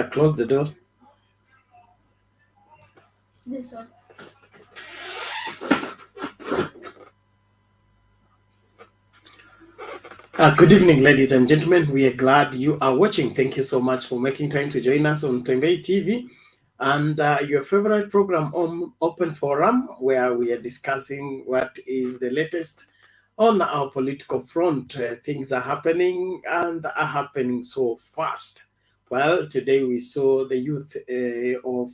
Close the door. This one. Good evening, ladies and gentlemen. We are glad you are watching. Thank you so much for making time to join us on Tembe TV and your favorite program on Open Forum, where we are discussing what is the latest on our political front. Things are happening and are happening so fast. Well, today we saw the youth of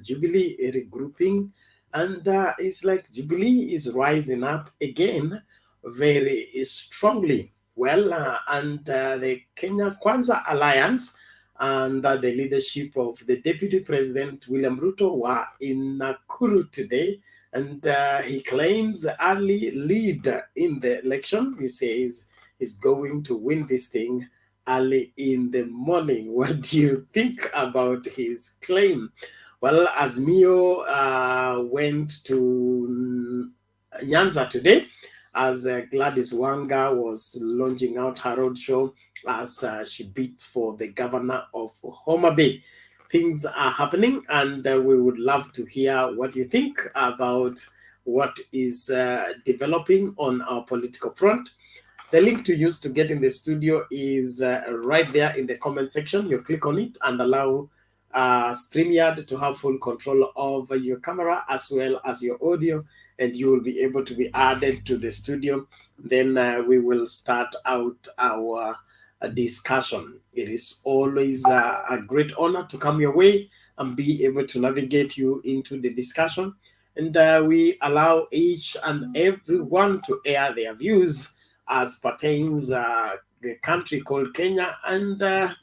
Jubilee regrouping, and it's like Jubilee is rising up again very strongly. Well, the Kenya Kwanza Alliance under the leadership of the Deputy President William Ruto were in Nakuru today, and he claims early lead in the election. He says he's going to win this thing early in the morning. What do you think about his claim? Well, AZIMIO went to NYANZA today as Gladys Wanga was launching out her roadshow as she beat for the governor of Homa Bay. Things are happening, and we would love to hear what you think about what is developing on our political front. The link to use to get in the studio is right there in the comment section. You click on it and allow StreamYard to have full control over your camera as well as your audio, and you will be able to be added to the studio. Then we will start out our discussion. It is always a great honor to come your way and be able to navigate you into the discussion. And we allow each and everyone to air their views as pertains the country called Kenya and the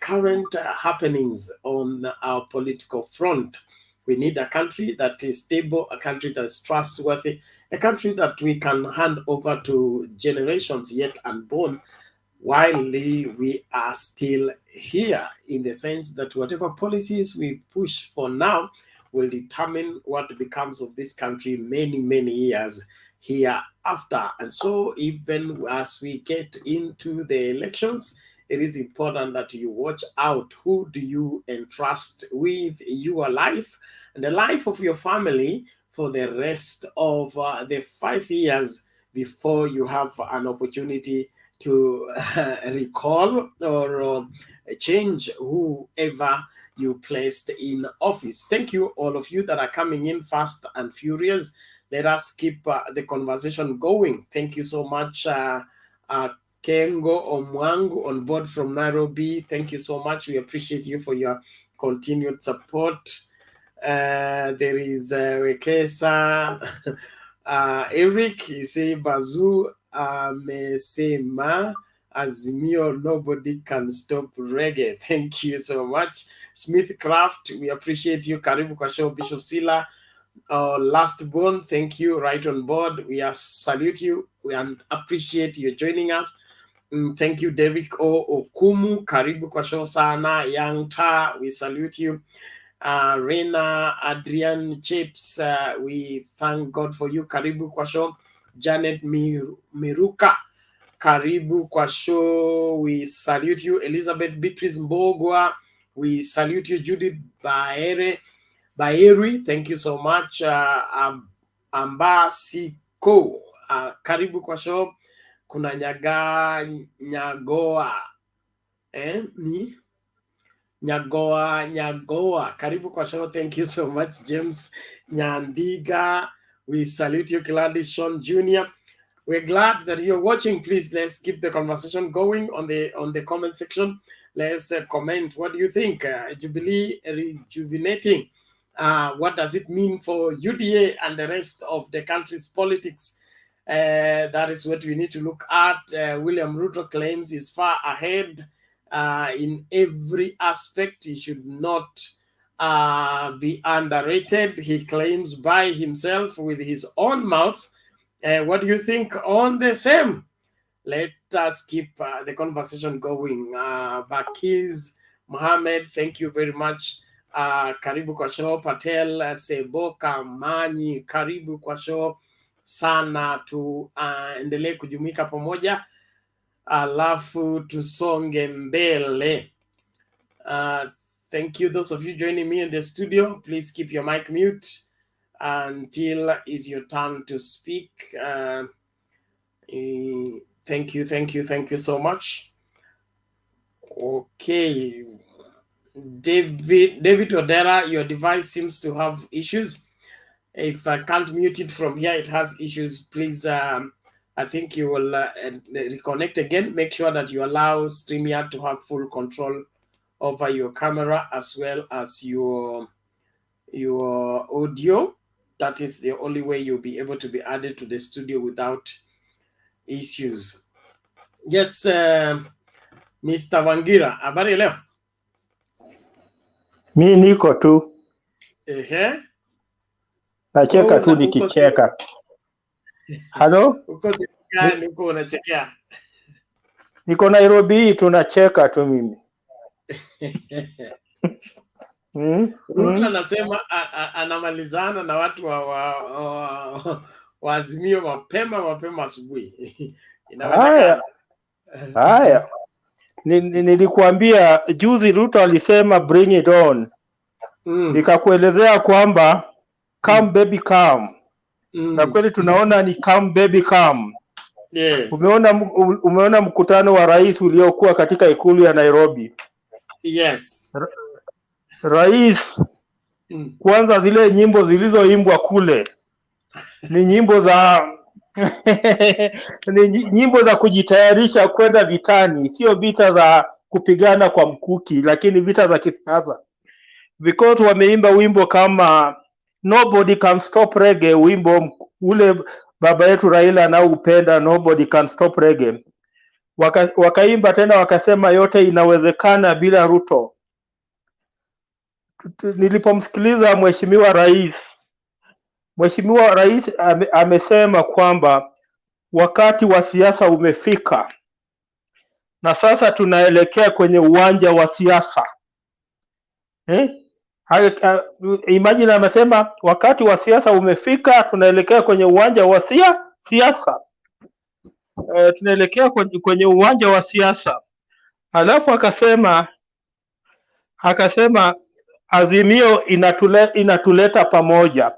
current happenings on our political front. We need a country that is stable, a country that is trustworthy, a country that we can hand over to generations yet unborn while we are still here, in the sense that whatever policies we push for now will determine what becomes of this country many, many years hereafter. And so even as we get into the elections, it is important that you watch out. Who do you entrust with your life and the life of your family for the rest of the 5 years before you have an opportunity to recall or change whoever you placed in office? Thank you, all of you that are coming in fast and furious. Let us keep the conversation going. Thank you so much, Kengo Omwangu on board from Nairobi. Thank you so much. We appreciate you for your continued support. There is Wekesa, Eric, you say Bazu amesema Azimio, nobody can stop reggae. Thank you so much. Smith Craft, we appreciate you. Karibu kwa show. Bishop Sila, last born, thank you. Right on board. We salute you. We appreciate you joining us. Thank you, Derek O. Okumu. Karibu kwa show sana. Young Ta, we salute you. Rena Adrian Chips, we thank God for you. Karibu kwa show. Janet Miruka, karibu kwa show. We salute you. Elizabeth Beatrice Mbogwa, we salute you. Judith Baeri, thank you so much. Ambasiko, karibu kwa show. Kuna Nyagoa ni Nyagoa, karibu kwa show. Thank you so much. James Nyandiga, we salute you. Gladys Sean Jr., we're glad that you're watching. Please, let's keep the conversation going on the comment section. Let's comment. What do you think? Jubilee rejuvenating. What does it mean for UDA and the rest of the country's politics? That is what we need to look at. William Ruto claims he's far ahead in every aspect. He should not be underrated. He claims by himself with his own mouth. What do you think on the same? Let us keep the conversation going. Bakiz Mohammed, thank you very much. Karibu kwa show. Patel Seboka Manyi, karibu kwa show sana. Tuendelee kujumuika pamoja, alafu tusonge mbele. Thank you, those of you joining me in the studio. Please keep your mic mute until it's your turn to speak. Thank you so much. Okay, David Odera, your device seems to have issues. If I can't mute it from here, it has issues. Please, I think you will reconnect again. Make sure that you allow StreamYard to have full control over your camera as well as your audio. That is the only way you'll be able to be added to the studio without issues. Yes, Mr. Wangira, habari leo? Mi niko tu. Nacheka tu nikicheka. Halo? Uko unachekea? Niko Nairobi, tunacheka tu mimi. Ruto anasema anamalizana na watu wa AZIMIO mapema asubuhi. Haya. Nilikuambia juzi Ruto alisema bring it on. Nikakuelezea kwamba come baby come. Na kweli tunaona ni come baby come. Yes. Umeona mkutano wa rais uliokuwa katika ikulu ya Nairobi. Yes. Rais kwanza zile nyimbo zilizoimbwa kule ni nyimbo za ni nyimbo za kujitayarisha kwenda vitani, sio vita za kupigana kwa mkuki, lakini vita za kisiasa. Because wameimba wimbo kama Nobody Can Stop Reggae, wimbo ule baba yetu Raila anaoupenda, Nobody Can Stop Reggae. Wakaimba tena wakasema yote inawezekana bila Ruto. Nilipomsikiliza Mheshimiwa Rais amesema kwamba wakati wa siasa umefika na sasa tunaelekea kwenye uwanja wa siasa. Imagine amesema wakati wa siasa umefika, tunaelekea kwenye uwanja wa siasa. Tunaelekea kwenye uwanja wa siasa. Alafu akasema AZIMIO inatuleta pamoja,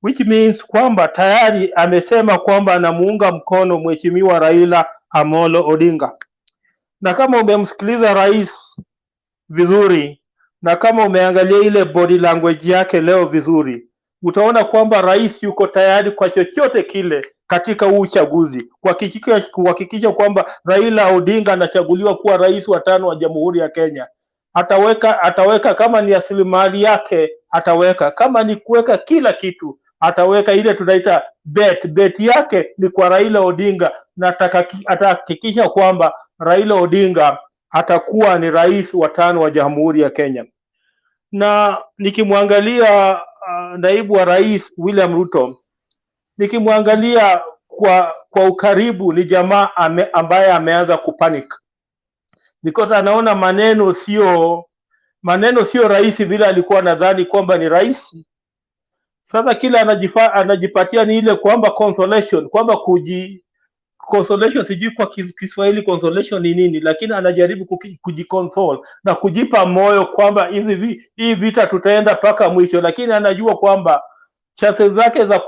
which means kwamba tayari amesema kwamba anamuunga mkono Mheshimiwa Raila Amolo Odinga. Na kama umemsikiliza rais vizuri na kama umeangalia ile body language yake leo vizuri, utaona kwamba rais yuko tayari kwa chochote kile katika huu uchaguzi kuhakikisha kwamba Raila Odinga anachaguliwa kuwa rais wa 5 wa Jamhuri ya Kenya. Ataweka kama ni rasilimali yake, ataweka kama ni kuweka kila kitu, ataweka ile tunaita bet yake ni kwa Raila Odinga, na atahakikisha kwamba Raila Odinga atakuwa ni rais wa 5 wa Jamhuri ya Kenya. Na nikimwangalia naibu wa rais William Ruto, nikimwangalia kwa ukaribu, ni jamaa ambaye ameanza kupanic because anaona maneno sio rais vile alikuwa nadhani kwamba ni rais. Sasa kila anajipatia ni ile kwamba consolation, kwamba consolation, sijui kwa Kiswahili consolation ni nini, lakini anajaribu kujiconsole na kujipa moyo kwamba hii vita tutaenda mpaka mwisho, lakini anajua kwamba chances zake za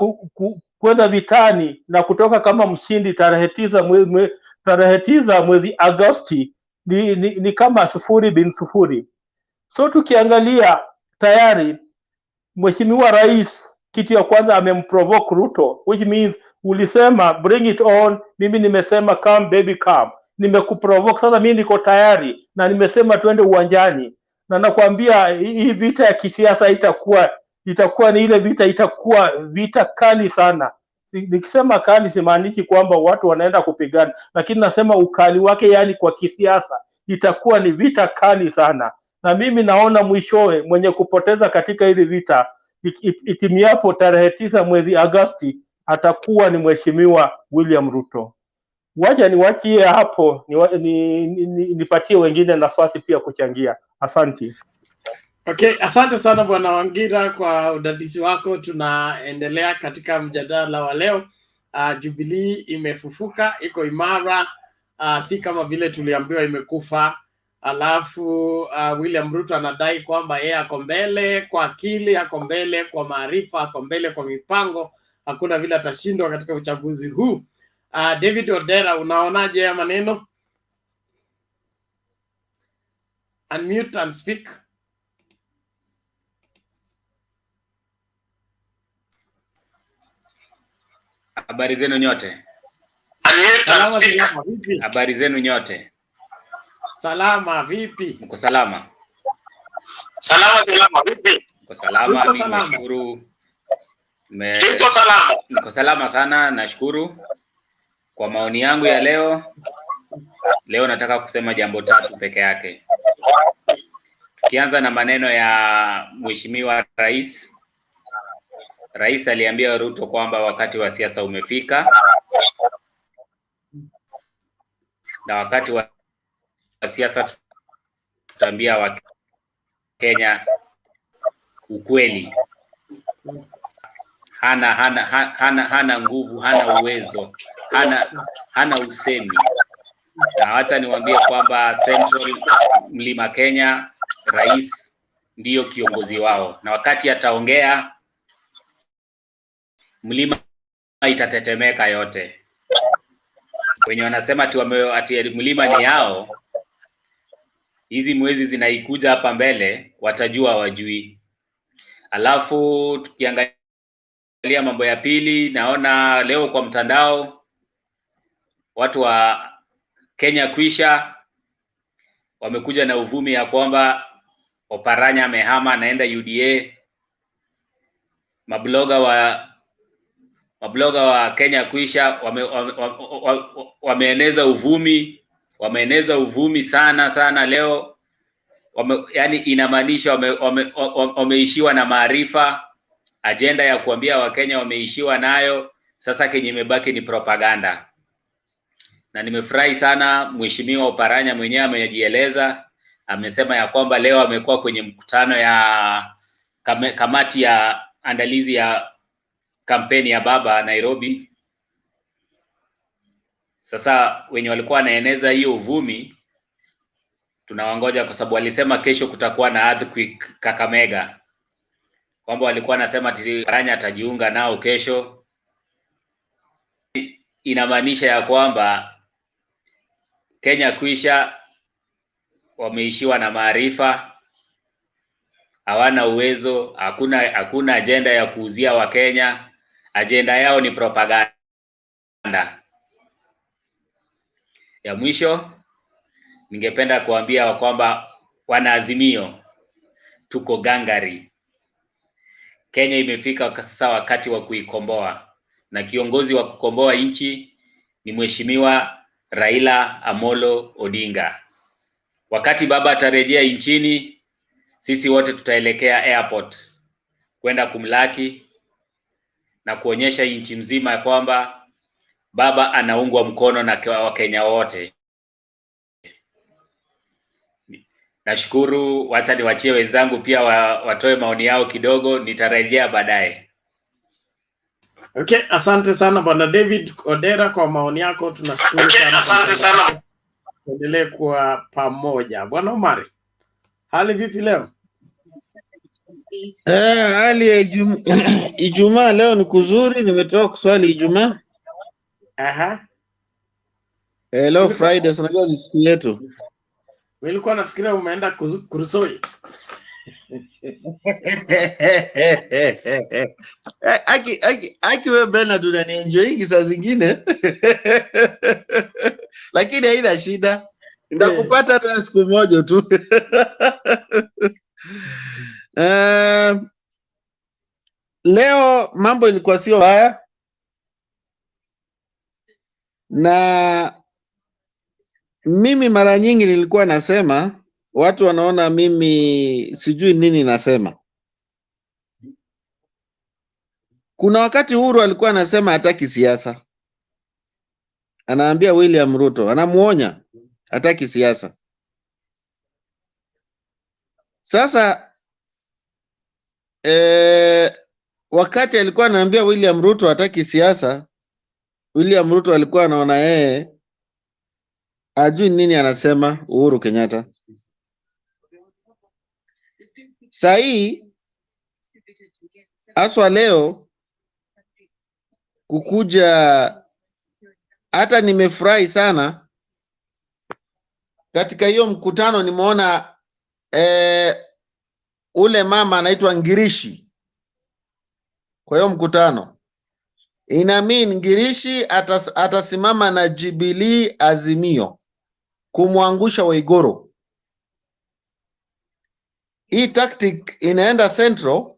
kwenda vitani na kutoka kama mshindi tarehe 9 mwezi Agosti ni kama 0 So tukiangalia tayari Mheshimiwa Rais kitu ya kwanza amemprovoke Ruto, which means ulisema bring it on, mimi nimesema come baby come. Nimekuprovoke, sasa mimi niko tayari na nimesema twende uwanjani. Na nakwambia hii vita ya kisiasa itakuwa ni ile vita, itakuwa vita kali sana. Nikisema kali simaanishi kwamba watu wanaenda kupigana, lakini nasema ukali wake, yani kwa kisiasa itakuwa ni vita kali sana. Na mimi naona mwishowe mwenye kupoteza katika hizi vita itimiapo tarehe 9 mwezi Agosti atakuwa ni Mheshimiwa William Ruto. Wacha niwachie hapo, nipatie wengine nafasi pia kuchangia. Asante. Okay, asante sana Bwana Wangira kwa udadisi wako. Tunaendelea katika mjadala wa leo. Jubilee imefufuka, iko imara, si kama vile tuliambiwa imekufa. alafu William Ruto anadai kwamba yeye ako mbele kwa akili, ako mbele kwa maarifa, ako mbele kwa mipango, hakuna vile atashindwa katika uchaguzi huu. David Odera, unaonaje ya maneno? Unmute and speak. Habari zenu nyote. Habari zenu nyote. Salama, vipi? Mko salama? Salama, vipi? Mko salama, nashukuru. Niko salama sana, nashukuru. Kwa maoni yangu ya leo nataka kusema jambo tatu peke yake. Tukianza na maneno ya Mheshimiwa Rais. Rais aliambia Ruto kwamba wakati wa siasa umefika, na wakati wa siasa tutaambia wa Kenya ukweli. Hana nguvu, hana uwezo, hana usemi. Na hata niwaambie kwamba Central Mlima Kenya, rais ndiyo kiongozi wao, na wakati ataongea mlima itatetemeka yote. Wenye wanasema ati mlima ni yao, hizi mwezi zinaikuja hapa mbele watajua wajui. Alafu tukiangalia mambo ya pili, naona leo kwa mtandao watu wa Kenya Kwisha wamekuja na uvumi ya kwamba Oparanya amehama naenda UDA. Mabloga wa Kenya Kwisha wameeneza uvumi sana leo. Yani inamaanisha wameishiwa na maarifa. Agenda ya kuambia Wakenya wameishiwa nayo. Sasa kenye imebaki ni propaganda. Na nimefurahi sana Mheshimiwa Oparanya mwenyewe amejieleza, amesema ya kwamba leo amekuwa kwenye mkutano ya kamati ya andalizi ya kampeni ya baba Nairobi. Sasa wenye walikuwa wanaeneza hiyo uvumi tunawangoja, kwa sababu walisema kesho kutakuwa na earthquake Kakamega, kwamba walikuwa nasema ati Oparanya atajiunga nao kesho. Inamaanisha ya kwamba Kenya Kwisha wameishiwa na maarifa, hawana uwezo, hakuna agenda ya kuuzia Wakenya. Agenda yao ni propaganda. Ya mwisho, ningependa kuambia kwamba wana AZIMIO tuko gangari. Kenya imefika sasa wakati wa kuikomboa, na kiongozi wa kukomboa nchi ni Mheshimiwa Raila Amolo Odinga. Wakati baba atarejea nchini, sisi wote tutaelekea airport kwenda kumlaki na kuonyesha nchi mzima kwamba baba anaungwa mkono na Wakenya wote. Nashukuru, wacha niwachie wenzangu pia watoe maoni yao kidogo, nitarejea baadaye. Okay, asante sana Bwana David Odera kwa maoni yako, tunashukuru sana. Asante sana. Tuendelee kuwa pamoja. Bwana Omari, hali vipi leo? Hali ya Ijumaa leo ni kuzuri, nimetoka kuswali Ijumaa. Aha. Leo Friday, unajua ni siku yetu. Nilikuwa nafikiria umeenda kurusoi. Aki wewe Bernard unanienjoy saa zingine. Lakini haina shida. Ndakupata hata siku moja tu. Leo mambo ilikuwa sio haya, na mimi mara nyingi nilikuwa nasema, watu wanaona mimi sijui nini nasema. Kuna wakati Uhuru alikuwa anasema hataki siasa, anaambia William Ruto, anamuonya hataki siasa. Sasa wakati alikuwa anaambia William Ruto hataki siasa, William Ruto alikuwa anaona yeye ajui nini anasema Uhuru Kenyatta. Saa hii haswa leo kukuja, hata nimefurahi sana katika hiyo mkutano. Nimeona ule mama anaitwa Ngirishi kwa hiyo mkutano. Ina mean Ngirishi atasimama na Jubilee Azimio kumwangusha Waiguru. Hii tactic inaenda Central.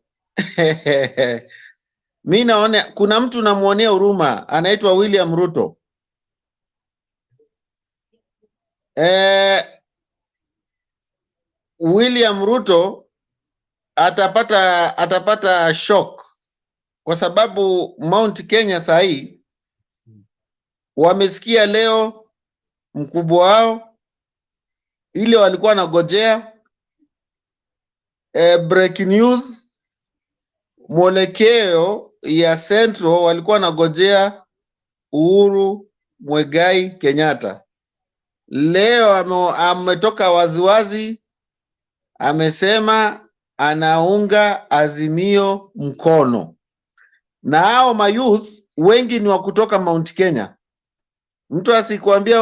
Mi naona kuna mtu namuonea huruma, anaitwa William Ruto. William Ruto atapata shock kwa sababu Mount Kenya sahi wamesikia leo mkubwa wao ile walikuwa wanagojea breaking news, mwelekeo ya Central walikuwa wanagojea Uhuru Muigai Kenyatta. Leo ametoka waziwazi, amesema anaunga Azimio mkono, na hao mayouth wengi ni wa kutoka Mount Kenya. Mtu asikwambia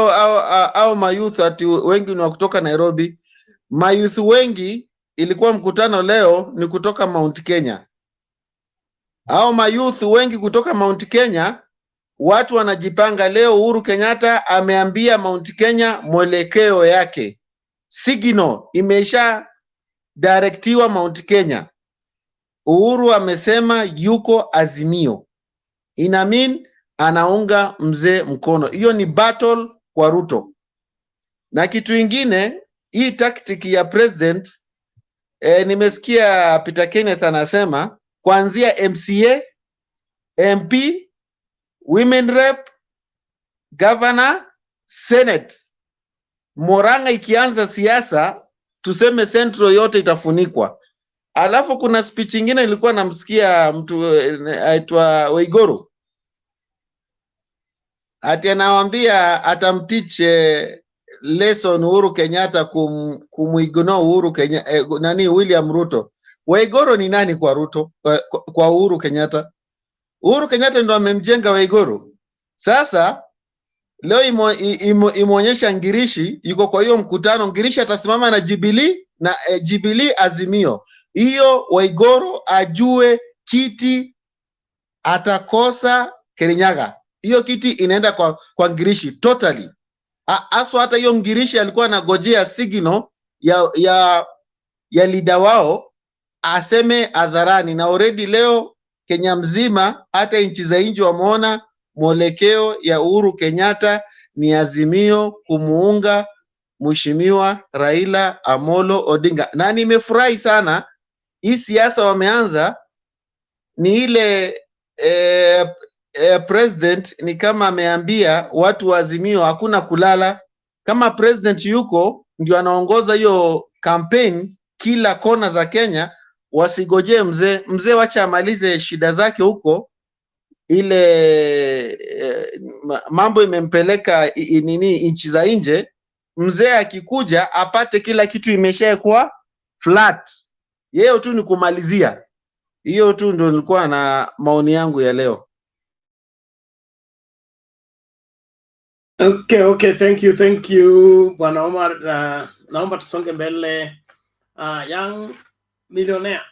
au mayouth ati wengi ni wa kutoka Nairobi. Mayouth wengi, ilikuwa mkutano leo, ni kutoka Mount Kenya. Hao mayouth wengi kutoka Mount Kenya, watu wanajipanga leo. Uhuru Kenyatta ameambia Mount Kenya mwelekeo yake, signal imesha directiwa Mount Kenya. Uhuru amesema yuko Azimio, ina mean anaunga mzee mkono. Hiyo ni battle kwa Ruto. Na kitu ingine, hii tactic ya president, nimesikia Peter Kenneth anasema kuanzia MCA, MP, women rep, governor, senate, Moranga ikianza siasa, tuseme Central yote itafunikwa. Alafu kuna speech ingine ilikuwa namsikia mtu aitwa Waiguru, ati anawaambia atamteach lesson Uhuru Kenyatta kumuignore Uhuru Kenyatta, William Ruto. Waiguru ni nani kwa Ruto, kwa Uhuru Kenyatta? Uhuru Kenyatta ndo amemjenga Waiguru. Sasa leo imeonyesha Ngirishi yuko kwa hiyo mkutano. Ngirishi atasimama na Jubilee na Jubilee Azimio. Hiyo Waiguru ajue kiti atakosa Kirinyaga. Hiyo kiti inaenda kwa Ngirishi totally. Aswa hata hiyo Ngirishi alikuwa anagojea signal ya leader wao aseme hadharani, na already leo Kenya mzima hata nchi za nje wameona mwelekeo ya Uhuru Kenyatta ni Azimio kumuunga Mheshimiwa Raila Amolo Odinga. Na nimefurahi sana hii siasa wameanza, ni ile president ni kama ameambia watu wa Azimio hakuna kulala. Kama president yuko ndio anaongoza hiyo campaign kila kona za Kenya, wasigojee mzee wacha amalize shida zake huko. Ile mambo imempeleka nchi za nje, mzee akikuja apate kila kitu imeshakuwa flat, yeye tu ni kumalizia. Hiyo tu ndio nilikuwa na maoni yangu ya leo. Okay, thank you Bwana Omar. Naomba tusonge mbele. Young millionaire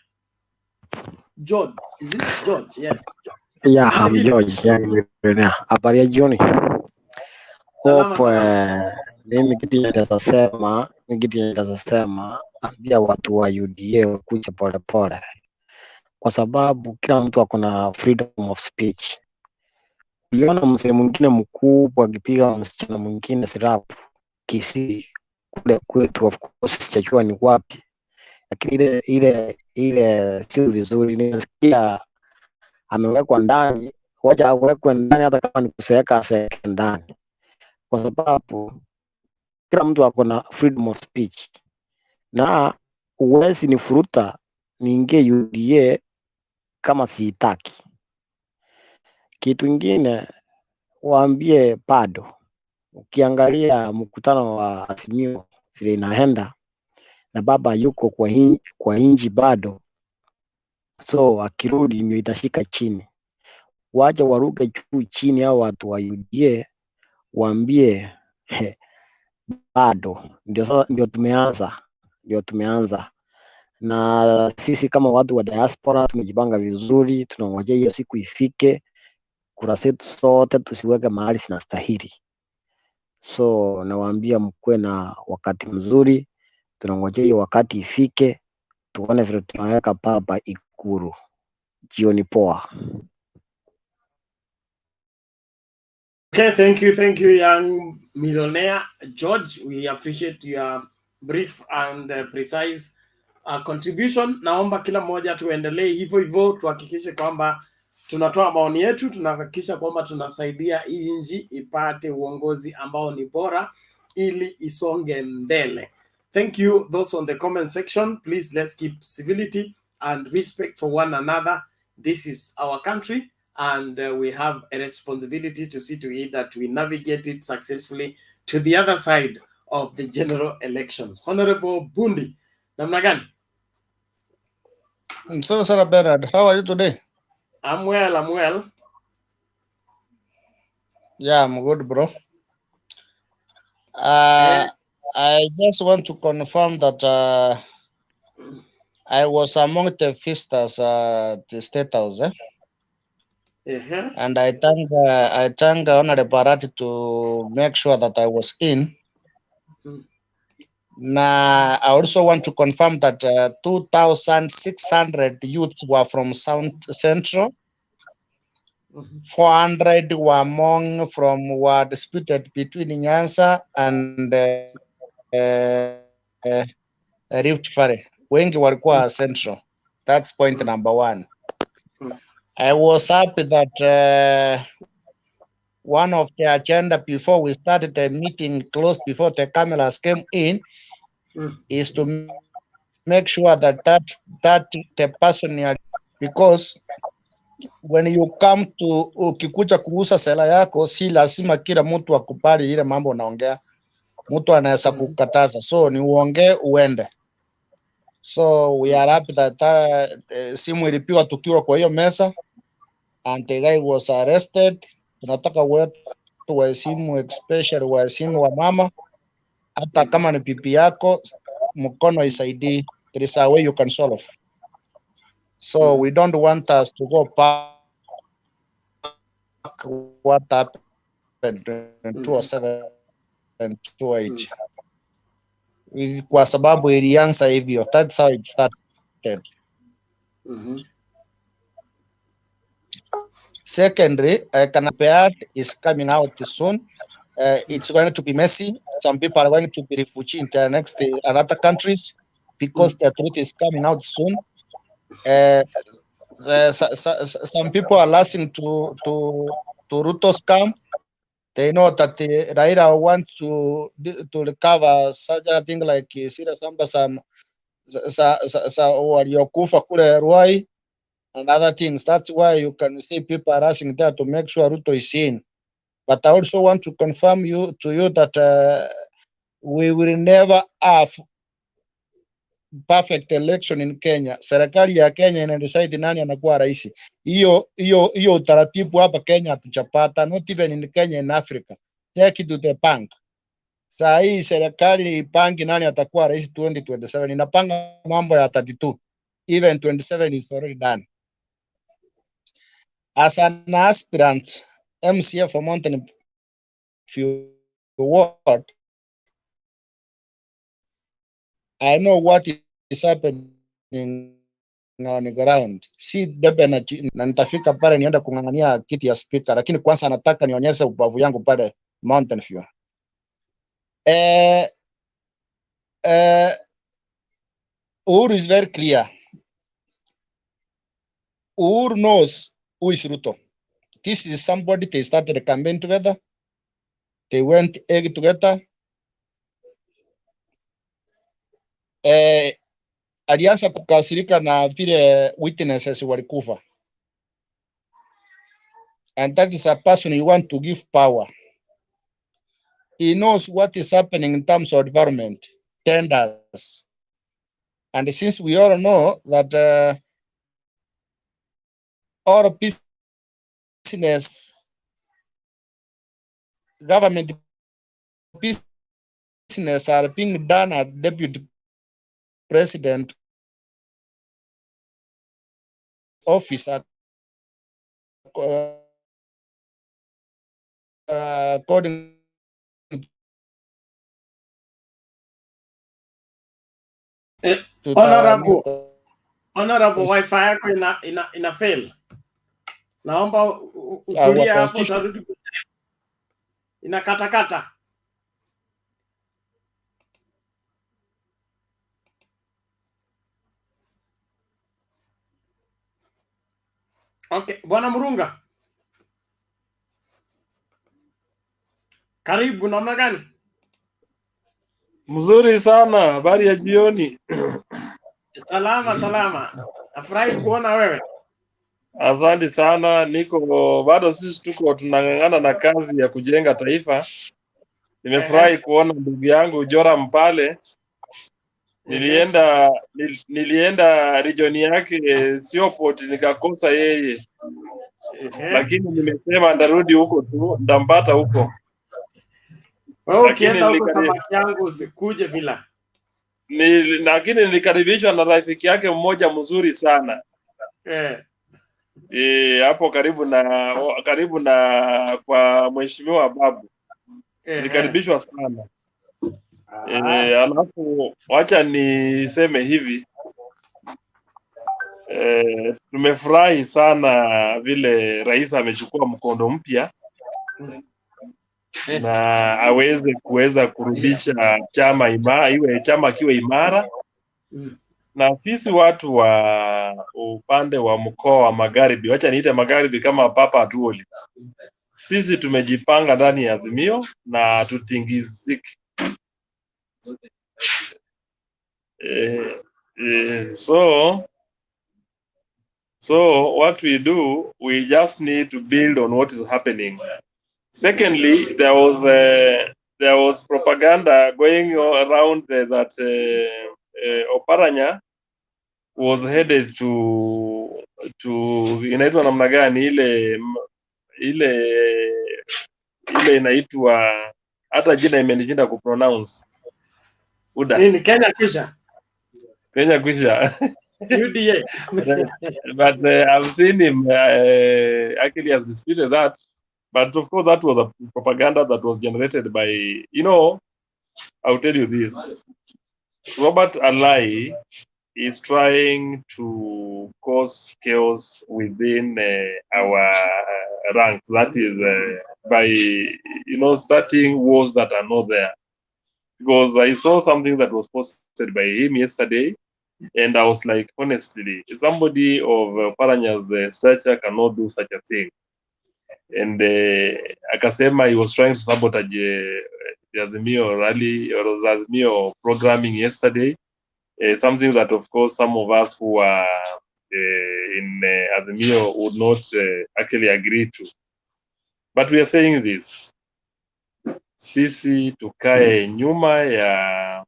George, is it George? Yes. Yeah, I'm George, young millionaire. Habari ya jioni. Mimi kitu nitasema ambia watu wa UDA kuja polepole, kwa sababu kila mtu akona freedom of speech. Uliona mzee mwingine mkubwa akipiga msichana mwingine sirapu Kisii kule kwetu, of course sichajua ni wapi, lakini ile sio vizuri. Nimesikia amewekwa ndani, wacha awekwe ndani, hata kama ni kuseka ndani, kwa sababu kila mtu akona freedom of speech. Na uwezi ni furuta niingie UDA kama siitaki. Kitu ingine waambie bado Ukiangalia mkutano wa AZIMIO vile inaenda na baba yuko kwa inji bado, so akirudi ndio itashika chini. Waje waruke juu chini, hao watu wa UDA waambie bado ndio tumeanza. Na sisi kama watu wa diaspora tumejipanga vizuri, tunangojea hiyo siku ifike, kura zetu sote tusiweke mahali zinastahili. So nawaambia mkuwe na wakati mzuri, tunangojea hiyo wakati ifike, tuone vile tunaweka baba Ikulu. Jioni poa. Okay, thank you, young millionaire George. We appreciate your brief and precise contribution. Naomba kila mmoja tuendelee hivyo hivyo, tuhakikishe kwamba tunatoa maoni yetu, tunahakikisha kwamba tunasaidia hii nchi ipate uongozi ambao ni bora ili isonge mbele. Thank you those on the comment section. Please, let's keep civility and respect for one another. This is our country, and we have a responsibility to see to it that we navigate it successfully to the other side of the general elections. Honorable Bundi, namna gani? So, Sarah Bernard, how are you today? I'm well. Yeah, I'm good, bro. I just want to confirm that I was among the visitors at the State House. And I thank Honorable Barati to make sure that I was in. Now, I also want to confirm that 2,600 youths were from Central. 400 were disputed between NYANZA and Rift Valley. Wengi walikuwa Central. That's point number one. I was happy that one of the agenda before we started the meeting, close before the cameras came in, is to make sure that the person, because when you come to ukikuja kuuza sela yako, si lazima kila mtu akubali ile mambo unaongea. Mtu anaweza kukataza, so ni uongee uende. So we are happy that simu ilipigwa tukiwa kwa hiyo mesa and the guy was arrested. Tunataka wetu wa simu, especially wa simu wa mama, hata kama ni pipi yako, mkono isaidii. There is a way you can solve. So we don't want us to go back what happened in 2007 and 2008. Kwa sababu ilianza hivyo. That's how it started. Secondly, Canapé is coming out soon. It's going to be messy. Some people are going to be refugees in the next other countries because the truth is coming out soon. Some people are listening to Ruto scam. They know that Raila wants to recover such a thing like serious numbers, some waliokufa kule Ruai and other things. That's why you can see people are rushing there to make sure Ruto is in. But I also want to confirm to you that we will never have perfect election in Kenya. Serikali ya Kenya ina decide nani anakuwa rais. Hiyo utaratibu hapa Kenya hatujapata, not even in Kenya, in Africa. Take it to the bank. Saa hii serikali ipangi nani atakuwa rais 2027. Inapanga mambo ya 32. Even 27 is already done. As an aspirant, MCA for Mountain View Ward, I know what is happening on the ground. Si debe na nitafika pale nienda kung'ang'ania kiti ya speaker, lakini kwanza nataka nionyeshe ubavu yangu pale Mountain View. Uhuru is very clear. Uhuru knows who is Ruto. This is somebody they started a campaign together. They went egg together. Alianza kukasirika na vile witnesses walikufa. And that is a person you want to give power. He knows what is happening in terms of development, tenders. And since we all know that all business, government business are being done at deputy president office according to Honorable, wifi yako ina fail. Naomba utulie hapo, tarudi inakatakata. Okay, Bwana Murunga. Karibu, namna gani? Mzuri sana, habari ya jioni. Salama. Afurahi kuona wewe. Asante sana, niko bado, sisi tuko tunang'ang'ana na kazi ya kujenga taifa. Nimefurahi kuona ndugu yangu Joram pale. Nilienda region yake Siopot nikakosa yeye. Lakini nimesema ndarudi huko tu, ndampata huko. Wewe ukienda huko samaki yangu usikuje bila. Lakini nilikaribishwa na rafiki yake mmoja mzuri sana. Hapo karibu na kwa mheshimiwa Babu. Nilikaribishwa sana. Alafu wacha niseme hivi. Tumefurahi sana vile rais amechukua mkondo mpya na aweze kuweza kurudisha chama imara, chama kiwe imara. Na sisi watu wa upande wa mkoa wa Magharibi, wacha niite Magharibi kama Papa Atuoli, sisi tumejipanga ndani ya Azimio na tutingiziki. So what we do, we just need to build on what is happening. Secondly, there was propaganda going around that Oparanya was headed to inaitwa namna gani ile inaitwa, hata jina imenishinda kupronounce. Nini? Kenya Kwisha. UDA. But I've seen him actually has disputed that. But of course, that was a propaganda that was generated by, I'll tell you this. Robert Alai is trying to cause chaos within our ranks. That is by, starting wars that are not there. Because I saw something that was posted by him yesterday, and I was like, honestly, somebody of Paranya's stature cannot do such a thing. And akasema he was trying to sabotage the AZIMIO rally or the AZIMIO programming yesterday. Something that, of course, some of us who are in AZIMIO would not actually agree to. But we are saying this. Sisi tukae nyuma ya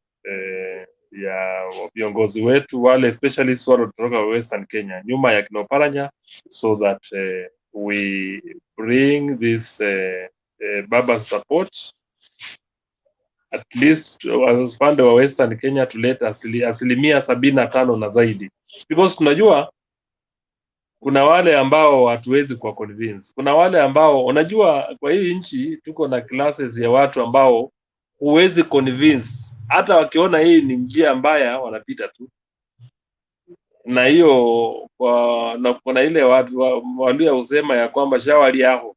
viongozi wetu wale, especially wale kutoka Western Kenya, nyuma ya kina Oparanya, so that we bring this Baba support at least upande wa Western Kenya, tuleta asilimia 75 na zaidi, because tunajua kuna wale ambao hatuwezi kwa convince. Kuna wale ambao unajua, kwa hii nchi tuko na classes ya watu ambao huwezi convince, hata wakiona hii ni njia mbaya wanapita tu. Na hiyo kuna ile watu walio usema ya kwamba shawali yako,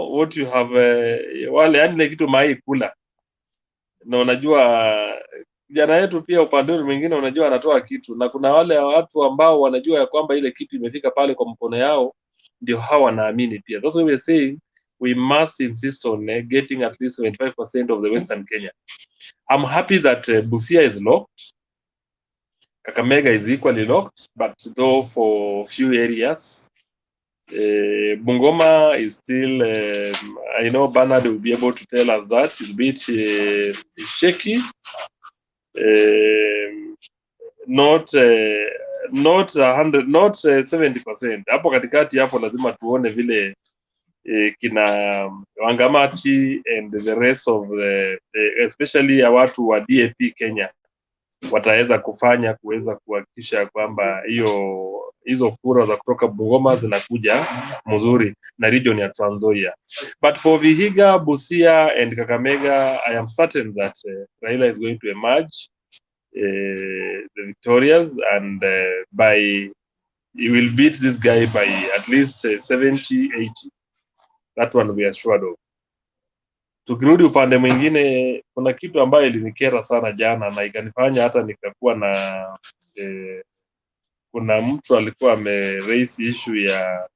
what you have, wale yani kitu mai kula. Na unajua jana yetu pia upande mwingine, unajua anatoa kitu, na kuna wale watu ambao wanajua ya kwamba ile kitu imefika pale kwa mkono yao, ndio hawa wanaamini pia. That's why we are saying we must insist on getting at least 75% of the Western Kenya. I'm happy that Busia is locked, Kakamega is equally locked, but though for few areas, Bungoma is still, I know Bernard will be able to tell us that it's a bit shaky. Not 100, not 70%. Hapo katikati hapo lazima tuone vile kina Wangamati and the rest of the especially ya watu wa DAP Kenya wataweza kufanya kuweza kuhakikisha kwamba hizo kura za kutoka Bungoma zinakuja mzuri na region ya Trans Nzoia. But for Vihiga, Busia and Kakamega, I am certain that Raila is going to emerge the victorious, and he will beat this guy by at least 70-80. That one we are sure of. Tukirudi upande mwingine, kuna kitu ambayo ilinikera sana jana na ikanifanya hata nikakuwa na kuna mtu alikuwa raise issue ya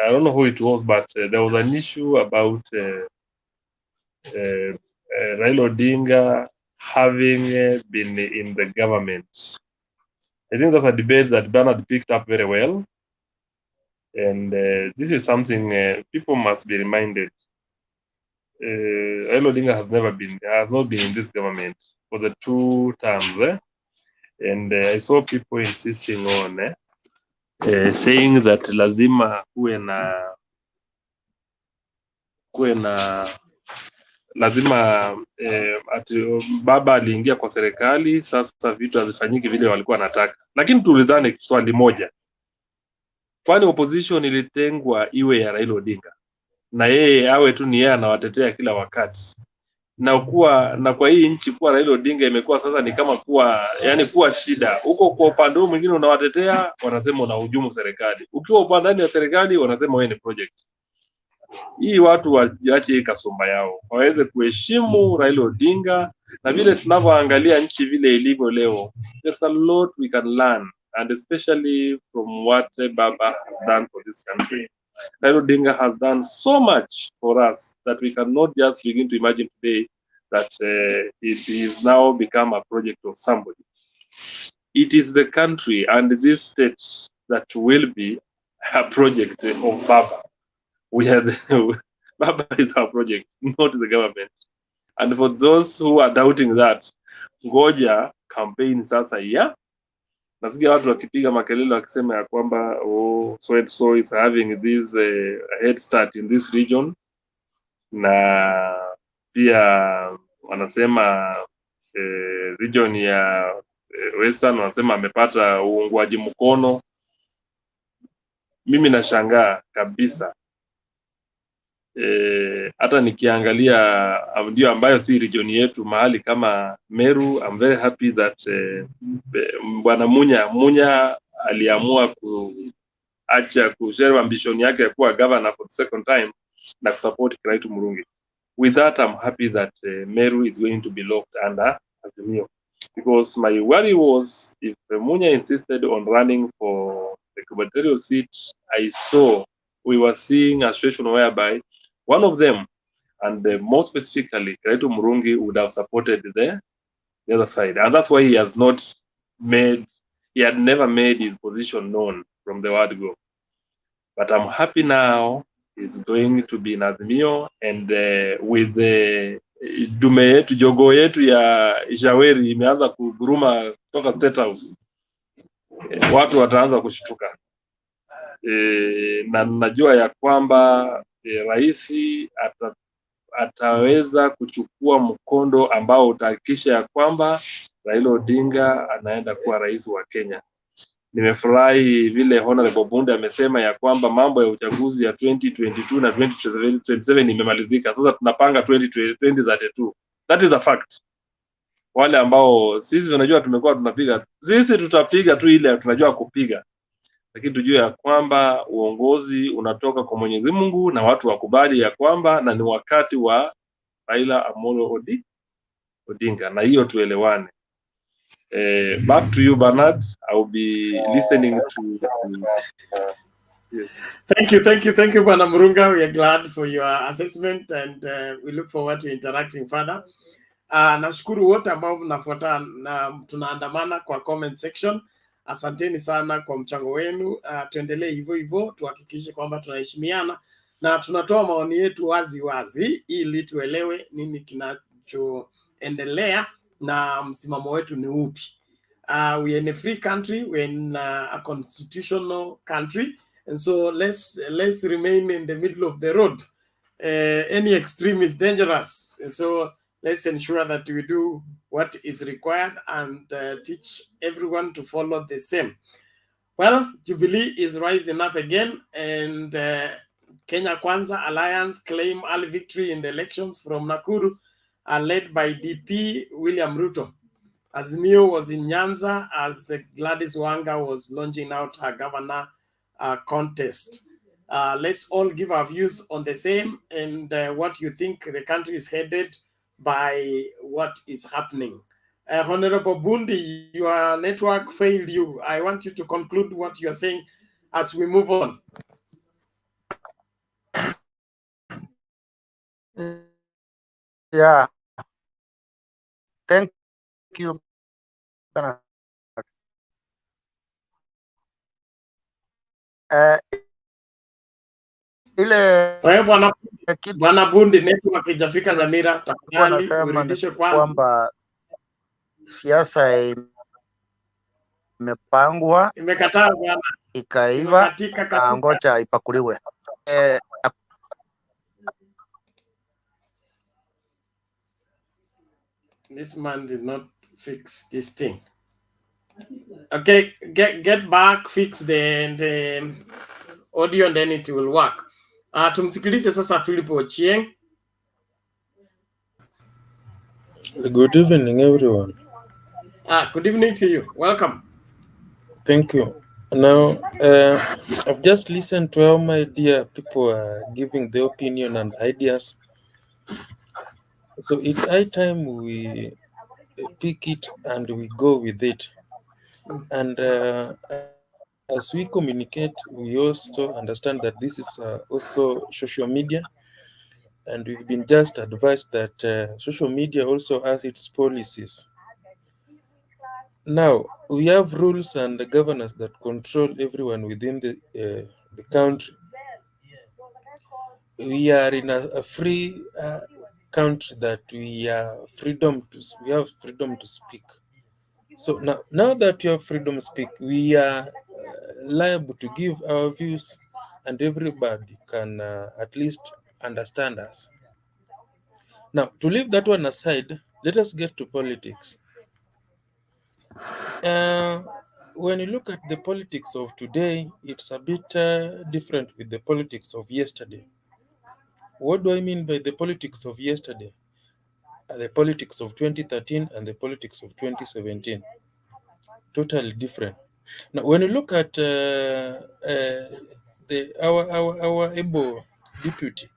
I don't know who it was, but there was an issue about Raila Odinga having been in the government. I think that's a debate that Bernard picked up very well, and this is something people must be reminded. Raila Odinga has not been in this government for the 2 terms, and I saw people insisting on saying that lazima lazima ati baba aliingia kwa serikali, sasa vitu hazifanyiki vile walikuwa wanataka. Lakini tuulizane swali moja, kwani opposition ilitengwa iwe ya Raila Odinga na yeye awe tu ni yeye anawatetea kila wakati? Na kwa hii nchi kuwa Raila Odinga imekuwa sasa ni kama kuwa shida. Huko kwa upande mwingine unawatetea, wanasema unahujumu serikali. Ukiwa upande ndani ya serikali wanasema wewe ni project. Hii watu waache kasumba yao, waweze kuheshimu Raila Odinga, na vile tunavyoangalia nchi vile ilivyo leo, there's a lot we can learn, and especially from what Baba has done for this country. Raila Odinga has done so much for us that we cannot just begin to imagine today that it is now become a project of somebody. It is the country and this state that will be a project of Baba. Baba is our project, not the government. And for those who are doubting that, ngoja campaign sasa ya nasikia watu wakipiga makelele wakisema ya kwamba so and so is having this head start in this region, na pia wanasema region ya Western wanasema amepata uungwaji mkono. Mimi nashangaa kabisa. Hata nikiangalia ndio ambayo si region yetu, mahali kama Meru, I'm very happy that Bwana Munya aliamua kuacha kushare ambition yake ya kuwa governor for the second time na kusupport Kiraitu Murungi. With that, I'm happy that Meru is going to be locked under AZIMIO, because my worry was if Munya insisted on running for the gubernatorial seat, we were seeing a situation whereby one of them, and more specifically Kiraitu Murungi, would have supported the other side, and that's why he had never made his position known from the word go. But I'm happy now he's going to be in AZIMIO, and with the dume yetu, jogo yetu ya Ishaweri imeanza kuguruma kutoka State House, watu wataanza kushtuka. Na najua ya kwamba rais ataweza kuchukua mkondo ambao utahakikisha ya kwamba Raila Odinga anaenda kuwa rais wa Kenya. Nimefurahi vile Honorable Bunde amesema ya kwamba mambo ya uchaguzi ya 2022 na 2027 imemalizika. Sasa tunapanga 2032. That is a fact. Wale ambao sisi unajua tumekuwa tunapiga, sisi tutapiga tu ile tunajua kupiga. Lakini tujue ya kwamba uongozi unatoka kwa Mwenyezi Mungu, na watu wakubali ya kwamba na ni wakati wa Raila Amolo Odinga, na hiyo tuelewane. Back to you, Bernard. I'll be listening to yes. Thank you, Bwana Murunga. We are glad for your assessment, and we look forward to interacting further. Nashukuru wote ambao mnafuata na tunaandamana kwa comment section. Asanteni sana kwa mchango wenu. Tuendelee hivyo hivyo, tuhakikishe kwamba tunaheshimiana na tunatoa maoni yetu wazi wazi ili tuelewe nini kinachoendelea na msimamo wetu ni upi. We are in a free country, we're in a constitutional country, and so let's remain in the middle of the road. Any extreme is dangerous, and so let's ensure that we do what is required and teach everyone to follow the same. Well, Jubilee is rising up again, and Kenya Kwanza Alliance claim early victory in the elections from Nakuru, led by DP William Ruto. AZIMIO was in NYANZA as Gladys Wanga was launching out her governor contest. Let's all give our views on the same and what you think the country is headed by what is happening. Honorable Bundi, your network failed you. I want you to conclude what you are saying as we move on. Yeah. Thank you. Ile Bwana Bundi, network ijafika Nyamira, tafadhali urudishe kwanza. Kwamba siasa imepangwa, imekataa bwana, ikaiva, ngoja ipakuliwe. This man did not fix this thing. Okay, get back, fix the audio and then it will work. Tumsikilize sasa Philip Ochieng. Good evening, everyone. Good evening to you. Welcome. Thank you. Now, I've just listened to how my dear people are giving their opinion and ideas. So it's high time we pick it and we go with it. And as we communicate, we also understand that this is also social media. And we've been just advised that social media also has its policies. Now, we have rules and governance that control everyone within the country. We are in a free country that we have freedom to speak. So now that we have freedom to speak, we are liable to give our views, and everybody can at least understand us. Now, to leave that one aside, let us get to politics. When you look at the politics of today, it's a bit different with the politics of yesterday. What do I mean by the politics of yesterday? The politics of 2013 and the politics of 2017. Totally different. Now, when you look at our able deputy,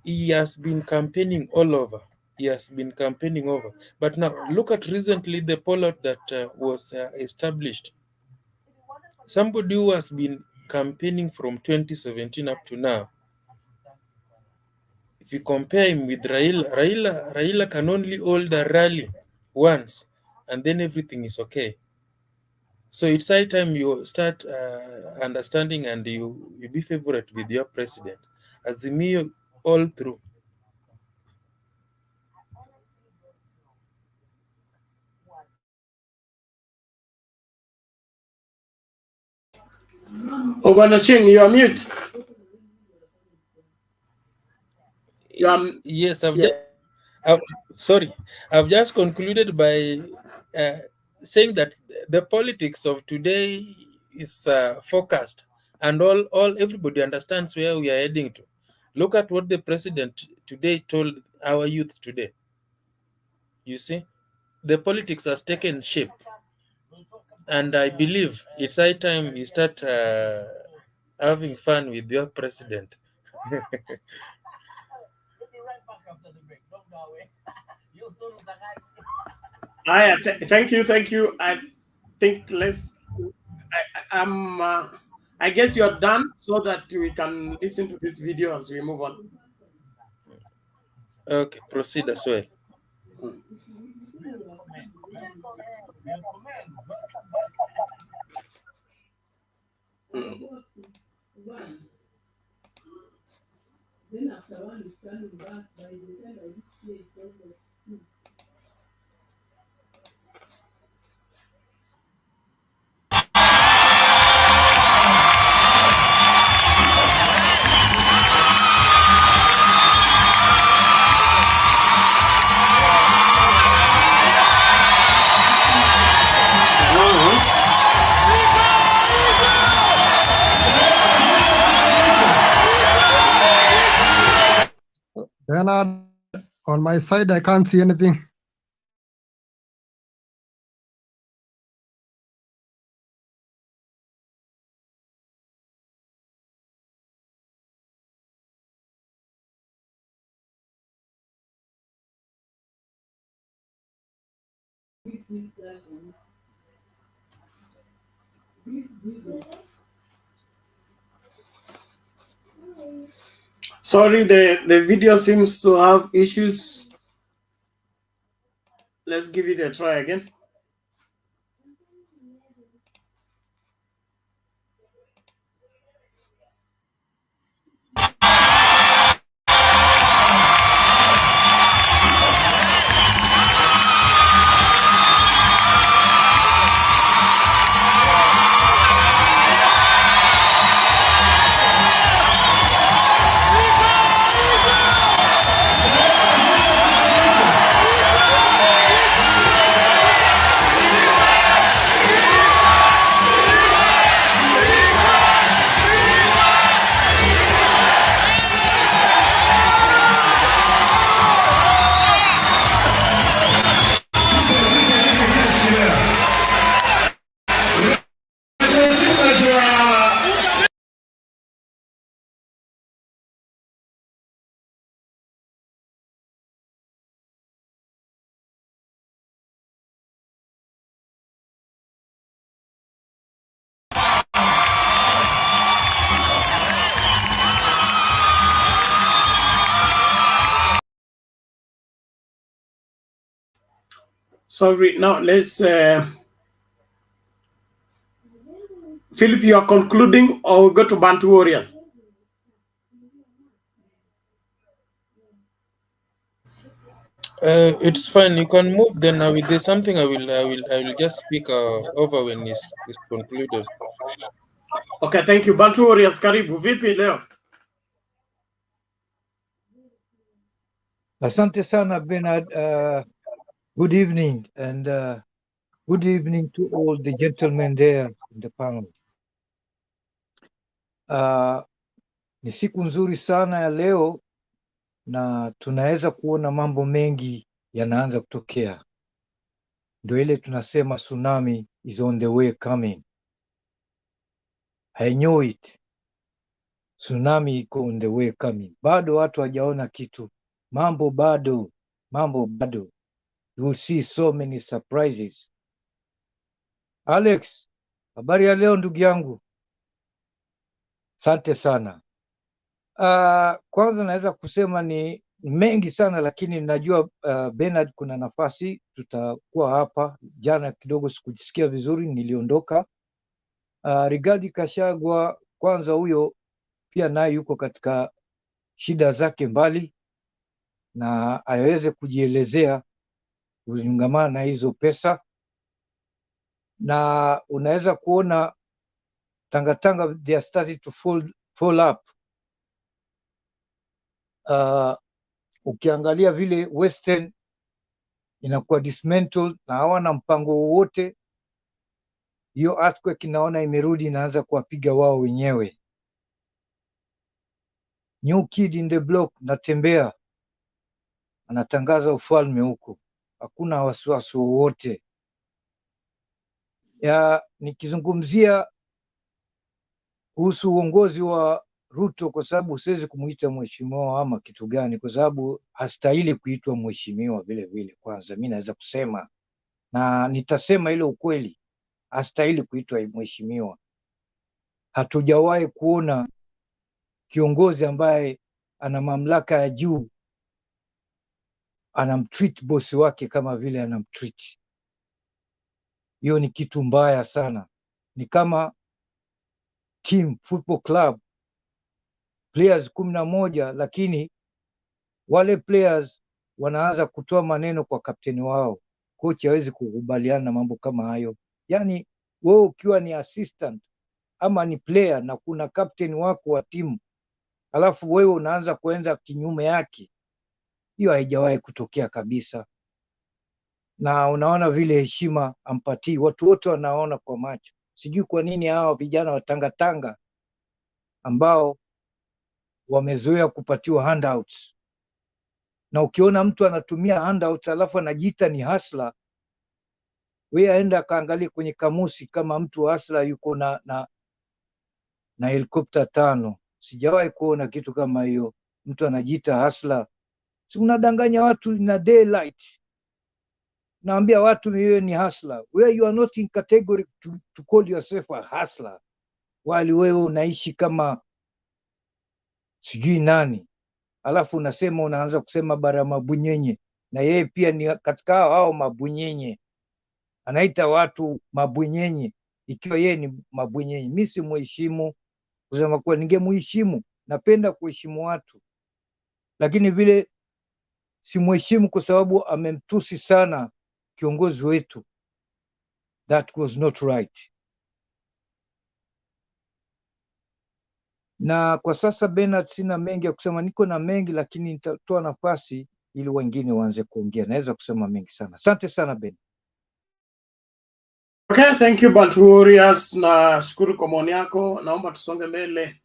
he has been campaigning all over. But now, look at recently the pollout that was established. Somebody who has been campaigning from 2017 up to now. If you compare him with Raila can only hold a rally once, and then everything is okay. So it's high time you start understanding and you be favorite with your president. AZIMIO all through. Ogwana Ching, you are mute. Yes, I've just concluded by saying that the politics of today is focused, and everybody understands where we are heading to. Look at what the president today told our youth today. You see, the politics has taken shape, and I believe it's high time we start having fun with your president. Thank you. I think I guess you're done so that we can listen to this video as we move on. Okay, proceed as well. Bernard, on my side, I can't see anything. Sorry, the video seems to have issues. Let's give it a try again. Sorry, now let's Philip, you are concluding, or we go to Bantu Warriors? It's fine. You can move. Then there's something I will just speak over when it's concluded. Okay, thank you. Bantu Warriors, karibu. Vipi leo? Asante sana Bernard. Good evening, and good evening to all the gentlemen there in the panel. Ni siku nzuri sana ya leo na tunaweza kuona mambo mengi yanaanza kutokea. Ndio ile tunasema tsunami is on the way coming. I know it. Tsunami iko on the way coming. Bado watu hawajaona kitu. Mambo bado. You will see so many surprises. Alex, habari ya leo ndugu yangu? Asante sana. Kwanza naweza kusema ni mengi sana, lakini najua Bernard, kuna nafasi tutakuwa hapa. Jana kidogo sikujisikia vizuri, niliondoka. Rigathi Gachagua, kwanza huyo pia naye yuko katika shida zake mbali na aweze kujielezea kulingamana na hizo pesa, na unaweza kuona tangatanga they are starting to fall up. Ukiangalia vile Western inakuwa dismantled na hawana mpango wowote. Hiyo earthquake inaona imerudi, inaanza kuwapiga wao wenyewe. New kid in the block natembea, anatangaza ufalme huko, hakuna wasiwasi wowote. Nikizungumzia kuhusu uongozi wa Ruto, kwa sababu siwezi kumuita mheshimiwa ama kitu gani, kwa sababu hastahili kuitwa mheshimiwa vile vile. Kwanza mimi naweza kusema na nitasema ile ukweli, hastahili kuitwa mheshimiwa. Hatujawahi kuona kiongozi ambaye ana mamlaka ya juu anamtreat bosi wake kama vile anamtreat. Hiyo ni kitu mbaya sana. Ni kama team football club, players 11, lakini wale players wanaanza kutoa maneno kwa kapteni wao. Kocha hawezi kukubaliana na mambo kama hayo. Yani wewe ukiwa ni assistant ama ni player na kuna kapteni wako wa timu, alafu wewe unaanza kuenda kinyume yake, hiyo haijawahi kutokea kabisa. Na unaona vile heshima ampatii, watu wote wanaona kwa macho. Sijui kwa nini hawa vijana wa Tanga ambao wamezoea kupatiwa handouts, na ukiona mtu anatumia handouts alafu anajiita ni hustler, wewe aenda kaangalia kwenye kamusi kama mtu hustler yuko na helikopta 5. Sijawahi kuona kitu kama hiyo, mtu anajiita hustler. Si unadanganya watu na daylight. Naambia watu wewe ni hustler, where you are not in category to call yourself a hustler, wali wewe unaishi kama sijui nani, alafu unasema unaanza kusema bara mabunyenye, na yeye pia ni katika hao mabunyenye, anaita watu mabunyenye ikiwa yeye ni mabunyenye. Mimi si muheshimu, kusema kwa ningemuheshimu, napenda kuheshimu watu, lakini vile si muheshimu kwa sababu amemtusi sana kiongozi wetu. That was not right. Na kwa sasa Bernard, sina mengi ya kusema, niko na mengi lakini nitatoa nafasi ili wengine waanze kuongea. Naweza kusema mengi sana. Asante sana Ben. Okay, thank you Bantu Warriors. Nashukuru kwa maoni yako. Naomba tusonge mbele.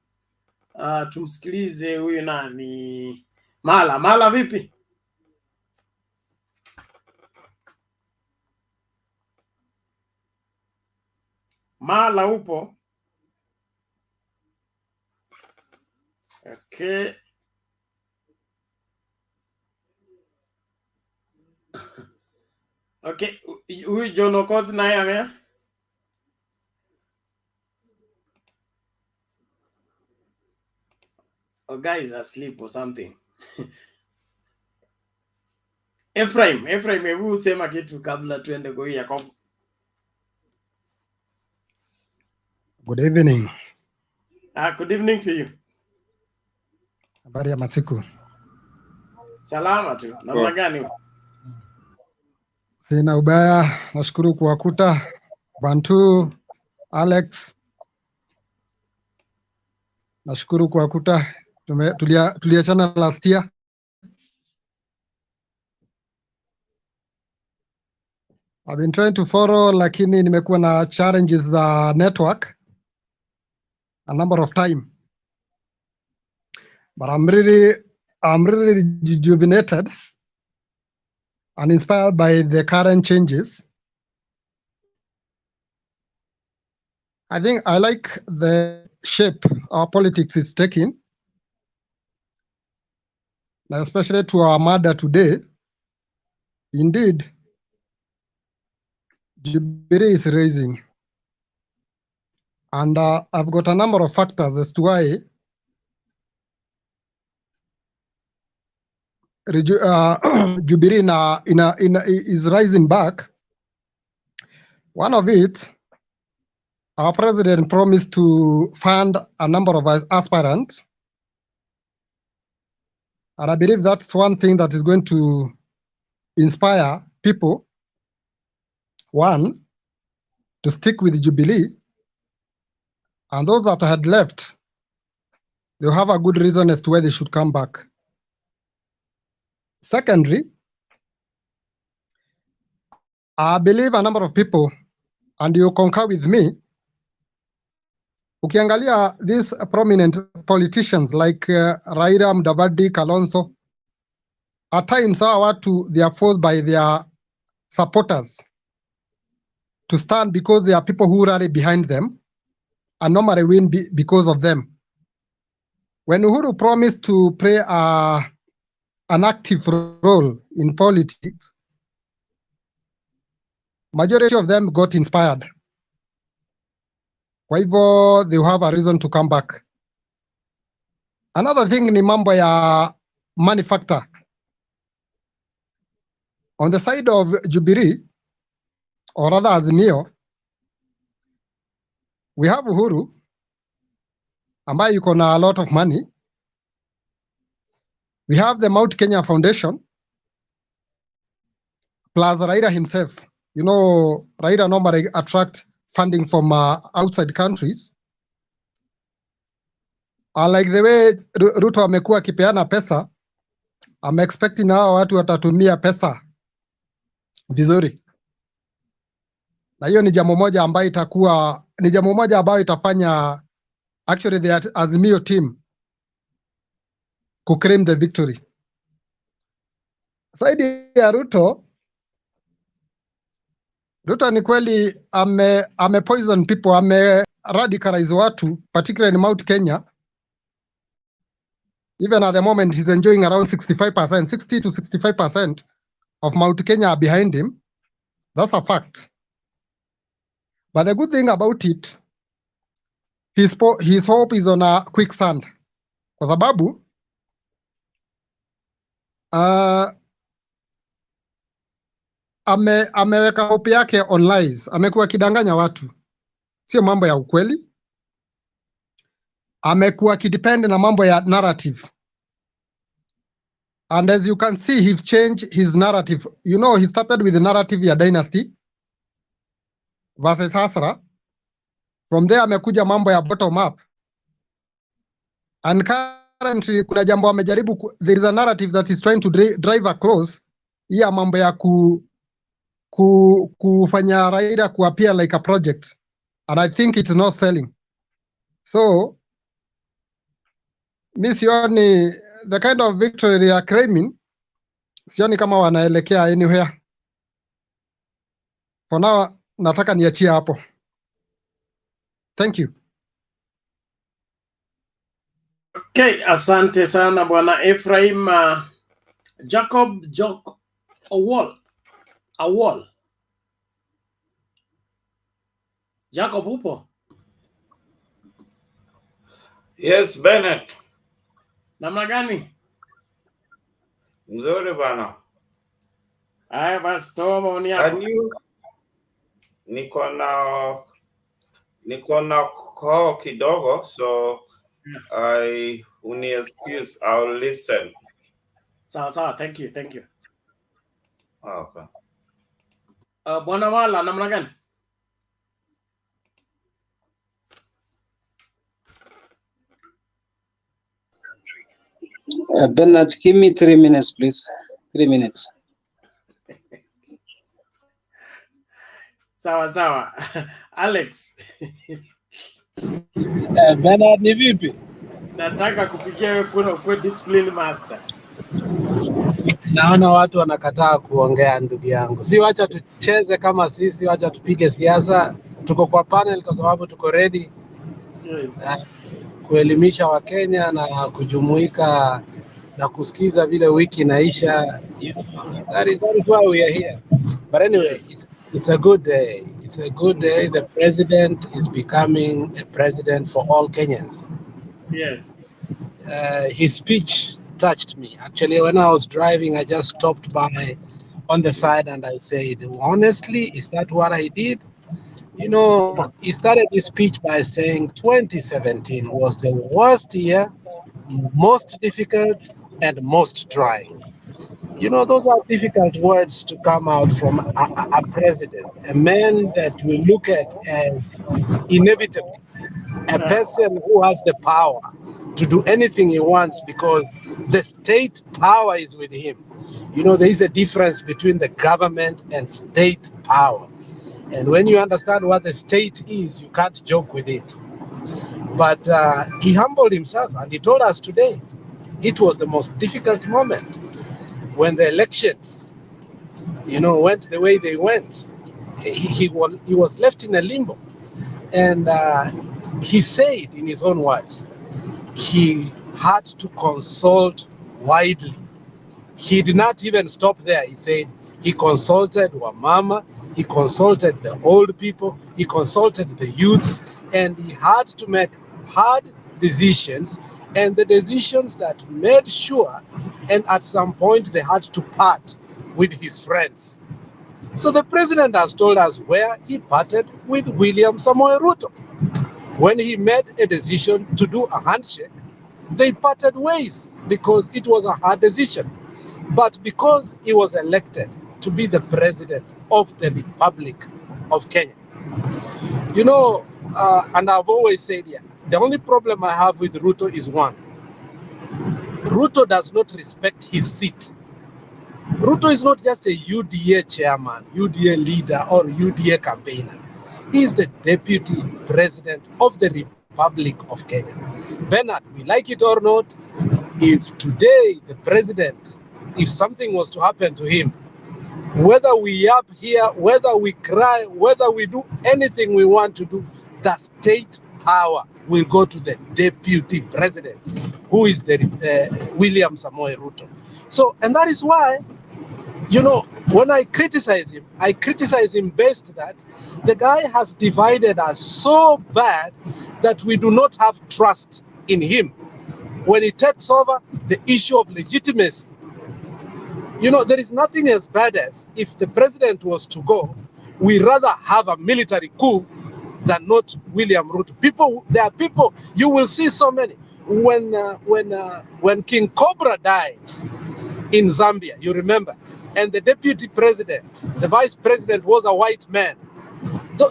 Tumsikilize huyu nani? Mala vipi? Mala upo? Okay. Okay, huyu John Okoth naye amea? Oh, guys asleep or something. Ephraim, hebu sema kitu kabla tuende kwa Yakob. Good evening. Good evening to you. Habari ya masiku? Salama tu. Namna gani? Sina ubaya, nashukuru kuwakuta. Bantu, Alex, nashukuru kuwakuta. Tuliachana last year. I've been trying to follow, lakini nimekuwa na challenges za network a number of time. But I'm really rejuvenated and inspired by the current changes. I think I like the shape our politics is taking, especially to our mother today. Indeed, Jubilee is raising. And I've got a number of factors as to why Jubilee is rising back. One of it, our president promised to fund a number of aspirants. And I believe that's one thing that is going to inspire people, one, to stick with Jubilee. And those that had left, they'll have a good reason as to why they should come back. Secondly, I believe a number of people, and you concur with me, ukiangalia these prominent politicians like Raila, Mudavadi, Kalonzo, at times they are forced by their supporters to stand because there are people who rally behind them and normally win because of them. When Uhuru promised to play an active role in politics, majority of them got inspired. Kwa hivyo they have a reason to come back. Another thing ni mambo ya money factor. On the side of Jubilee, or rather AZIMIO, we have Uhuru, ambaye yuko na a lot of money. We have the Mount Kenya Foundation, plus Raila himself. You know, Raila normally attract funding from outside countries. Like the way Ruto amekuwa akipeana pesa, I'm expecting hao watu watatumia pesa vizuri. Na hiyo ni jambo moja ambayo itakuwa, ni jambo moja ambayo itafanya actually the Azimio team claim the victory. Saidi ya Ruto ni kweli ame poison people, ame radicalize watu, particularly in Mount Kenya. Even at the moment, he's enjoying around 65%, 60 to 65% of Mount Kenya are behind him. That's a fact. But the good thing about it, his hope is on a quicksand. Kwa sababu, ameweka hope yake on lies. Amekuwa kidanganya watu. Sio mambo ya ukweli. Amekuwa kidepend na mambo ya narrative. And as you can see, he's changed his narrative. You know, he started with the narrative ya dynasty versus Hasra. From there, amekuja mambo ya bottom up. And currently, kuna jambo amejaribu, there is a narrative that is trying to drive across ya mambo ya kufanya Raila appear like a project. And I think it's not selling. So, mi sioni the kind of victory they are claiming, sioni kama wanaelekea anywhere. For now, nataka niachie hapo. Thank you. Okay, asante sana bwana Ephraim. Jacob Awol. Jacob upo? Yes, Bennett. Namna gani? Mzuri bana. Aya basi toa maoni yako. Niko na call kidogo, so I uni excuse, I'll listen. Sawa, thank you. Okay. Bwana Wala, namna gani? Bernard, give me 3 minutes, please. 3 minutes. Sawa. Alex. Bernard, ni vipi? Nataka kupigia wewe kura kwa discipline master. Naona watu wanakataa kuongea, ndugu yangu. Si wacha tucheze kama sisi, wacha tupige siasa. Tuko kwa panel kwa sababu tuko ready. Yes. Kuelimisha Wakenya na kujumuika na kusikiza vile wiki inaisha. That is why we are here. But anyway, it's a good day. It's a good day. The president is becoming a president for all Kenyans. Yes. His speech touched me. Actually, when I was driving, I just stopped by on the side and I said, honestly, is that what I did? You know, he started his speech by saying 2017 was the worst year, most difficult, and most trying. You know, those are difficult words to come out from a president, a man that we look at as inevitable, a person who has the power to do anything he wants because the state power is with him. You know, there is a difference between the government and state power. And when you understand what the state is, you can't joke with it. But he humbled himself and he told us today, it was the most difficult moment when the elections, you know, went the way they went. He was left in a limbo. And he said in his own words, he had to consult widely. He did not even stop there. He said he consulted Wamama, he consulted the old people, he consulted the youths, and he had to make hard decisions, and the decisions that made sure, and at some point they had to part with his friends. So the president has told us where he parted with William Samoei Ruto. When he made a decision to do a handshake They parted ways because it was a hard decision. But because he was elected to be the president of the Republic of Kenya, you know, and I've always said here, the only problem I have with Ruto is one. Ruto does not respect his seat. Ruto is not just a UDA chairman, UDA leader, or UDA campaigner. He is the deputy president of the Republic of Kenya. Bernard, we like it or not, if today the president, if something was to happen to him, whether we yap here, whether we cry, whether we do anything we want to do, the state power will go to the deputy president, who is the William Samoei Ruto. So, and that is why, you know, when I criticize him based that the guy has divided us so bad that we do not have trust in him. When he takes over the issue of legitimacy, you know, there is nothing as bad as if the president was to go, we rather have a military coup than not William Ruto. People, there are people, you will see so many. When King Cobra died in Zambia, you remember, and the deputy president, the vice president was a white man,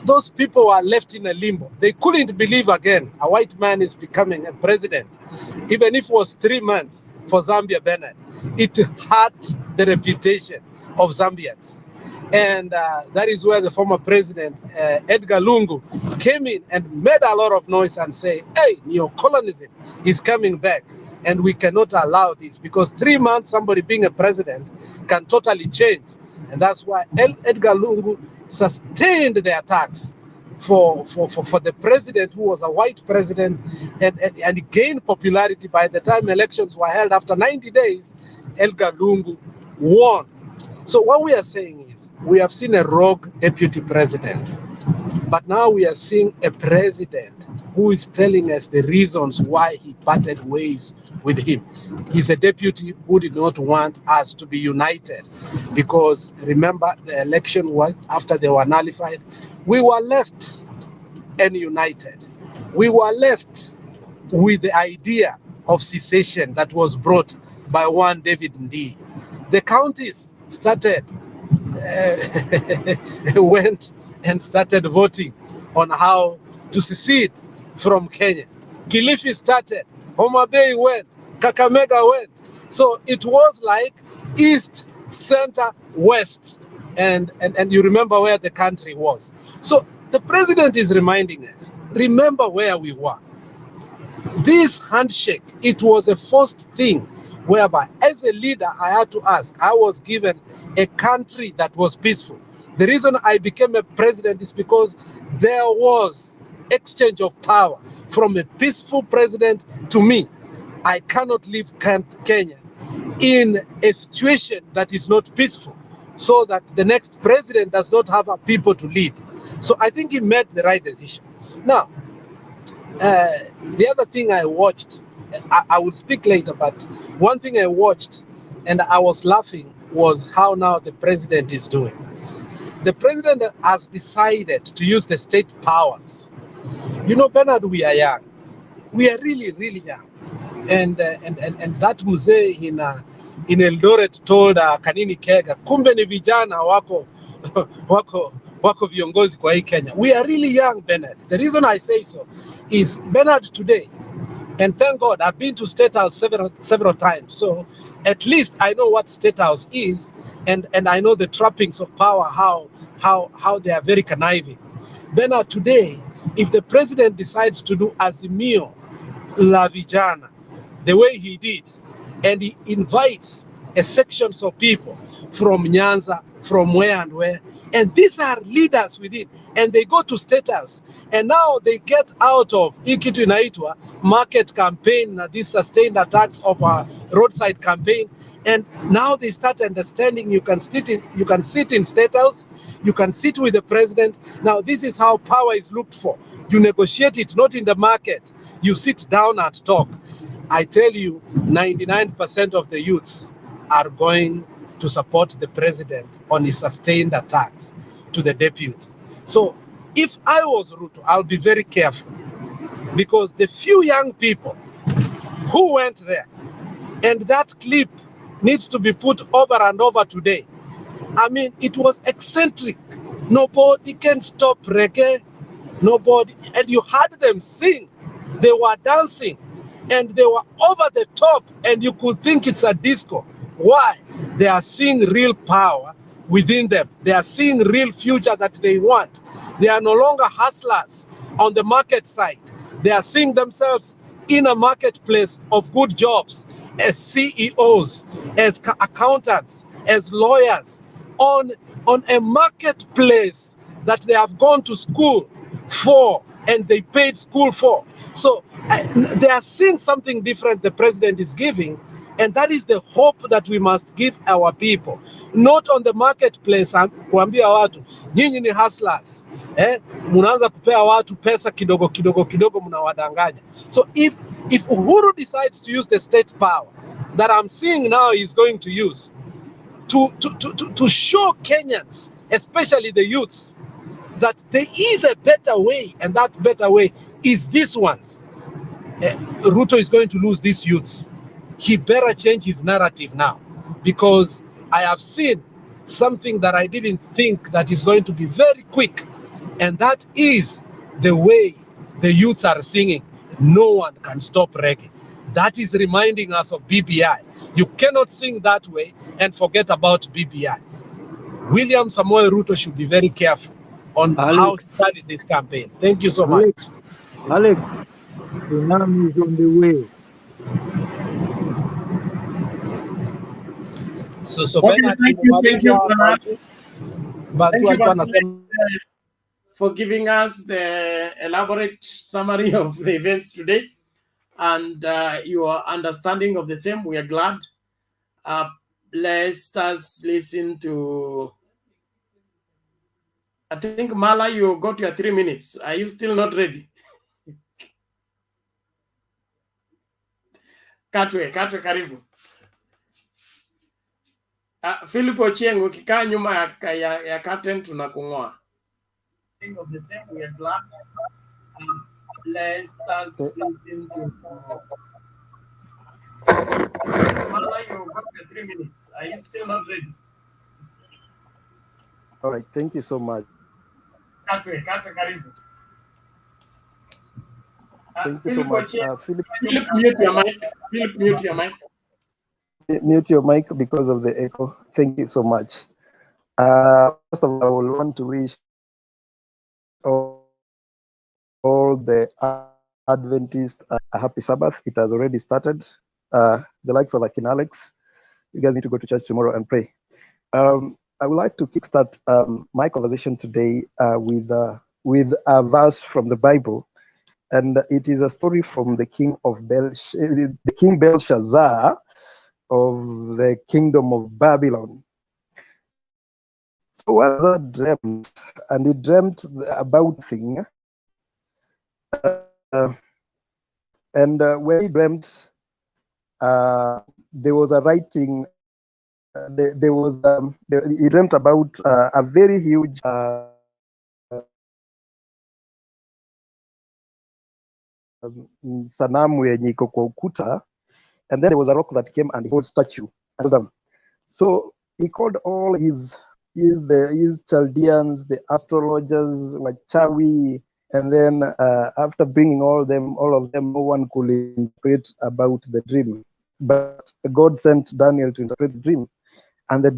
those people were left in a limbo. They couldn't believe again a white man is becoming a president, even if it was 3 months for Zambia, Bernard. It hurt the reputation of Zambians. And that is where the former president, Edgar Lungu, came in and made a lot of noise and say, hey, neo-colonialism is coming back. And we cannot allow this, because 3 months somebody being a president can totally change. And that's why Edgar Lungu sustained the attacks for the president, who was a white president, and gained popularity. By the time elections were held after 90 days, Edgar Lungu won. So what we are saying is, we have seen a rogue deputy president, but now we are seeing a president who is telling us the reasons why he parted ways with him. He's the deputy who did not want us to be united, because remember, the election was after they were nullified. We were left united. We were left with the idea of secession that was brought by one David Ndii. The counties started, went and started voting on how to secede from Kenya. Kilifi started, Homa Bay went, Kakamega went. So it was like east, center, west, and you remember where the country was. So the president is reminding us, remember where we were. This handshake, it was a forced thing, whereby as a leader, I had to ask, I was given a country that was peaceful. The reason I became a president is because there was exchange of power from a peaceful president to me. I cannot leave Kenya in a situation that is not peaceful, so that the next president does not have a people to lead. So I think he made the right decision. Now, the other thing I watched, I will speak later, but one thing I watched and I was laughing was how now the president is doing. The president has decided to use the state powers. You know, Bernard, we are young. We are really, really young. And that mzee in Eldoret told Kanini Kega, kumbe ni vijana wako viongozi kwa hii Kenya. We are really young, Bernard. The reason I say so is, Bernard, today, and thank God, I've been to State House several times. So at least I know what State House is, and I know the trappings of power, how they are very conniving. Bernard, today, if the president decides to do AZIMIO La Vijana, the way he did, and he invites a sections of people from NYANZA, from where and where, and these are leaders within, and they go to State House, and now they get out of ikitu inaitwa market campaign, these sustained attacks of a roadside campaign, and now they start understanding you can sit in State House, you can sit with the president. Now this is how power is looked for. You negotiate it, not in the market. You sit down and talk. I tell you, 99% of the youths are going to support the president on his sustained attacks to the deputy. So if I was Ruto, I'll be very careful, because the few young people Who went there? And that clip needs to be put over and over today. I mean, it was eccentric. Nobody can stop reggae. Nobody. And you heard them sing. They were dancing. And they were over the top. And you could think it's a disco. Why? They are seeing real power within them. They are seeing real future that they want. They are no longer hustlers on the market side. They are seeing themselves in a marketplace of good jobs as CEOs, as accountants, as lawyers, on a marketplace that they have gone to school for and they paid school for. So they are seeing something different the president is giving, and that is the hope that we must give our people. Not on the marketplace kuambia watu nyinyi ni hustlers, munaanza kupea watu pesa kidogo kidogo kidogo mnawadanganya. So if Uhuru decides to use the state power that I'm seeing now he's going to use to show Kenyans, especially the youths, that there is a better way, and that better way is this one's. Ruto is going to lose these youths. He better change his narrative now, because I have seen something that I didn't think that is going to be very quick, and that is the way the youths are singing. No one can stop reggae. That is reminding us of BBI. You cannot sing that way and forget about BBI. William Samoei Ruto should be very careful on how he started this campaign. Thank you so much. Alex, tsunami is on the way. So Okay, Bernard, thank you, Bernard. Thank you, Bernard, for giving us the elaborate summary of the events today and your understanding of the same. We are glad. Let us listen to, I think, Mala, you got your 3 minutes. Are you still not ready? Katwe, karibu. Philip Ochieng, ukikaa nyuma ya curtain tunakung'oa. Of the same, we are glad. Let us listen to Mala, you got your 3 minutes. Are you still not ready? All right, thank you so much. Katwe, karibu. Thank you so much. Philip, mute your mic. Philip, mute your mic. Mute your mic because of the echo. Thank you so much. First of all, I will want to wish all the Adventists a happy Sabbath. It has already started. The likes of Akin Alex, you guys need to go to church tomorrow and pray. I would like to kickstart my conversation today with a verse from the Bible, and it is a story from the king Belshazzar of the kingdom of Babylon. So what that dreamt, and he dreamt about thing, and when he dreamt, there was a writing. He dreamt about a very huge sanamu yenye iko kwa ukuta, and then there was a rock that came and held statue. So he called all his Chaldeans, the astrologers, Wachawi, and then after bringing all of them, no one could interpret about the dream. But God sent Daniel to interpret the dream. And the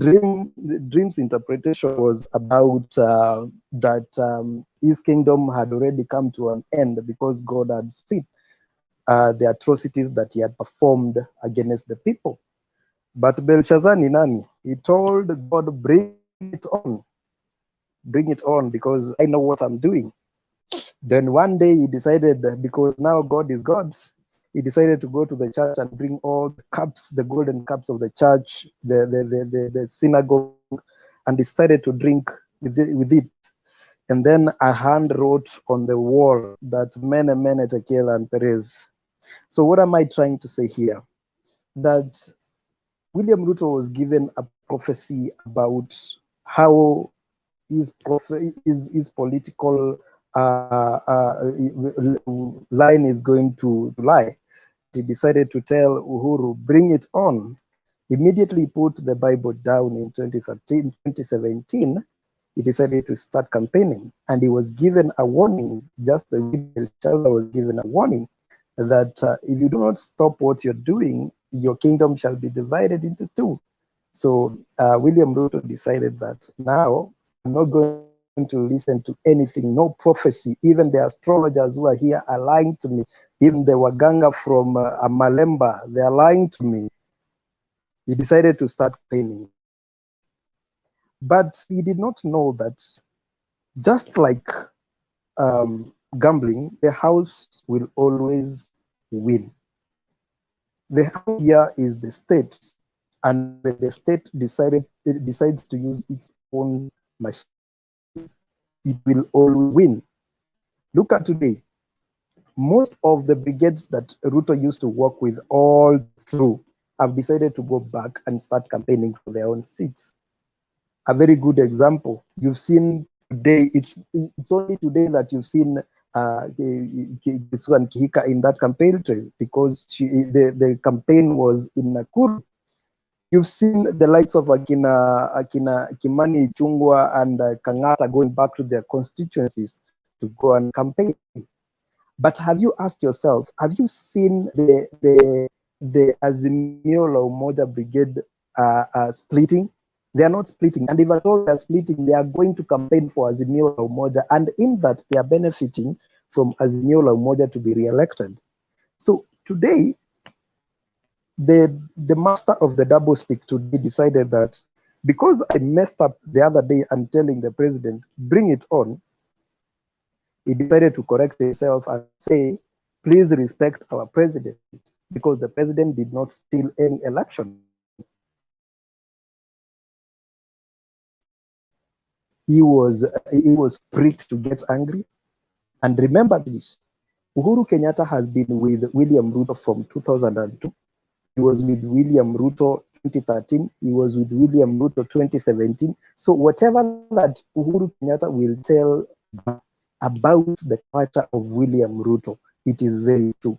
dream's interpretation was about that his kingdom had already come to an end because God had seen the atrocities that he had performed against the people. But Belshazzar ni nani? He told God, bring it on, because I know what I'm doing. Then one day he decided, because now God is God, he decided to go to the church and bring all the cups, the golden cups of the church, the synagogue, and decided to drink with it. And then a hand wrote on the wall that Mene, Tekel, and Perez. So what am I trying to say here? That William Ruto was given a prophecy about how his political line is going to lie. he decided to tell Uhuru, bring it on, immediately put the Bible down in 2017, he decided to start campaigning. And he was given a warning, just the way Belshazzar was given a warning, that if you do not stop what you're doing, your kingdom shall be divided into two. So William Ruto decided that now I'm not going to listen to anything, no prophecy. Even the astrologers who are here are lying to me. Even the Waganga from Malemba, they are lying to me. He decided to start campaigning. But he did not know that just like gambling, the house will always win. The house here is the state, and when the state decides to use its own machines, it will always win. Look at today. Most of the brigades that Ruto used to work with all through have decided to go back and start campaigning for their own seats. A very good example, you've seen today, it's only today that you've seen Susan Kihika in that campaign trail, because the campaign was in Nakuru. You've seen the likes of Akina Kimani Ichung'wah and Kang'ata going back to their constituencies to go and campaign. But have you asked yourself, have you seen the AZIMIO La UMOJA brigade splitting? They are not splitting, and if at all they are splitting, they are going to campaign for AZIMIO La UMOJA, and in that they are benefiting from AZIMIO La UMOJA to be re-elected. So today, the master of the doublespeak today decided that because I messed up the other day and telling the president, bring it on, he decided to correct himself and say, please respect our president, because the president did not steal any election. He was pricked to get angry. And remember this, Uhuru Kenyatta has been with William Ruto from 2002. He was with William Ruto 2013. He was with William Ruto 2017. So whatever that Uhuru Kenyatta will tell about the character of William Ruto, it is very true.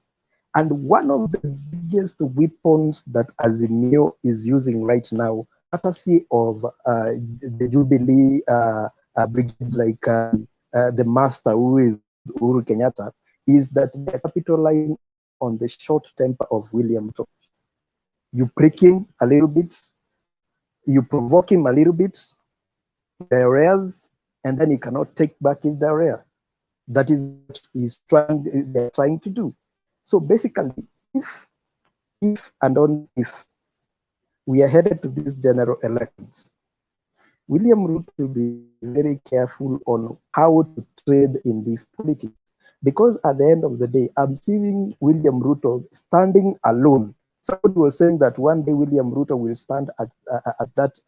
And one of the biggest weapons that AZIMIO is using right now, courtesy of the Jubilee brigades like the master, who is Uhuru Kenyatta, is that they're capitalizing on the short temper of William Ruto. You prick him a little bit, you provoke him a little bit, diarrheas, and then he cannot take back his diarrhea. That is what they're trying to do. So basically, if and only if we are headed to these general elections, William Ruto will be very careful on how to trade in this politics. Because at the end of the day, I'm seeing William Ruto standing alone. Somebody was saying that one day William Ruto will stand at that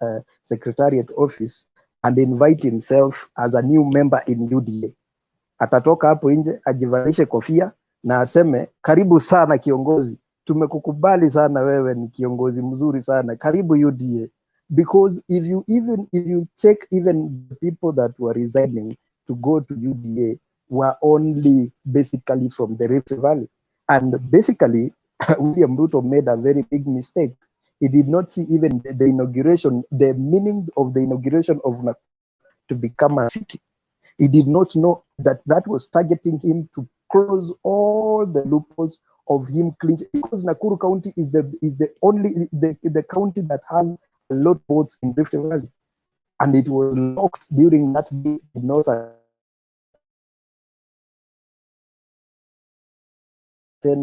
secretariat office and invite himself as a new member in UDA. Atatoka hapo nje, ajivalishe kofia na aseme, karibu sana kiongozi, tumekukubali sana, wewe ni kiongozi mzuri sana, karibu UDA. Because if you check, even the people that were resigning to go to UDA were only basically from the Rift Valley. And basically, William Ruto made a very big mistake. He did not see even the inauguration, the meaning of the inauguration of Nakuru to become a city. He did not know that that was targeting him to close all the loopholes of him clinching, because Nakuru County is the only county that has a lot of votes in Rift Valley, and it was locked during that day. Did not attend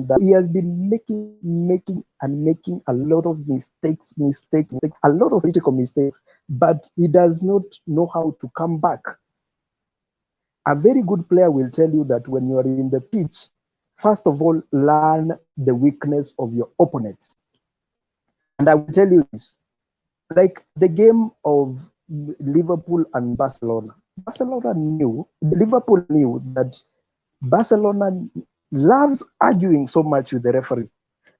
that. He has been making a lot of mistakes, a lot of political mistakes, but he does not know how to come back. A very good player will tell you that when you are in the pitch, first of all, learn the weakness of your opponent. And I will tell you this, like the game of Liverpool and Barcelona. Liverpool knew that Barcelona loves arguing so much with the referee.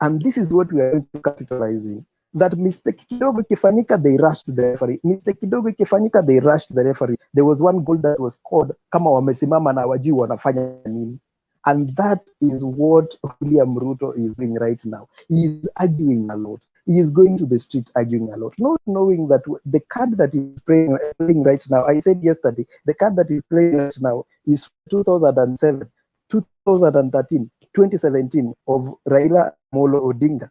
And this is what we are capitalizing. That mistake kidogo ikifanyika, they rush to the referee. Mistake kidogo ikifanyika, they rush to the referee. There was one goal that was scored kama wamesimama na wajui wanafanya nini. And that is what William Ruto is doing right now. He is arguing a lot. He is going to the street arguing a lot, not knowing that the card that he's playing right now, I said yesterday, the card that he's playing right now is 2007, 2013, 2017 of Raila Amolo Odinga.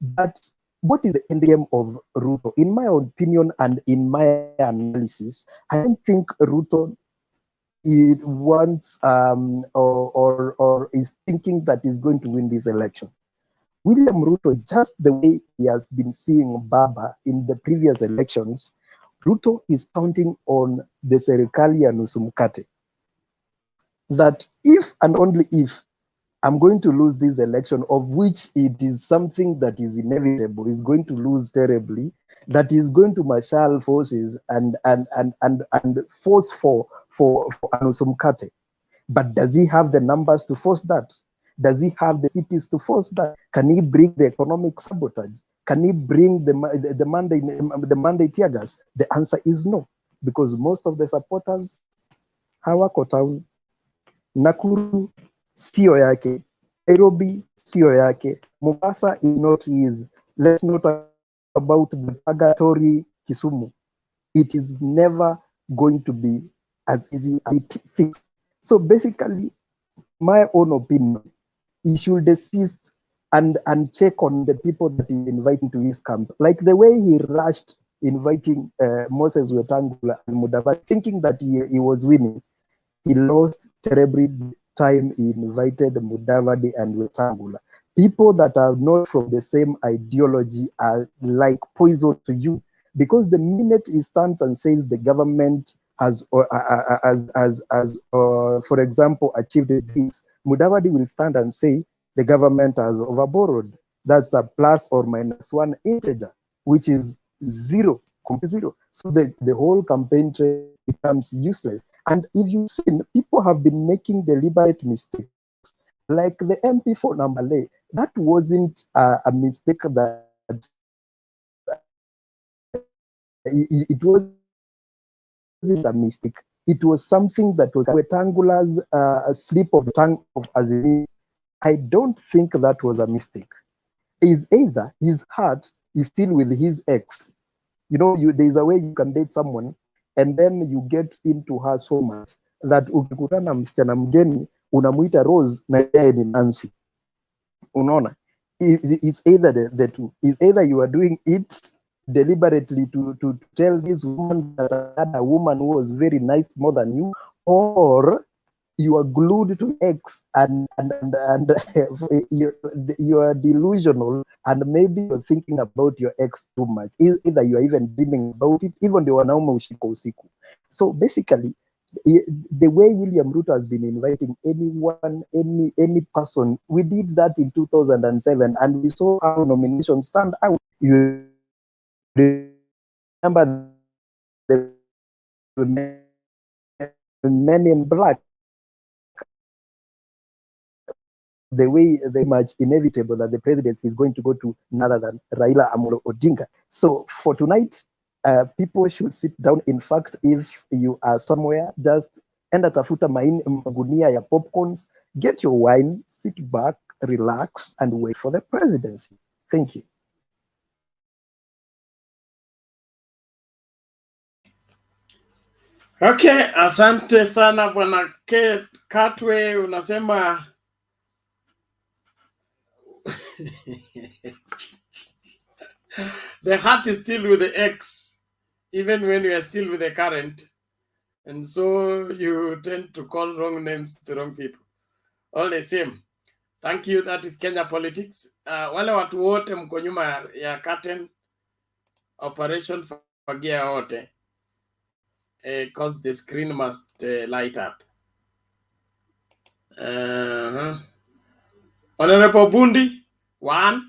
But what is the end game of Ruto? In my opinion and in my analysis, I don't think Ruto wants or is thinking that he's going to win this election. William Ruto, just the way he has been seeing Baba in the previous elections, Ruto is counting on the serikali ya nusu mkate. That if and only if I'm going to lose this election, of which it is something that is inevitable, is going to lose terribly, that is going to marshal forces and force for nusu mkate. But does he have the numbers to force that? Does he have the cities to force that? Can he bring the economic sabotage? Can he bring the mandate tear gas? The answer is no, because most of the supporters hawako town. Nakuru sio yake, Nairobi sio yake, Mombasa is not his. Let's not talk about the purgatory Kisumu. It is never going to be as easy as it thinks. So basically, my own opinion, he should desist and check on the people that he's inviting to his camp. Like the way he rushed inviting Moses Wetangula and Mudavadi, thinking that he was winning. He lost terribly time he invited Mudavadi and Wetangula. People that are not from the same ideology are like poison to you, because the minute he stands and says the government has, for example, achieved this, Mudavadi will stand and say the government has overborrowed. That's a plus or minus one integer, which is zero. So the whole campaign trail becomes useless. And if you've seen, people have been making deliberate mistakes. Like the MP for Nambale, that wasn't a mistake that it wasn't a mistake. It was something that was Wetangula's slip of the tongue of AZIMIO. I don't think that was a mistake. Is either his heart is still with his ex. You know, there's a way you can date someone and then you get into her so much that ukikutana msichana mgeni unamuita Rose na yeye ni Nancy. Unaona? It's either the two. It's either you are doing it deliberately to tell this woman that another woman who was very nice more than you, or you are glued to X and you are delusional, and maybe you're thinking about your ex too much. Either you are even dreaming about it, even the wanaume ushiko usiku. So basically, the way William Ruto has been inviting anyone, any person, we did that in 2007, and we saw our nomination stand out. You remember the men in black, the way they much inevitable that the presidency is going to go to none other than Raila Amolo Odinga. So for tonight, people should sit down. In fact, if you are somewhere, just enda tafuta magunia ya popcorns, get your wine, sit back, relax, and wait for the presidency. Thank you. Okay, asante sana bwana Katwe, unasema the heart is still with the ex, even when you are still with the current. And so you tend to call wrong names to wrong people. All the same. Thank you. That is Kenya politics. Wale watu wote mko nyuma ya curtain, operation fagia wote. Because the screen must light up. Honorable Bundi, 1.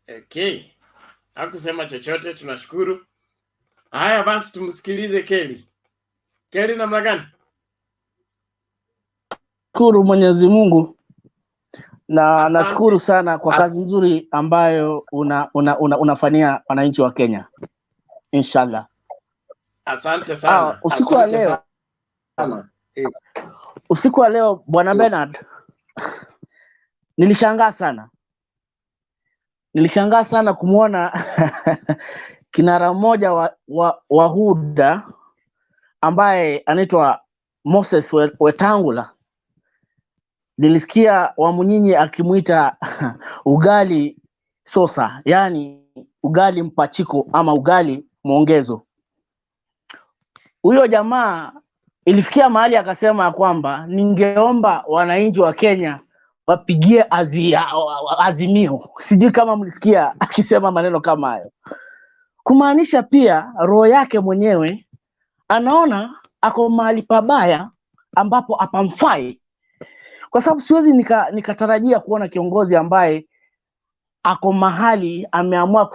Okay. Hakusema chochote, tunashukuru. Haya basi tumsikilize Kelly. Kelly namna gani? Shukuru Mwenyezi Mungu na nashukuru sana kwa kazi nzuri ambayo unafanyia wananchi wa Kenya. Inshallah. Asante sana. Usiku wa leo usiku wa leo Bwana Bernard, nilishangaa sana kumwona kinara mmoja wa Huda ambaye anaitwa Moses Wetangula. Nilisikia Wamunyinyi akimuita ugali sosa, yani ugali mpachiko ama ugali mwongezo. Huyo jamaa ilifikia mahali akasema kwamba ningeomba wananchi wa Kenya wapigie Azimio. Sijui kama mlisikia akisema maneno kama hayo. Kumaanisha pia roho yake mwenyewe anaona ako mahali pabaya ambapo apamfai. Kwa sababu siwezi nikatarajia kuona kiongozi ambaye ako mahali ameamua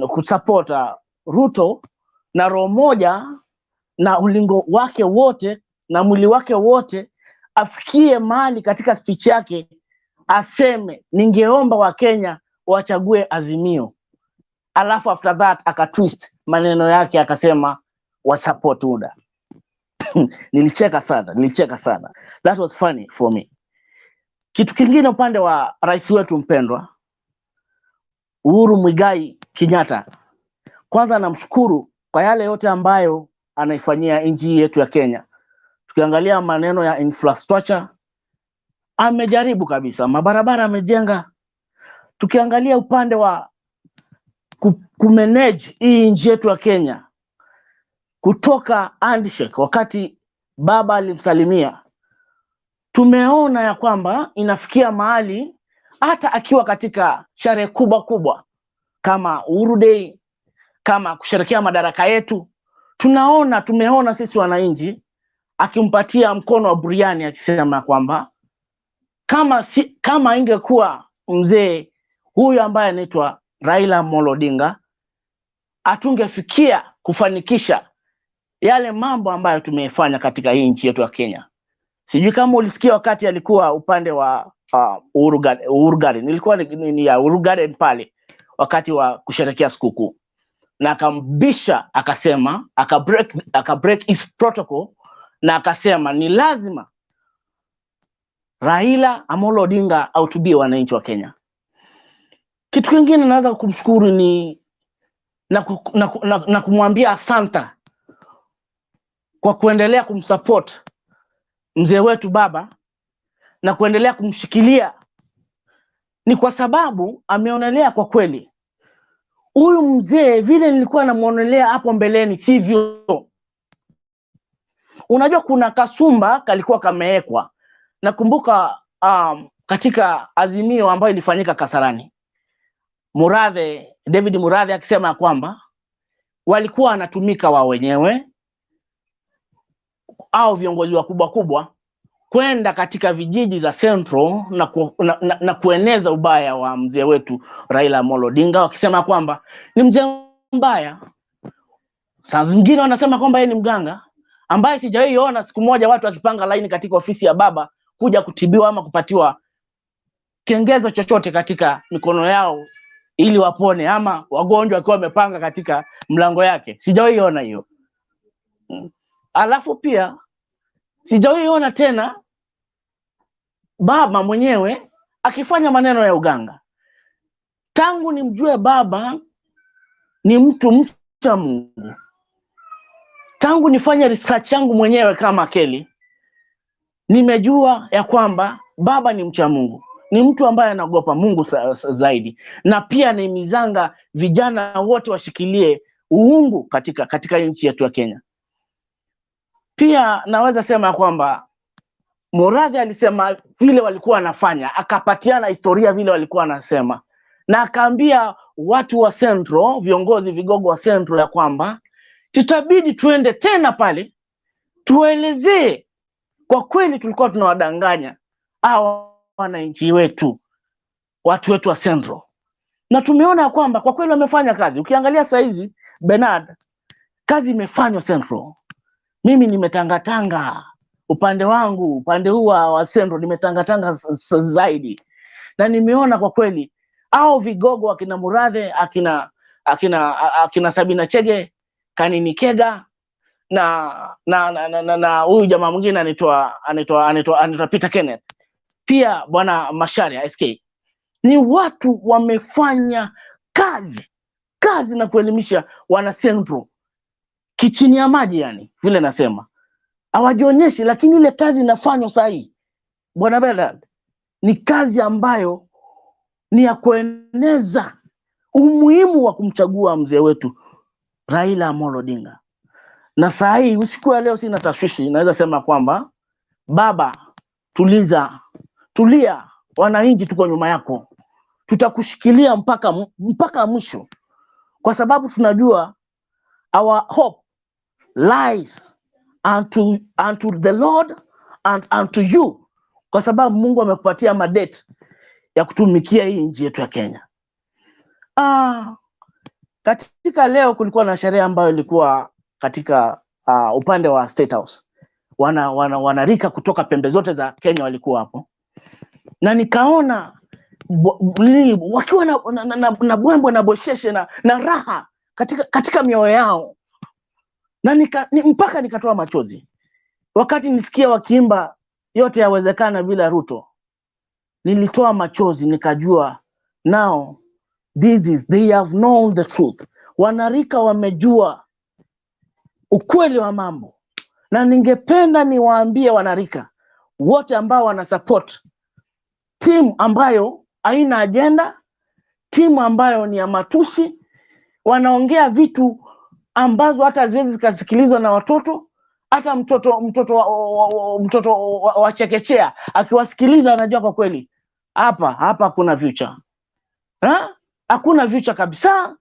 kusapota Ruto na roho moja na ulingo wake wote na mwili wake wote, afikie mahali katika speech yake aseme ningeomba wa Kenya wachague Azimio, alafu after that akatwist maneno yake akasema wasupport UDA. Nilicheka sana. That was funny for me. Kitu kingine upande wa rais wetu mpendwa Uhuru Muigai Kenyatta, kwanza namshukuru kwa yale yote ambayo anaifanyia nchi yetu ya Kenya. Tukiangalia maneno ya infrastructure, amejaribu kabisa, mabarabara amejenga. Tukiangalia upande wa kumanage hii nchi yetu ya Kenya, kutoka handshake wakati baba alimsalimia, tumeona ya kwamba inafikia mahali hata akiwa katika sherehe kubwa kama Uhuru Day, kama kusherehekea madaraka yetu, tumeona sisi wananchi akimpatia mkono wa buriani akisema kwamba kama ingekuwa mzee huyu ambaye anaitwa Raila Amolo Odinga, atungefikia kufanikisha yale mambo ambayo tumefanya katika hii nchi yetu ya Kenya. Sijui kama ulisikia wakati alikuwa upande wa Uhuru Garden, nilikuwa ni ya Uhuru Garden pale wakati wa kusherehekea sikukuu, na akambisha akasema akabreak his protocol na akasema ni lazima Raila Amolo Odinga ahutubie wananchi wa Kenya. Kitu kingine naweza kumshukuru ni na kumwambia asante kwa kuendelea kumsupport mzee wetu baba na kuendelea kumshikilia, ni kwa sababu ameonelea kwa kweli huyu mzee vile nilikuwa namuonelea hapo mbeleni sivyo. Unajua kuna kasumba kalikuwa kamewekwa. Nakumbuka katika Azimio ambayo ilifanyika Kasarani, David Murathe akisema kwamba walikuwa wanatumika wao wenyewe au viongozi wakubwa kwenda katika vijiji za Central na kueneza ubaya wa mzee wetu Raila Amolo Odinga, wakisema kwamba ni mzee mbaya. Saa zingine wanasema kwamba yeye ni mganga ambaye sijawahi ona siku moja watu wakipanga laini katika ofisi ya baba kuja kutibiwa ama kupatiwa kengezo chochote katika mikono yao ili wapone, ama wagonjwa wakiwa wamepanga katika mlango yake. Sijawahi ona hiyo. Alafu pia sijawahi ona tena baba mwenyewe akifanya maneno ya uganga. Tangu nimjue baba ni mtu mcha Mungu, tangu nifanye research yangu mwenyewe kama Kelly, nimejua ya kwamba baba ni mcha Mungu, ni mtu ambaye anaogopa Mungu zaidi, na pia anahimizanga vijana wote washikilie uungu katika nchi yetu ya Kenya. Pia naweza sema kwamba Murathe alisema vile walikuwa wanafanya, akapatiana historia vile walikuwa wanasema, na akaambia watu wa Central, viongozi vigogo wa Central, ya kwamba tutabidi tuende tena pale tuelezee kwa kweli tulikuwa tunawadanganya hao wananchi wetu, watu wetu wa Central. Na tumeona kwamba kwa kweli wamefanya kazi. Ukiangalia saa hizi Bernard, kazi imefanywa Central. Mimi nimetangatanga upande wangu, upande huu wa Central nimetangatanga zaidi, na nimeona kwa kweli au vigogo akina Murathe, akina Sabina Chege, Kanini Kega na huyu jamaa mwingine anaitwa Peter Kenneth, pia bwana Macharia SK, ni watu wamefanya kazi na kuelimisha wana Central kichini ya maji, yani vile nasema hawajionyeshi, lakini ile kazi inafanywa sahi bwana Bernard, ni kazi ambayo ni ya kueneza umuhimu wa kumchagua mzee wetu Raila Amolo Odinga. Na saa hii usiku wa leo sina tashwishi, naweza sema kwamba baba, tulia, wananchi tuko nyuma yako, tutakushikilia mpaka mwisho, kwa sababu tunajua our hope lies unto the Lord and unto you, kwa sababu Mungu amekupatia mandate ya kutumikia hii nchi yetu ya Kenya. Katika leo kulikuwa na sherehe ambayo ilikuwa katika upande wa State House. Wanarika kutoka pembe zote za Kenya walikuwa hapo, na nikaona wakiwa na bwembwe na bosheshe na raha katika mioyo yao, na mpaka nikatoa machozi wakati nisikia wakiimba yote yawezekana bila Ruto. Nilitoa machozi, nikajua now they have known the truth. Wanarika wamejua ukweli wa mambo, na ningependa niwaambie wanarika wote ambao wana support timu ambayo haina agenda, timu ambayo ni ya matusi, wanaongea vitu ambazo hata haziwezi zikasikilizwa na watoto. Hata mtoto wa chekechea akiwasikiliza anajua kwa kweli hapa kuna future. Hakuna future kabisa.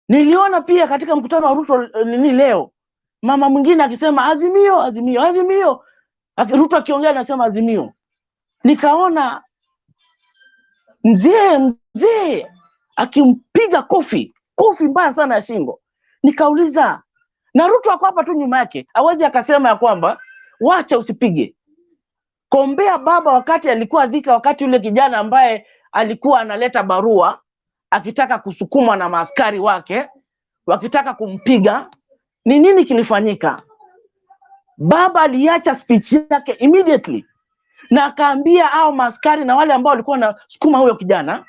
Niliona pia katika mkutano wa Ruto leo mama mwingine akisema azimio, Ruto akiongea anasema azimio. Nikaona mzee akimpiga kofi mbaya sana ya shingo. Nikauliza, na Ruto ako hapa tu nyuma yake, hawezi akasema ya kwamba wacha usipige. Kombea baba wakati alikuwa dhika, wakati yule kijana ambaye alikuwa analeta barua akitaka kusukumwa na maaskari wake wakitaka kumpiga, ni nini kilifanyika? Baba aliacha speech yake immediately na akaambia hao maaskari na wale ambao walikuwa wanasukuma huyo kijana,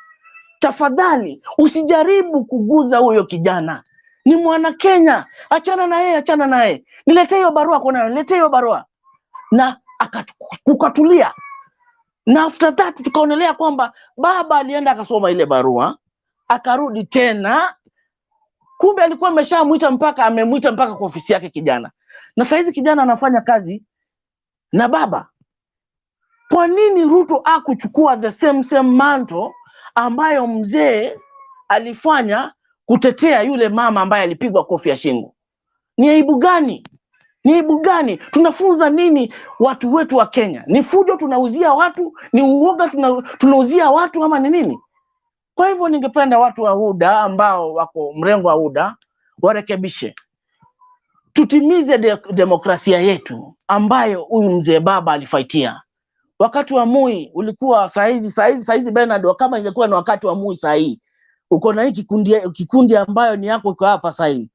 tafadhali usijaribu kuguza huyo kijana, ni mwana Kenya, achana naye, niletee hiyo barua na kukatulia. Na after that tukaonelea kwamba baba alienda akasoma ile barua, akarudi tena, kumbe alikuwa ameshamuita mpaka kwa ofisi yake kijana, na saizi kijana anafanya kazi na baba. Kwa nini Ruto akuchukua the same manto ambayo mzee alifanya kutetea yule mama ambaye alipigwa kofi ya shingo? Ni aibu gani? Tunafunza nini watu wetu wa Kenya? Ni fujo tunauzia watu? Ni uoga tunauzia watu, ama ni nini? Kwa hivyo ningependa watu wa UDA ambao wako mrengo wa UDA warekebishe, tutimize demokrasia yetu ambayo huyu mzee baba alifaitia. Wakati wa Moi ulikuwa saizi Bernard, kama ingekuwa ni wakati wa Moi sahi, uko na hii kikundi ambayo ni yako iko hapa sahi,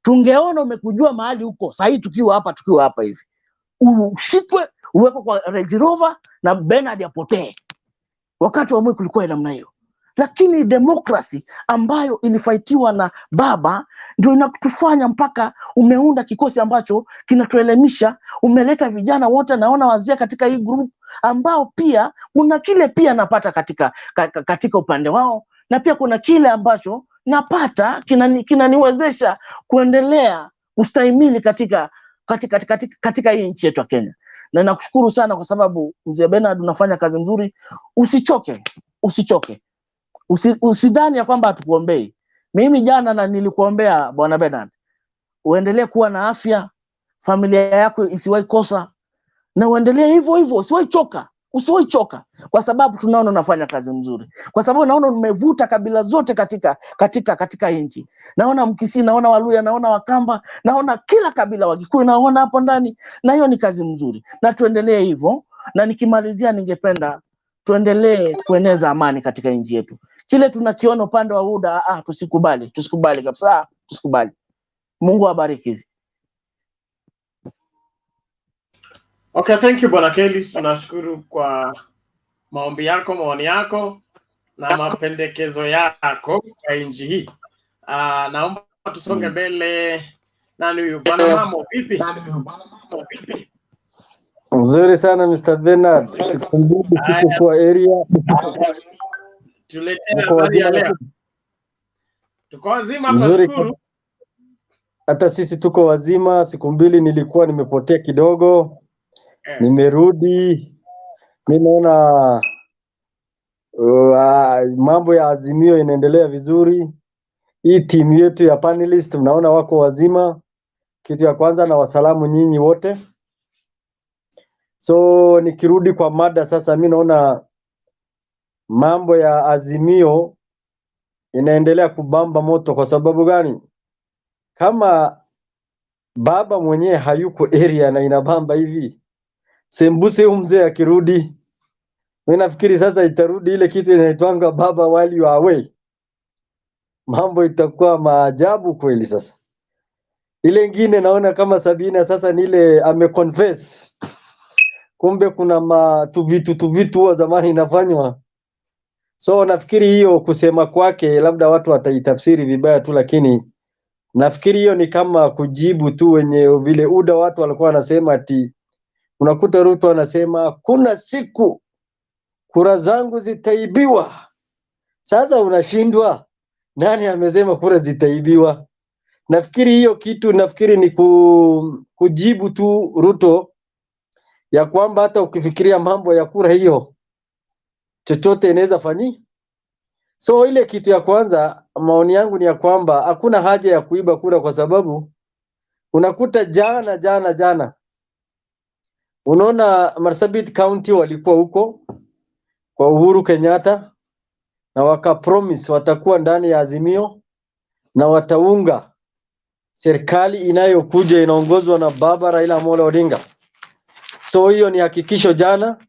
tungeona umekujua mahali huko sahi, tukiwa hapa hivi, ushikwe uwekwe kwa Range Rover na Bernard apotee. Wakati wa Moi kulikuwa namna hiyo, lakini demokrasi ambayo ilifaitiwa na baba ndio inatufanya mpaka umeunda kikosi ambacho kinatuelimisha. Umeleta vijana wote, naona wazee katika hii group ambao pia kuna kile pia napata katika upande wao, na pia kuna kile ambacho napata kinaniwezesha kuendelea ustahimili katika hii nchi yetu ya Kenya. Na nakushukuru sana kwa sababu mzee Bernard unafanya kazi nzuri. Usichoke. Usidhani ya kwamba hatukuombei. Mimi jana na nilikuombea bwana Bernard, uendelee kuwa na afya, familia yako isiwahi kosa, na uendelee hivyo, usiwahi choka, kwa sababu tunaona unafanya kazi nzuri, kwa sababu naona umevuta kabila zote katika nchi. Naona Mkisii, naona Waluya, naona Wakamba, naona kila kabila, Wakikuyu naona hapo ndani, na hiyo ni kazi nzuri, na tuendelee hivyo. Na nikimalizia, ningependa tuendelee kueneza amani katika nchi yetu. Kile tunakiona upande wa UDA, tusikubali kabisa, tusikubali. Mungu abariki. Okay, thank you Bwana Kelly. Tunashukuru kwa maombi yako, maoni yako na mapendekezo yako kwa nchi hii. Naomba tusonge mbele. Nani huyu? Bwana Mamo, vipi? Mzuri sana Mr. Bernard. Sikumbuki tuko kwa area. Tuletea habari ya leo. Tuko wazima, tunashukuru. Hata sisi tuko wazima. Siku mbili nilikuwa nimepotea kidogo. Nimerudi. Mimi naona mambo ya Azimio inaendelea vizuri. Hii timu yetu ya Panelist mnaona wako wazima. Kitu ya kwanza na wasalamu nyinyi wote. So nikirudi kwa mada sasa, mimi naona mambo ya Azimio inaendelea kubamba moto. Kwa sababu gani? Kama baba mwenyewe hayuko area na inabamba hivi, sembuse mzee akirudi, mimi nafikiri sasa itarudi ile kitu inaitwanga baba while you are away. Mambo itakuwa maajabu kweli. Sasa ile ingine naona kama Sabina sasa ni ile ameconfess, kumbe kuna tuvitu wa zamani inafanywa. So nafikiri hiyo kusema kwake labda watu wataitafsiri vibaya tu, lakini nafikiri hiyo ni kama kujibu tu wenye vile UDA watu walikuwa wanasema ati unakuta Ruto anasema kuna siku kura zangu zitaibiwa. Sasa unashindwa nani amesema kura zitaibiwa? Nafikiri hiyo kitu ni kujibu tu Ruto ya kwamba hata ukifikiria mambo ya kura hiyo chochote inaweza fanyi. So ile kitu ya kwanza, maoni yangu ni ya kwamba hakuna haja ya kuiba kura, kwa sababu unakuta jana unaona Marsabit County walikuwa huko kwa Uhuru Kenyatta na waka promise watakuwa ndani ya Azimio na wataunga serikali inayokuja inaongozwa na baba Raila Amolo Odinga. So hiyo ni hakikisho. Jana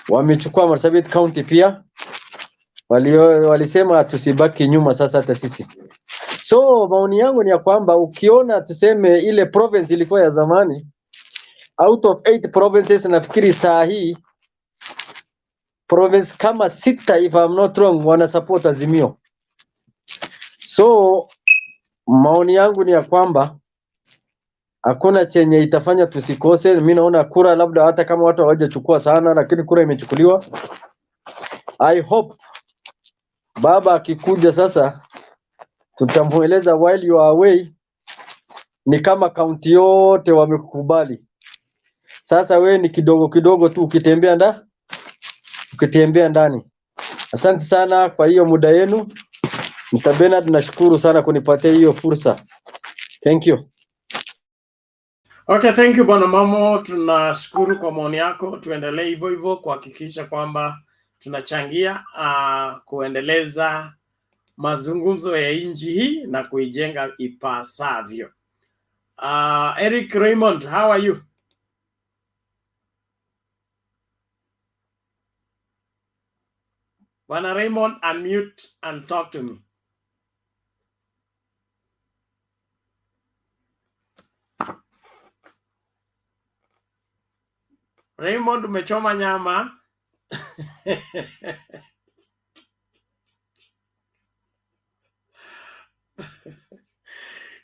wamechukua Marsabit County pia, walisema tusibaki nyuma sasa hata sisi. So maoni yangu ni ya kwamba ukiona tuseme ile province ilikuwa ya zamani, out of 8 provinces nafikiri saa hii province kama 6 if I'm not wrong wana support Azimio. So maoni yangu ni ya kwamba hakuna chenye itafanya tusikose. Mimi naona kura labda hata kama watu hawajachukua sana, lakini kura imechukuliwa. I hope baba akikuja sasa tutamueleza while you are away ni kama kaunti yote wamekubali. Sasa we ni kidogo kidogo tu ukitembea ndani. Asante sana kwa hiyo muda yenu. Mr. Bernard, nashukuru sana kunipatia hiyo fursa. Thank you. Okay, thank you Bwana Mamo. Tunashukuru kwa maoni yako. Tuendelee hivyo hivyo kuhakikisha kwamba tunachangia kuendeleza mazungumzo ya nchi hii na kuijenga ipasavyo. Eric Raymond, how are you? Bwana Raymond, unmute and talk to me. Raymond, umechoma nyama.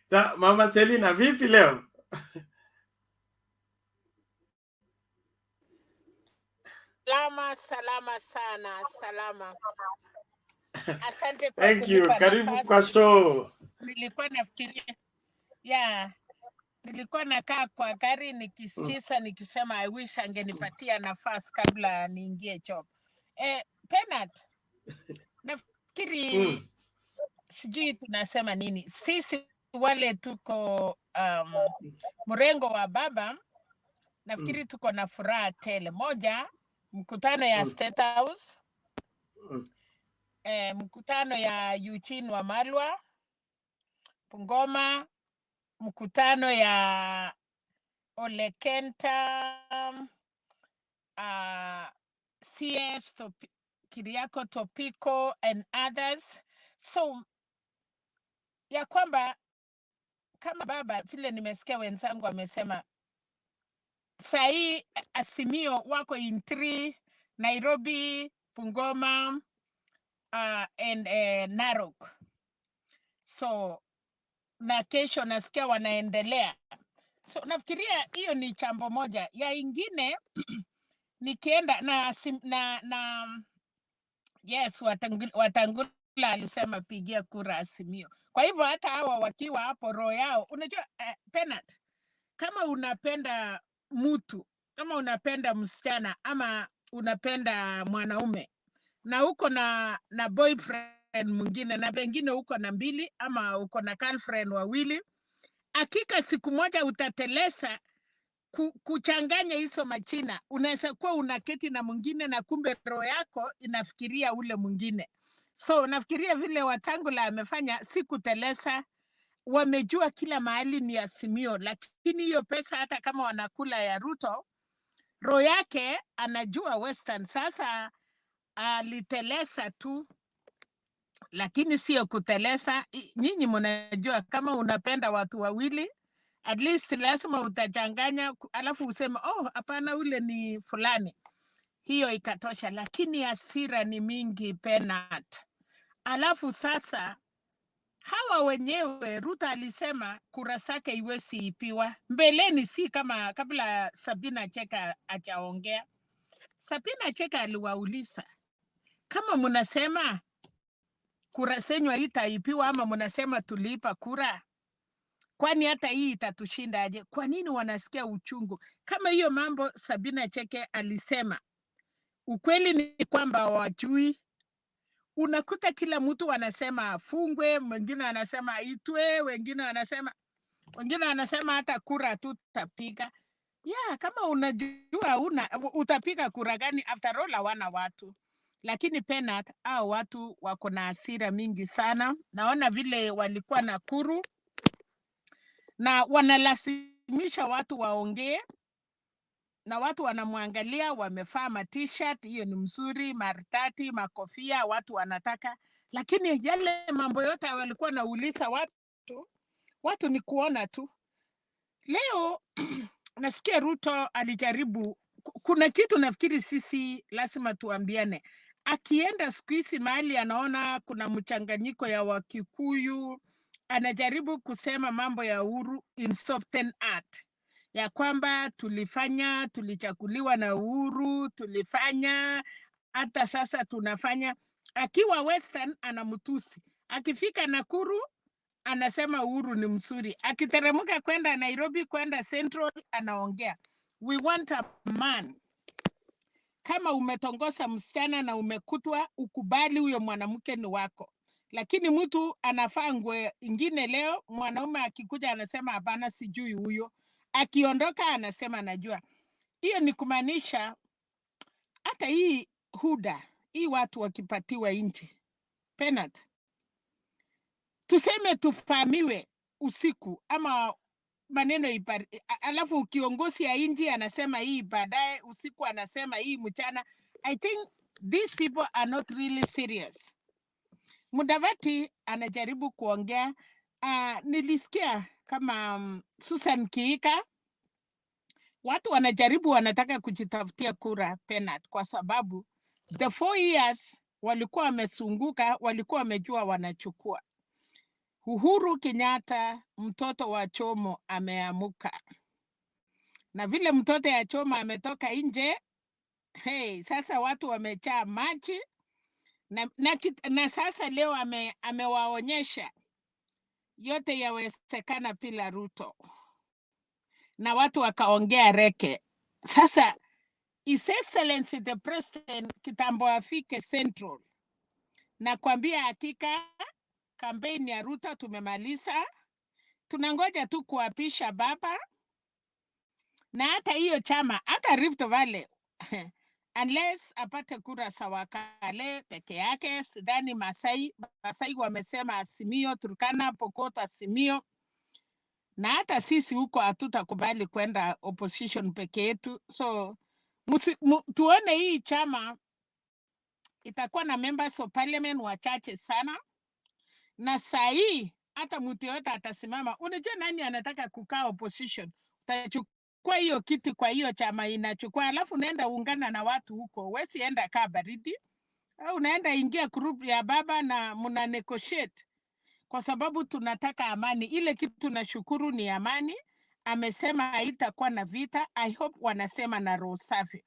Sa, Mama Selina, vipi leo? Salama sana, salama. Asante kwa Thank you. kunipa Karibu nafasi. kwa show. Nilikuwa nafikiria, nilikuwa nakaa kwa gari nikisikiza nikisema I wish angenipatia nafasi kabla niingie job. Bernard, nafikiri sijui tunasema nini. Sisi wale tuko mrengo wa baba, nafikiri tuko na furaha tele. Moja, mkutano ya State House, mkutano ya Eugene Wamalwa Bungoma, mkutano ya Olekenta, CS Kiriako, Topiko and others. So ya kwamba kama baba vile nimesikia wenzangu wamesema sahi Azimio wako in 3, Nairobi, Bungoma and Narok. So na kesho nasikia wanaendelea. So nafikiria hiyo ni chambo moja. Ya ingine nikienda na yes, Watangula alisema pigia kura Azimio. Kwa hivyo hata hawa wakiwa hapo roho yao, unajua Penat, kama unapenda mtu, kama unapenda msichana ama unapenda mwanaume na uko na boyfriend mwingine na pengine uko na 2 ama uko na girlfriend wawili, hakika siku moja utatelesa kuchanganya hizo machina. Unaweza kuwa unaketi na mwingine na kumbe roho yako inafikiria ule mwingine. So nafikiria vile Watangula amefanya si kutelesa, wamejua kila mahali ni Azimio, lakini hiyo pesa hata kama wanakula ya Ruto, roho yake anajua Western. Sasa alitelesa tu, lakini sio kutelesa. Nyinyi mnajua kama unapenda watu wawili, at least lazima utachanganya, alafu useme oh, hapana ule ni fulani. Hiyo ikatosha, lakini hasira ni mingi Penat. Alafu sasa hawa wenyewe Ruto alisema kura zake iwezi ipiwa. Mbeleni si kama kabla Sabina Cheka ajaongea. Sabina Cheka aliwauliza, kama mnasema kura zenyu haitaipiwa ama mnasema tuliipa kura, kwani hata hii itatushinda aje? Kwa nini wanasikia uchungu? Kama hiyo mambo Sabina Cheke alisema, ukweli ni kwamba hawajui. Unakuta kila mtu anasema afungwe, mwingine anasema aitwe, wengine anasema hata kura tutapiga. Kama unajua utapiga kura gani? After all hawana watu. Lakini Penat, hao watu wako na hasira mingi sana. Naona vile walikuwa Nakuru na wanalazimisha watu waongee, na watu wanamwangalia, wamevaa ma-t-shirt, hiyo ni mzuri, maritati, makofia, watu wanataka. Lakini yale mambo yote walikuwa nauliza watu ni kuona tu. Leo nasikia Ruto alijaribu, kuna kitu nafikiri sisi lazima tuambiane. Akienda siku hizi mahali anaona kuna mchanganyiko ya Wakikuyu, anajaribu kusema mambo ya uhuru in soften art, ya kwamba tulichaguliwa na uhuru, tulifanya, hata sasa tunafanya. Akiwa Western anamtusi, akifika Nakuru anasema uhuru ni mzuri, akiteremuka kwenda Nairobi, kwenda Central anaongea. We want a man. Kama umetongoza msichana na umekutwa, ukubali huyo mwanamke ni wako. Lakini mtu anafaa nguo ingine leo, mwanaume akikuja anasema hapana, sijui huyo. Akiondoka anasema najua. Hiyo ni kumaanisha hata hii huda, hii watu wakipatiwa nchi Penat, tuseme tufahamiwe usiku ama maneno alafu kiongozi ya nchi anasema hii baadaye, usiku anasema hii mchana. I think these people are not really serious. Mudavadi anajaribu kuongea. Nilisikia kama Susan Kika, watu wanataka kujitafutia kura Penat, kwa sababu the 4 years walikuwa wamesunguka, walikuwa wamejua wanachukua. Uhuru Kenyatta, mtoto wa Chomo, ameamuka. Na vile mtoto ya Chomo ametoka nje, sasa watu wamechaa maji na sasa leo amewaonyesha yote yawezekana bila Ruto. Na watu wakaongea reke. Sasa His Excellency the President kitambo afike Central, na kuambia hakika kampeni ya Ruto tumemaliza, tunangoja tu kuapisha baba. Na hata hiyo chama, hata Rift Valley unless apate kura za Wakale peke yake, sidhani Masai wamesema Azimio, Turkana, Pokot Azimio. Na hata sisi huko hatutakubali kwenda opposition peke yetu. So tuone hii chama itakuwa na members of parliament wachache sana, na saa hii hata mtu yote atasimama. Unajua nani anataka kukaa opposition? Utachukua hiyo kiti kwa hiyo chama inachukua, alafu unaenda ungana na watu huko. Wesi enda kaa baridi, au unaenda ingia group ya baba na muna negotiate, kwa sababu tunataka amani. Ile kitu tunashukuru ni amani. Amesema haitakuwa na vita. I hope wanasema na roho safi.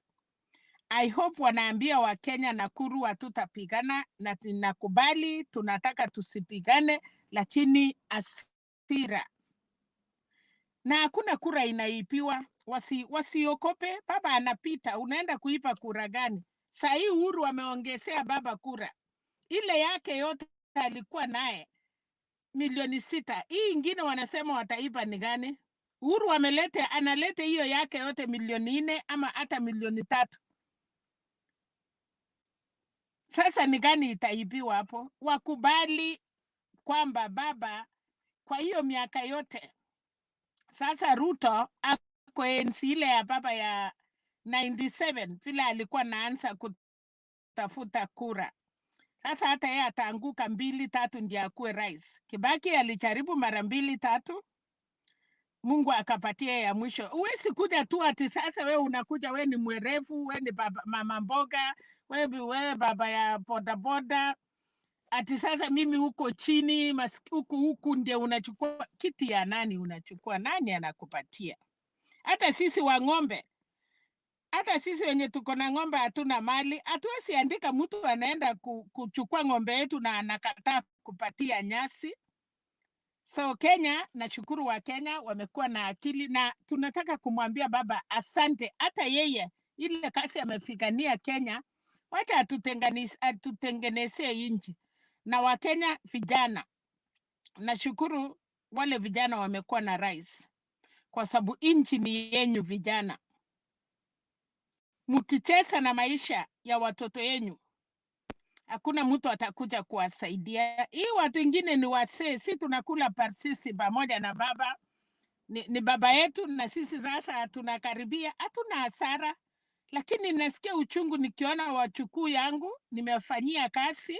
I hope wanaambia Wakenya Nakuru hatutapigana, na tunakubali, tunataka tusipigane, lakini asira. Na hakuna kura inaipiwa, wasiokope. Baba anapita, unaenda kuipa kura gani? Saa hii Uhuru wameongezea baba kura. Ile yake yote alikuwa naye milioni 6. Hii ingine wanasema wataipa ni gani? Uhuru analete hiyo yake yote milioni 4 ama hata milioni 3. Sasa ni gani itaibiwa hapo? Wakubali kwamba baba kwa hiyo miaka yote. Sasa Ruto ako enzi ile ya baba ya 97 vile alikuwa naanza kutafuta kura. Sasa hata yeye ataanguka 2-3 ndiye akuwe rais. Kibaki alijaribu mara 2-3. Mungu akapatia ya mwisho. Huwezi kuja tu ati sasa wewe unakuja, wewe ni mwerevu, wewe ni baba, mama mboga, wewe baba ya bodaboda, ati sasa mimi huko chini huku ndio unachukua kiti ya nani? Unachukua nani? Anakupatia. Hata sisi wa ng'ombe, hata sisi wenye tuko na ng'ombe hatuna mali, hatuwezi andika mtu anaenda kuchukua ng'ombe yetu na anakataa kupatia nyasi. So Kenya, nashukuru wa Kenya wamekuwa na akili, na tunataka kumwambia baba asante. Hata yeye ile kazi amefigania Kenya, wacha atutengenezee nchi. Na Wakenya vijana, nashukuru wale vijana wamekuwa na rais, kwa sababu nchi ni yenyu vijana. Mkicheza na maisha ya watoto yenyu, hakuna mtu atakuja kuwasaidia. Hii watu wengine ni wasee, si tunakula parsisi pamoja na baba. Ni baba yetu, na sisi sasa tunakaribia, hatuna hasara. Lakini nasikia uchungu nikiona wachukuu yangu nimefanyia kazi,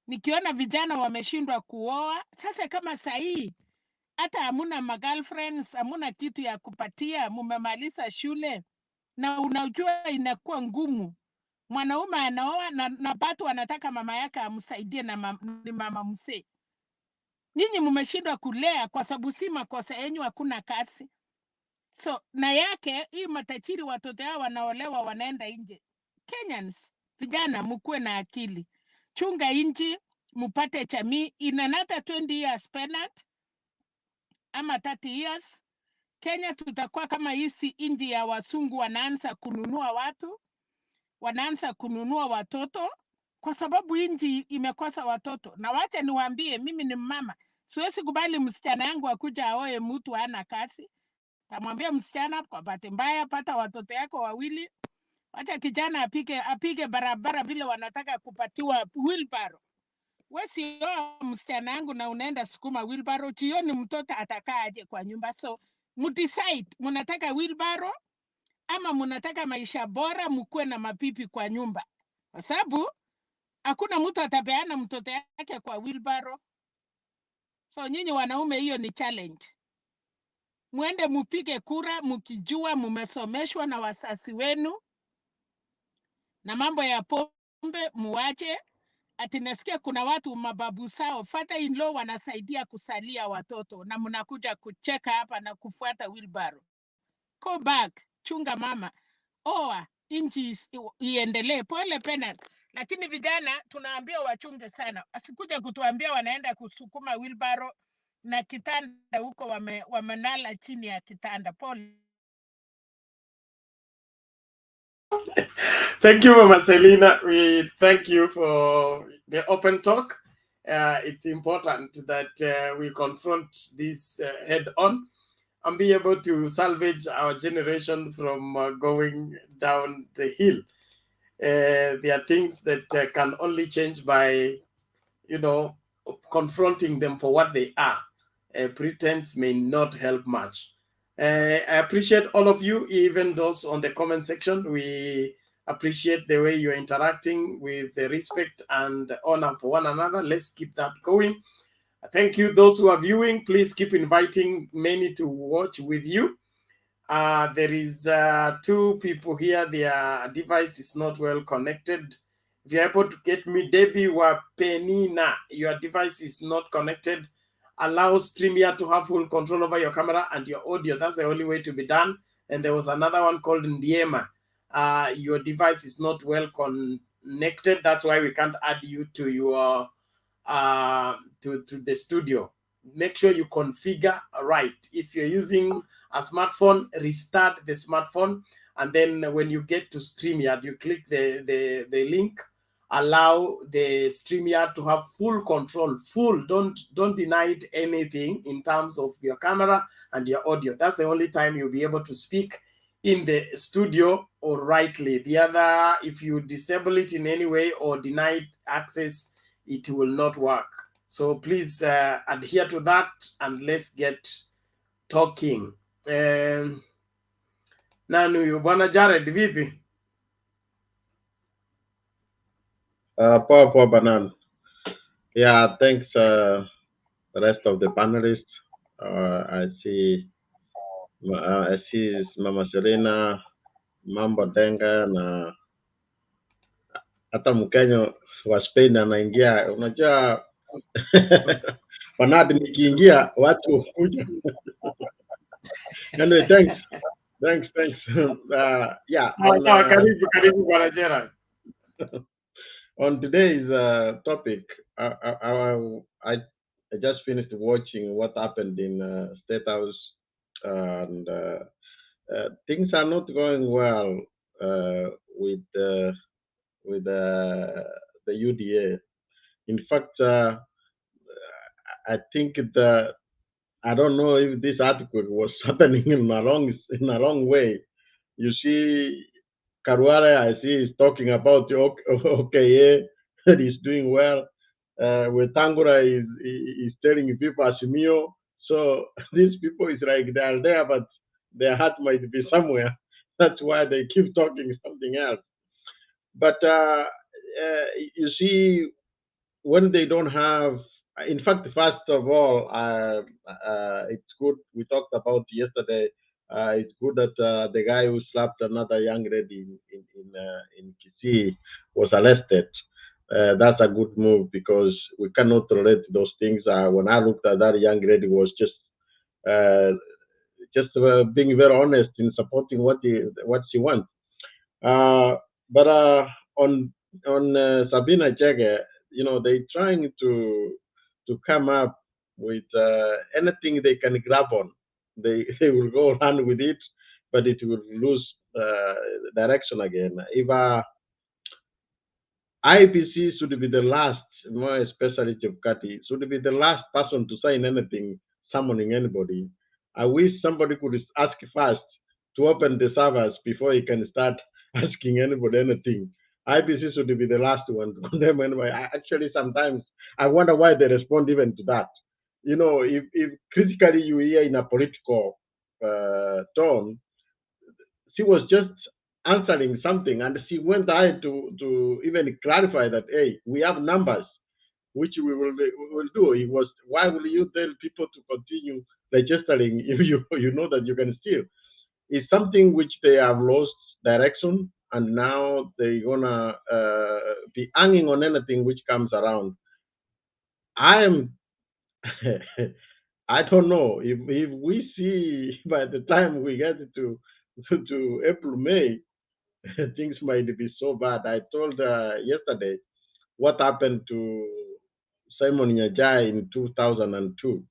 nikiona vijana wameshindwa kuoa. Sasa kama sahii hata hamuna magirlfriends, hamuna kitu ya kupatia, mumemaliza shule, na unajua inakuwa ngumu. Mwanaume anaoa na watu wanataka mama yake amsaidie, na ni mama mzee. Nyinyi mmeshindwa kulea kwa sababu si makosa yenu, hakuna kazi. So na yake hii matajiri watoto hao wanaolewa wanaenda nje. Kenyans, vijana mkuwe na akili. Chunga nchi, mpate jamii. In another 20 years penat ama 30 years, Kenya tutakuwa kama hizi nchi ya wasungu, wanaanza kununua watu, wanaanza kununua watoto, kwa sababu nchi imekosa watoto. Na wacha niwaambie, mimi ni mama, siwezi kubali msichana yangu akuja aoe mtu hana kazi. Tamwambia msichana, kwa bahati mbaya pata watoto yako wawili, wacha kijana apige barabara vile wanataka kupatiwa wheelbarrow. Wewe sio msichana yangu na unaenda sukuma wheelbarrow, jioni mtoto atakaa aje kwa nyumba? So mdecide, mnataka wheelbarrow ama mnataka maisha bora, mkuwe na mapipi kwa nyumba, kwa sababu hakuna mtu atapeana mtoto yake kwa wheelbarrow. So nyinyi wanaume, hiyo ni challenge. Mwende mupige kura mkijua mumesomeshwa na wasasi wenu, na mambo ya pombe muache. Ati nasikia kuna watu mababu sao father in law wanasaidia kusalia watoto, na mnakuja kucheka hapa na kufuata wheelbarrow. Go back, chunga mama, oa, nchi iendelee. Pole penat. Lakini vijana tunaambia wachunge sana, asikuja kutuambia wanaenda kusukuma wheelbarrow na kitanda huko wamenala chini ya kitanda. Pole. Thank you, Mama Selina. We thank you for the open talk. It's important that we confront this head on and be able to salvage our generation from going down the hill. There are things that can only change by, confronting them for what they are. Pretense may not help much. I appreciate all of you, even those on the comment section. We appreciate the way you're interacting with the respect and honor for one another. Let's keep that going. Thank you, those who are viewing. Please keep inviting many to watch with you. There is 2 people here. Their device is not well connected. If you're able to get me, Debbie Wapenina, your device is not connected. Allow StreamYard to have full control over your camera and your audio. That's the only way to be done. And there was another one called Ndiema. Your device is not well connected. That's why we can't add you to your to the studio. Make sure you configure right. If you're using a smartphone, restart the smartphone, and then when you get to StreamYard, you click the link. Allow the StreamYard to have full control. Don't deny it anything in terms of your camera and your audio. That's the only time you'll be able to speak in the studio or rightly. The other, if you disable it in any way or deny it access, it will not work. So please adhere to that and let's get talking. Nanu, Bwana Jared, vipi? Poor Banan. Yeah, thanks the rest of the panelists. I see Mama Serena, Mambo Denga na hata Mkenya wa Spain anaingia. Unajua Panadi nikiingia watu huja. Anyway, thanks. Yeah. Karibu Bwana Gerald. On today's topic, I just finished watching what happened in State House, and things are not going well with the UDA. In fact, I think I don't know if this article was happening in a wrong way. You see, Karuare, I see, is talking about OKA that is doing well. With Tangura is telling people AZIMIO. So these people is like they are there, but their heart might be somewhere. That's why they keep talking something else. But you see, when they don't have, in fact, first of all, it's good. We talked about yesterday. It's good that the guy who slapped another young lady in Kisii was arrested. That's a good move because we cannot tolerate those things. When I looked at that young lady, was just being very honest in supporting what she wants. But on Sabina Jagger, you know, they're trying to come up with anything they can grab on. They will go run with it, but it will lose direction again. If IPC should be the last, more especially Chepkati, should be the last person to sign anything, summoning anybody. I wish somebody could ask first to open the servers before he can start asking anybody anything. IPC should be the last one to condemn anybody. Actually, sometimes I wonder why they respond even to that. You know, if critically you hear in a political tone, she was just answering something, and she went ahead to even clarify that, hey, we have numbers, which we will do. It was, why will you tell people to continue registering if you know that you can steal? It's something which they have lost direction, and now they're gonna be hanging on anything which comes around. I am I don't know if we see by the time we get to April, May, things might be so bad. I told yesterday what happened to Simon Nyajai in 2002.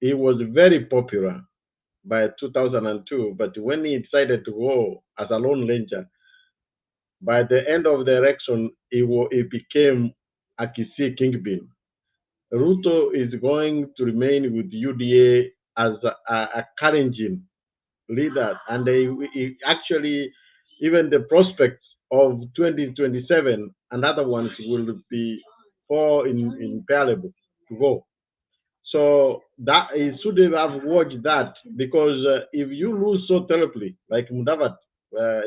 He was very popular by 2002, but when he decided to go as a lone ranger, by the end of the election, he became a Kisii kingpin. Ruto is going to remain with UDA as a Kalenjin leader, and he actually, even the prospects of 2027 and other ones will be more in parallel to go. So that he should have watched that, because if you lose so terribly, like Mudavat,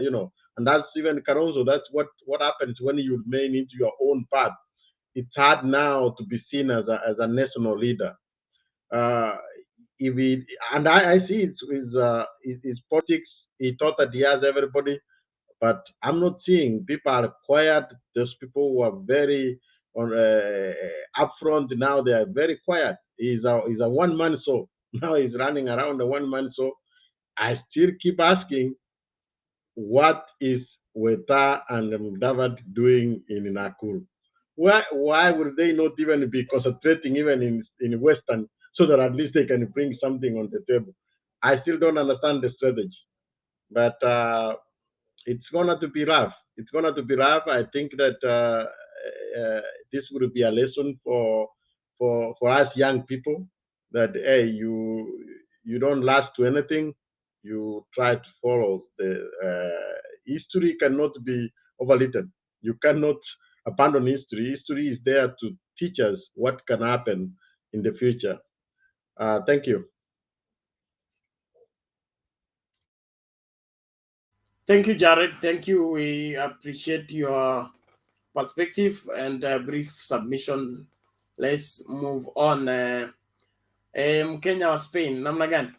you know, And that's even Caruso. That's what happens when you remain into your own path. It's hard now to be seen as a national leader. And I see his politics. He thought that he has everybody, but I'm not seeing. People are quiet. Those people who are very upfront now, they are very quiet. He's a one-man show. Now he's running around a one-man show. I still keep asking, what is Weta and Mudavadi doing in Nakuru? Why would they not even be concentrating even in Western, so that at least they can bring something on the table? I still don't understand the strategy, but it's gonna to be rough. It's gonna to be rough. I think that this will be a lesson for us young people, that hey, you don't last to anything. You try to follow the history cannot be overwritten. You cannot abandon history. History is there to teach us what can happen in the future. Thank you. Thank you, Jared. Thank you. We appreciate your perspective and brief submission. Let's move on. Mkenya wa Spain, namna gani?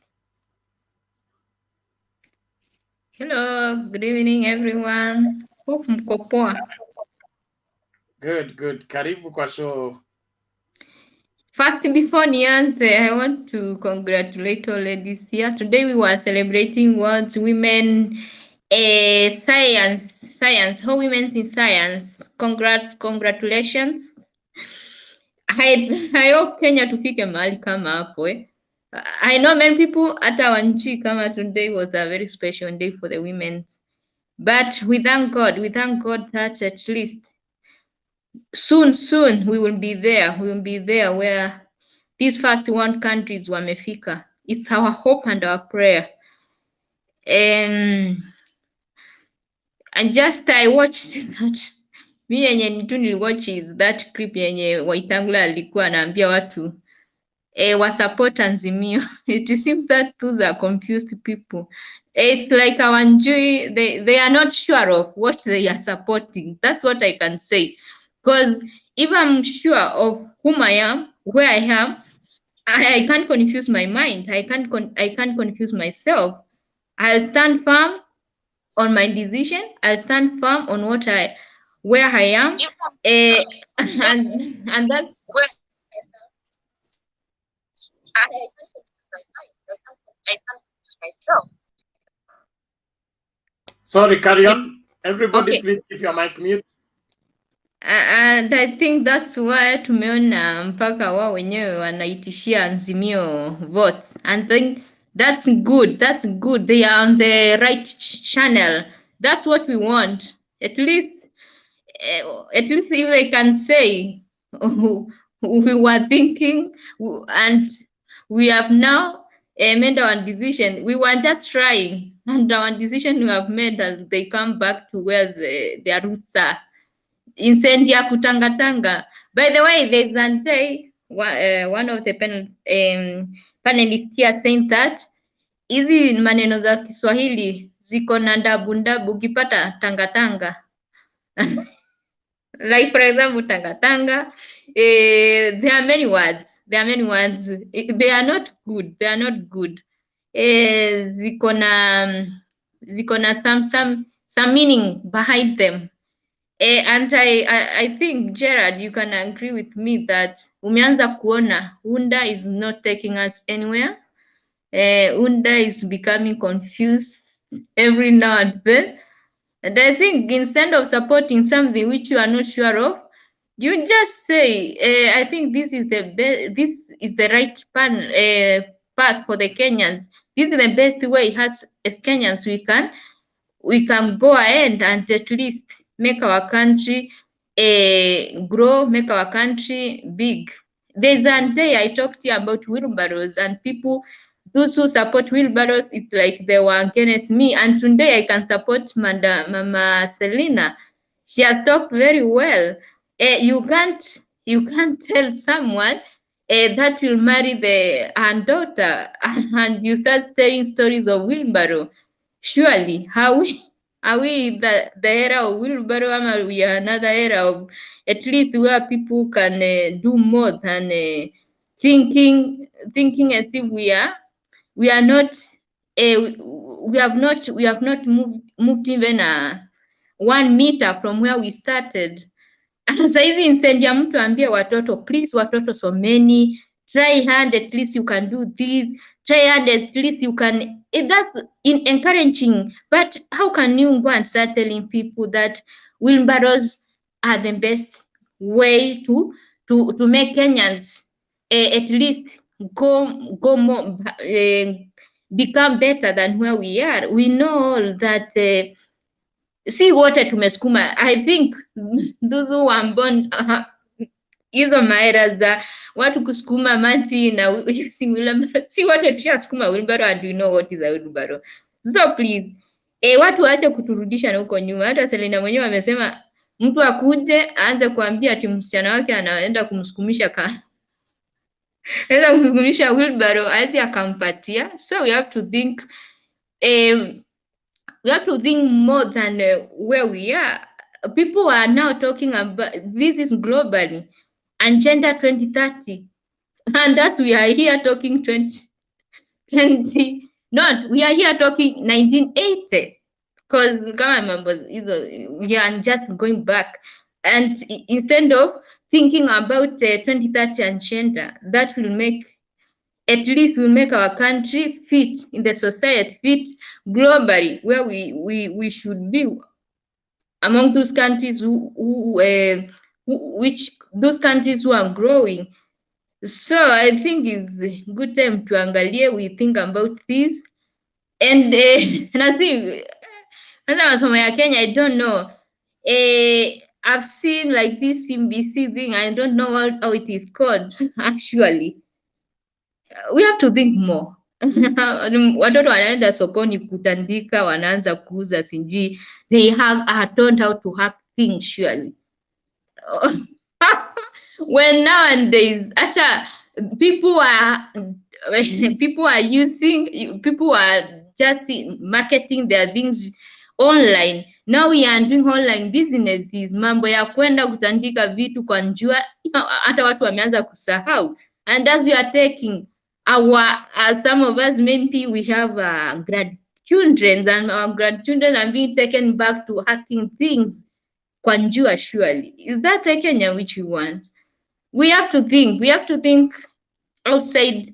Hello, good evening everyone. Hope mko poa. Good. Karibu kwa show. First, before NYANZA, I want to congratulate all ladies here. Today we were celebrating World Women Science, How Women in Science. Congratulations. I hope Kenya tufike mahali kama hapo eh. I know many people hata wa nchi kama today was a very special day for the women. But we thank God that at least soon we will be there. We will be there where these first world countries wamefika. It's our hope and our prayer. And just I watched that. Mi yenye tu niliwatch is that clip yenye Waitangula alikuwa anaambia watu wa support AZIMIO. It seems that those are confused people. It's like our Njui, they are not sure of what they are supporting. That's what I can say. Because if I'm sure of whom I am, where I am, I can't confuse my mind. I can't confuse myself. I'll stand firm on my decision. I'll stand firm on where I am. And that's I can't confuse myself. Sorry, carry on. Everybody, Okay. please keep your mic mute. And I think that's why tumeona mpaka wao wenyewe wanaitishia AZIMIO votes. And think that's good. They are on the right channel. That's what we want. At least if they can say we were thinking and we have now made our decision. We were just trying, and our decision we have made that they come back to where their roots are. Incendia kutangatanga. By the way, there's one of the panelists here saying that hizi maneno za Kiswahili ziko na ndabu ukipata tangatanga. Like for example, tangatanga. There are many words. They are not good. Ziko na some meaning behind them. And I think, Gerard, you can agree with me that umeanza kuona UNDA is not taking us anywhere. UNDA is becoming confused every now and then. And I think instead of supporting something which you are not sure of, you just say, I think this is the right path for the Kenyans. This is the best way as Kenyans we can go ahead and at least make our country grow, make our country big. There's a day I talked to you about wheelbarrows, and people, those who support wheelbarrows, it's like they were against me. And today I can support Mama Selina. She has talked very well. You can't tell someone that will marry her daughter and you start telling stories of wheelbarrow. Surely, how Are we the era of wheelbarrow, or we are another era of at least where people can do more than thinking as if we are not we have not moved even 1 meter from where we started. Sasa hivi instead ya mtu ambie watoto, please watoto someni, try hard, at least you can do this, try hard, at least you can, that's encouraging. But how can you go and start telling people that wheelbarrows are the best way to make Kenyans at least go more, become better than where we are? We know all that si wote tumesukuma. I think those who are born hizo maera za watu kusukuma mati na using wheelbarrow, si wote tushasukuma wheelbarrow and we know what is a wheelbarrow. So please, watu waache kuturudisha na huko nyuma. Hata Selina mwenyewe amesema mtu akuje aanze kuambia ati msichana wake anaenda kumsukumisha anaenda kumsukumisha wheelbarrow hawezi akampatia. So we have to think we have to think more than where we are. People are now talking about this is globally agenda 2030, and that's we are here talking 2020. Not we are here talking 1980, because we are just going back, and instead of thinking about 2030 agenda, that will make, at least will make our country fit in the society, fit globally, where we should be among those countries those countries who are growing. So I think it's good time to angalie, we think about this. And nothing, Kenya, I don't know. I've seen like this CBC thing, I don't know how it is called actually. We have to think more. Watoto wanaenda sokoni kutandika, wanaanza kuuza sijui, they have taught how to hack things surely. When nowadays people are just marketing their things online. Now we are doing online businesses, mambo ya kwenda kutandika vitu kwa njua, hata watu wameanza kusahau. And as we are taking some of us, maybe we have grandchildren, and our grandchildren are being taken back to hacking things kwa njua surely. Is that the Kenya which we want? We have to think outside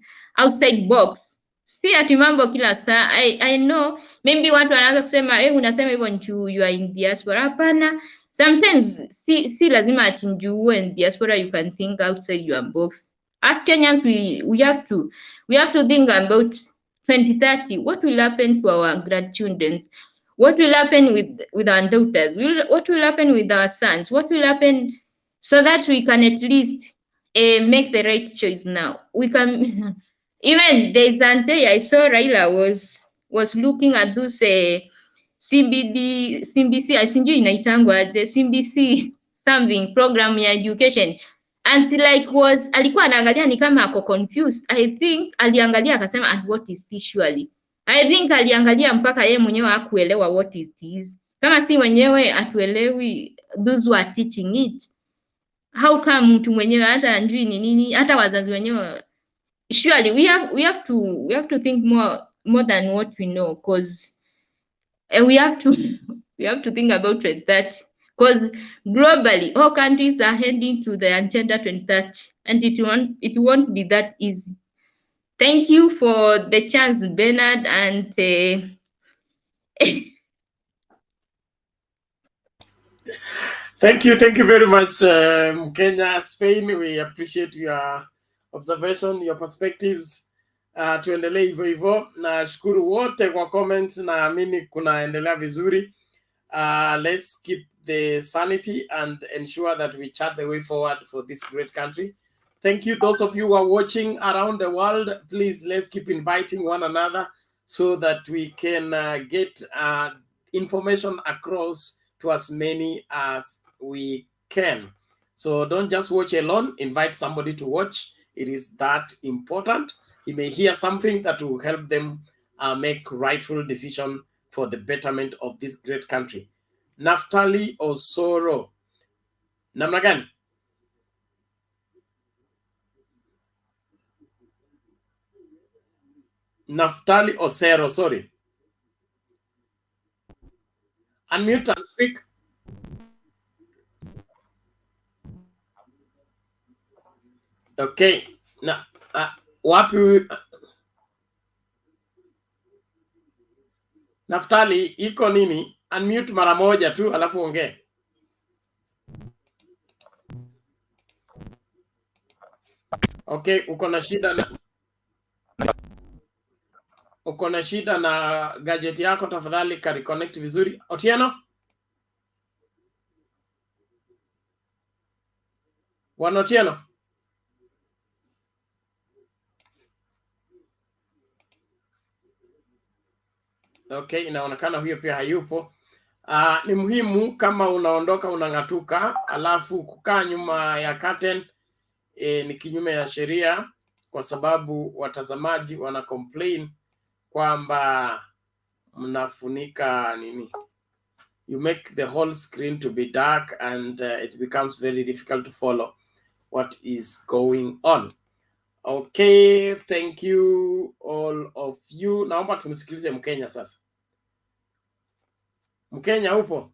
box. Si ati mambo kila saa. I know maybe watu wanaanza kusema unasema hivyo njuu you are in diaspora. Hapana, sometimes si lazima ati njuu uwe in diaspora you can think outside your box. As Kenyans, we have to think about 2030. What will happen to our grandchildren? What will happen with our daughters? What will happen with our sons? What will happen, so that we can at least make the right choice now? We can even there's a day I saw Raila was looking at those CBC, I think inaitangwa the CBC something program ya education, and like alikuwa anaangalia ni kama ako confused. I think aliangalia akasema what is this surely. I think aliangalia mpaka yeye mwenyewe hakuelewa what it is. Kama si wenyewe atuelewi, those who are teaching it, how come mtu mwenyewe hata anjui ni nini, hata wazazi wenyewe? Surely we have to think more than what we know, because we have to think about that, because globally all countries are heading to the agenda 2030, and it won't be that easy. Thank you for the chance, Bernard, and Thank you very much, Kenya, Spain. We appreciate your observation, your perspectives. Tuendelee hivyo hivyo. Nashukuru wote kwa comments, naamini kunaendelea vizuri. Let's keep the sanity and ensure that we chart the way forward for this great country. Thank you, those of you who are watching around the world. Please, let's keep inviting one another so that we can get information across to as many as we can. So don't just watch alone, invite somebody to watch. It is that important. He may hear something that will help them make rightful decision for the betterment of this great country. Naftali Osoro. Namna gani? Naftali Osero, sorry. Unmute and speak. Okay. Na wapi Naftali iko nini? Unmute mara moja tu alafu ongee. Okay, uko na shida na gadget yako, tafadhali ka reconnect vizuri. Otieno? Bwana Otieno? Okay, inaonekana huyo pia hayupo. Ni muhimu kama unaondoka unang'atuka, alafu kukaa nyuma ya curtain ni kinyume ya sheria, kwa sababu watazamaji wana complain kwamba mnafunika nini. You make the whole screen to be dark and it becomes very difficult to follow what is going on. Okay, thank you all of you. Naomba tumsikilize Mkenya sasa. Mkenya upo?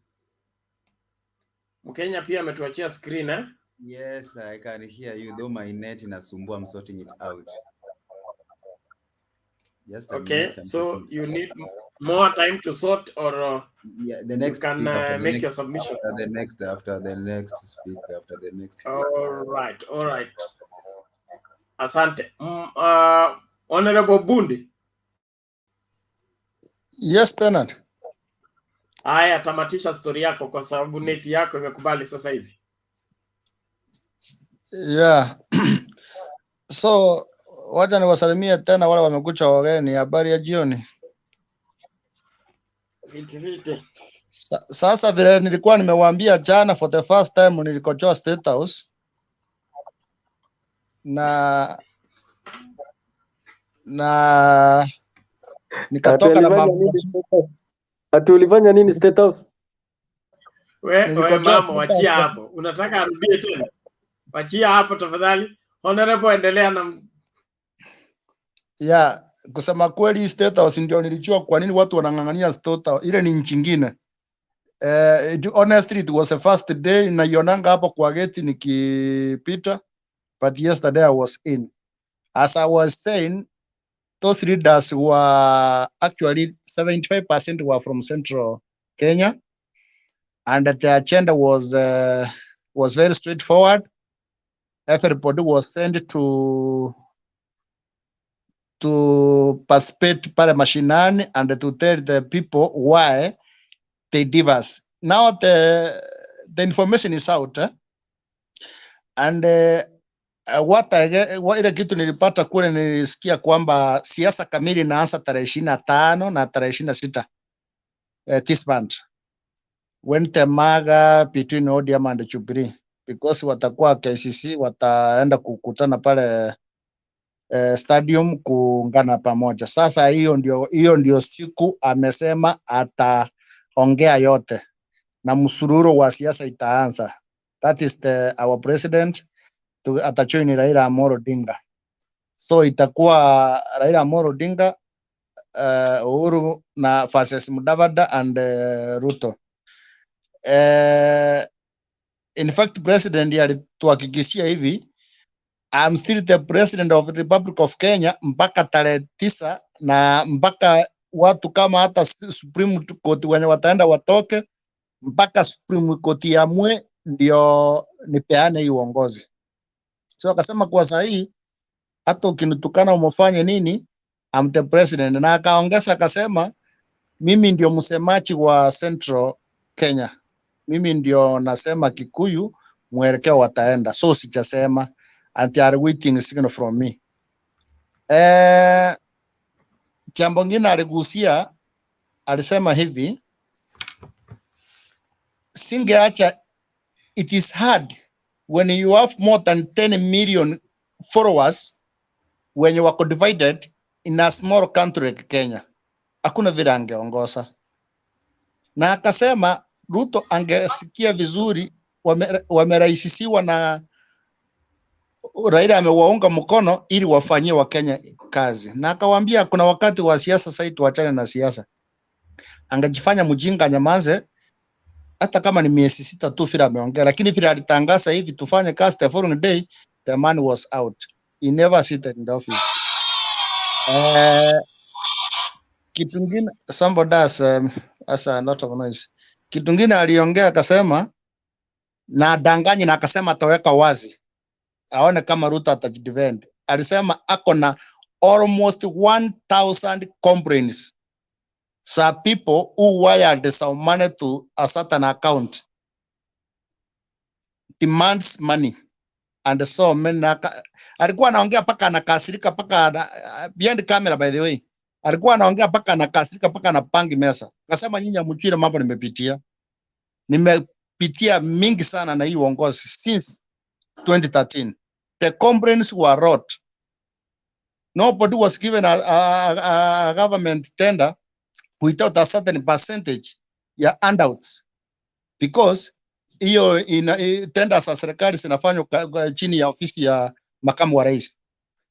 Mkenya pia ametuachia screen eh? Yes, I can hear you, though my net inasumbua. I'm sorting it out. Just a minute, so you need more time to sort, or yeah, the next you can make your submission after the next speaker, after the next speaker. All right. Asante. Honorable Bundi. Yes, Bernard. Haya, tamatisha story yako kwa sababu neti yako imekubali sasa hivi. Yeah. So wacha niwasalimie tena wale wamekucha wageni. Habari ya jioni. Viti. Sasa vile nilikuwa nimewaambia jana, for the first time nilikojoa State House na nikatoka na mambo. Ati ulifanya nini State House? Wewe mama, wachia hapo. Unataka arudie tena? Wachia hapo tafadhali. Honorable, endelea na. Yeah, kusema kweli State House ndio nilijua kwa nini watu wanang'ang'ania State House. Ile ni nchi nyingine. Honestly, it was the first day na yonanga hapo kwa gate nikipita, but yesterday I was in. As I was saying, those leaders were actually 75% were from Central Kenya, and the agenda was very straightforward. Everybody was sent to participate pale mashinani and to tell the people why they diverse. Now the information is out, and what ile kitu nilipata kule, nilisikia kwamba siasa kamili inaanza tarehe 25 na tarehe 26 this month, when the maga between ODM and Jubilee, because watakuwa KCC wataenda kukutana pale stadium kuungana pamoja. Sasa hiyo ndio siku amesema ataongea yote na msururu wa siasa itaanza. That is our president atajoin Raila Amolo Odinga. So itakuwa Raila Amolo Odinga, Uhuru na versus Mudavadi and Ruto. In fact, president alituhakikishia hivi, I'm still the president of the Republic of Kenya mpaka tarehe 9, na mpaka watu kama hata Supreme Court wenye wataenda watoke, mpaka Supreme Court yamue ndio nipeane hii uongozi. So akasema kwa sahihi, hata ukinitukana umefanya nini, I'm the president. Na akaongeza akasema, mimi ndio msemaji wa Central Kenya, mimi ndio nasema Kikuyu mwelekeo wataenda. So sijasema, and they are waiting a signal from me. Jambo ngine aligusia, alisema hivi, singeacha, it is hard when you have more than 10 million followers when you are divided in a small country like Kenya. Hakuna vile angeongoza. na akasema Ruto angesikia vizuri, wamerahisishiwa na Raila amewaunga mkono ili wafanyie Wakenya kazi, na akawaambia kuna wakati wa siasa, sasa tuachane na siasa. Angejifanya mjinga nyamaze, hata kama ni miezi 6 tu vile ameongea, lakini vile alitangaza hivi tufanye kazi the following day, the man was out. He never seated in the office. Kitu kingine, somebody does a lot of noise. Kitu kingine aliongea akasema na danganyi, na akasema ataweka wazi aone kama Ruto atajidefend. Alisema ako na almost 1,000 complaints. Some people who wired some money to a certain account demands money and so many. Alikuwa anaongea paka anakasirika paka behind camera, by the way. Alikuwa anaongea paka anakasirika paka anapangi mesa. Akasema nyinyi mchire mambo nimepitia mingi sana na hii uongozi since 2013. The complaints were wrought. Nobody was given a government tender without a certain percentage ya handouts, because hiyo tenda za serikali zinafanywa chini ya ofisi ya makamu wa rais.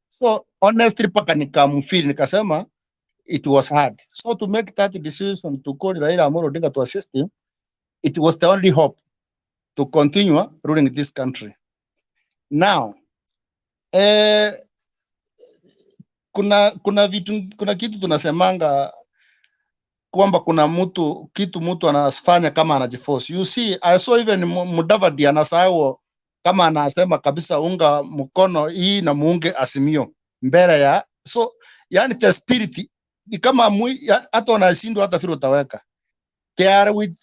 So honestly paka nikamfeel nikasema it was hard. So to make that decision to call Raila Amolo Odinga to assist him, it was the only hope to continue ruling this country. Now kuna kitu tunasemanga kwamba kuna mtu anafanya kama anajiforce. You see, I saw even Mudavadi anasahau kama anasema kabisa unga mkono hii na muunge Azimio mbele ya, so yani the spirit ni kama hata wanashindwa hata vile utaweka. They are with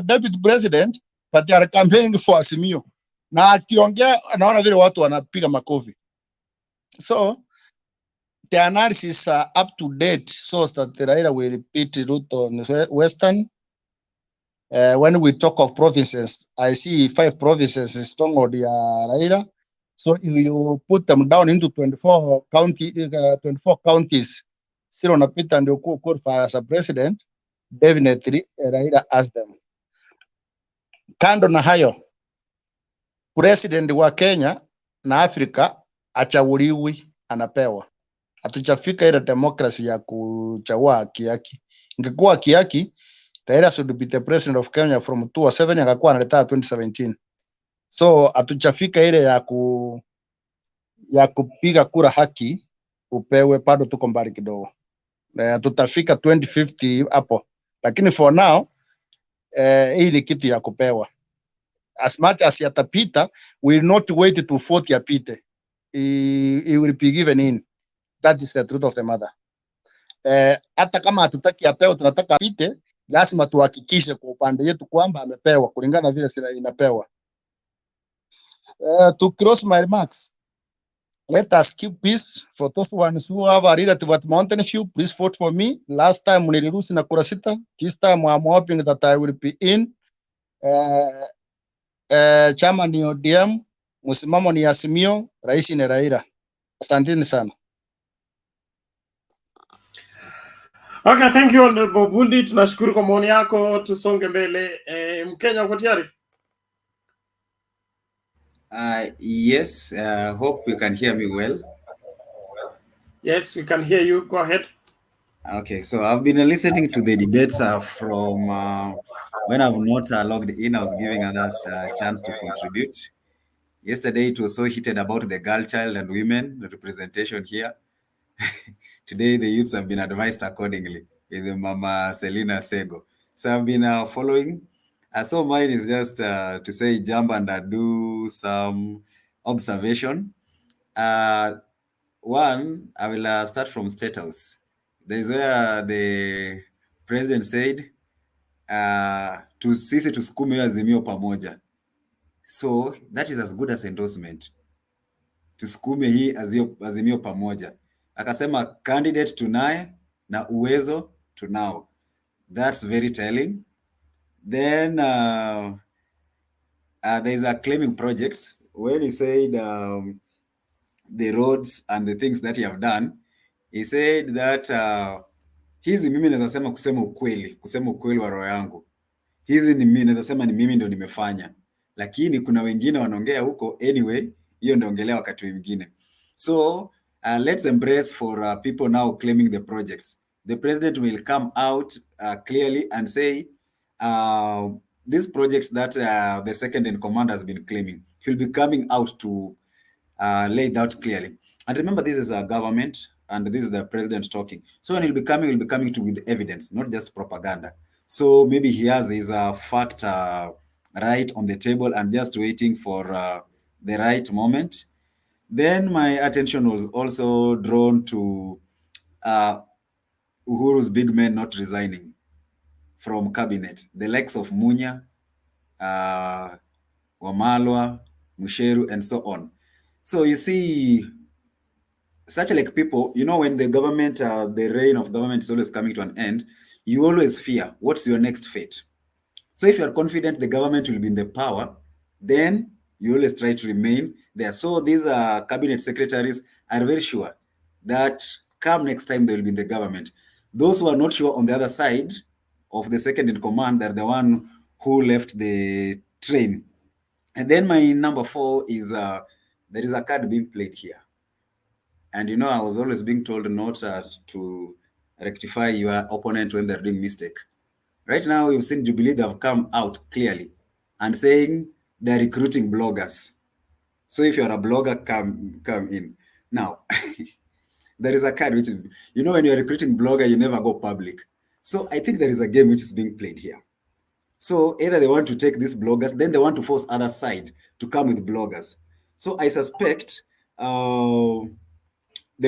Deputy President, but they are campaigning for Azimio, na akiongea anaona vile watu wanapiga makofi. So the analysis up to date shows that Raila will repeat Ruto on Western. When we talk of provinces, I see 5 provinces is stronghold Raila. So if you put them down into 24 counties, Cyril Napita and Oku qualify as a president, definitely Raila has them. Kando na hayo, president wa Kenya na Afrika achaguliwi, anapewa. Hatujafika ile democracy ya kuchagua haki. Ingekuwa haki, Raila should be the president of Kenya from 2007, akakuwa analeta 2017. So hatujafika ile ya kupiga kura haki upewe, bado tuko mbali kidogo. Tutafika 2050 hapo. Lakini for now hii ni kitu ya kupewa. As much as yatapita, we will not wait to 40 yapite. He will be given in. That is the truth of the matter. Hata kama hatutaki apewe, tunataka apite, lazima tuhakikishe kwa upande yetu kwamba amepewa kulingana vile sira inapewa. To close my remarks, let us keep peace. For those ones who have a relative at Mountain View, please vote for me. Last time niliruhusu na kura 6. This time I'm hoping that I will be in. Chama ni ODM, msimamo ni AZIMIO, rais ni Raila. Asanteni sana. Okay, thank you Honorable Bundi, tunashukuru kwa maoni yako, tusonge mbele. Mkenya uko tayari? Yes, hope you can hear me well. Yes, we can hear you. Go ahead. Okay, so I've been listening to the debates from when I'm not logged in. I was giving others a chance to contribute. Yesterday it was so heated about the girl child and women representation here. Today the youths have been advised accordingly with the Mama Selina Sego. So I've been following. So mine is just to say jump and do some observation. One, I will start from State House. There is where the president said sisi tusukume Azimio pamoja. So that is as good as endorsement. Tusukume hii Azimio pamoja. Akasema candidate tunaye na uwezo tunao. That's very telling. Then there is a claiming projects. When he said the roads and the things that he have done, he said that hizi mimi naweza sema kusema ukweli wa roho yangu, hizi ni mimi naweza sema ni mimi ndo nimefanya, lakini kuna wengine wanaongea huko. Anyway, hiyo ndio ongelea wakati mwingine. So let's embrace for people now claiming the projects. The president will come out clearly and say these projects that the second in command has been claiming, he'll be coming out to lay it out clearly. And remember, this is a government and this is the president talking. So when he'll be coming to with evidence, not just propaganda. So maybe he has his fact right on the table and just waiting for the right moment. Then my attention was also drawn to Uhuru's big men not resigning from cabinet, the likes of Munya, Wamalwa, Musheru, and so on. So you see, such like people, you know, when the government, the reign of government is always coming to an end, you always fear, what's your next fate? So if you're confident the government will be in the power, then you always try to remain there. So these cabinet secretaries are very sure that come next time they will be in the government. Those who are not sure on the other side of the second in command, they're the one who left the train. And then my number 4 is there is a card being played here. And you know, I was always being told not to rectify your opponent when they're doing mistake. Right now, we've seen Jubilee, they have come out clearly and saying they're recruiting bloggers. So if you're a blogger, come in. Now, there is a card which, you know, when you're recruiting blogger, you never go public. So I think there is a game which is being played here. So either they want to take these bloggers, then they want to force other side to come with bloggers. So I suspect the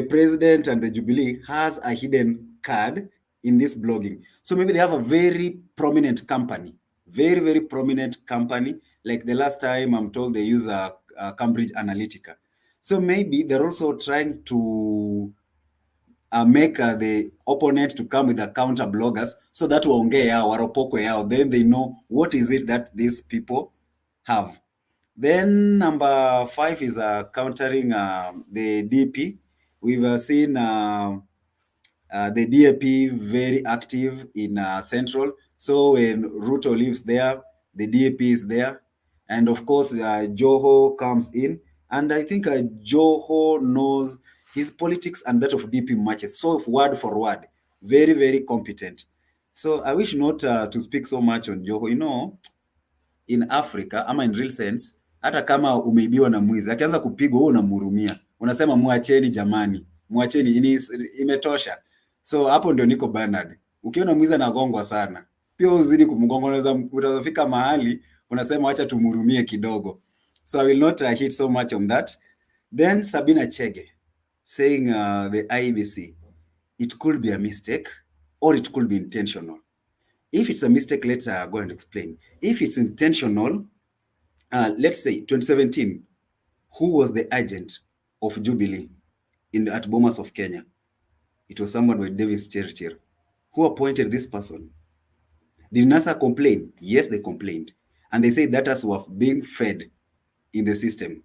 president and the Jubilee has a hidden card in this blogging. So maybe they have a very prominent company, very, very prominent company. Like the last time I'm told they use a Cambridge Analytica. So maybe they're also trying to make the opponent to come with the counter bloggers so that waongee yao, waropokwe yao, then they know what is it that these people have. Then number 5 is countering the DP. We've seen the DAP very active in Central. So when Ruto lives there, the DAP is there. And of course, Joho comes in. And I think Joho knows his politics and that of DP matches. So word for word, very, very competent. So I wish not to speak so much on Joho. You know, in Africa, ama in real sense, hata kama umeibiwa na mwizi, akianza kupigwa wewe unamhurumia. Unasema muacheni jamani, muacheni, imetosha. So hapo ndio niko Bernard. Ukiona mwizi anagongwa sana, pia uzidi kumgonga, utafika mahali unasema acha tumhurumie kidogo. So I will not hit so much on that. Then Sabina Chege saying the IEBC, it could be a mistake or it could be intentional. If it's a mistake, let's go and explain. If it's intentional, let's say 2017, who was the agent of Jubilee at Bomas of Kenya? It was someone with Davis Chirchir. Who appointed this person? Did NASA complain? Yes, they complained. And they said that us were being fed in the system.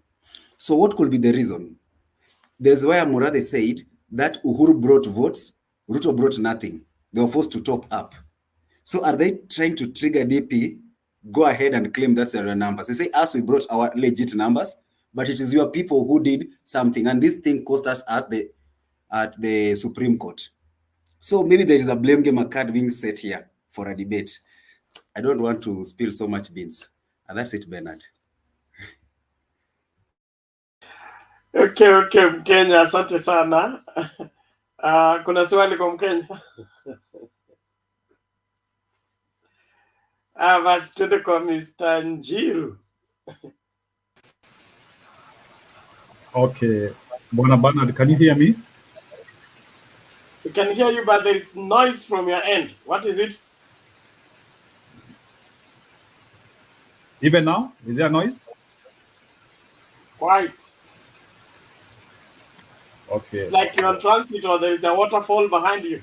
So what could be the reason? There's where Murade said that Uhuru brought votes, Ruto brought nothing. They were forced to top up. So are they trying to trigger DP? Go ahead and claim that's your numbers. They say, us, we brought our legit numbers, but it is your people who did something. And this thing cost us at the Supreme Court. So maybe there is a blame game, a card being set here for a debate. I don't want to spill so much beans. And that's it, Bernard. Okay, Mkenya, asante sana. Kuna swali kwa Mkenya? Basi tuende kwa Mr. Njiru. Okay. Bwana Bernard, can you hear me? We can hear you, but there is noise from your end. What is it? Even now? Is there noise? Quite. Okay. It's like you're on transit or there is a waterfall behind you.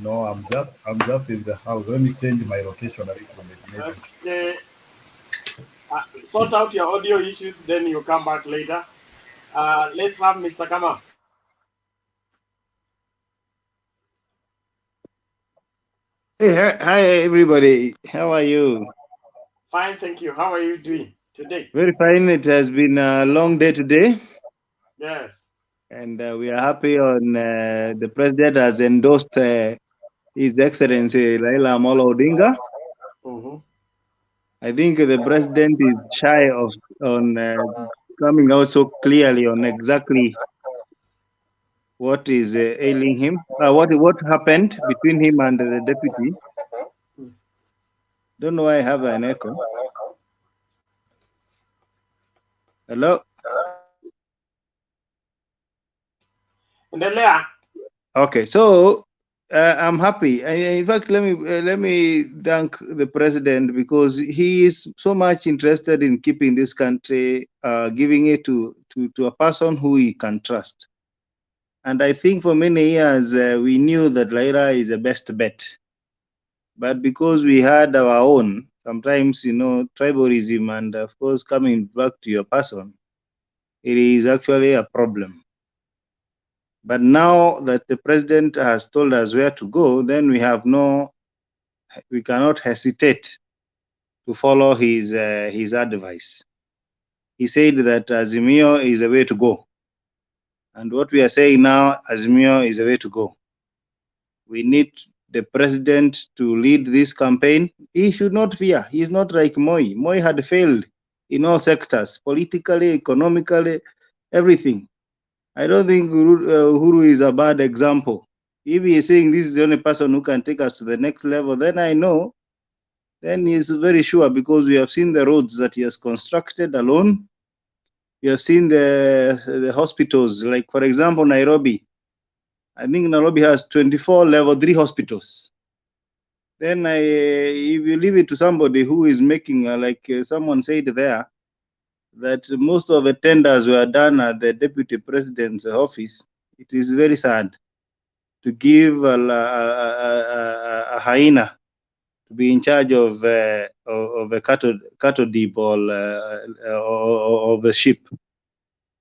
No, I'm just in the house. Let me change my location a little bit. Okay. Sort out your audio issues, then you come back later. Let's have Mr. Kama. Hey, hi everybody. How are you? Fine, thank you. How are you doing today? Very fine. It has been a long day today, Yes. and we are happy on the president has endorsed His Excellency Raila Amolo Odinga. Mm-hmm. I think the president is shy of on coming out so clearly on exactly what is ailing him. What happened between him and the deputy? Don't know why I have an echo. Hello. Endelea. Okay, so I'm happy. In fact, let me thank the president because he is so much interested in keeping this country, giving it to a person who he can trust. And I think for many years we knew that Laira is the best bet, but because we had our own, sometimes tribalism, and of course coming back to your person, it is actually a problem. But now that the president has told us where to go, then we cannot hesitate to follow his advice. He said that AZIMIO is the way to go. And what we are saying now, AZIMIO is the way to go. We need the president to lead this campaign. He should not fear. He is not like Moi. Moi had failed in all sectors, politically, economically, everything. I don't think Uhuru is a bad example. If he is saying this is the only person who can take us to the next level, then I know, then he is very sure because we have seen the roads that he has constructed alone. We have seen the hospitals, like for example, Nairobi. I think Nairobi has 24 level 3 hospitals. Then if you leave it to somebody who is making, someone said there, that most of the tenders were done at the deputy president's office, it is very sad to give a hyena to be in charge of a cattle deep or of a sheep.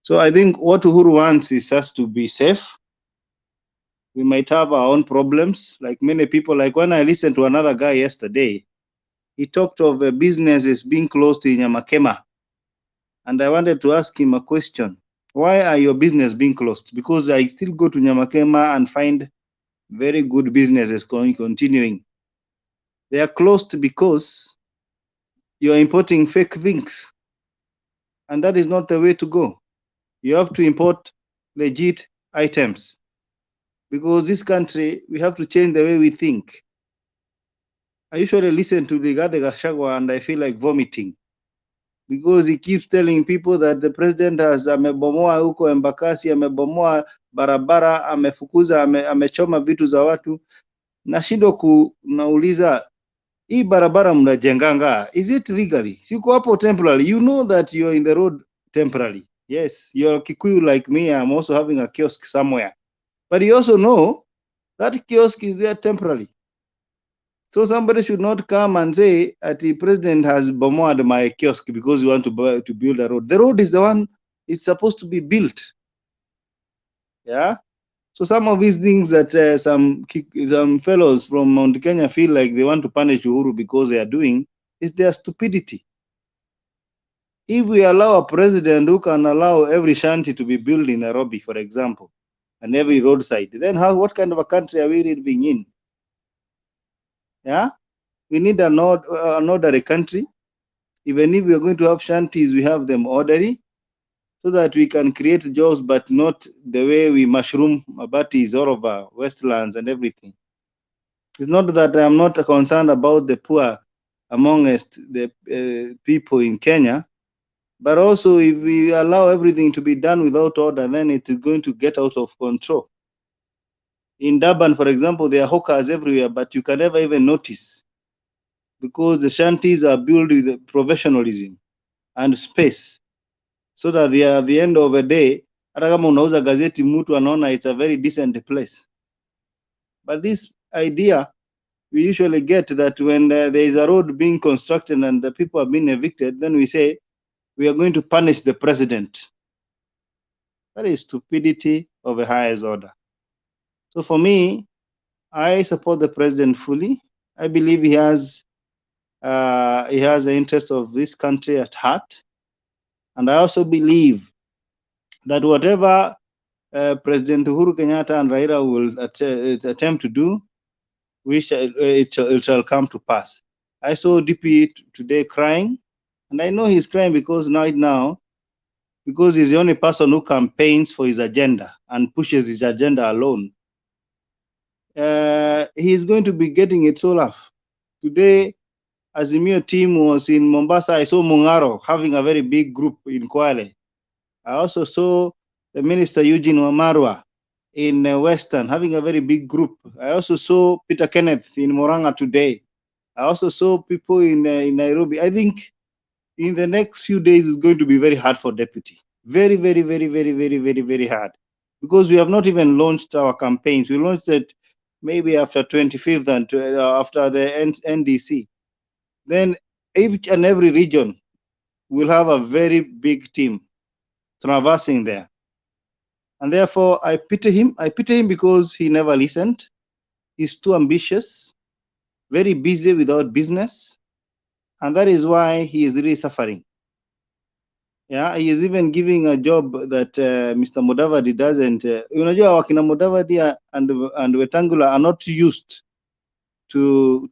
So I think what Uhuru wants is us to be safe. We might have our own problems, like many people. Like when I listened to another guy yesterday, he talked of businesses being closed in Yamakema. And I wanted to ask him a question. Why are your business being closed? Because I still go to Nyamakema and find very good businesses continuing. They are closed because you are importing fake things. And that is not the way to go. You have to import legit items. Because this country, we have to change the way we think. I usually listen to Rigathi Gachagua and I feel like vomiting. Because he keeps telling people that the president has amebomoa huko Embakasi, amebomoa barabara, amefukuza, amechoma vitu za watu. Nashindwa kunauliza, hii barabara mnajenganga, is it legally? Siko hapo temporarily. You know that you're in the road temporarily. Yes, you're Kikuyu like me. I'm also having a kiosk somewhere. But you also know that kiosk is there temporarily. So somebody should not come and say that the president has bombarded my kiosk because you want to build a road. The road is the one it's supposed to be built. Yeah. So some of these things that some fellows from Mount Kenya feel like they want to punish Uhuru because they are doing is their stupidity. If we allow a president who can allow every shanty to be built in Nairobi, for example, and every roadside, then what kind of a country are we living in? Yeah. We need an orderly country. Even if we are going to have shanties, we have them orderly so that we can create jobs, but not the way we mushroom abatis all over Westlands and everything. It's not that I'm not concerned about the poor amongst the people in Kenya, but also if we allow everything to be done without order, then it is going to get out of control. In Durban, for example, there are hawkers everywhere, but you can never even notice because the shanties are built with professionalism and space, so that at the end of the day, hata kama unauza gazeti mtu anaona it's a very decent place. But this idea we usually get that when there is a road being constructed and the people are being evicted, then we say we are going to punish the president. That is stupidity of the highest order. So for me, I support the president fully. I believe he has the interest of this country at heart, and I also believe that whatever President Uhuru Kenyatta and Raila will attempt to do, it shall come to pass. I saw DP today crying, and I know he's crying because because he's the only person who campaigns for his agenda and pushes his agenda alone. He's going to be getting it all off. Today, AZIMIO team was in Mombasa. I saw Mungaro having a very big group in Kwale. I also saw the Minister Eugene Wamarwa in Western having a very big group. I also saw Peter Kenneth in Moranga today. I also saw people in Nairobi. I think in the next few days it's going to be very hard for deputy. Very, very, very, very, very, very, very hard. Because we have not even launched our campaigns. We launched it maybe after 25th and after the NDC. Then each and every region will have a very big team traversing there. And therefore, I pity him. I pity him because he never listened. He's too ambitious, very busy without business. And that is why he is really suffering. Yeah, he is even giving a job that Mr. Mudavadi doesn't. Unajua wakina Mudavadi and Wetangula are not used to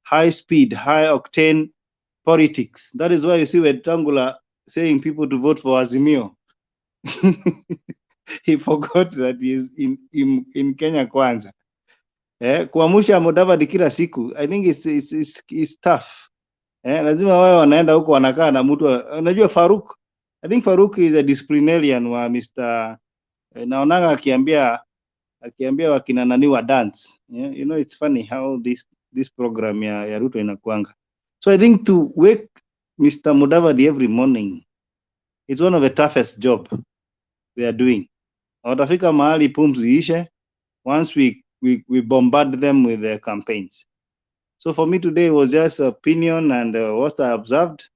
high speed, high octane politics. That is why you see Wetangula saying people to vote for AZIMIO. He forgot that he is in Kenya Kwanza. Kuamsha Mudavadi kila siku, I think it's tough. Lazima wao wanaenda huko wanakaa na mtu. Unajua Faruk, I think Faruk is a disciplinarian wa Mr. Naonanga akiambia wakina nani wa dance. You know, it's funny how this program ya Ruto inakuanga. So I think to wake Mr. Mudavadi every morning, it's one of the toughest job they are doing. Watafika mahali pumzi ishe once we bombard them with their campaigns. So for me today was just opinion and what I observed.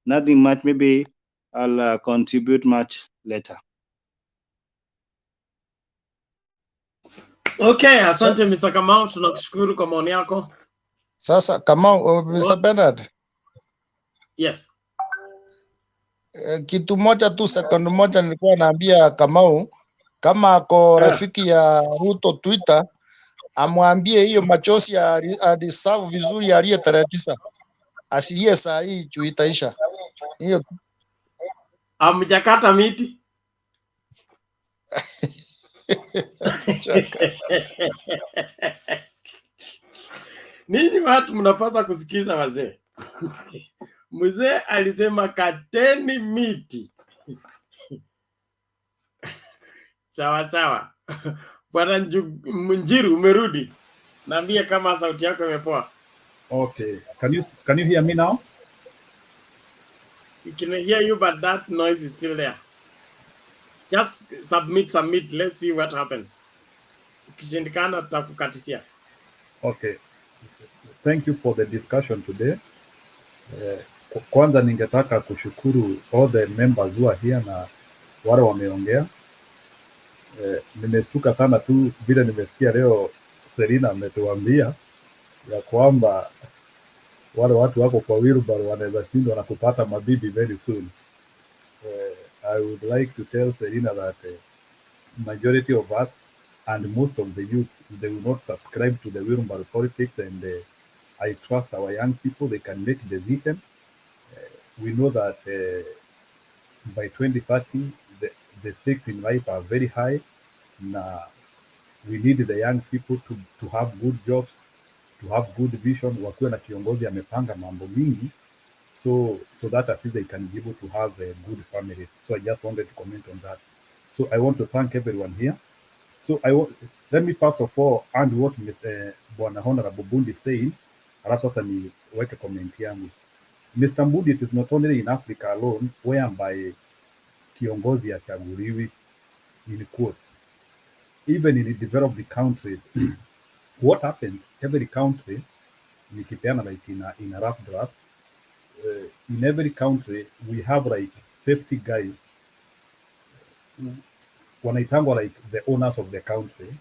Nothing much. Maybe I'll contribute much later. Okay, asante Mr. Kamau, tunakushukuru kwa maoni yako. Sasa Kamau, Mr. Bernard. Yes. Kitu moja tu, sekunde moja nilikuwa naambia Kamau kama ako rafiki ya Ruto Twitter, amwambie hiyo machozi alisavu vizuri aliye tarehe 9 asilie saa hii juu itaisha. Hiyo amjakata miti. Ninyi watu mnapaswa kusikiza wazee. Mzee alisema kateni miti. Sawa sawa. Bwana Njiru umerudi. Naambia kama sauti yako imepoa. Okay. Can you hear me now? We can hear you, but that noise is still there. Just submit. Let's see what happens. Ukishindikana tutakukatisia. Okay. Thank you for the discussion today. Kwanza ningetaka kushukuru all the members who are here na wale wameongea. Nimestuka sana tu vile nimesikia leo Serina ametuambia ya kwamba wale watu wako kwa wheelbarrow wanaweza shindwa na kupata mabibi very soon. I would like to tell Serina that majority of us and most of the youth, they will not subscribe to the wheelbarrow politics, and I trust our young people, they can make decisions. We know that by 2030, the stakes in life are very high. We need the young people to have good jobs, to have good vision, wakuwe na kiongozi amepanga mambo mingi, so that at least they can be able to have a good family. So I just wanted to comment on that. So I want to thank everyone here. So let me first of all and what Bwana Honorable Bundi saying, alafu sasa niweke comment yangu. Mr. Mbudi, it is not only in Africa alone whereby kiongozi achaguliwi in quotes. Even in the developed countries, what happens, every country, nikipeana like in a rough draft, in every country, we have like 50 guys, wanaitangwa like the owners of the country.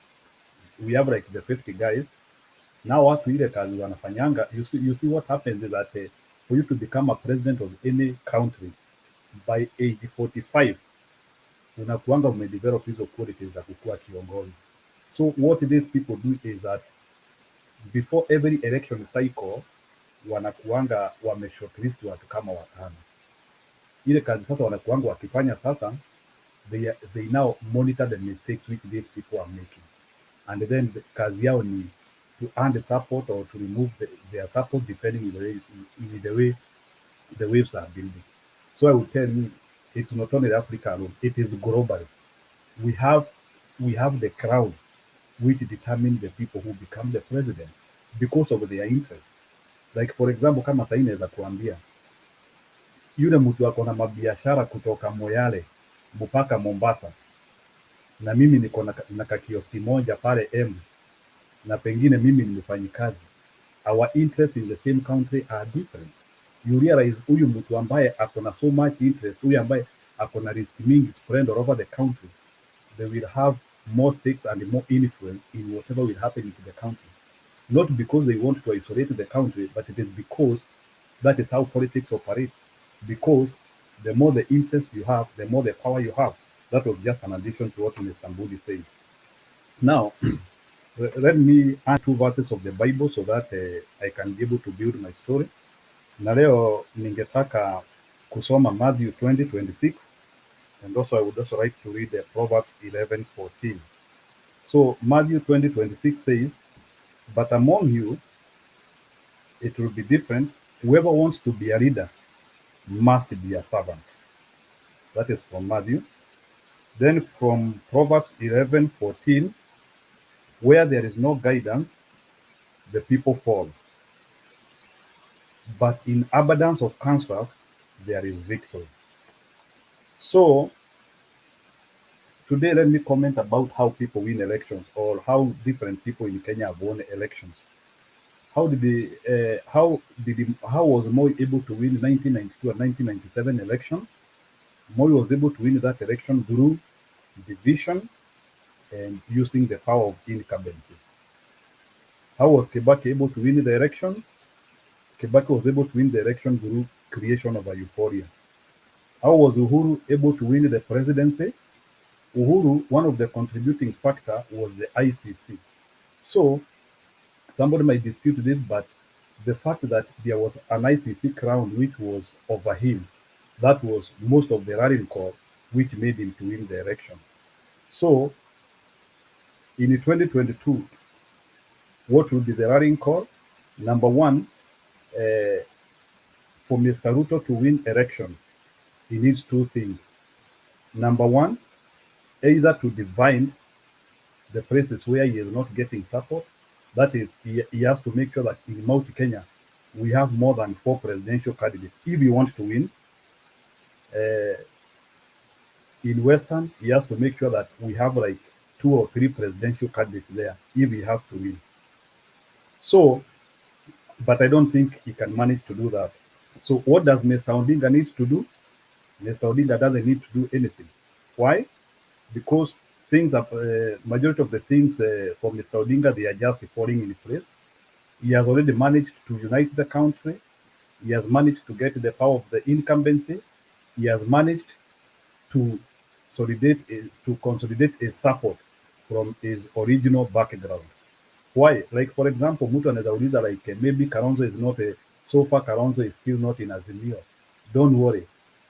We have like the 50 guys Na watu ile kazi wanafanyanga, you see what happens is that for you to become a president of any country by age 45 unakuanga umedevelop hizo qualities za kukuwa kiongozi. So what these people do is that before every election cycle wanakuanga wameshortlist watu kama watano. Ile kazi sasa wanakuanga wakifanya sasa, they now monitor the mistakes which these people are making, and then kazi yao ni to earn the support or to remove their support depending in the way the waves are building. So I will tell you, it's not only Africa alone, it is global. We have the crowds which determine the people who become the president because of their interest. Like for example, kama sasa inaweza kuambia yule mtu ako na mabiashara kutoka Moyale mpaka Mombasa, na mimi niko na kakioski moja pale M, na pengine mimi ni mfanyikazi. Our interests in the same country are different. You realize huyu mtu ambaye ako na so much interest, huyu ambaye ako na risk mingi spread all over the country, they will have more stakes and more influence in whatever will happen to the country. Not because they want to isolate the country, but it is because that is how politics operates. Because the more the interest you have, the more the power you have. That was just an addition to what Mr. Mbudi said. Now, let me add 2 verses of the Bible so that I can be able to build my story. Na leo ningetaka kusoma Matthew 20:26, and also I would also like to read the Proverbs 11:14. So Matthew 20:26 says, "But among you, it will be different. Whoever wants to be a leader must be a servant." That is from Matthew. Then from Proverbs 11:14, "Where there is no guidance, the people fall. But in abundance of counsel, there is victory." So today, let me comment about how people win elections, or how different people in Kenya have won elections. How was Moi able to win 1992 and 1997 election? Moi was able to win that election through division and using the power of incumbency. How was Kibaki able to win the election? Kibaki was able to win the election through creation of a euphoria. How was Uhuru able to win the presidency? Uhuru, one of the contributing factor was the ICC. So somebody might dispute this, but the fact that there was an ICC crown which was over him, that was most of the rallying call which made him to win the election. So in 2022, what will be the rallying call? Number one, for Mr. Ruto to win election, he needs 2 things. Number one, either to divide the places where he is not getting support. That is, he has to make sure that in Mount Kenya, we have more than 4 presidential candidates. If he wants to win, in Western, he has to make sure that we have like 2 or 3 presidential candidates there, if he has to win. So, but I don't think he can manage to do that. So what does Mr. Odinga need to do? Mr. Odinga doesn't need to do anything. Why? Because things are, majority of the things for Mr. Odinga, they are just falling in place. He has already managed to unite the country. He has managed to get the power of the incumbency. He has managed to consolidate a support from his original background. Why? Like for example, mtu anaweza uliza like maybe Kalonzo is not so far Kalonzo is still not in AZIMIO. Don't worry.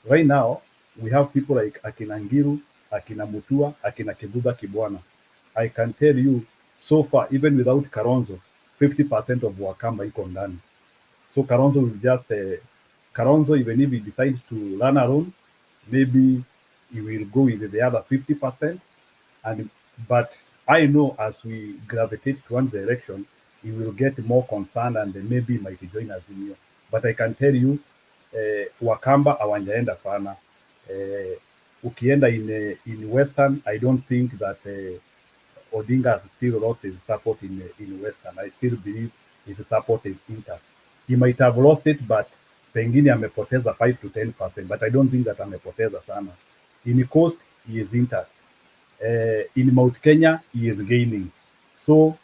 Right now, we have people like Akina Ngiru, Akina Mutua, Akina Kibuba Kibwana. I can tell you, so far, even without Kalonzo, 50% of Wakamba iko ndani. So Kalonzo will just, Kalonzo, even if he decides to run alone, maybe he will go with the other 50%. But I know as we gravitate towards the election, he will get more concerned and maybe he might join AZIMIO. But I can tell you, Wakamba hawajaenda sana. Ukienda in Western, I don't think that Odinga has still lost his support in Western. I still believe his support is intact. He might have lost it, but pengine amepoteza 5 to 10%, but I don't think that amepoteza sana. In Coast, he is intact. In Mount Kenya, he is gaining. So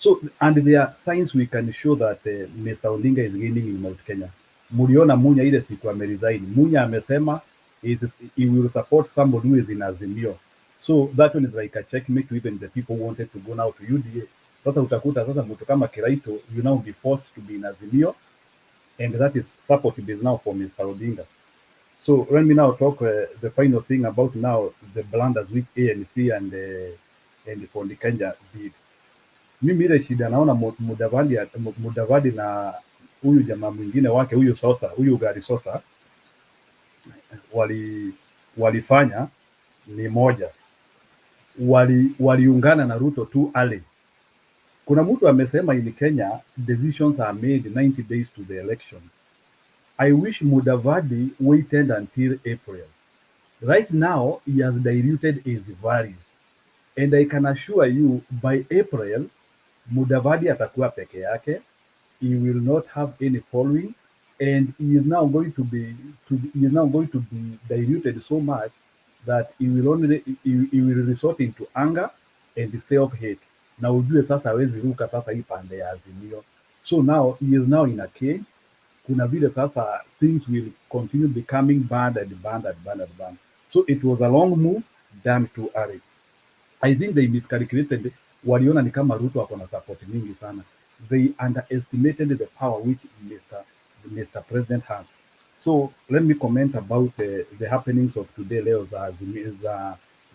So, and there are signs we can show that Mr. Odinga is gaining in Mount Kenya. Muliona Munya ile siku ameresign. Munya amesema he will support somebody who is in Azimio. So that one is like a checkmate to even the people who wanted to go now to UDA. Sasa utakuta sasa mtu kama Kiraito, you now be forced to be in Azimio, and that is support is now for Mr. Odinga. So let me now talk the final thing about now the blunders which ANC and for the Kenya did. Mimi ile shida naona Mudavadi na huyu jamaa mwingine wake huyu Gari Sosa walifanya ni moja, waliungana na Ruto too early. Kuna mtu amesema in Kenya decisions are made 90 days to the election. I wish Mudavadi waited until April. Right now he has diluted his value, and I can assure you by April Mudavadi atakuwa peke yake. He will not have any following, and he is now going to be diluted so much that he will resort into anger and self-hate. Na ujue sasa hawezi ruka sasa hii pande ya Azimio. So now he is now in a cage. Kuna vile sasa things will continue becoming bad. So it was a long move done too early. I think they miscalculated. Waliona ni kama Ruto ako na support mingi sana. They underestimated the power which Mr. President has. So let me comment about the happenings of today leo za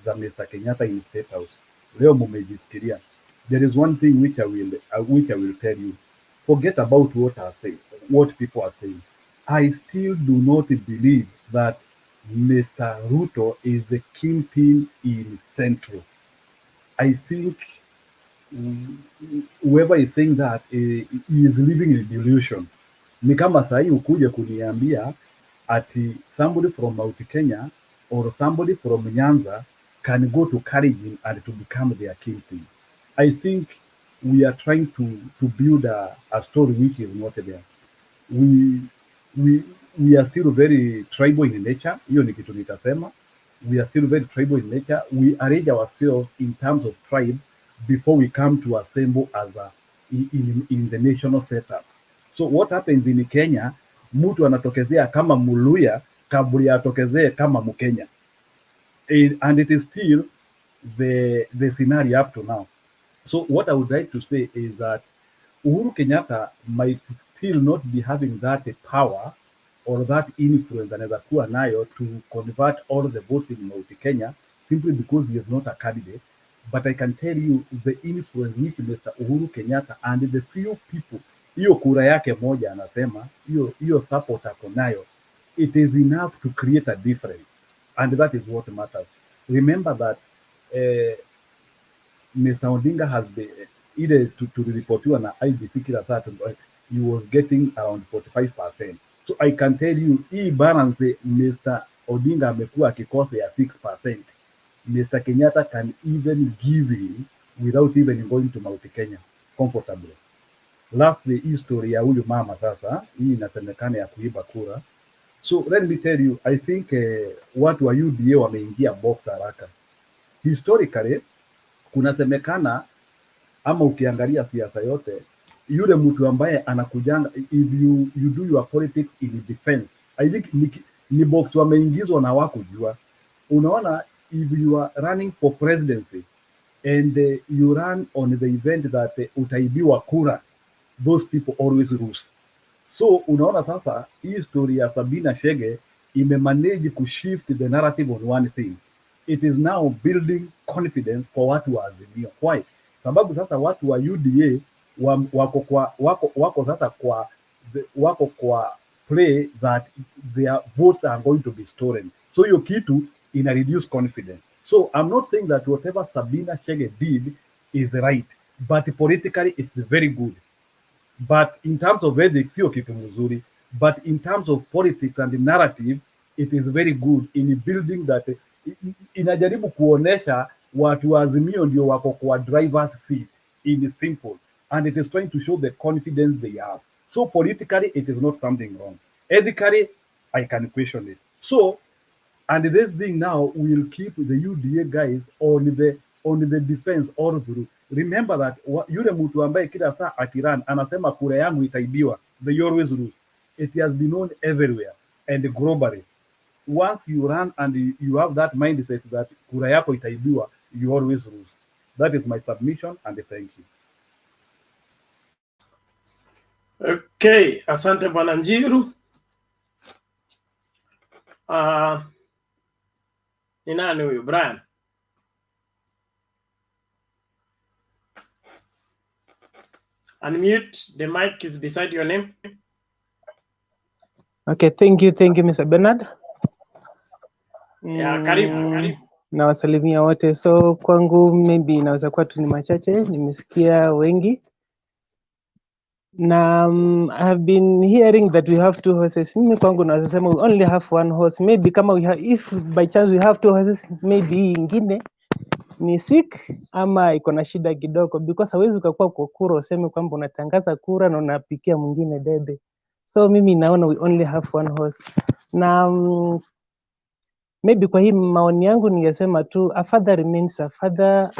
Mr. Kenyatta in State House. Leo mumejisikiria. There is one thing which I will tell you. Forget about what people are saying. I still do not believe that Mr. Ruto is the kingpin in Central. I think whoever is saying that he is living in delusion. Ni kama sahi ukuje kuniambia ati somebody from Mount Kenya or somebody from NYANZA can go to Karijin and to become their kingpin. I think we are trying to build a story which is not there. We are still very tribal in nature. Hiyo ni kitu nitasema. We are still very tribal in nature. We arrange ourselves in terms of tribe before we come to assemble as in the national setup. So what happens in Kenya, mtu anatokezea kama Muluya kabla atokezee kama Mkenya. And it is still the scenario up to now. So what I would like to say is that Uhuru Kenyatta might still not be having that power or that influence anaweza kuwa nayo to convert all the votes in Mount Kenya simply because he is not a candidate. But I can tell you the influence which Mr. Uhuru Kenyatta and the few people, hiyo kura yake moja anasema, hiyo support ako nayo, it is enough to create a difference. And that is what matters. Remember that Mr. Odinga has been, either to reportiwa na IBC kila saa, he was getting around 45%. So I can tell you, hii balance Mr. Odinga amekuwa akikosa ya 6%. Mr. Kenyatta can even give him without even going to Mount Kenya comfortably. Lastly, hii story ya huyu mama sasa, hii inasemekana ya kuiba kura. So let me tell you, I think watu wa UDA wameingia box haraka. Historically, kunasemekana ama ukiangalia siasa yote, yule mtu ambaye anakujanga, if you do your politics in defense, I think ni box wameingizwa na wakujua. Unaona, if you are running for presidency and you run on the event that utaibiwa kura, those people always lose. So unaona sasa hii story ya Sabina Chege imemanage kushift the narrative on one thing. It is now building confidence kwa watu wa Azimio. Why? Sababu sasa watu wa UDA wako kwa play that their votes are going to be stolen. So hiyo kitu ina reduce confidence. So I'm not saying that whatever Sabina Chege did is right, but politically it's very good. But in terms of ethics, sio kitu mzuri. But in terms of politics and the narrative, it is very good in building that. Inajaribu kuonesha watu wa Azimio ndio wako kwa driver's seat in simple, and it is trying to show the confidence they have. So politically, it is not something wrong. Ethically, I can question it. So, and this thing now will keep the UDA guys on on the defense all through. Remember that yule mtu ambaye kila saa akiran anasema kura yangu itaibiwa, they always lose. It has been known everywhere and globally. Once you run and you have that mindset that kura yako itaibiwa, you always lose. That is my submission and thank you. Okay, asante Bwana Njiru. Ni nani huyu? Brian. Unmute, the mic is beside your name. Okay, thank you, Mr. Bernard. Yeah, karibu. Nawasalimia wote. So kwangu maybe inaweza kuwa tu ni machache, nimesikia wengi. Na I have been hearing that we have 2 horses. Mimi kwangu naweza sema we only have 1 horse. Maybe kama if by chance we have 2 horses, maybe ingine ni sick ama iko na shida kidogo, because hawezi ukakuwa kwa kura useme kwamba unatangaza kura na unapikia mwingine debe. So mimi naona we only have 1 horse. Na maybe kwa hii maoni yangu ningesema tu a father remains a father.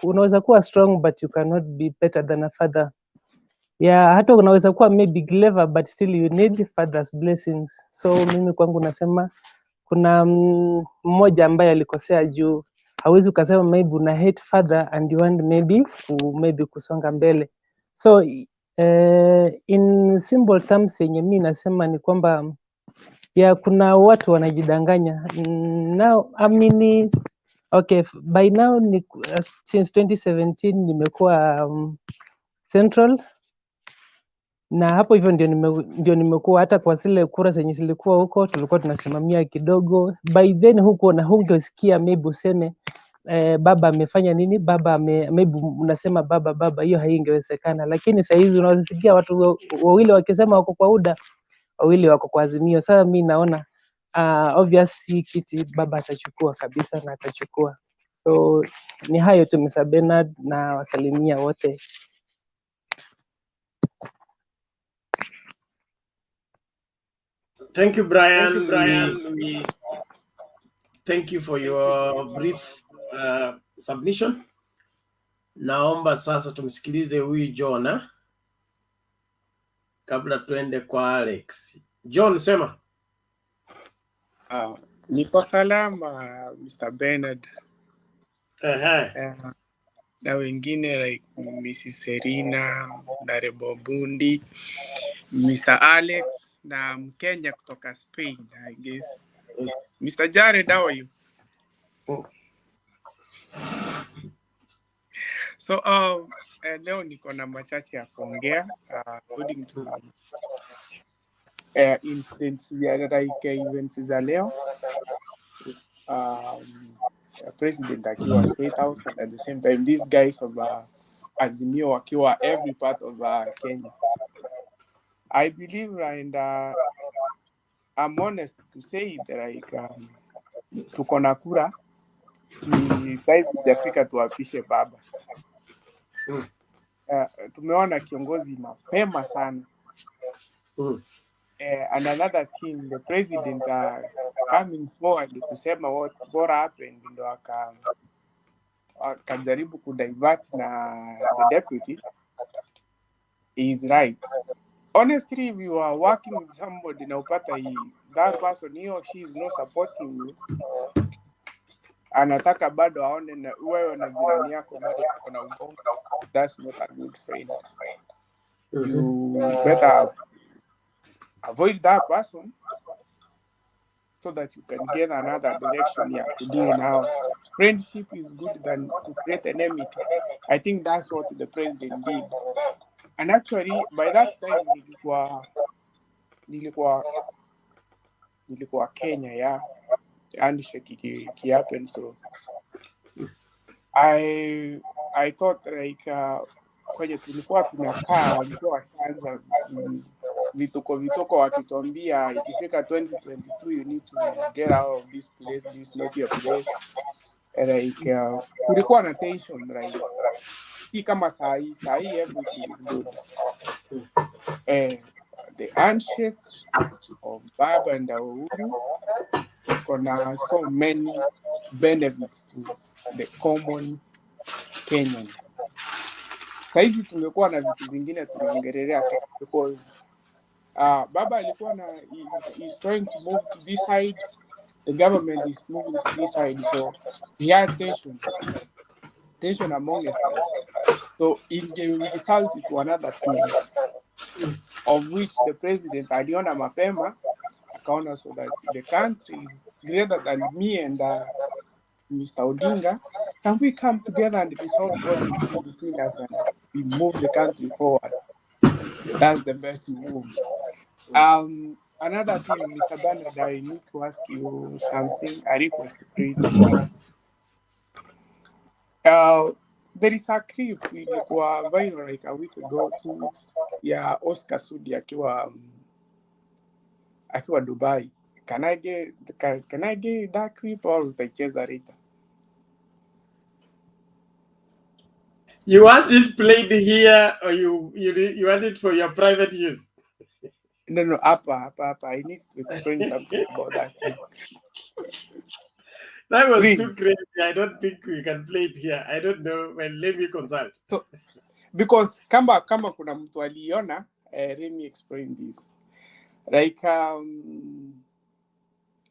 Unaweza kuwa strong but you cannot be better than a father. Yeah, hata unaweza kuwa maybe clever but still you need father's blessings. So mimi kwangu nasema kuna mmoja ambaye alikosea juu hawezi ukasema maybe una hate father and you want maybe kusonga mbele. So in simple terms yenye mimi nasema ni kwamba kuna watu wanajidanganya. Now okay, by now since 2017 nimekuwa Central, na hapo hivyo ndio nimekuwa hata kwa zile kura zenye zilikuwa huko tulikuwa tunasimamia kidogo. By then hungesikia maybe useme baba amefanya nini, baba maybe unasema baba, hiyo haingewezekana. Lakini saa hizi unasikia watu wawili wakisema wako kwa UDA, wawili wako kwa Azimio. Sasa mimi naona obviously kiti baba atachukua kabisa na atachukua. So ni hayo tu Mr. Bernard, na wasalimia wote. Thank you, Brian. Thank you for your brief submission. Naomba sasa tumsikilize huyu John kabla tuende kwa Alex. John, sema. Niko salama, Mr. Bernard. Na wengine like Mrs. Serena, Narebo Bundi, Mr. Alex, na Mkenya kutoka Spain, I guess. Mr. Jared, how are you? So, leo niko na machache ya kuongea according to incidents ya events za leo. President akiwa State House, and at the same time these guys of AZIMIO wakiwa every part of Kenya. I believe and I'm honest to say that like tuko na kura, ni time hujafika tuapishe baba. Tumeona kiongozi mapema sana. And another thing, the president coming forward kusema what happened, ndo akajaribu kudivert na the deputy is right. Honestly, if you are working with somebody na upata that person, he or she is not supporting you, anataka bado aone na wewe na jirani yako bado kuna ubongo, that's not a good friend. You better avoid that person so that you can get another direction to deal now. Friendship is good than to create enmity. I think that's what the president did. And actually, by that time, nilikuwa Kenya, handshake happened. So I thought like kwenye tulikuwa tunakaa walikuwa washaanza vituko wakituambia ikifika 2022 you need to get out of this place, this is not your place. And like kulikuwa na tension, right? Si kama saa hii everything is good. The handshake of Baba and Uhuru gonna so many benefits to the common Kenyan. Saizi tungekuwa na vitu zingine tunaongelelea Kenya because baba alikuwa na is trying to move to this side, the government is moving to this side, so we had tension among us. So it will result to another thing of which the president aliona mapema akaona so that the country is greater than me and Mr. Odinga. Can we come together and resolve what is in between us and we move the country forward? That's the best move. Another thing, Mr. Bernard, I need to ask you something, a request, please. There is a clip ilikuwa viral like a week ago, 2 weeks, ya Oscar Sudi akiwa Dubai. Can I get that clip or utaicheza later? You want it played here, or you want it for your private use? No, Appa. I need to explain something about that thing. That was Please. too crazy. I don't think we can play it here. I don't know. Well, let me consult. So, because kama kuna mtu aliona, let me explain this. Like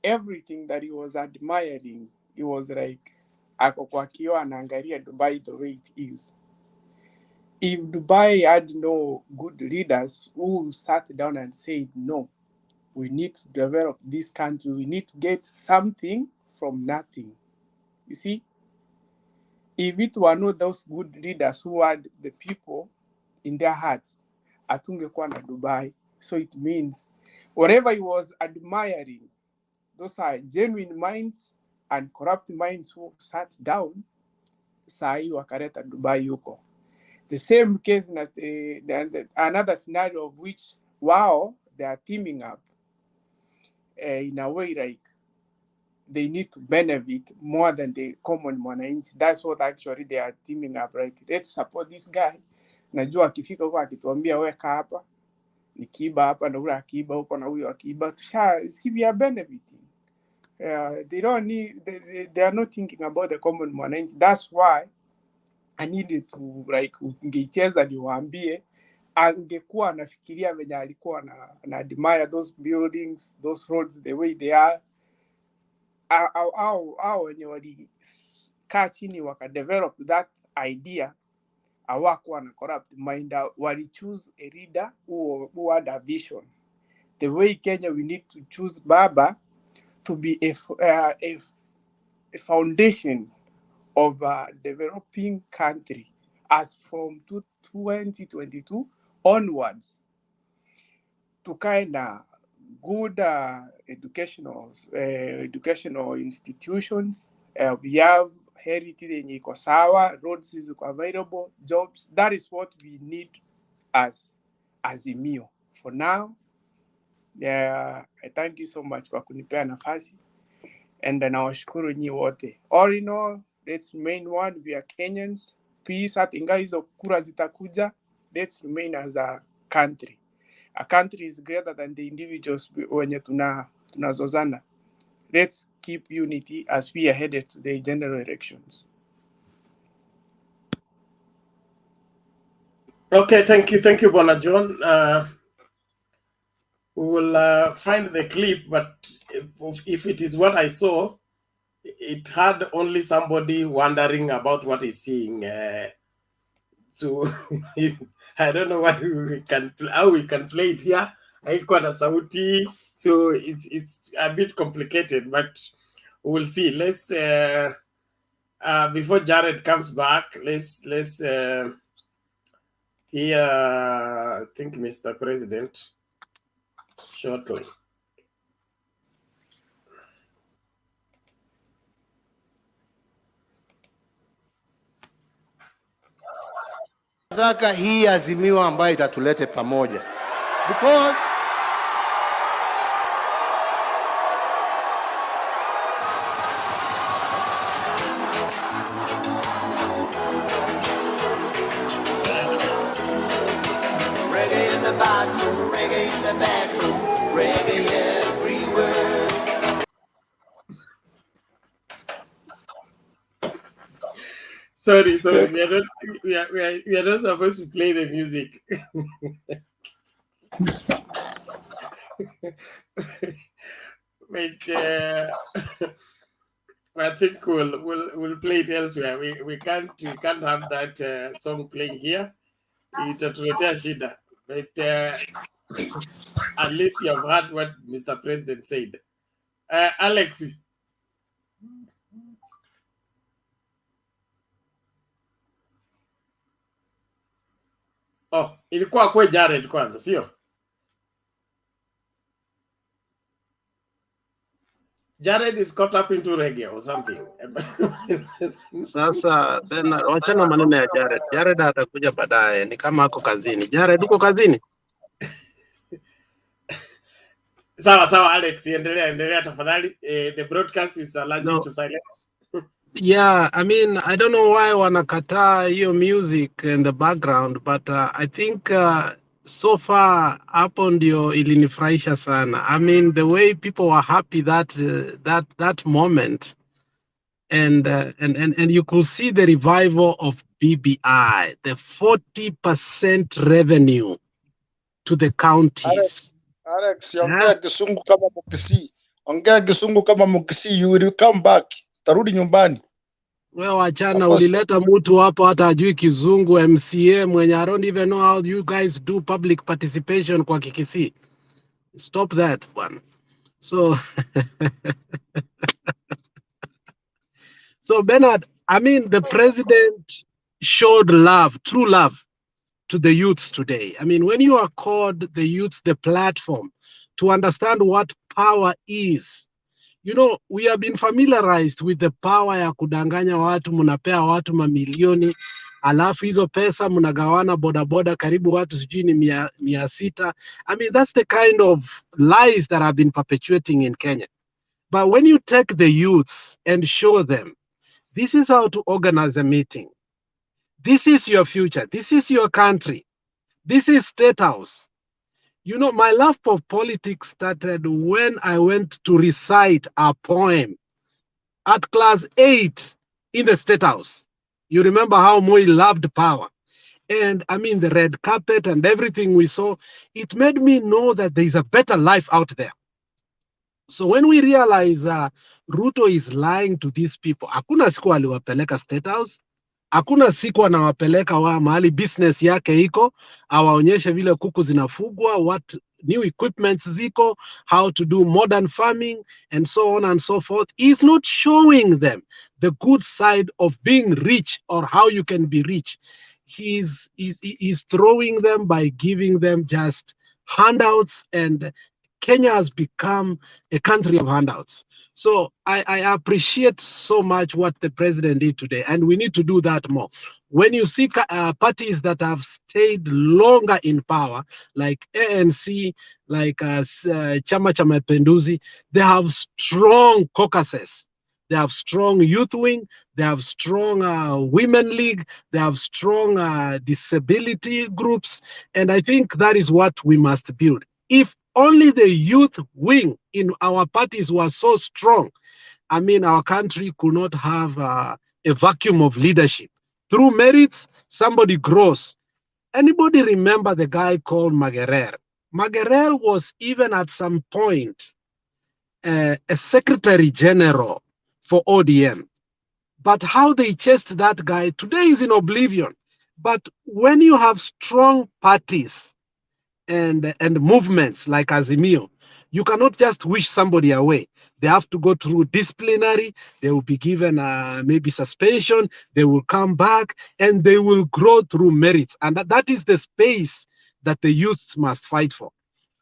everything that he was admiring, he was like ako kwa kioo anaangalia Dubai the way it is. If Dubai had no good leaders who sat down and said, no, we need to develop this country, we need to get something from nothing. You see, if it were not those good leaders who had the people in their hearts, atungekuwa na Dubai. So it means whatever he was admiring, those are genuine minds and corrupt minds who sat down, sahi wakaleta Dubai yuko. The same case as another scenario of which, wow, they are teaming up in a way like they need to benefit more than the common mwananchi. That's what actually they are teaming up. Like, let's support this guy. Najua akifika huko akituambia weka hapa, nikiba hapa na ule akiba huko na huyo akiba, we are benefiting. They don't need. They are not thinking about the common mwananchi. That's why I needed to like ungeicheza niwaambie angekuwa anafikiria venye alikuwa na admire those buildings, those roads the way they are. Au wenye walikaa chini wakadevelop that idea, hawakuwa na corrupt mind, wali choose a leader who had a vision. The way Kenya, we need to choose Baba to be a foundation of a developing country as from 2022 onwards, to kind of good educational institutions. We have heritage yenye iko sawa, roads ziko available, jobs. That is what we need as AZIMIO. For now, I thank you so much kwa kunipea nafasi, and nawashukuru nyi wote. All in all, let's remain one. We are Kenyans. Peace. Hata ingawa hizo kura zitakuja, let's remain as a country. A country is greater than the individuals wenye tunazozana. Let's keep unity as we are headed to the general elections. Okay, thank you, Bwana John. We will find the clip, but if it is what I saw, it had only somebody wondering about what he's seeing. So I don't know how we can play it here. Haikuwa na sauti, so it's a bit complicated, but we'll see. Let's before Jared comes back, let's hear I think Mr. President shortly. Nataka hii azimio ambayo itatulete pamoja, because reggae in the bathroom, reggae in the bedroom, reggae everywhere. Sorry, we are not supposed to play the music. But I think we'll play it elsewhere. We can't have that song playing here. Itatuletea shida. But at least you have heard what Mr. President said. Alex. Oh, ilikuwa kwa Jared kwanza, sio? Jared is caught up into reggae or something. Sasa tena wachana maneno ya Jared. Jared atakuja baadaye, ni kama ako kazini. Jared, uko kazini? Sawa Alex, endelea tafadhali. The broadcast is allergic to silence. Yeah, I mean, I don't know why wanakataa hiyo music in the background, but I think so far hapo ndio ilinifurahisha sana. I mean, the way people were happy that moment, and you could see the revival of BBI, the 40% revenue to the counties. Alex, ongea Kisungu kama Mkisii. Ongea Kisungu kama Mkisii, you will come back. Tarudi nyumbani. Wewe wachana, ulileta mtu hapo hata ajui Kizungu, MCA mwenye I don't even know how you guys do public participation kwa Kikisii. Stop that one. So so Bernard, I mean, the president showed love, true love to the youth today. I mean, when you accord the youth the platform to understand what power is, you know, we have been familiarized with the power ya kudanganya watu, munapea watu mamilioni, alafu hizo pesa munagawana bodaboda karibu watu sijui ni 600. I mean, that's the kind of lies that have been perpetuating in Kenya. But when you take the youths and show them, this is how to organize a meeting. This is your future. This is your country. This is State House. You know, my love for politics started when I went to recite a poem at class 8 in the State House. You remember how Moi loved power. And I mean, the red carpet and everything we saw, it made me know that there is a better life out there. So when we realize Ruto is lying to these people, hakuna siku aliwapeleka State House, hakuna siku anawapeleka wa mahali business yake iko, awaonyeshe vile kuku zinafugwa, what new equipments ziko, how to do modern farming, and so on and so forth. He's not showing them the good side of being rich or how you can be rich. He's throwing them by giving them just handouts, and Kenya has become a country of handouts. So I appreciate so much what the president did today, and we need to do that more. When you see parties that have stayed longer in power, like ANC, like Chama cha Mapinduzi, they have strong caucuses. They have strong youth wing, they have strong women league, they have strong disability groups, and I think that is what we must build. If only the youth wing in our parties was so strong, I mean, our country could not have a vacuum of leadership. Through merits, somebody grows. Anybody remember the guy called Magerer? Magerer was even at some point a secretary general for ODM. But how they chased that guy today is in oblivion. But when you have strong parties and movements like AZIMIO, you cannot just wish somebody away. They have to go through disciplinary, they will be given maybe suspension, they will come back, and they will grow through merits. And that is the space that the youths must fight for.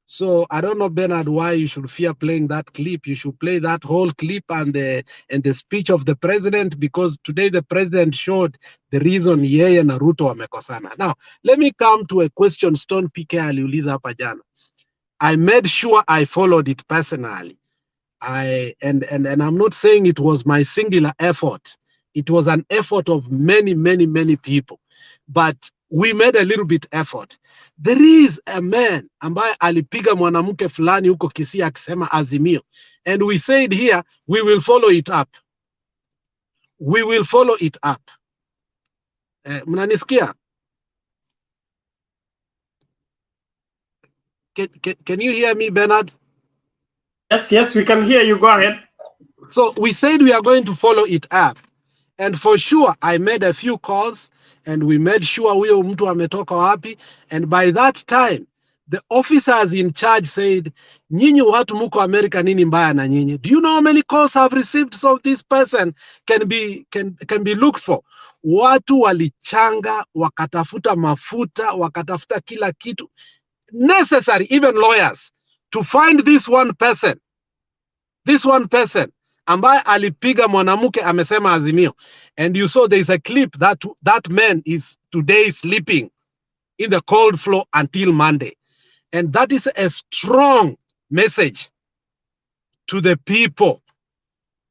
So I don't know, Bernard, why you should fear playing that clip. You should play that whole clip and the speech of the president, because today the president showed the reason yeye na Ruto wamekosana. Now, let me come to a question Stone PK aliuliza hapa jana. I made sure I followed it personally. And I'm not saying it was my singular effort. It was an effort of many, many, many people. But we made a little bit effort. There is a man ambaye alipiga mwanamke fulani huko Kisii akisema AZIMIO. And we said here, we will follow it up. We will follow it up. Mnanisikia? Can you hear me, Bernard? Yes, we can hear you. Go ahead. So we said we are going to follow it up. And for sure, I made a few calls and we made sure huyo mtu ametoka wapi. And by that time, the officers in charge said, nyinyi watu muko America nini mbaya na nyinyi? Do you know how many calls I've received so this person can be looked for? Watu walichanga, wakatafuta mafuta, wakatafuta kila kitu. Necessary, even lawyers, to find this one person. This one person ambaye alipiga mwanamke amesema Azimio. And you saw there is a clip that man is today sleeping in the cold floor until Monday. And that is a strong message to the people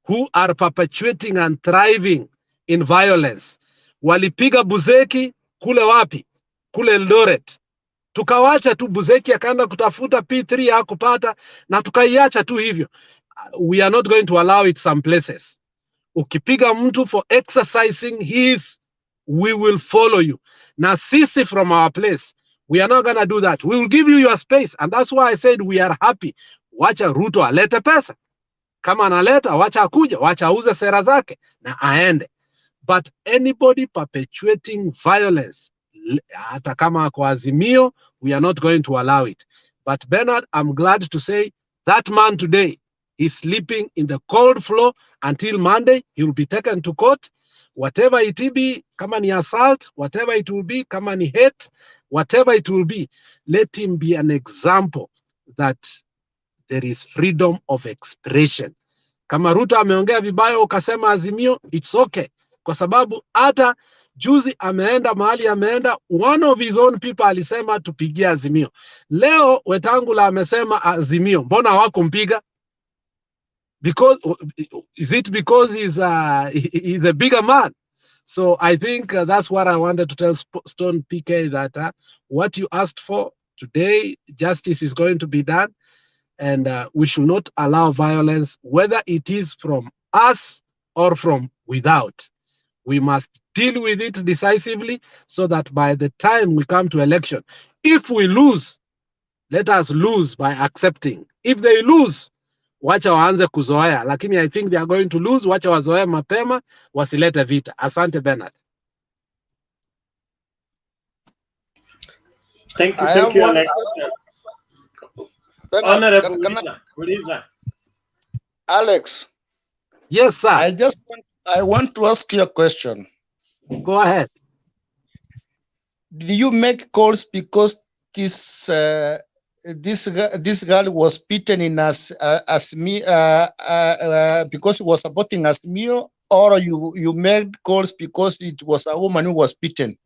who are perpetuating and thriving in violence. Walipiga Buzeki kule wapi? Kule Eldoret. Tukawacha tu Buzeki akaenda kutafuta P3 hakupata na tukaiacha tu hivyo. We are not going to allow it some places. Ukipiga mtu for exercising his, we will follow you. Na sisi from our place, we are not going to do that. We will give you your space. And that's why I said we are happy. Wacha Ruto alete pesa. Kama analeta, wacha akuja, wacha auze sera zake na aende. But anybody perpetuating violence, hata kama kwa Azimio, we are not going to allow it. But Bernard, I'm glad to say that man today is sleeping in the cold floor until Monday. He will be taken to court. Whatever it will be, kama ni assault, whatever it will be, kama ni hate, whatever it will be, let him be an example that there is freedom of expression. Kama Ruto ameongea vibaya ukasema Azimio, it's okay. Kwa sababu hata juzi ameenda mahali ameenda, one of his own people alisema tupigie Azimio. Leo Wetangula amesema Azimio. Mbona hawakumpiga? Because is it because he's a bigger man? So I think that's what I wanted to tell Stone PK, that what you asked for today, justice is going to be done, and we should not allow violence, whether it is from us or from without. We must deal with it decisively so that by the time we come to election, if we lose, let us lose by accepting. If they lose, wacha waanze kuzoea, lakini I think they are going to lose. Wacha wazoea mapema, wasilete vita. Asante Bernard. Thank you, Alex. Honorable Uliza. Alex. Yes, sir. I want to ask you a question. Go ahead. Did you make calls because this girl was beaten in because he was supporting AZIMIO, or you made calls because it was a woman who was beaten?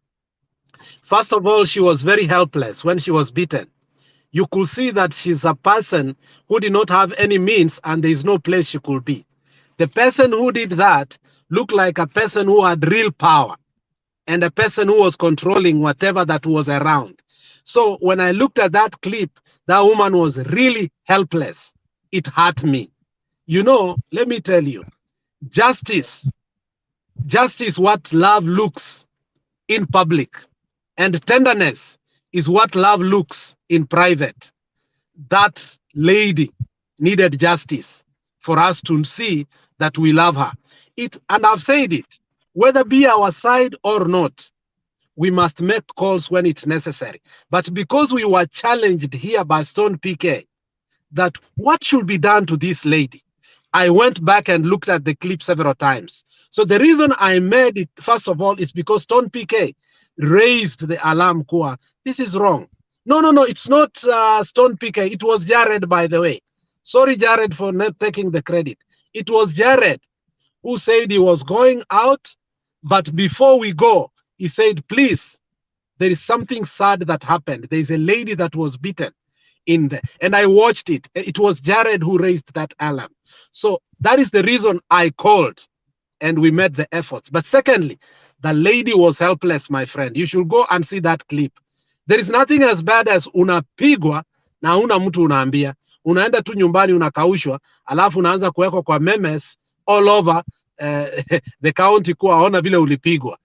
First of all, she was very helpless when she was beaten. You could see that she's a person who did not have any means and there is no place she could be. The person who did that looked like a person who had real power and a person who was controlling whatever that was around. So when I looked at that clip, that woman was really helpless. It hurt me. You know, let me tell you, justice what love looks in public, and tenderness is what love looks in private. That lady needed justice for us to see that we love her. And I've said it, whether be our side or not, we must make calls when it's necessary. But because we were challenged here by Stone PK, that what should be done to this lady, I went back and looked at the clip several times. So the reason I made it, first of all, is because Stone PK raised the alarm core. This is wrong. No, it's not Stone PK. It was Jared, by the way. Sorry, Jared, for not taking the credit. It was Jared who said he was going out, but before we go, he said, please, there is something sad that happened. There is a lady that was beaten in there. And I watched it. It was Jared who raised that alarm. So that is the reason I called and we made the efforts. But secondly, the lady was helpless, my friend. You should go and see that clip. There is nothing as bad as unapigwa na una mtu unaambia. Unaenda tu nyumbani unakaushwa, alafu unaanza kuwekwa kwa memes all over the county kuwa ona vile ulipigwa.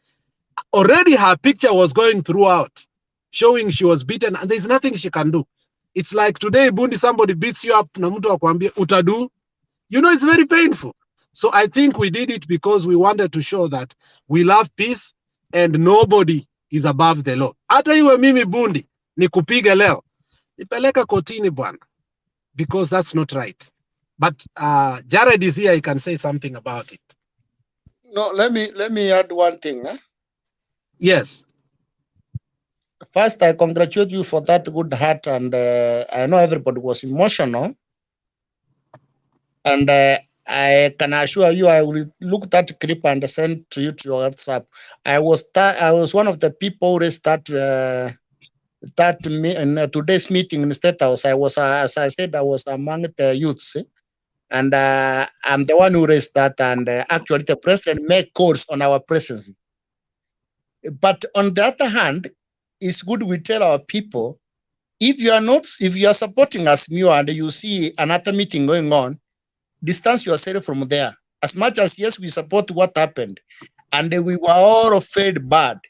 already her picture was going throughout, showing she was beaten, and there's nothing she can do. It's like today, Bundi, somebody beats you up, na mtu akwambie utadu. You know, it's very painful. So I think we did it because we wanted to show that we love peace and nobody is above the law. Hata iwe mimi Bundi nikupige leo, nipeleka kotini bwana, because that's not right. But Jared is here, he can say something about it. No, let me add one thing. Yes. First, I congratulate you for that good heart, and I know everybody was emotional. And I can assure you, I will look at that clip and send to you to your WhatsApp. I was one of the people who raised that in today's meeting in the State House. I was, as I said, I was among the youths, and I'm the one who raised that. And actually, the president made calls on our presence. But on the other hand, it's good we tell our people, if you are supporting AZIMIO and you see another meeting going on, distance yourself from there. As much as, yes, we support what happened, and we were all fed bad,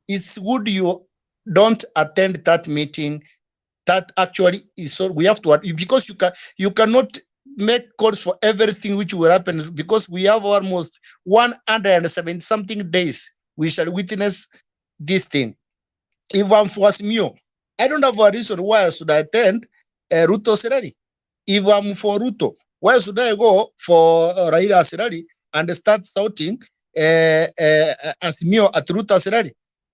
it's good you don't attend that meeting. That actually is so we have to, because you cannot make calls for everything which will happen, because we have almost 170 something days we shall witness this thing. If I'm for AZIMIO, I don't have a reason why I should attend Ruto Serari. If I'm for Ruto, why should I go for Raila Serari and start shouting AZIMIO at Ruto Serari?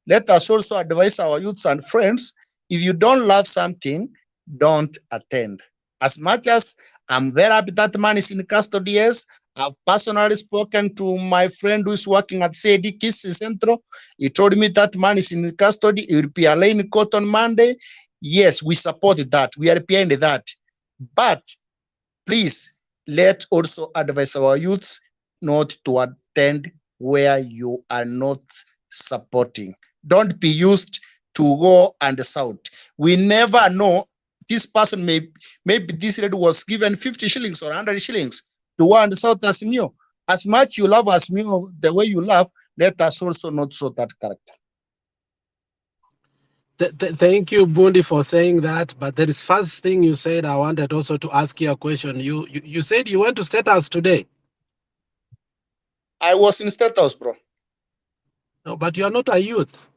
Let us also advise our youths and friends, if you don't love something, don't attend. As much as I'm very happy that man is in custody, yes, I've personally spoken to my friend who is working at CAD Kisi Centro. He told me that man is in custody. He will be aligned in court on Monday. Yes, we support that. We are behind that. But please, let also advise our youths not to attend where you are not supporting. Don't be used to go and shout. We never know. This person maybe this lady was given 50 shillings or 100 shillings to go and shout AZIMIO. As much you love AZIMIO the way you love, let us also not show that character. Thank you, Bundi, for saying that. But there is first thing you said, I wanted also to ask you a question. You said you went to State House today. I was in State House, bro. No, but you are not a youth.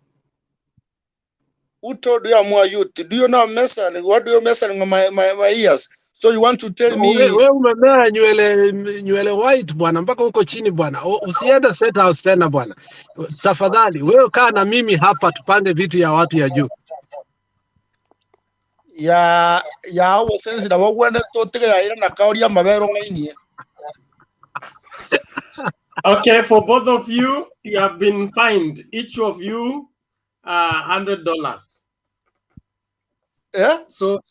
Who told you I'm a youth? Do you know messing? What do you messing on my ears? So you want to tell me? Wewe umemea nywele white bwana, mpaka huko chini bwana. Usiende State House tena bwana. Tafadhali wewe kaa na mimi hapa tupange vitu ya watu ya juu. Ya wasenzi na wagwende tote ya ira na kauri ya mabero ngainie. Okay, for both of you, you have been fined, each of you $100. Yeah? So,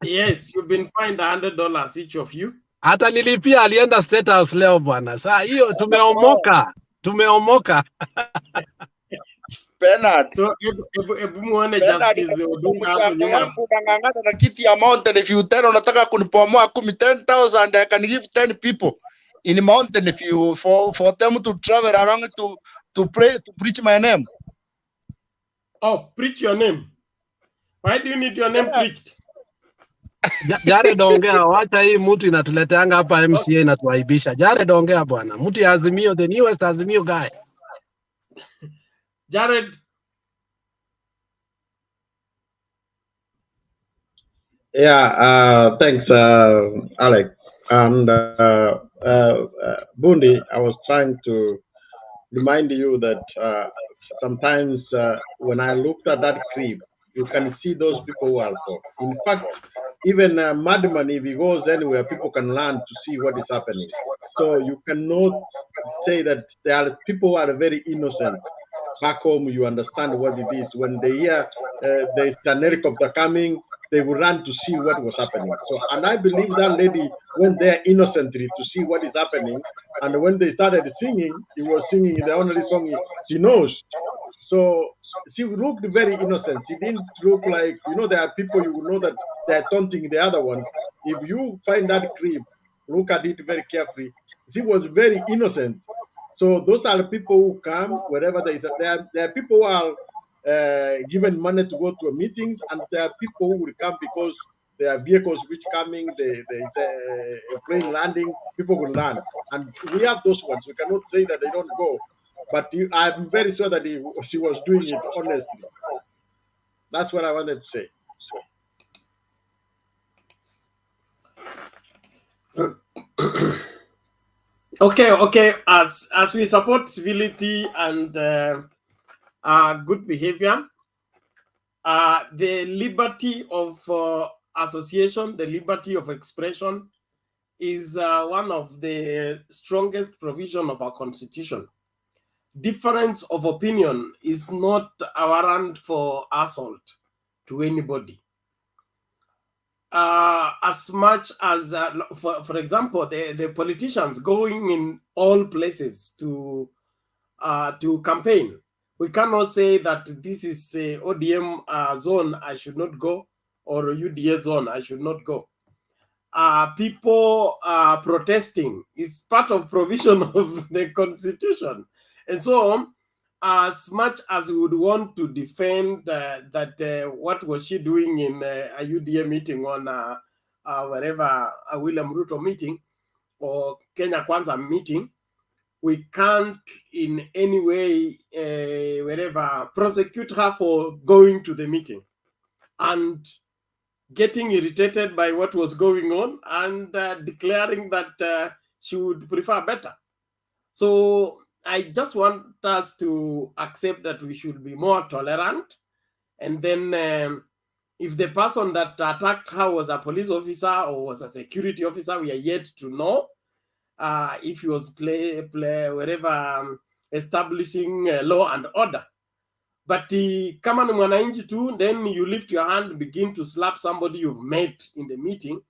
yes, you've been fined $100 each of you. Hata nilipia alienda State House leo bwana. Saa hiyo tumeomoka. Bernard. So, ebu muone Justice Odunga hapo nyuma. Yangu nangangana na kiti ya mountain, if you tell unataka kunipomoa 10,000, I can give 10 people in mountain if you for them to travel around to pray, to preach my name. Oh, preach your name. Why do you need your name preached? Jared ongea, wacha hii mtu inatuleteanga hapa MCA inatuaibisha. Jared ongea bwana. Mtu ya AZIMIO, the newest AZIMIO guy. Jared. Yeah, thanks, Alex. And Bundi, I was trying to remind you that sometimes when I looked at that clip, you can see those people who are poor. In fact, even Madman, if he goes anywhere, people can learn to see what is happening. So you cannot say that there are people who are very innocent. Back home, you understand what it is. When they hear there's an helicopter coming, they will run to see what was happening. So, and I believe that lady went there innocently to see what is happening. And when they started singing, he was singing the only song he knows. So she looked very innocent. She didn't look like, you know, there are people you know that they're taunting the other one. If you find that clip, look at it very carefully. She was very innocent. So those are the people who come wherever there is. There are people who are given money to go to meetings, and there are people who will come because there are vehicles which coming. There is a plane landing. People will land, and we have those ones. We cannot say that they don't go, but I'm very sure that she was doing it honestly. That's what I wanted to say. Okay. As we support civility and good behavior, the liberty of association, the liberty of expression is one of the strongest provision of our constitution. Difference of opinion is not a warrant for assault to anybody. As much as, for example, the politicians going in all places to campaign, we cannot say that this is a ODM zone, I should not go, or UDA zone, I should not go. People protesting is part of provision of the constitution. And so, as much as we would want to defend that what was she doing in a UDA meeting on wherever a William Ruto meeting or Kenya Kwanza meeting, we can't in any way wherever prosecute her for going to the meeting and getting irritated by what was going on and declaring that she would prefer better. So I just want us to accept that we should be more tolerant. And then if the person that attacked her was a police officer or was a security officer, we are yet to know if he was wherever establishing law and order. But kama ni mwananchi tu, then you lift your hand and begin to slap somebody you've met in the meeting.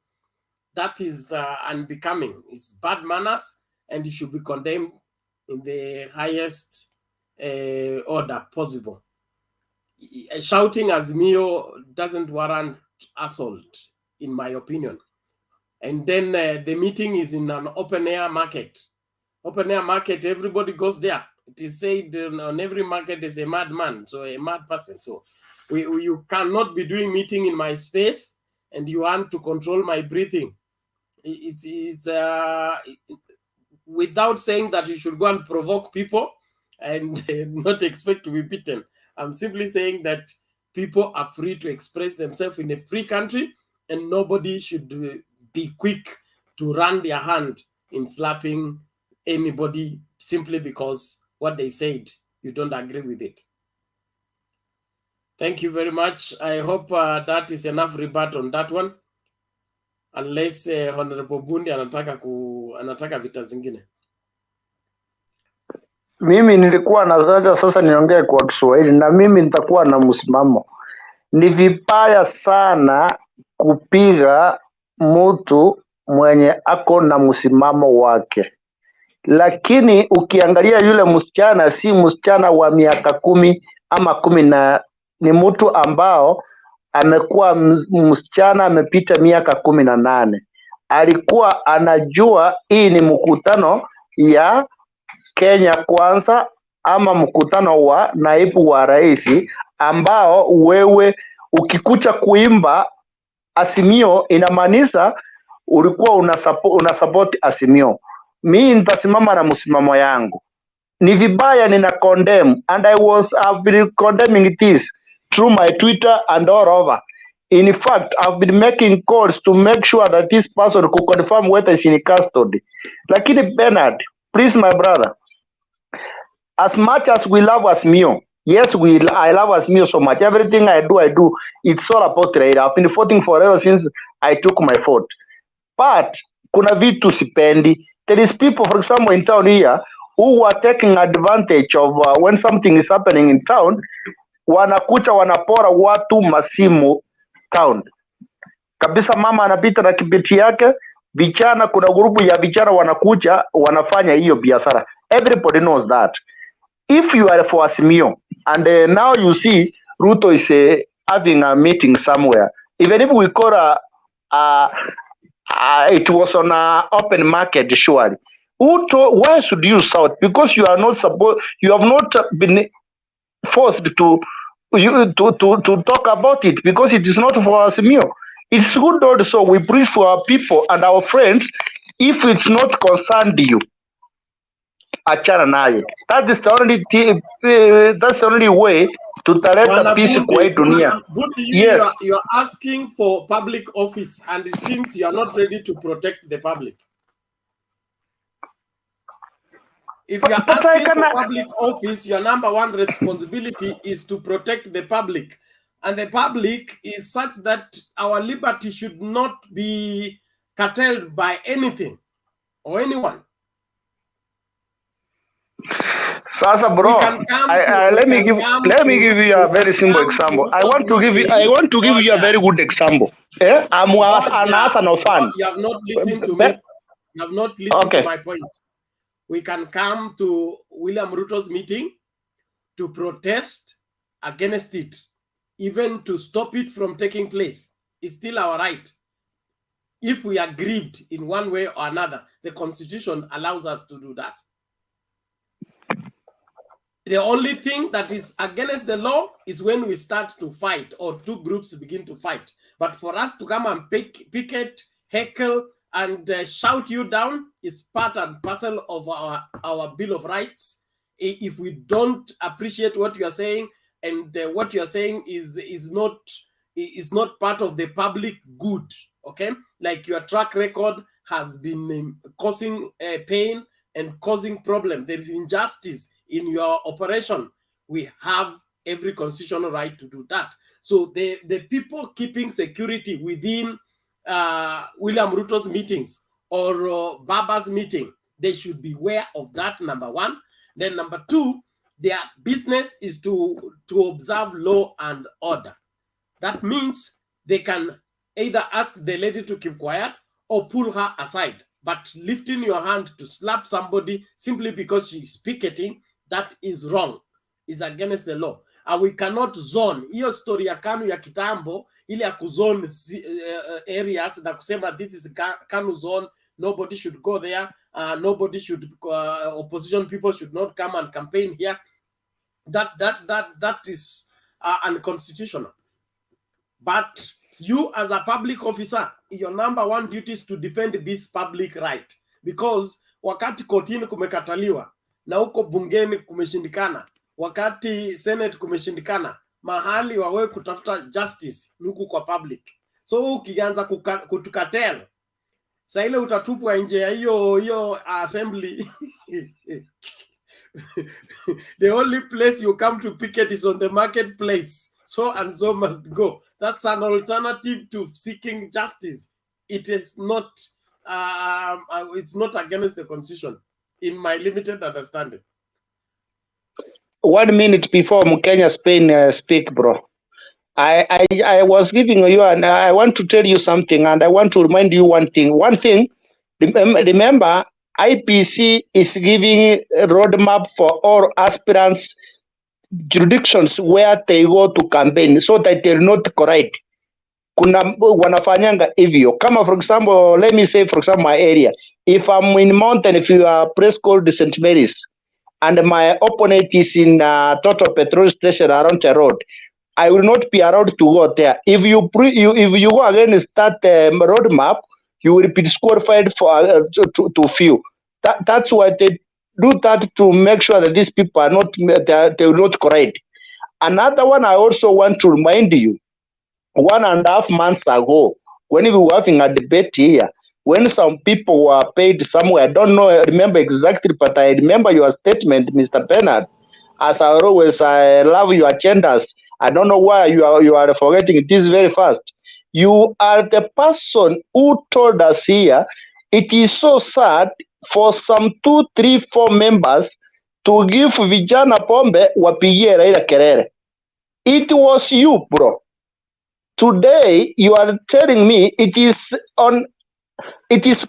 That is unbecoming. It's bad manners, and it should be condemned in the highest order possible. Shouting AZIMIO doesn't warrant assault, in my opinion. And then the meeting is in an open-air market. Open-air market, everybody goes there. It is said on every market is a madman, so a mad person. So you cannot be doing meeting in my space and you want to control my breathing. It's without saying that you should go and provoke people and not expect to be beaten. I'm simply saying that people are free to express themselves in a free country, and nobody should be quick to run their hand in slapping anybody simply because what they said, you don't agree with it. Thank you very much. I hope that is enough rebut on that one. Unless Honorable Bundi anataka vita zingine. Mimi nilikuwa nataka sasa niongee kwa Kiswahili, na mimi nitakuwa na msimamo. Ni vibaya sana kupiga mtu mwenye ako na msimamo wake. Lakini ukiangalia yule msichana si msichana wa miaka 10 ama 10, ni mtu ambao amekuwa msichana amepita miaka 18. Alikuwa anajua hii ni mkutano ya Kenya Kwanza ama mkutano wa naibu wa rais, ambao wewe ukikucha kuimba AZIMIO inamaanisha ulikuwa unasupport AZIMIO. Mimi nitasimama na msimamo yangu. Ni vibaya, nina condemn, and I've been condemning this through my Twitter and all over. In fact, I've been making calls to make sure that this person could confirm whether she's in custody. Lakini Bernard, please my brother, as much as we love AZIMIO, yes, I love AZIMIO so much. Everything I do, it's all about Raila. I've been voting forever since I took my vote. But kuna vitu sipendi. There is people, for example, in town here who are taking advantage of when something is happening in town, wanakucha wanapora watu masimu town. Kabisa mama anapita na kibeti yake, vijana, kuna grupu ya vijana wanakuja wanafanya hiyo biashara. Everybody knows that. If you are for AZIMIO and now you see Ruto is having a meeting somewhere, even if we call it was on an open market, surely Why should you shout? Because you are not supposed. You have not been forced to talk about it, because it is not for AZIMIO. It's good also we preach for our people and our friends. If it's not concerned you, achana naye. That's the only way to taleta peace kwa hii dunia. Yes. You are asking for public office, and it seems you are not ready to protect the public. If you are asking for public office, your number one responsibility is to protect the public. And the public is such that our liberty should not be curtailed by anything or anyone. Sasa bro, let me give you a very simple example. I want to give you a very good example. I'm an fan. You have not listened to me. You have not listened to my point. We can come to William Ruto's meeting to protest against it, even to stop it from taking place. It's still our right. If we are aggrieved in one way or another, the Constitution allows us to do that. The only thing that is against the law is when we start to fight or two groups begin to fight. But for us to come and picket, heckle, and shout you down is part and parcel of our Bill of Rights. If we don't appreciate what you are saying, and what you are saying is not part of the public good, okay? Like your track record has been causing pain and causing problem. There is injustice in your operation. We have every constitutional right to do that. So the people keeping security within William Ruto's meetings or Baba's meeting, they should be aware of that, number one. Then number two, their business is to observe law and order. That means they can either ask the lady to keep quiet or pull her aside. But lifting your hand to slap somebody simply because she's picketing, that is wrong, is against the law. And we cannot zone. Hiyo story ya KANU ya kitambo, ili ya kuzone areas na kusema this is KANU zone, nobody should go there, nobody should, opposition people should not come and campaign here. That is unconstitutional. But you as a public officer, your number one duty is to defend this public right. Because wakati kotini kumekataliwa, na huko bungeni kumeshindikana, wakati Senate kumeshindikana, mahali wawe kutafuta justice nuku kwa public. So ukianza kutukatel, sa ile utatupwa nje ya hiyo assembly. The only place you come to picket is on the marketplace. So and so must go. That's an alternative to seeking justice. It is not. It's not against the Constitution, in my limited understanding. 1 minute before Mkenya Spain speak, bro. I was giving you, and I want to tell you something, and I want to remind you one thing. One thing, remember, IPC is giving a roadmap for all aspirants jurisdictions where they go to campaign so that they're not correct. Kuna wanafanyanga hivyo. Kama for example, let me say for example my area. If I'm in mountain, if you are place called St. Mary's, and my opponent is in Total Petrol Station around the road, I will not be allowed to go there. If you go against that roadmap, you will be disqualified for to few. That's why they do that, to make sure that these people are not they will not correct. Another one I also want to remind you. 1.5 months ago, when we were having a debate here, when some people were paid somewhere, I don't know, remember exactly, but I remember your statement, Mr. Bernard. As I always, I love your agendas. I don't know why you are forgetting this very fast. You are the person who told us here, it is so sad for some 2, 3, 4 members to give vijana pombe wapigie Raila kelele. It was you, bro. Today, you are telling me it is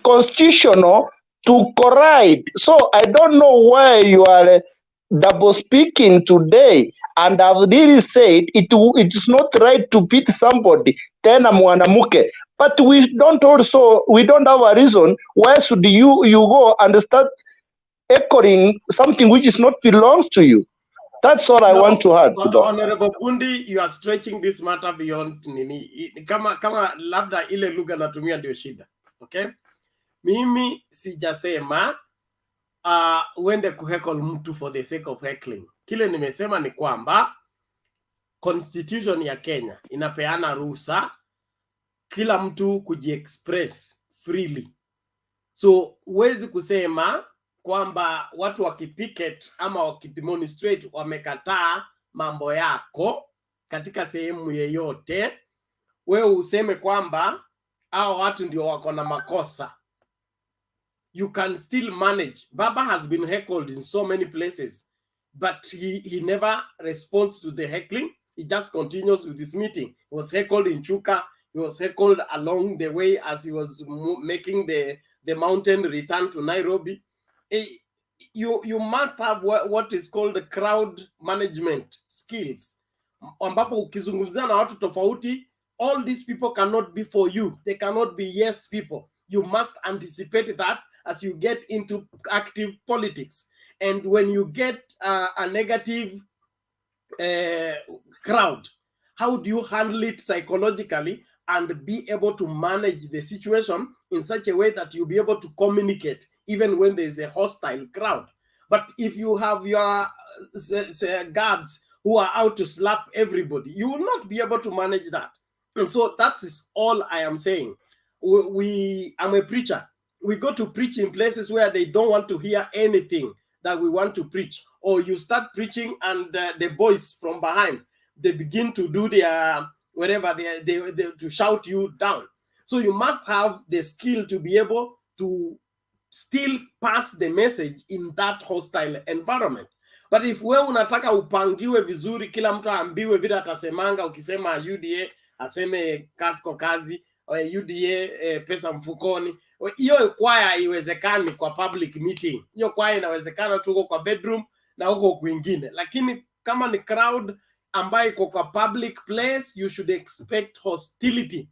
constitutional to correct. So I don't know why you are double speaking today. And I've really said it is not right to beat somebody, tena mwanamuke. But we don't have a reason why should you go and start echoing something which is not belongs to you. That's all I want to add to that. Honorable Bundi, you are stretching this matter beyond nini. Kama labda ile lugha natumia ndio shida. Okay? Mimi sijasema uende kuheckle mtu for the sake of heckling. Kile nimesema ni kwamba constitution ya Kenya inapeana ruhusa kila mtu kujiexpress freely. So huwezi kusema kwamba watu wakipicket ama wakidemonstrate wamekataa mambo yako katika sehemu yeyote, wewe useme kwamba hao watu ndio wako na makosa. You can still manage. Baba has been heckled in so many places, but he never responds to the heckling. He just continues with his meeting. He was heckled in Chuka. He was heckled along the way as he was making the mountain return to Nairobi. You must have what is called the crowd management skills. Ambapo ukizungumzia na watu tofauti, all these people cannot be for you. They cannot be yes people. You must anticipate that as you get into active politics. And when you get a negative crowd, how do you handle it psychologically and be able to manage the situation in such a way that you'll be able to communicate even when there's a hostile crowd? But if you have your guards who are out to slap everybody, you will not be able to manage that. And so that is all I am saying. I'm a preacher. We go to preach in places where they don't want to hear anything that we want to preach. Or you start preaching and the boys from behind, they begin to do their whatever, they to shout you down. So you must have the skill to be able to still pass the message in that hostile environment. But if wewe unataka upangiwe vizuri, kila mtu aambiwe vile atasemanga, ukisema UDA aseme kasko kazi, UDA pesa mfukoni, hiyo kwaya haiwezekani kwa public meeting. Hiyo kwaya inawezekana tuko kwa bedroom na huko kwingine. Lakini kama ni crowd ambayo iko kwa public place, you should expect hostility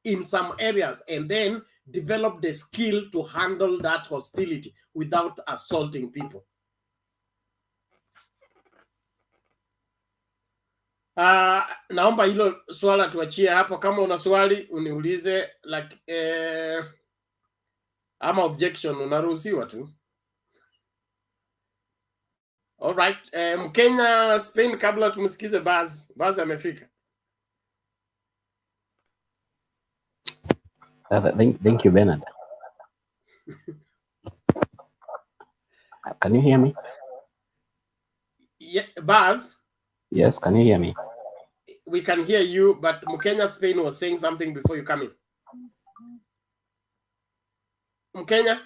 in some areas and then develop the skill to handle that hostility without assaulting people. Naomba hilo swala tuachie hapo. Kama una swali uniulize, like ama objection unaruhusiwa tu. All right. Mkenya Spain, kabla tumsikize Baz amefika. Thank you, Bernard. Can you hear me? Yeah, Baz? Yes, can you hear me? We can hear you, but Mkenya Spain was saying something before you come in. Mkenya?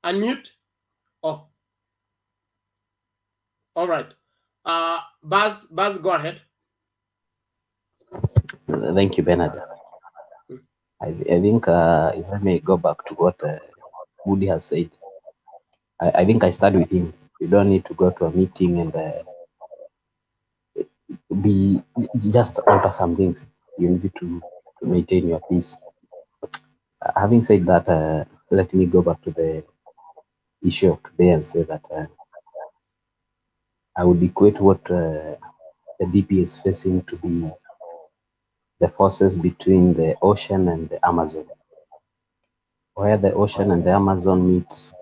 Unmute? Oh. All right. Baz, go ahead. Thank you, Bernard. I think if I may go back to what Woody has said, I think I start with him. You don't need to go to a meeting and just alter some things. You need to maintain your peace. Having said that, let me go back to the issue of today and say that I would equate what the DP is facing to be the forces between the ocean and the Amazon. Where the ocean and the Amazon meet,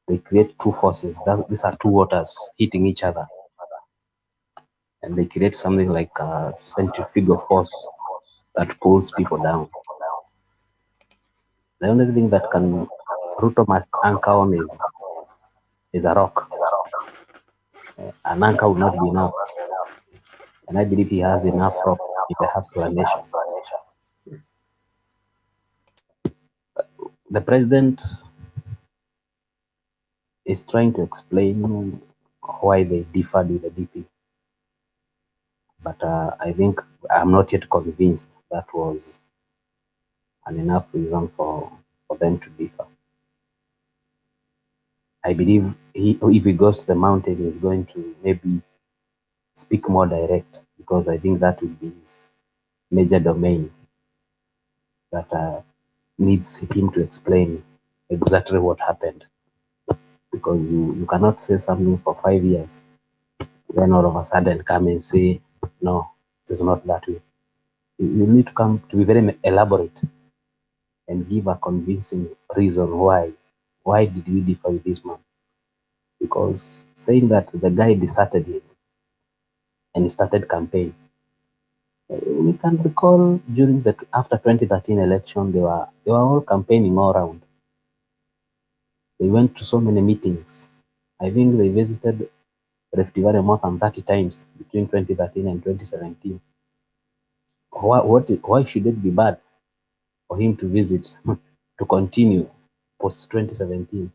they create two forces. These are two waters hitting each other. And they create something like a centrifugal force that pulls people down. The only thing that Ruto must anchor on is a rock. An anchor will not be enough. And I believe he has enough rock in the Hustler Nation. The president is trying to explain why they differed with the DP. But I think I'm not yet convinced that was an enough reason for them to differ. I believe if he goes to the mountain, he's going to maybe speak more direct, because I think that would be his major domain that needs him to explain exactly what happened, because you cannot say something for 5 years, then all of a sudden come and say, no, it is not that way. You need to come to be very elaborate and give a convincing reason why. Why did we differ with this man? Because saying that the guy deserted him and started campaign, we can recall during the after 2013 election, they were all campaigning all around. They went to so many meetings. I think they visited Rift Valley more than 30 times between 2013 and 2017. Why should it be bad for him to visit to continue post 2017?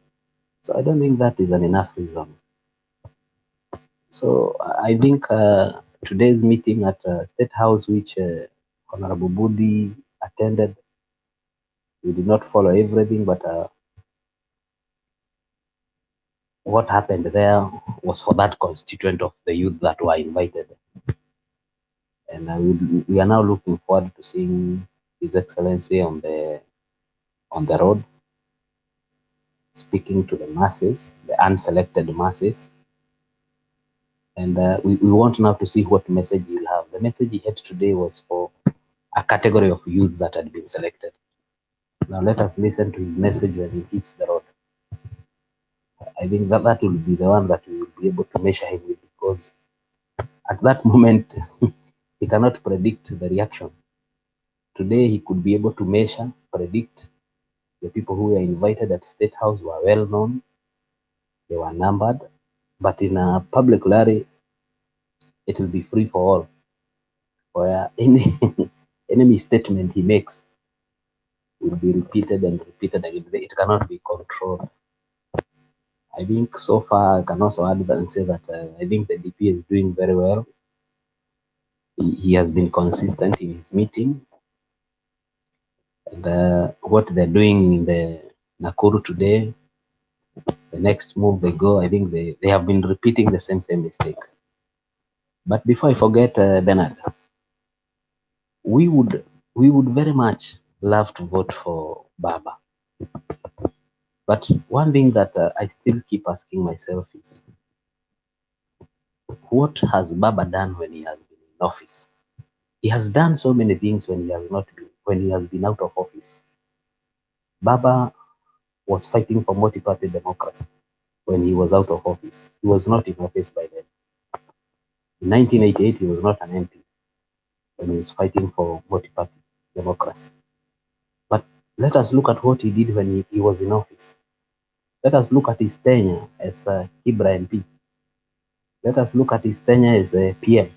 So I don't think that is an enough reason. So I think today's meeting at State House, which Honorable Budi attended, we did not follow everything, but what happened there was for that constituent of the youth that were invited. And we are now looking forward to seeing His Excellency on the road, speaking to the masses, the unselected masses. And we want now to see what message he'll have. The message he had today was for a category of youth that had been selected. Now let us listen to his message when he hits the road. I think that will be the one that we will be able to measure him with, because at that moment, he cannot predict the reaction. Today, he could be able to measure, predict. The people who were invited at State House were well known. They were numbered. But in a public rally, it will be free for all. Where any statement he makes will be repeated and repeated again. It cannot be controlled. I think so far I can also add and say that I think the DP is doing very well. He has been consistent in his meeting. And what they're doing in the Nakuru today, the next move they go, I think they have been repeating the same mistake. But before I forget, Bernard, we would very much love to vote for Baba. But one thing that I still keep asking myself is, what has Baba done when he has been in office? He has done so many things when he has been out of office. Baba was fighting for multi-party democracy when he was out of office. He was not in office by then. In 1988, he was not an MP when he was fighting for multi-party democracy. But let us look at what he did when he was in office. Let us look at his tenure as Kibra MP. Let us look at his tenure as a PM.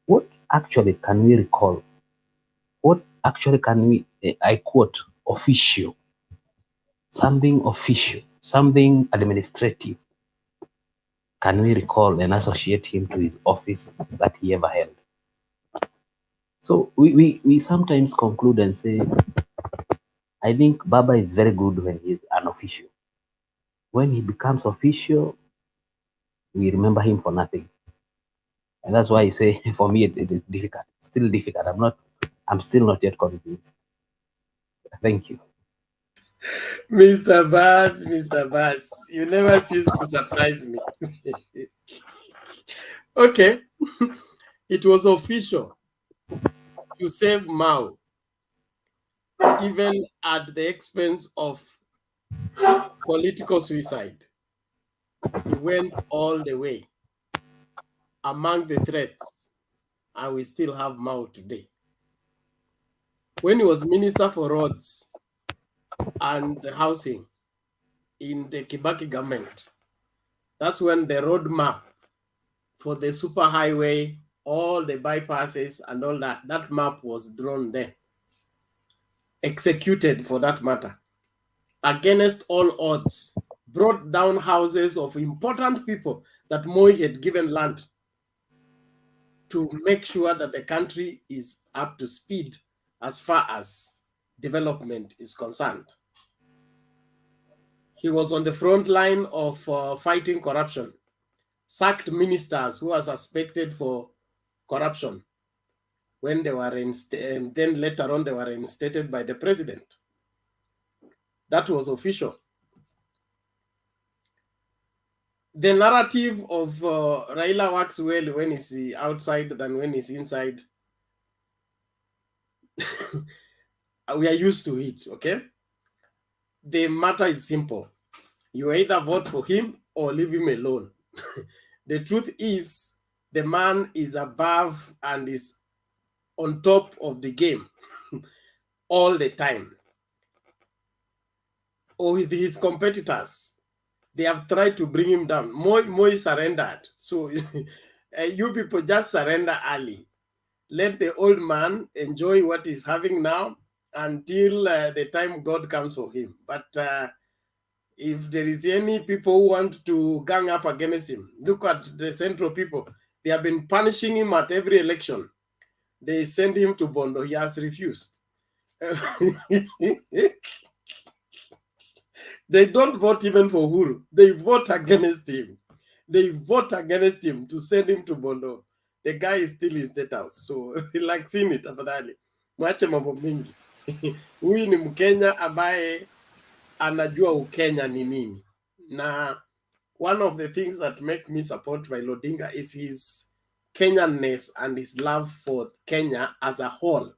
What actually can we recall? What actually can we, I quote, official, something administrative, can we recall and associate him to his office that he ever held? So we sometimes conclude and say, I think Baba is very good when he is unofficial. When he becomes official, we remember him for nothing. And that's why I say, for me, it is difficult. It's still difficult. I'm still not yet convinced. Thank you. Mr. Bass, you never cease to surprise me. Okay, it was official to save Mao, even at the expense of political suicide. He went all the way. Among the threats, and we still have Mao today. When he was Minister for Roads and Housing in the Kibaki government, that's when the roadmap for the superhighway, all the bypasses and all that map was drawn there, executed for that matter, against all odds, brought down houses of important people that Moi had given land to make sure that the country is up to speed as far as development is concerned. He was on the front line of fighting corruption, sacked ministers who are suspected for corruption when they were and then later on they were reinstated by the president. That was official. The narrative of Raila works well when he's outside than when he's inside. We are used to it, okay? The matter is simple. You either vote for him or leave him alone. The truth is, the man is above and is on top of the game all the time. Or with his competitors, they have tried to bring him down. Moi surrendered. So you people just surrender early. Let the old man enjoy what he's having now until the time God comes for him. But if there is any people who want to gang up against him, look at the central people. They have been punishing him at every election. They send him to Bondo. He has refused. They don't vote even for Uhuru. They vote against him. They vote against him to send him to Bondo. The guy is still in State House. So relaxing it afadhali. Mwache mambo mingi. Huyu ni Mkenya ambaye anajua Ukenya ni nini. Na one of the things that make me support Raila Odinga is his Kenyanness and his love for Kenya as a whole.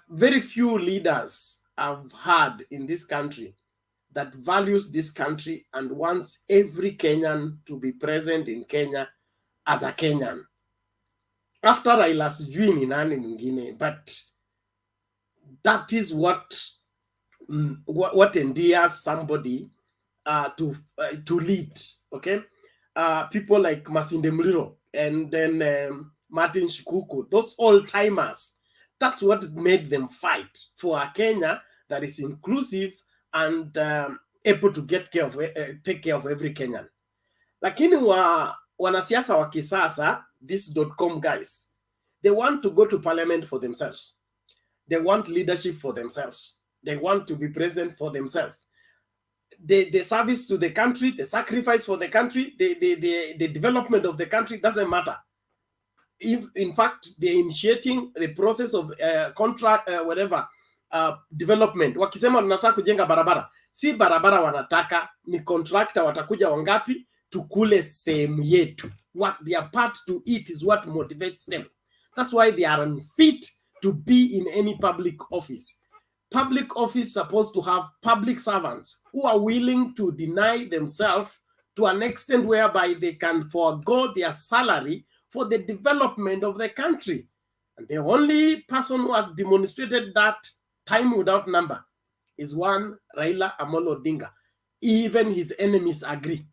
Very few leaders I've had in this country that values this country and wants every Kenyan to be present in Kenya as a Kenyan. After Raila sijui ni nani mwingine, but that is what endears somebody to lead, okay? People like Masinde Muliro and then Martin Shikuku, those old-timers, that's what made them fight for a Kenya that is inclusive and able to take care of every Kenyan. Lakini wanasiasa wa kisasa, these .com guys, they want to go to parliament for themselves. They want leadership for themselves. They want to be president for themselves. The service to the country, the sacrifice for the country, the development of the country doesn't matter. If, in fact, they're initiating the process of contract, development. Wakisema wanataka kujenga barabara, si barabara wanataka, ni contractor watakuja wangapi, tukule sehemu yetu. What they are part to eat is what motivates them. That's why they are unfit to be in any public office. Public office is supposed to have public servants who are willing to deny themselves to an extent whereby they can forego their salary for the development of the country. And the only person who has demonstrated that time without number is one Raila Amolo Odinga. Even his enemies agree.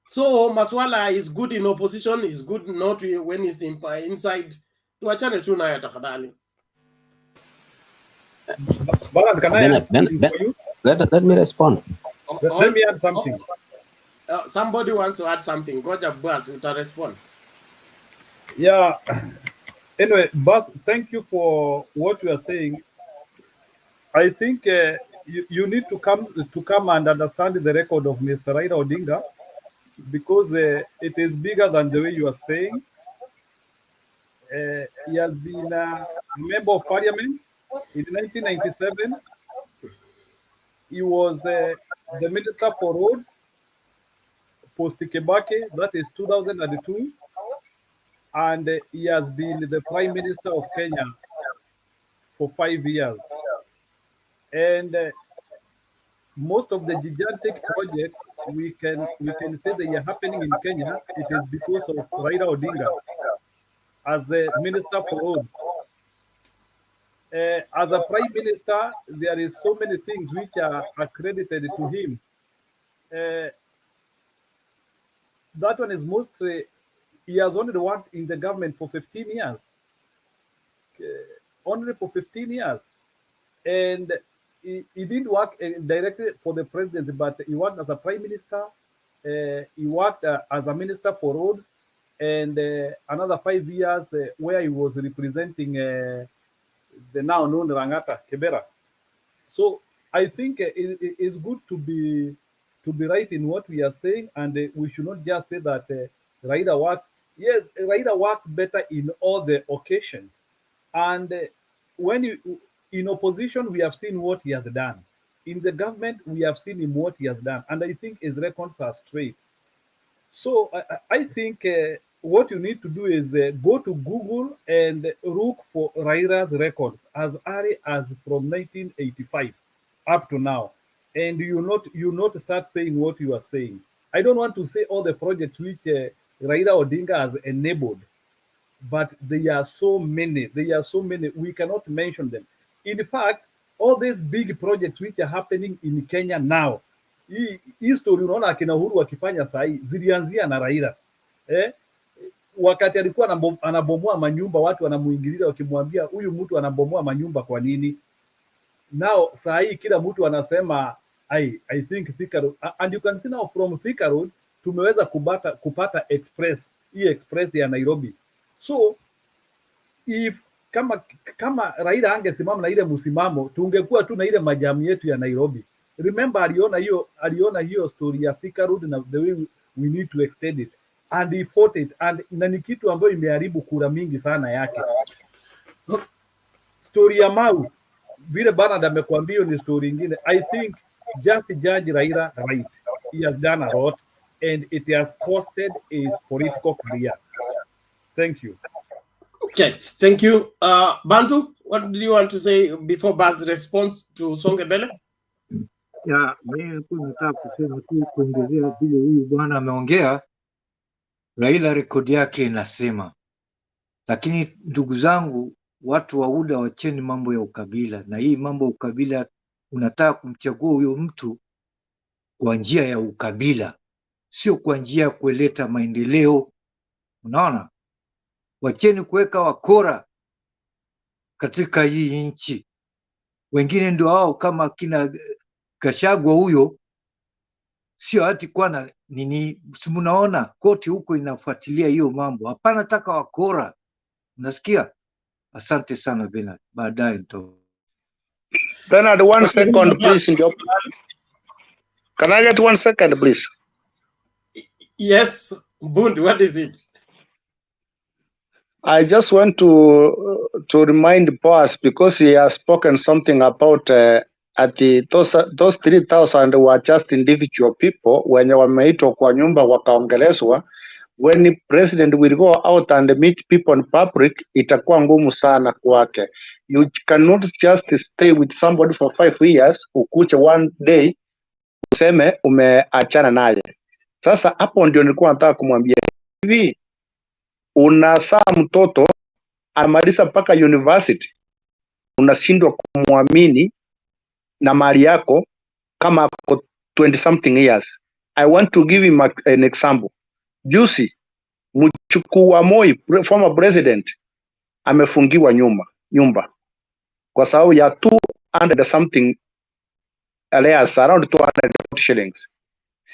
So Maswala is good in opposition, is good not when he's inside. Tuachane tu nayo tafadhali. Baran, can I add something for you? Let me respond. Let me add something. Somebody wants to add something. Goja Buzz, will respond. Yeah. Anyway, but thank you for what you are saying. I think you need to come and understand the record of Mr. Raila Odinga, because it is bigger than the way you are saying. He has been a member of parliament in 1997. He was the Minister for Roads, post Kebake, that is 2002. And he has been the Prime Minister of Kenya for 5 years. And most of the gigantic projects we can say they are happening in Kenya, it is because of Raila Odinga as the Minister for Roads. As a Prime Minister, there is so many things which are accredited to him. That one is mostly, he has only worked in the government for 15 years. Only for 15 years. And he didn't work directly for the presidency, but he worked as a prime minister. He worked as a minister for roads, and another 5 years where he was representing the now known Rangata, Kebera. So I think it is good to be right in what we are saying, and we should not just say that Raila works. Yes, Raila works better in all the occasions. And when In opposition, we have seen what he has done. In the government, we have seen him what he has done, and I think his records are straight. So I think what you need to do is go to Google and look for Raila's records as early as from 1985 up to now, and you not start saying what you are saying. I don't want to say all the projects which Raila Odinga has enabled, but there are so many. There are so many. We cannot mention them. In fact, all these big projects which are happening in Kenya now, hii story unaona akina Uhuru wakifanya sahi zilianzia na Raila. Wakati alikuwa anabomoa manyumba, watu wanamuingilia wakimwambia huyu mtu anabomoa manyumba kwa nini? Now sahi kila mtu anasema I think Thika Road, and you can see now from Thika Road tumeweza kupata express, hii express ya Nairobi. So if kama Raila angesimama na ile msimamo, tungekuwa tu na ile majamu yetu ya Nairobi. Remember aliona hiyo story ya Thika Road na the way we need to extend it, and he fought it, and na ni kitu ambayo imeharibu kura mingi sana yake. Story ya Mau vile bana amekwambia ni story ingine. I think just judge Raila right. He has done a lot and it has costed his political career. Thank you. Okay, thank you. Bantu, what do you want to say before Baz response to Songebele? Ya, mimi nataka kusema tu kuongezea vile huyu bwana ameongea. Raila rekodi yake inasema, lakini ndugu zangu, watu wa UDA wacheni mambo ya ukabila, na hii mambo ya ukabila unataka kumchagua huyo mtu kwa njia ya ukabila, sio kwa njia ya kuleta maendeleo. Unaona? Wacheni kuweka wakora katika hii nchi. Wengine ndio hao kama kina Gachagua huyo, sio hati kwa na nini, simunaona koti huko inafuatilia hiyo mambo. Hapana, taka wakora. Unasikia? Asante sana Bernard. Baadaye ndo. Bernard, 1 second please. Can I get 1 second please? Yes, Bund, what is it? I just want to remind Boss, because he has spoken something about those 3,000 were just individual people wenye wameitwa kwa nyumba wakaongelezwa. When the president will go out and meet people in public, itakuwa ngumu sana kwake. You cannot just stay with somebody for 5 years, ukuche one day useme umeachana naye. Sasa hapo ndio nilikuwa nataka kumwambia hivi, unasaa mtoto amaliza mpaka university, unashindwa kumwamini na mali yako kama ako 20 something years. I want to give him an example. Juzi mchukuu wa Moi, former president, amefungiwa nyumba kwa sababu ya 200 something alias, around 200 shillings.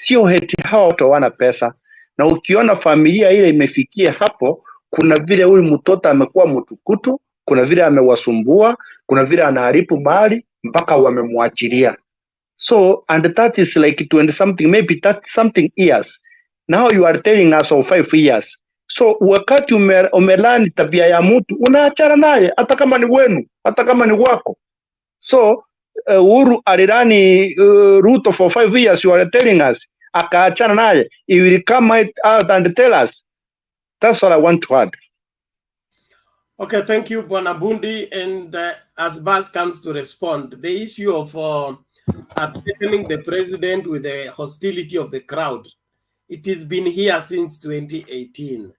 Sio heti hao watu wana pesa, na ukiona familia ile imefikia hapo, kuna vile huyu mtoto amekuwa mtukutu, kuna vile amewasumbua, kuna vile anaharibu mali mpaka wamemwachilia. So and that is like 20 something, maybe 30 something years. Now you are telling us of 5 years. So wakati umelani tabia ya mtu, unaachana naye hata kama ni wenu, hata kama ni wako. So Uhuru alirani Ruto for 5 years, you are telling us akaachana naye, he will come out and tell us. That's all I want to add. Okay, thank you, Bwana Bundi. And as Bas comes to respond, the issue of threatening the president with the hostility of the crowd, it has been here since 2018.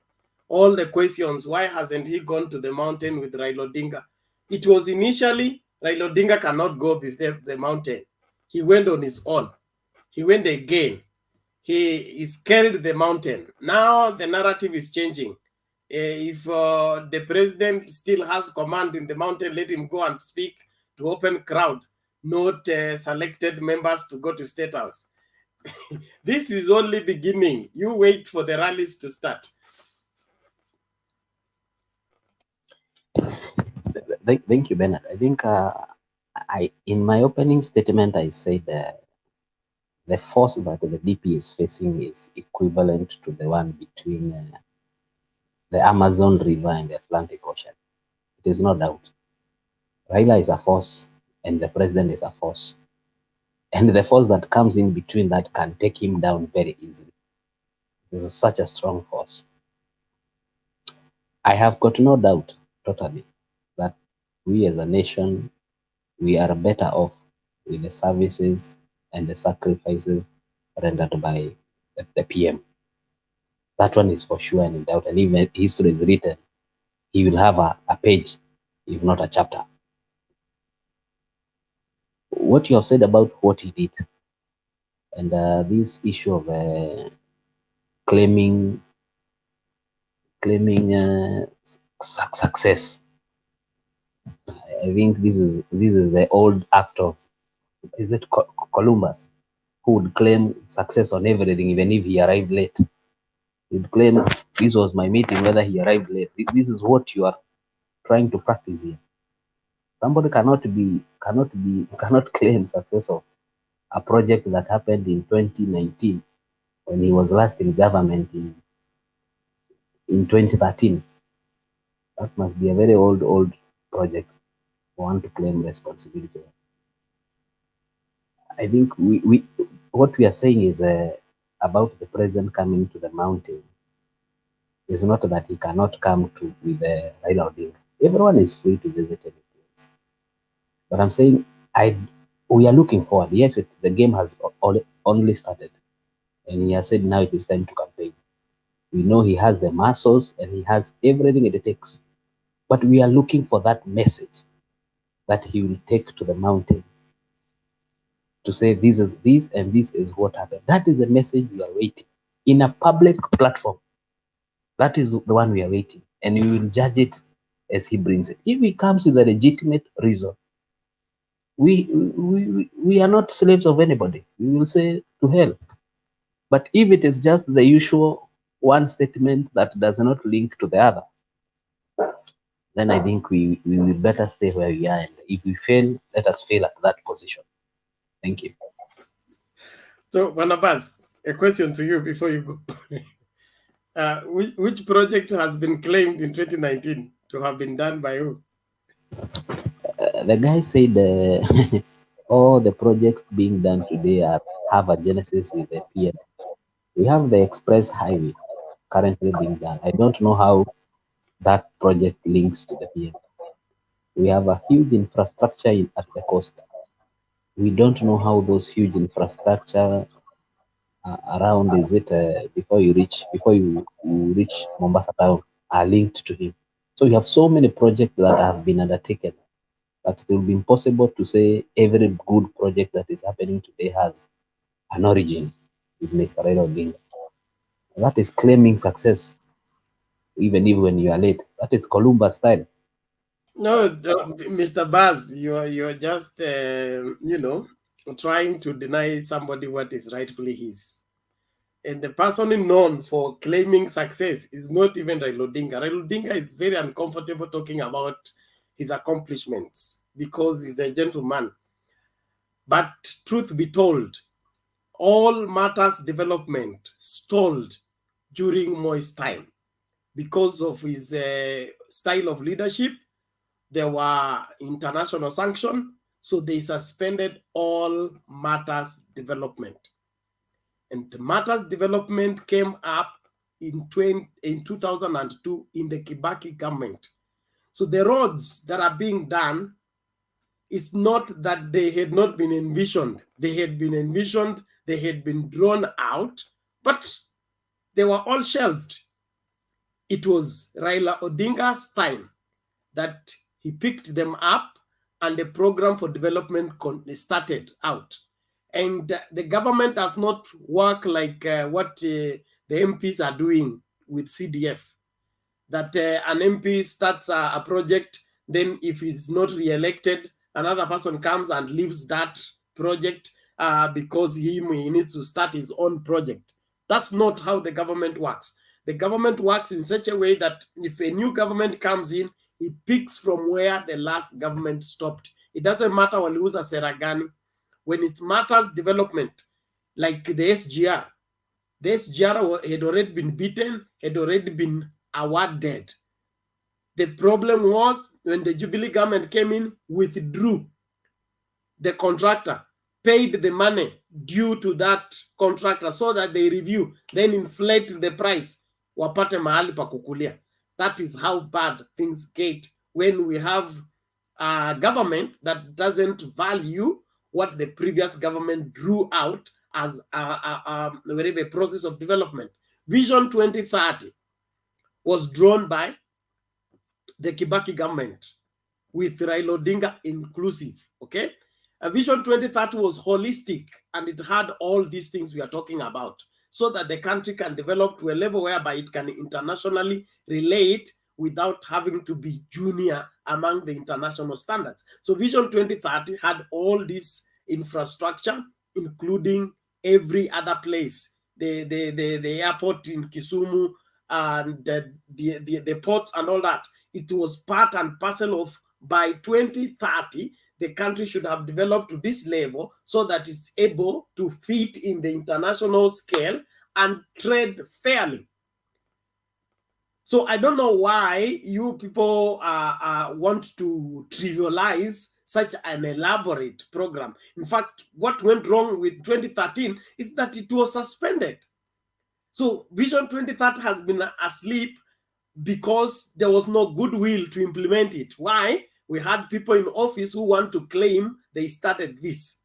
All the questions, why hasn't he gone to the mountain with Raila Odinga? It was initially, Raila Odinga cannot go before the mountain. He went on his own. He went again. He scaled the mountain. Now the narrative is changing. If the president still has command in the mountain, let him go and speak to open crowd, not selected members to go to State House. This is only beginning. You wait for the rallies to start. Thank you, Bernard. I think in my opening statement, I said the force that the DP is facing is equivalent to the one between the Amazon River and the Atlantic Ocean. It is no doubt. Raila is a force and the president is a force. And the force that comes in between that can take him down very easily. This is such a strong force. I have got no doubt totally that we as a nation, we are better off with the services and the sacrifices rendered by the PM. That one is for sure and in doubt. And even history is written, he will have a page, if not a chapter. What you have said about what he did, and this issue of claiming success, I think this is the old act of, is it Columbus, who would claim success on everything, even if he arrived late. He would claim this was my meeting, whether he arrived late. This is what you are trying to practice here. Somebody cannot claim success of a project that happened in 2019 when he was last in government in 2013. That must be a very old project for one to claim responsibility. I think what we are saying is about the president coming to the mountain is not that he cannot come to with Raila Odinga. Everyone is free to visit any place. But I'm saying we are looking forward. Yes, the game has only started. And he has said now it is time to campaign. We know he has the muscles and he has everything it takes. But we are looking for that message that he will take to the mountain to say this and this is what happened. That is the message we are waiting. In a public platform, that is the one we are waiting. And we will judge it as he brings it. If he comes with a legitimate reason, we are not slaves of anybody. We will say to hell. But if it is just the usual one statement that does not link to the other, then I think we will better stay where we are. And if we fail, let us fail at that position. Thank you. So, Barnabas, a question to you before you go. Which project has been claimed in 2019 to have been done by who? The guy said all the projects being done today have a genesis with the PM. We have the express highway currently being done. I don't know how that project links to the PM. We have a huge infrastructure at the coast. We don't know how those huge infrastructure around before you reach Mombasa town are linked to him. So we have so many projects that have been undertaken that it will be impossible to say every good project that is happening today has an origin with Mr. Raila Odinga. That is claiming success, even when you are late. That is Columbus style. No, Mr. Baz, you're just trying to deny somebody what is rightfully his. And the person known for claiming success is not even Raila Odinga. Raila Odinga is very uncomfortable talking about his accomplishments because he's a gentleman. But truth be told, all matters development stalled during Moi's time because of his style of leadership. There were international sanctions, so they suspended all matters development. And the matters development came up in 2002 in the Kibaki government. So the roads that are being done, it's not that they had not been envisioned. They had been envisioned, they had been drawn out, but they were all shelved. It was Raila Odinga's time that he picked them up and the program for development started out. And the government does not work like what the MPs are doing with CDF, that an MP starts a project, then if he's not re-elected, another person comes and leaves that project because he needs to start his own project. That's not how the government works. The government works in such a way that if a new government comes in, it picks from where the last government stopped. It doesn't matter waliuza seragani. When it matters development, like the SGR had already been beaten, had already been awarded. The problem was when the Jubilee government came in, withdrew the contractor, paid the money due to that contractor so that they review, then inflate the price, wapate mahali pa kukulia. That is how bad things get when we have a government that doesn't value what the previous government drew out as a process of development. Vision 2030 was drawn by the Kibaki government with Raila Odinga inclusive, okay? A Vision 2030 was holistic and it had all these things we are talking about so that the country can develop to a level whereby it can internationally relate without having to be junior among the international standards. So Vision 2030 had all this infrastructure, including every other place, the airport in Kisumu and the ports and all that. It was part and parcel of, by 2030, the country should have developed to this level so that it's able to fit in the international scale and trade fairly. So I don't know why you people want to trivialize such an elaborate program. In fact, what went wrong with 2013 is that it was suspended. So Vision 2030 has been asleep because there was no goodwill to implement it. Why? We had people in office who want to claim they started this.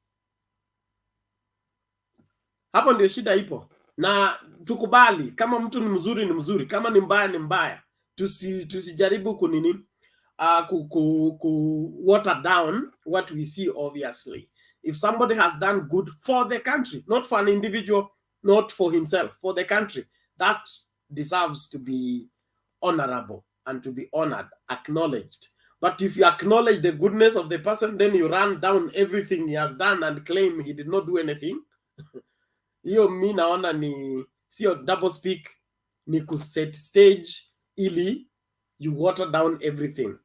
Hapo ndio shida ipo. Na tukubali, kama mtu ni mzuri ni mzuri, kama ni mbaya ni mbaya. Tusijaribu kunini water down what we see obviously. If somebody has done good for the country, not for an individual, not for himself, for the country, that deserves to be honorable and to be honored, acknowledged. But if you acknowledge the goodness of the person, then you run down everything he has done and claim he did not do anything. Hiyo mi naona ni sio double speak, ni kuset stage ili you water down everything.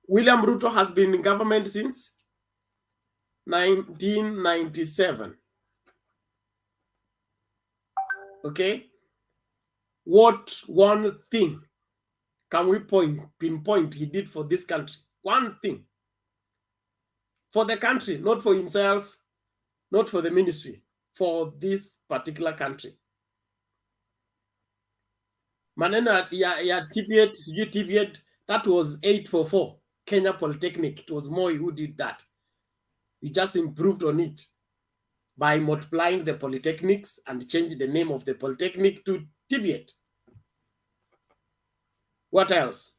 William Ruto has been in government since 1997. Okay? What one thing can we pinpoint he did for this country? One thing. For the country, not for himself, not for the ministry, for this particular country. Maneno ya TVET, that was 844, Kenya Polytechnic. It was Moi who did that. He just improved on it by multiplying the polytechnics and changed the name of the polytechnic to TVET. What else?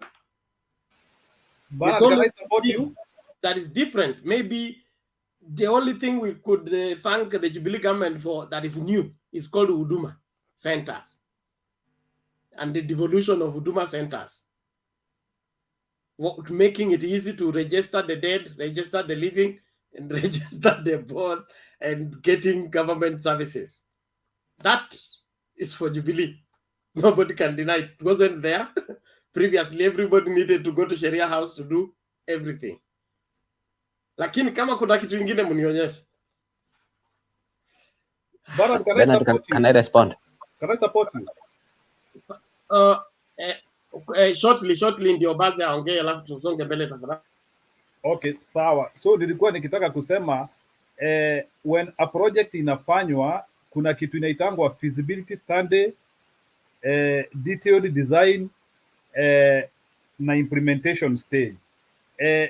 But can I support you? That is different. Maybe the only thing we could thank the Jubilee government for that is new is called Huduma centers and the devolution of Huduma centers, making it easy to register the dead, register the living, and register the born and getting government services. That is for Jubilee. Nobody can deny it. It wasn't there. Previously, everybody needed to go to Sharia house to do everything. Lakini kama kuna kitu ingine mnionyeshe. Bernard, can I respond? Can I support you? Shortly ndio basi aongee alafu tusonge mbele tafadhali. Okay, sawa. So nilikuwa nikitaka kusema when a project inafanywa kuna kitu inaitangwa feasibility study, detailed design na implementation stage.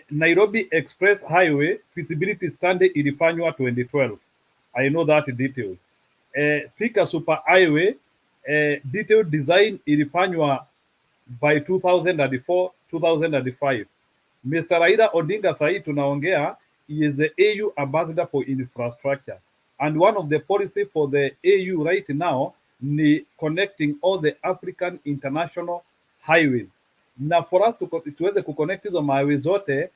Nairobi Express Highway feasibility study ilifanywa 2012. I know that details. Thika Super Highway detailed design ilifanywa by 2004, 2005. Mr. Raila Odinga sahi tunaongea, he is the AU ambassador for infrastructure. And one of the policy for the AU right now ni connecting all the African international highways. Na for us tuweze kuconnect hizo highway zote,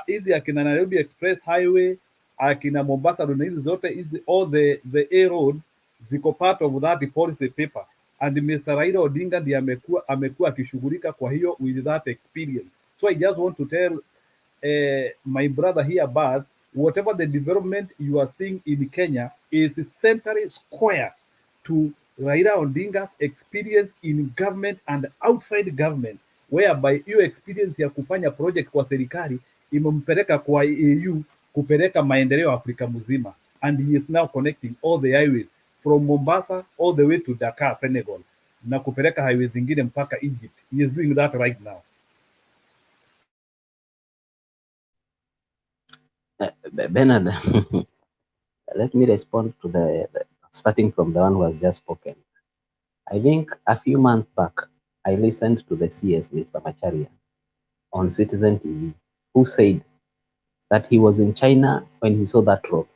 hizi akina Nairobi Express Highway, akina Mombasa Road, hizi zote, hizi all the A roads ziko part of that policy paper. And Mr. Raila Odinga ndiye amekuwa akishughulika kwa hiyo with that experience. So I just want to tell my brother here about whatever the development you are seeing in Kenya is centrally square to Raila Odinga's experience in government and outside government. whereby hiyo experience ya kufanya project kwa serikali imempeleka kwa EU kupeleka maendeleo Afrika mzima, and he is now connecting all the highways from Mombasa all the way to Dakar, Senegal, na kupeleka highways zingine mpaka Egypt. He is doing that right now. Bernard, let me respond to the starting from the one who has just spoken. I think a few months back, I listened to the CS, Mr. Macharia, on Citizen TV, who said that he was in China when he saw that road,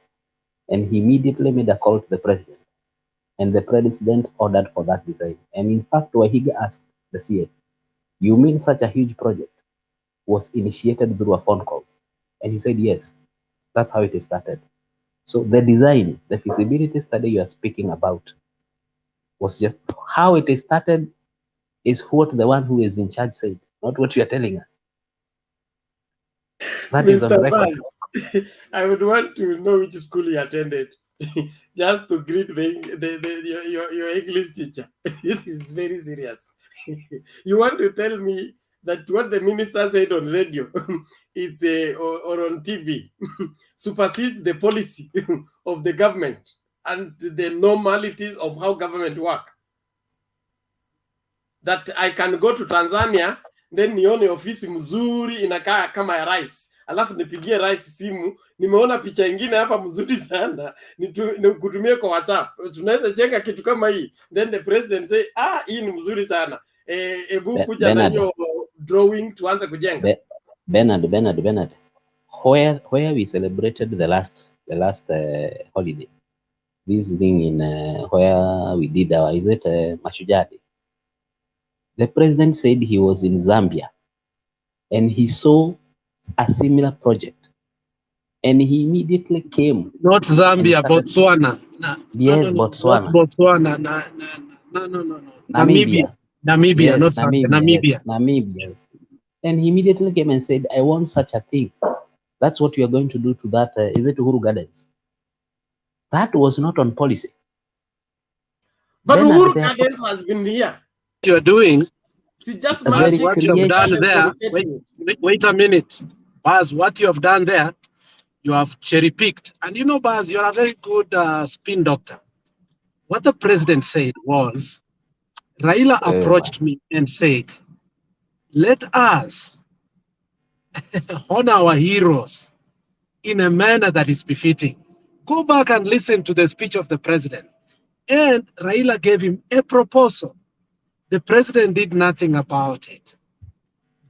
and he immediately made a call to the president, and the president ordered for that design. And in fact, Wahiga asked the CS, "You mean such a huge project was initiated through a phone call?" And he said, yes, that's how it started. So the design, the feasibility study you are speaking about was just how it started, is what the one who is in charge said, not what you are telling us. That is on Mr. record. Vaz, I would want to know which school he attended, just to greet your English teacher. This is very serious. You want to tell me that what the minister said on radio, it's or on TV, supersedes the policy of the government and the normalities of how government work? That I can go to Tanzania, then nione ofisi mzuri inakaa kama ya rais, alafu nipigie rais simu, nimeona picha ingine hapa mzuri sana, nikutumie kwa WhatsApp. Tunaweza jenga kitu kama hii, then the president say, hii ni mzuri sana, ebu kuja na hiyo drawing tuanze kujenga. Bernard, where we celebrated the last holiday, this thing in where we did our, is it Mashujaa Day? The president said he was in Zambia and he saw a similar project, and he immediately came. Not Zambia, Botswana. Yes, Botswana. Not Botswana. No. Namibia, yes, not Zambia. Namibia. And he immediately came and said, I want such a thing. That's what we are going to do to that. Is it Uhuru Gardens? That was not on policy. But Uhuru Gardens has been here. You're doing, just what you have done there. Wait a minute, Baz. What you have done there, you have cherry picked. And you know, Baz, you're a very good spin doctor. What the president said was, Raila approached me and said, let us honor our heroes in a manner that is befitting. Go back and listen to the speech of the president. And Raila gave him a proposal. The president did nothing about it.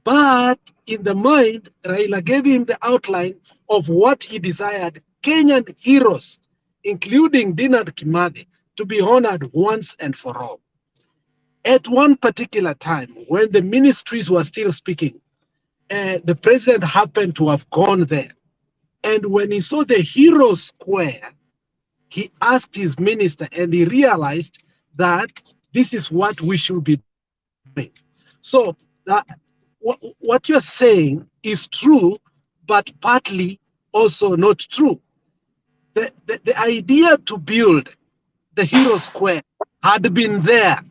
But in the mind, Raila gave him the outline of what he desired Kenyan heroes, including Dinard Kimathi, to be honored once and for all. At one particular time, when the ministries were still speaking, the president happened to have gone there. And when he saw the Hero Square, he asked his minister, and he realized that this is what we should be doing. So what you're saying is true, but partly also not true. The idea to build the Hero Square had been there.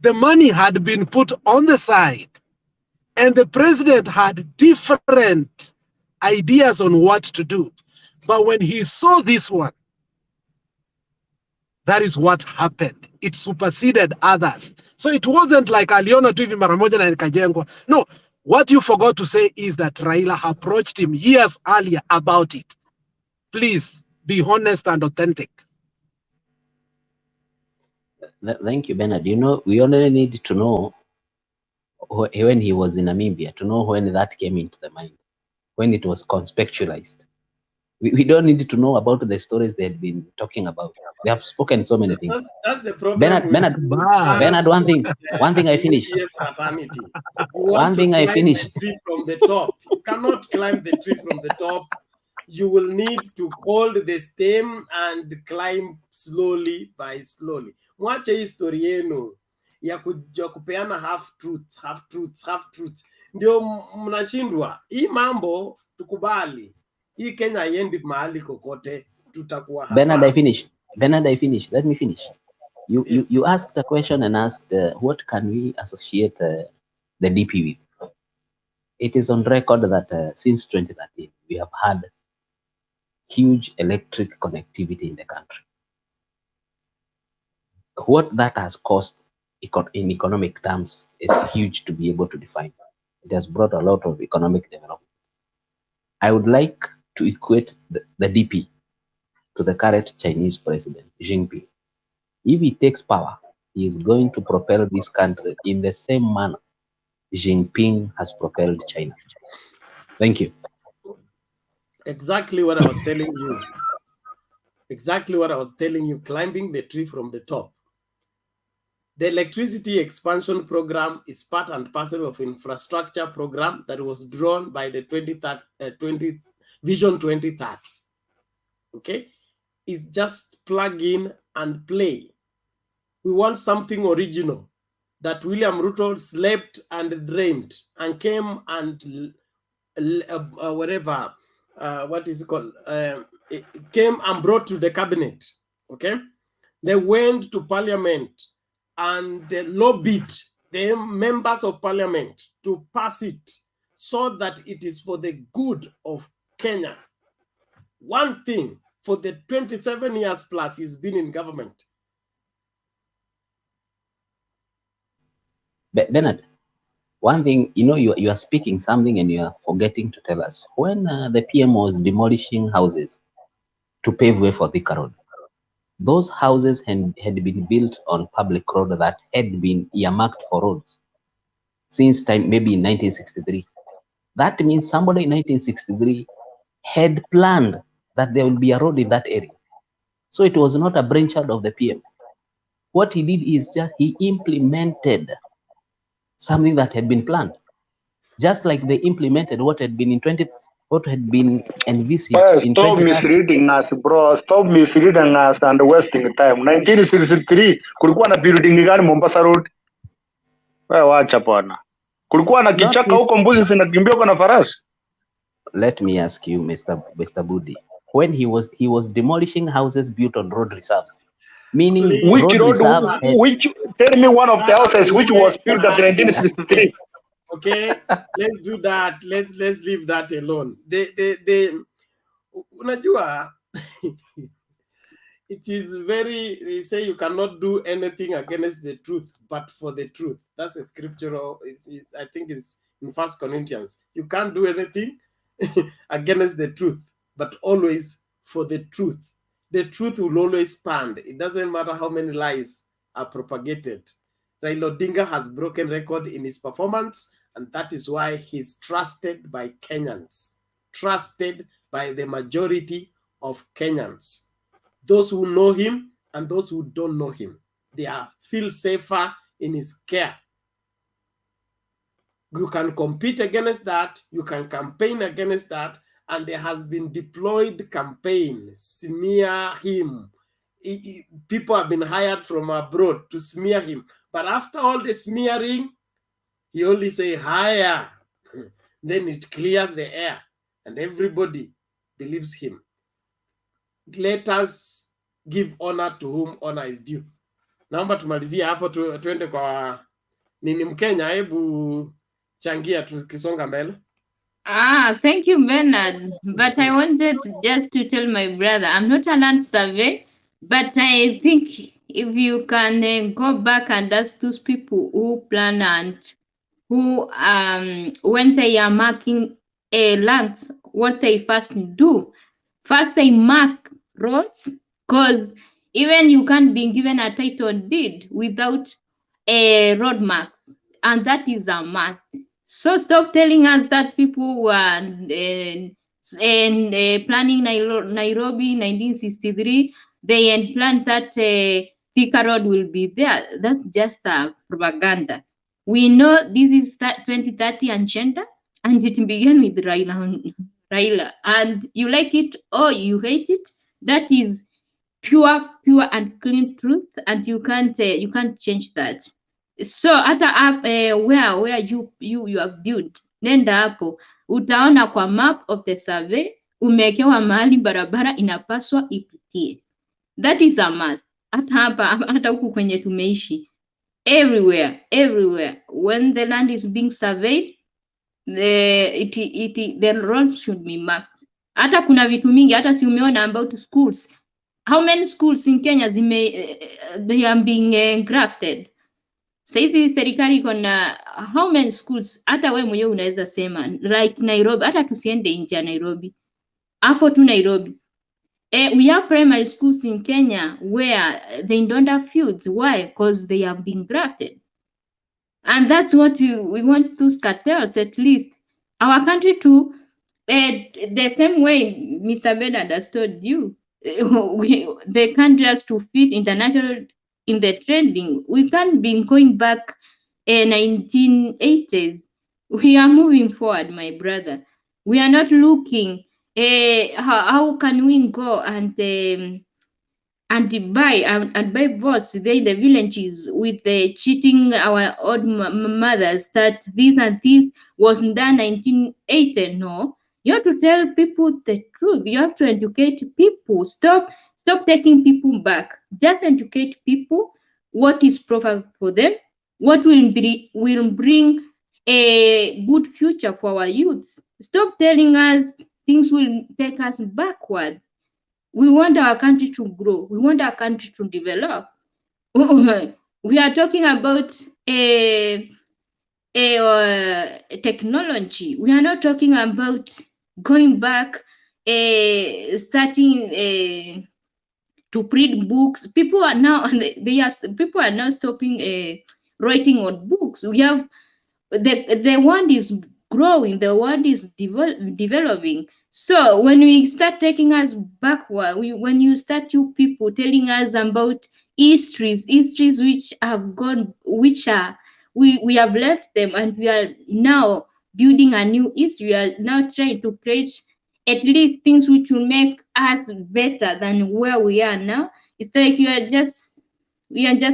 The money had been put on the side, and the president had different ideas on what to do. But when he saw this one, that is what happened. It superseded others. So it wasn't like aliona tu hivi mara moja na ikajengwa. No, what you forgot to say is that Raila approached him years earlier about it. Please be honest and authentic. Thank you, Bernard. You know, we only need to know when he was in Namibia, to know when that came into the mind, when it was conspectualized. We don't need to know about the stories they had been talking about. They have spoken so many things. That's the problem. Bernard, one thing I finish. One thing I finish. From the top. You cannot climb the tree from the top. You will need to hold the stem and climb slowly by slowly. Mwache history yenu ya kupeana half truths. Ndio mnashindwa. Hii mambo tukubali. Hii Kenya haiendi mahali kokote, tutakuwa hapa. Bernard, I finish. Let me finish. You asked a question and asked what can we associate the DP with. It is on record that since 2013, we have had huge electric connectivity in the country. What that has cost in economic terms is huge to be able to define. It has brought a lot of economic development. I would like to equate the DP to the current Chinese president, Xi Jinping. If he takes power, he is going to propel this country in the same manner Xi Jinping has propelled China. Thank you. Exactly what I was telling you. Exactly what I was telling you, climbing the tree from the top. The electricity expansion program is part and parcel of infrastructure program that was drawn by the Vision 2030. Okay? It's just plug in and play. We want something original that William Ruto slept and dreamed and came and what is it called? It came and brought to the cabinet. Okay? They went to parliament and they lobbied the members of parliament to pass it so that it is for the good of Kenya. One thing, for the 27 years plus he's been in government. Bernard, one thing, you are speaking something and you are forgetting to tell us. When the PM was demolishing houses to pave way for Thika Road, those houses had been built on public road that had been earmarked for roads since time, maybe in 1963. That means somebody in 1963 had planned that there will be a road in that area. So it was not a brainchild of the PM. What he did is just he implemented something that had been planned, just like they implemented what had been envisaged in 2030. Stop misleading us, bro. Stop misleading us and wasting time. 1963 kulikuwa na building gani Mombasa Road? Wewe wacha bwana. Kulikuwa na kichaka huko, mbuzi zinakimbia kwa na farasi. Let me ask you, Mr. Budi, when he was demolishing houses built on road reserves, meaning which road tell me one of the houses which was built in 1963. Okay, let's do that. Let's leave that alone. Unajua, it is they say you cannot do anything against the truth, but for the truth. That's a scriptural, I think it's in 1 Corinthians. You can't do anything against the truth, but always for the truth. The truth will always stand. It doesn't matter how many lies are propagated. Raila Odinga has broken record in his performance, and that is why he's trusted by Kenyans, trusted by the majority of Kenyans. Those who know him and those who don't know him, they feel safer in his care. You can compete against that, you can campaign against that, and there has been deployed campaign, smear him. People have been hired from abroad to smear him. But after all the smearing, he only say higher. Then it clears the air and everybody believes him. Let us give honor to whom honor is due. Naomba tumalizie hapo, tuende kwa nini Mkenya, hebu changia tukisonga mbele. Thank you, Bernard. But I wanted just to tell my brother, I'm not a land survey, but I think if you can go back and ask those people who plan and who, when they are marking a land, what they first do. First, they mark roads, because even you can't be given a title deed without a road marks, and that is a must. So stop telling us that people were planning Nairobi 1963, they had planned that Thika Road will be there. That's just propaganda. We know this is 2030 agenda, and it began with Raila. And you like it or you hate it, that is pure and clean truth, and you can't change that. So hata where you have built, nenda hapo utaona kwa map of the survey umewekewa mahali barabara inapaswa ipitie. That is a must. Hata huku kwenye tumeishi everywhere. When the land is being surveyed, the roads should be marked. Hata kuna vitu mingi, hata si umeona about schools. How many schools in Kenya they are being grafted? Saizi serikali iko na how many schools? Hata wewe mwenyewe unaweza sema like Nairobi, hata tusiende nje ya Nairobi, hapo tu Nairobi. We have primary schools in Kenya where they don't have fields. Why? Because they are being grafted. And that's what we want those cartels, at least. Our country too, the same way Mr. Ben understood you, they can't just to fit international in the trending. We can't be going back 1980s. We are moving forward, my brother. We are not looking how can we go and buy votes there in the villages with the cheating our old mothers that this and this was done 1980. No, you have to tell people the truth. You have to educate people. Stop taking people back. Just educate people what is proper for them, what will bring a good future for our youth. Stop telling us things will take us backwards. We want our country to grow. We want our country to develop. We are talking about technology. We are not talking about going back, starting to print books. People are now people are now stopping writing on books. We have the world is growing. The world is developing. So when we start taking us backward, when you start you people telling us about histories which have gone, we have left them, and we are now building a new history. We are now trying to create at least things which will make us better than where we are now. It's like we are just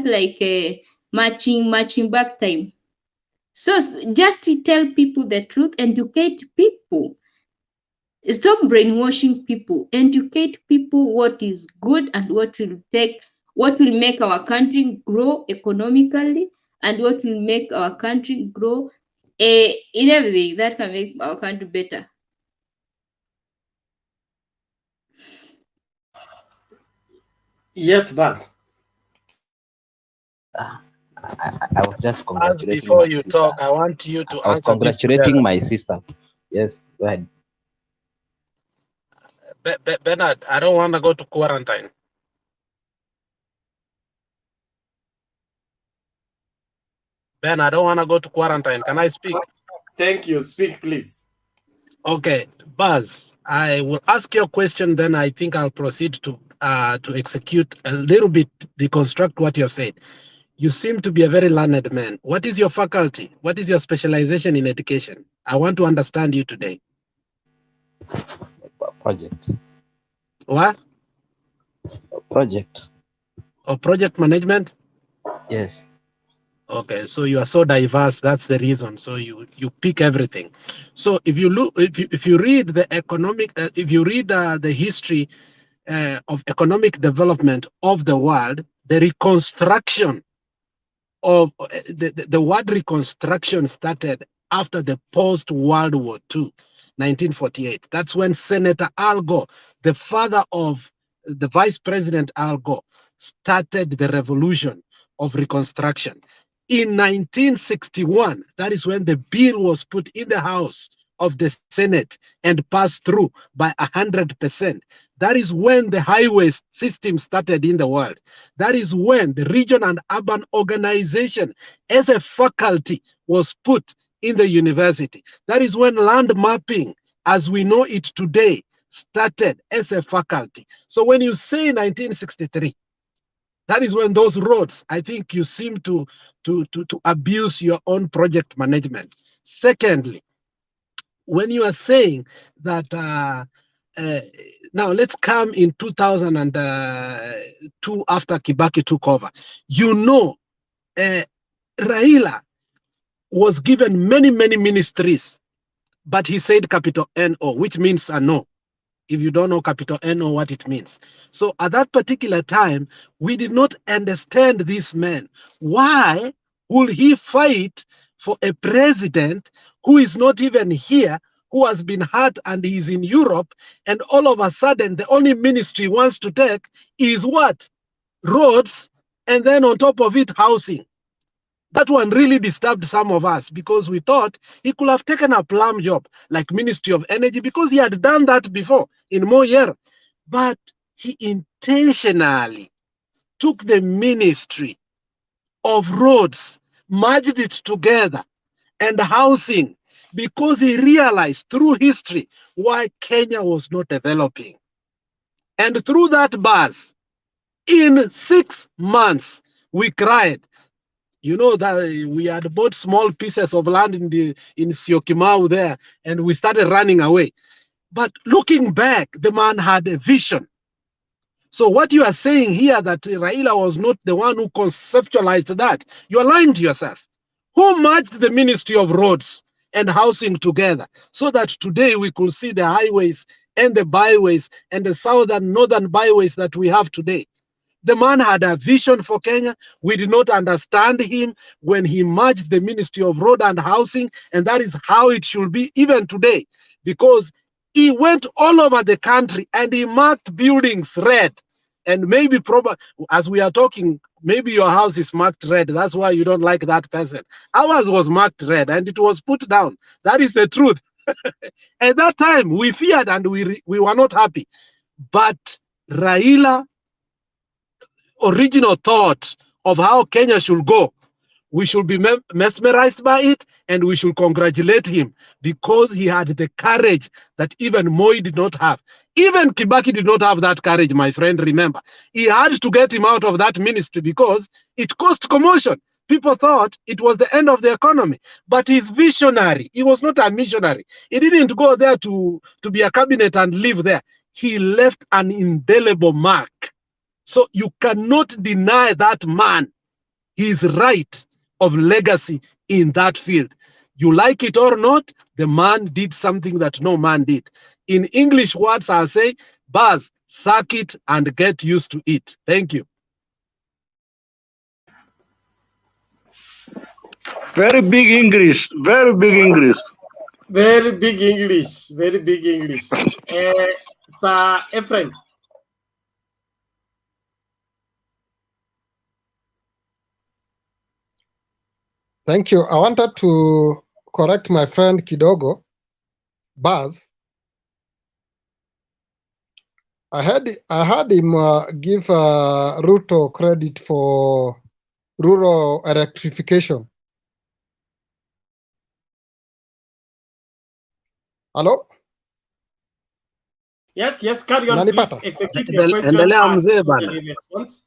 like marching back time. So just to tell people the truth, educate people. Stop brainwashing people. Educate people what is good and what will make our country grow economically, and what will make our country grow in everything that can make our country better. Yes, Buzz. I was just congratulating Before my you sister. talk, I want you to I was answer this congratulating together. my sister. Yes, go ahead. Bernard, I don't want to go to quarantine. Ben, I don't want to go to quarantine. Can I speak? Thank you. Speak, please. Okay, Buzz, I will ask you a question, then I think I'll proceed to execute a little bit, deconstruct what you have said. You seem to be a very learned man. What is your faculty? What is your specialization in education? I want to understand you today. Project. What? Project. Or project management? Yes. Okay, so you are so diverse. That's the reason. So you pick everything. So if you look, if you read the economic, if you read the history of economic development of the world, the reconstruction of the word reconstruction started after the post-World War II, 1948. That's when Senator Al Gore, the father of the Vice President Al Gore, started the revolution of reconstruction. In 1961, that is when the bill was put in the House of the Senate and passed through by 100%. That is when the highway system started in the world. That is when the region and urban organization as a faculty was put in the university. That is when land mapping, as we know it today, started as a faculty. So when you say 1963, that is when those roads, I think you seem to abuse your own project management. Secondly, when you are saying that now let's come in 2002 after Kibaki took over. You know, Raila was given many ministries, but he said capital N-O, which means a no. if you don't know capital N or what it means. So at that particular time, we did not understand this man. Why will he fight for a president who is not even here, who has been hurt and he's in Europe, and all of a sudden the only ministry he wants to take is what? Roads, and then on top of it, housing. That one really disturbed some of us because we thought he could have taken a plum job like Ministry of Energy because he had done that before in Moyer. But he intentionally took the Ministry of Roads, merged it together, and housing because he realized through history why Kenya was not developing. And through that buzz, in 6 months, we cried. You know that we had bought small pieces of land in Syokimau there, and we started running away. But looking back, the man had a vision. So what you are saying here that Raila was not the one who conceptualized that, you are lying to yourself. Who merged the Ministry of Roads and Housing together so that today we could see the highways and the byways and the southern northern byways that we have today? The man had a vision for Kenya. We did not understand him when he merged the Ministry of Road and Housing, and that is how it should be even today, because he went all over the country and he marked buildings red. And maybe probably, as we are talking, maybe your house is marked red. That's why you don't like that person. Ours was marked red and it was put down. That is the truth. At that time, we feared and we were not happy. But Raila original thought of how Kenya should go, we should be mesmerized by it, and we should congratulate him because he had the courage that even Moi did not have. Even Kibaki did not have that courage, my friend, remember. He had to get him out of that ministry because it caused commotion. People thought it was the end of the economy, but he's visionary. He was not a missionary. He didn't go there to be a cabinet and live there. He left an indelible mark. So you cannot deny that man his right of legacy in that field. You like it or not, the man did something that no man did. In English words, I'll say, buzz, suck it, and get used to it. Thank you. Very big English, very big English. Very big English, very big English. Sir Ephraim. Thank you. I wanted to correct my friend Kidogo, Baz. I heard him give Ruto credit for rural electrification. Hello? Yes, carry on, please. Execute your question response.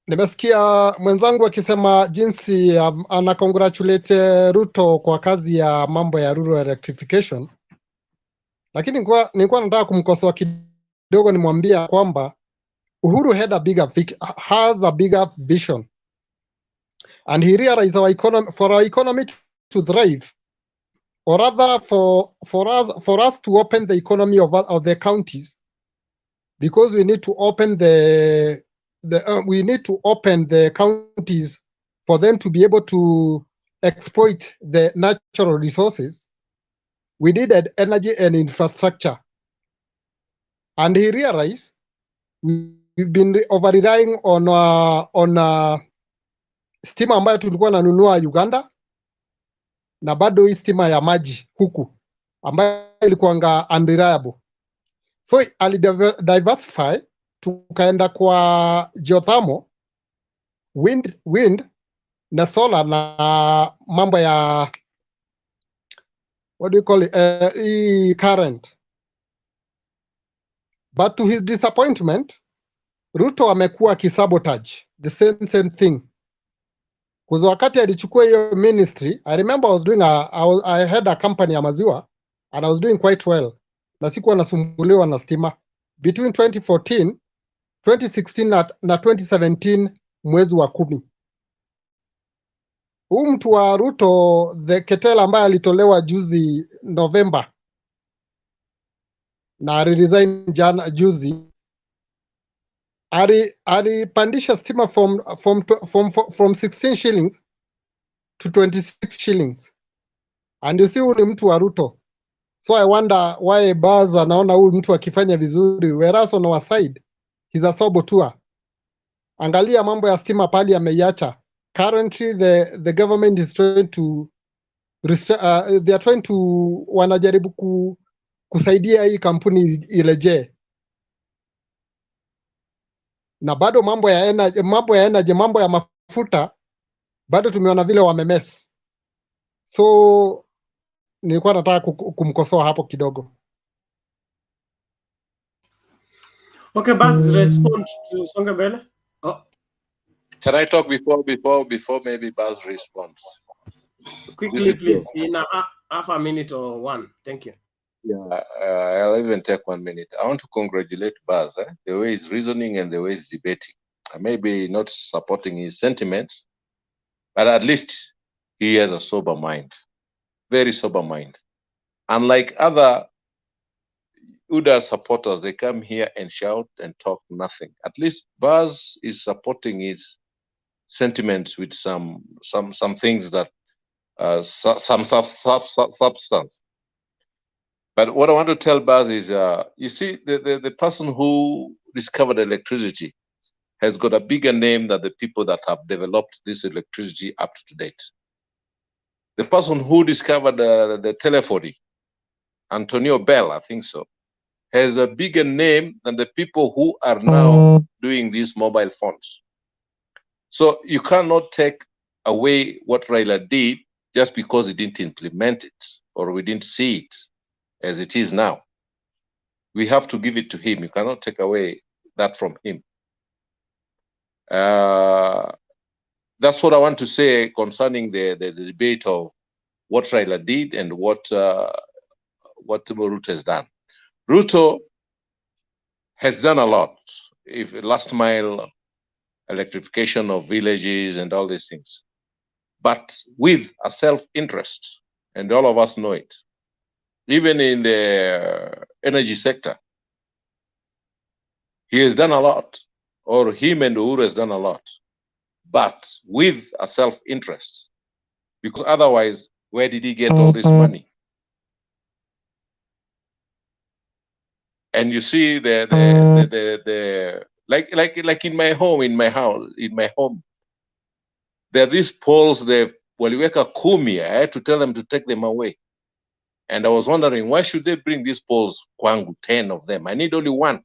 Nimesikia mwenzangu akisema jinsi ana congratulate Ruto kwa kazi ya mambo ya rural electrification, lakini nilikuwa nataka kumkosoa kidogo, nimwambia kwamba Uhuru has a bigger vision, and he realized for our economy to thrive, or rather for us to open the economy of the counties, because we need to open the counties for them to be able to exploit the natural resources. We needed energy and infrastructure. And he realized we've been over-relying on stima ambayo tulikuwa nanunua Uganda, na bado hii stima ya maji huku ambayo ilikuwanga unreliable. So diversify, tukaenda kwa geothermal, wind na solar na mambo ya what do you call it, current. But to his disappointment, Ruto amekuwa kisabotage the same thing. Kwa wakati alichukua hiyo ministry, I remember I had a company ya maziwa and I was doing quite well, na sikuwa nasumbuliwa na stima. Between 2014, 2016 na 2017 mwezi wa 10. Huyu mtu wa Ruto, the Ketela ambaye alitolewa juzi November, na aliresign juzi. Alipandisha stima from 16 shillings to 26 shillings. And you see huyu ni mtu wa Ruto. So I wonder why Buzz anaona huyu mtu akifanya vizuri, whereas on our side he's a saboteur. Angalia mambo ya stima pali ameiacha. Currently the government is trying to they are trying to wanajaribu kusaidia hii kampuni irejee. Na bado mambo ya energy, mambo ya mafuta bado tumeona vile wamemess. So nilikuwa nataka kumkosoa hapo kidogo. Okay, Buzz, respond to Songa Mbele. Oh. Can I talk before maybe Buzz responds? Quickly, please, in half a minute or one. Thank you. Yeah, I'll even take 1 minute. I want to congratulate Buzz, the way he's reasoning and the way he's debating. Maybe not supporting his sentiments, but at least he has a sober mind, very sober mind. Unlike other UDA supporters, they come here and shout and talk nothing. At least Buzz is supporting his sentiments with some things that some substance. But what I want to tell Buzz is, you see, the person who discovered electricity has got a bigger name than the people that have developed this electricity up to date. The person who discovered the telephony, Antonio Bell, I think so, has a bigger name than the people who are now doing these mobile phones. So you cannot take away what Raila did just because he didn't implement it or we didn't see it as it is now. We have to give it to him. You cannot take away that from him. That's what I want to say concerning the debate of what Raila did and what Ruto has done. Ruto has done a lot. If last mile electrification of villages and all these things, but with a self-interest, and all of us know it. Even in the energy sector, he has done a lot, or him and Uhuru has done a lot, but with a self-interest, because otherwise, where did he get all this money? And you see like in my home, there are these poles. Waliweka kumi. I had to tell them to take them away, and I was wondering why should they bring these poles? Kwangu, 10 of them. I need only one.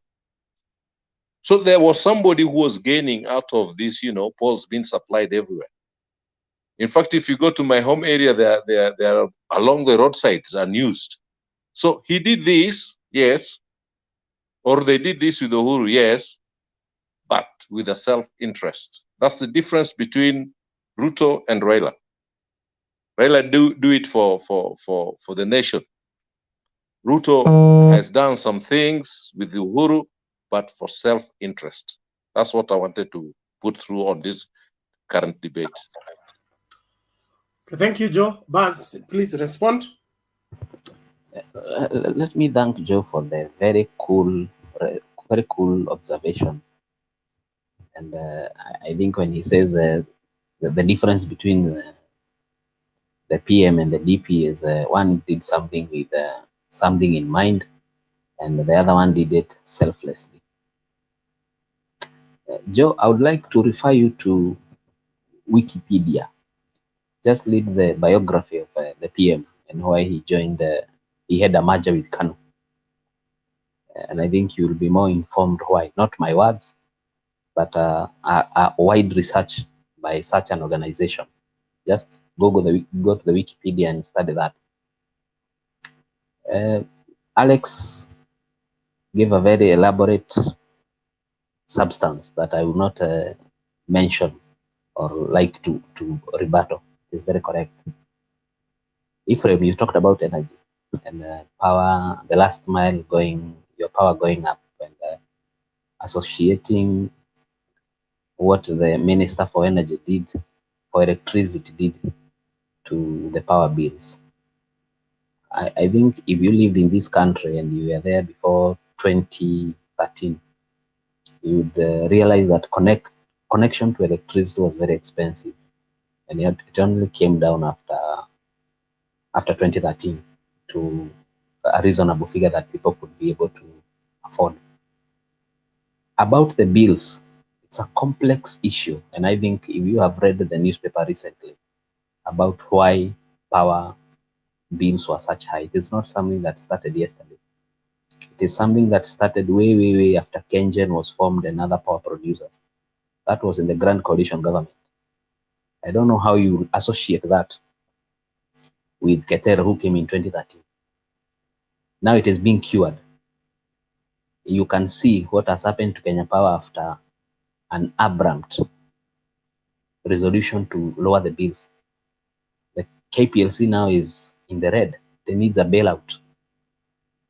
So there was somebody who was gaining out of this, poles being supplied everywhere. In fact, if you go to my home area, they are along the roadsides, unused. So he did this, yes, or they did this with Uhuru, yes, but with a self-interest. That's the difference between Ruto and Raila. Raila do it for the nation. Ruto has done some things with Uhuru, but for self-interest. That's what I wanted to put through on this current debate. Thank you, Joe. Buzz, please respond. Let me thank Joe for the very cool observation. And I think when he says the difference between the PM and the DP is one did something with something in mind, and the other one did it selflessly. Joe, I would like to refer you to Wikipedia. Just read the biography of the PM and why he joined he had a merger with Kanu. And I think you will be more informed why. Not my words, but a wide research by such an organization. Just go to the Wikipedia and study that. Alex gave a very elaborate substance that I will not mention or like to rebuttal. It is very correct. Ephraim, you talked about energy and power, the last mile your power going up, and associating what the Minister for Energy did, for electricity did to the power bills. I think if you lived in this country and you were there before 2013, you would realize that connection to electricity was very expensive, and yet it only came down after 2013 to a reasonable figure that people could be able to afford. About the bills, it's a complex issue, and I think if you have read the newspaper recently about why power bills were such high, it is not something that started yesterday. It is something that started way after KenGen was formed and other power producers. That was in the Grand Coalition government. I don't know how you associate that with Keter, who came in 2013. Now it is being cured. You can see what has happened to Kenya Power after an abrupt resolution to lower the bills. The KPLC now is in the red. It needs a bailout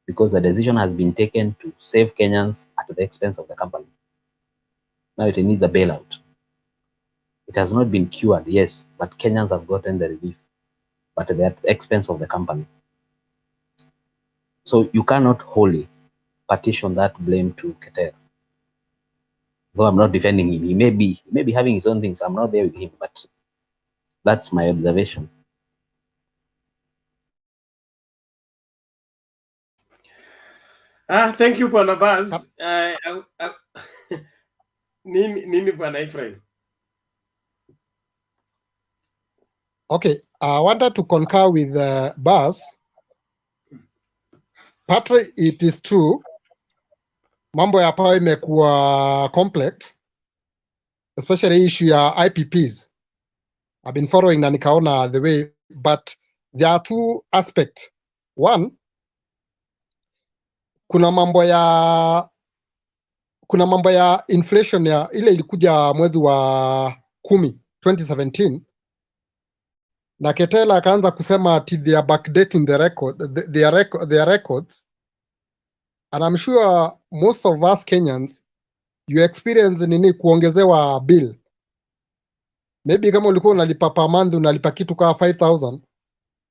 because the decision has been taken to save Kenyans at the expense of the company. Now it needs a bailout. It has not been cured, yes, but Kenyans have gotten the relief, but at the expense of the company. So you cannot wholly partition that blame to Keter. Though I'm not defending him, he may be having his own things. I'm not there with him, but that's my observation. Thank you, Bwana Baz. Nini Bwana Ephraim? Okay, I wanted to concur with Baz. Partly it is true, mambo ya power imekuwa complex, especially issue ya IPPs. I've been following na nikaona the way, but there are two aspects. One, kuna mambo ya inflation ya ile ilikuja mwezi wa 10 2017, na Ketela akaanza kusema ati they are backdating their records, and I'm sure most of us Kenyans you experience nini kuongezewa bill. Maybe kama ulikuwa unalipa per month unalipa kitu kama 5,000,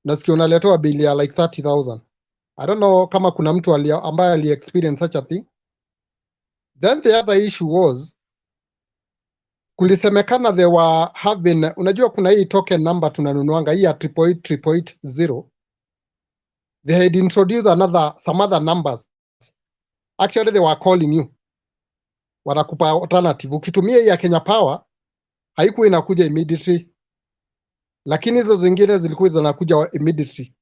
nasikia unaletewa bill ya like 30,000. I don't know kama kuna mtu ambaye ali experience such a thing. Then the other issue was kulisemekana they were having, unajua kuna hii token number tunanunuanga hii ya 88880. They had introduced some other numbers. Actually they were calling you, wanakupa alternative. Ukitumia hii ya Kenya Power haikuwa inakuja immediately, lakini hizo zingine zilikuwa zinakuja immediately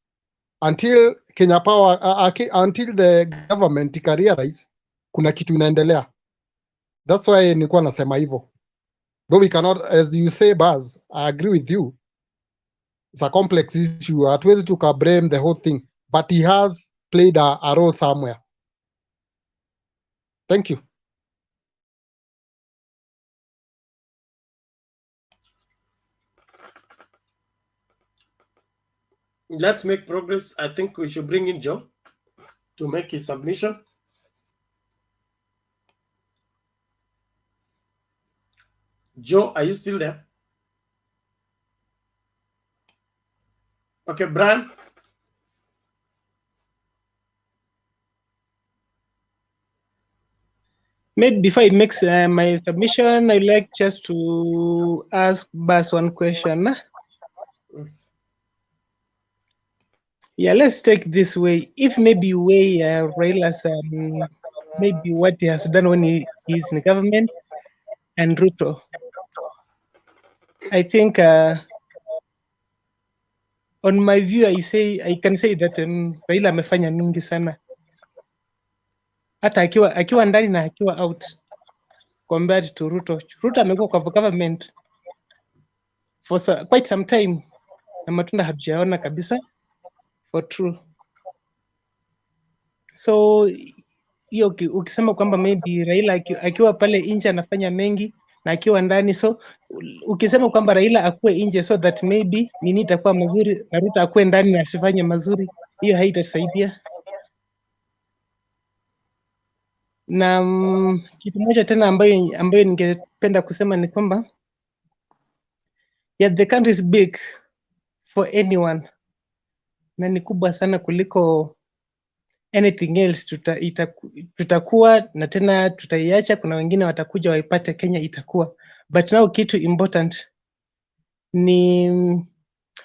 until Kenya Power until the government ikarealize kuna kitu inaendelea. That's why nilikuwa nasema hivyo. Though we cannot, as you say, Baz, I agree with you. It's a complex issue. Hatuwezi tukablame the whole thing, but he has played a role somewhere. Thank you. Let's make progress. I think we should bring in Joe to make his submission. Joe, are you still there? Okay, Brian. Maybe before I make my submission, I'd like just to ask Bas one question. Yeah, let's take this way. If maybe way Raila's maybe what he has done when he is in the government and Ruto, I think on my view, I can say that Raila amefanya mingi sana, hata akiwa ndani na akiwa out, compared to Ruto. Ruto amekuwa kwa government for quite some time na matunda hatujaona kabisa for true. So hiyo ukisema kwamba maybe Raila akiwa pale nje anafanya mengi na akiwa ndani, so ukisema kwamba Raila akuwe nje so that maybe nini itakuwa mazuri na Ruto akuwe ndani na asifanye mazuri, hiyo haitasaidia. Na kitu moja tena ambayo ningependa kusema ni kwamba yeah, the country is big for anyone, na ni kubwa sana kuliko anything else. Tutakuwa na tena tutaiacha, kuna wengine watakuja waipate Kenya itakuwa. But now kitu important ni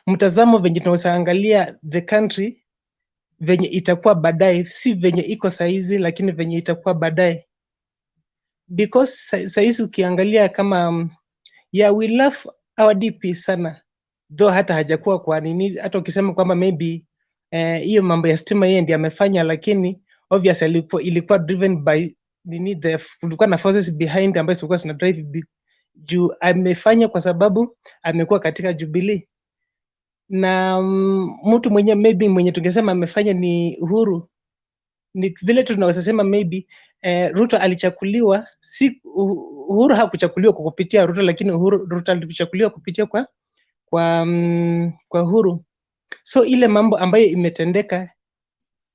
mtazamo venye tunaangalia the country venye itakuwa baadaye, si venye iko saizi, lakini venye itakuwa baadaye. Because saizi ukiangalia kama we love our DP sana, though hata hajakuwa kwa nini, hata ukisema kwamba maybe hiyo mambo ya stima yeye ndiye amefanya, lakini obviously ilikuwa driven by kulikuwa na forces behind ambayo zilikuwa zina drive juu amefanya kwa sababu amekuwa katika Jubilee. Na mtu mwenye tungesema amefanya ni Uhuru. Ni vile tunaweza sema maybe Ruto alichakuliwa, si Uhuru hakuchakuliwa kwa kupitia Ruto, lakini Ruto alichakuliwa kupitia kwa Uhuru. So ile mambo ambayo imetendeka,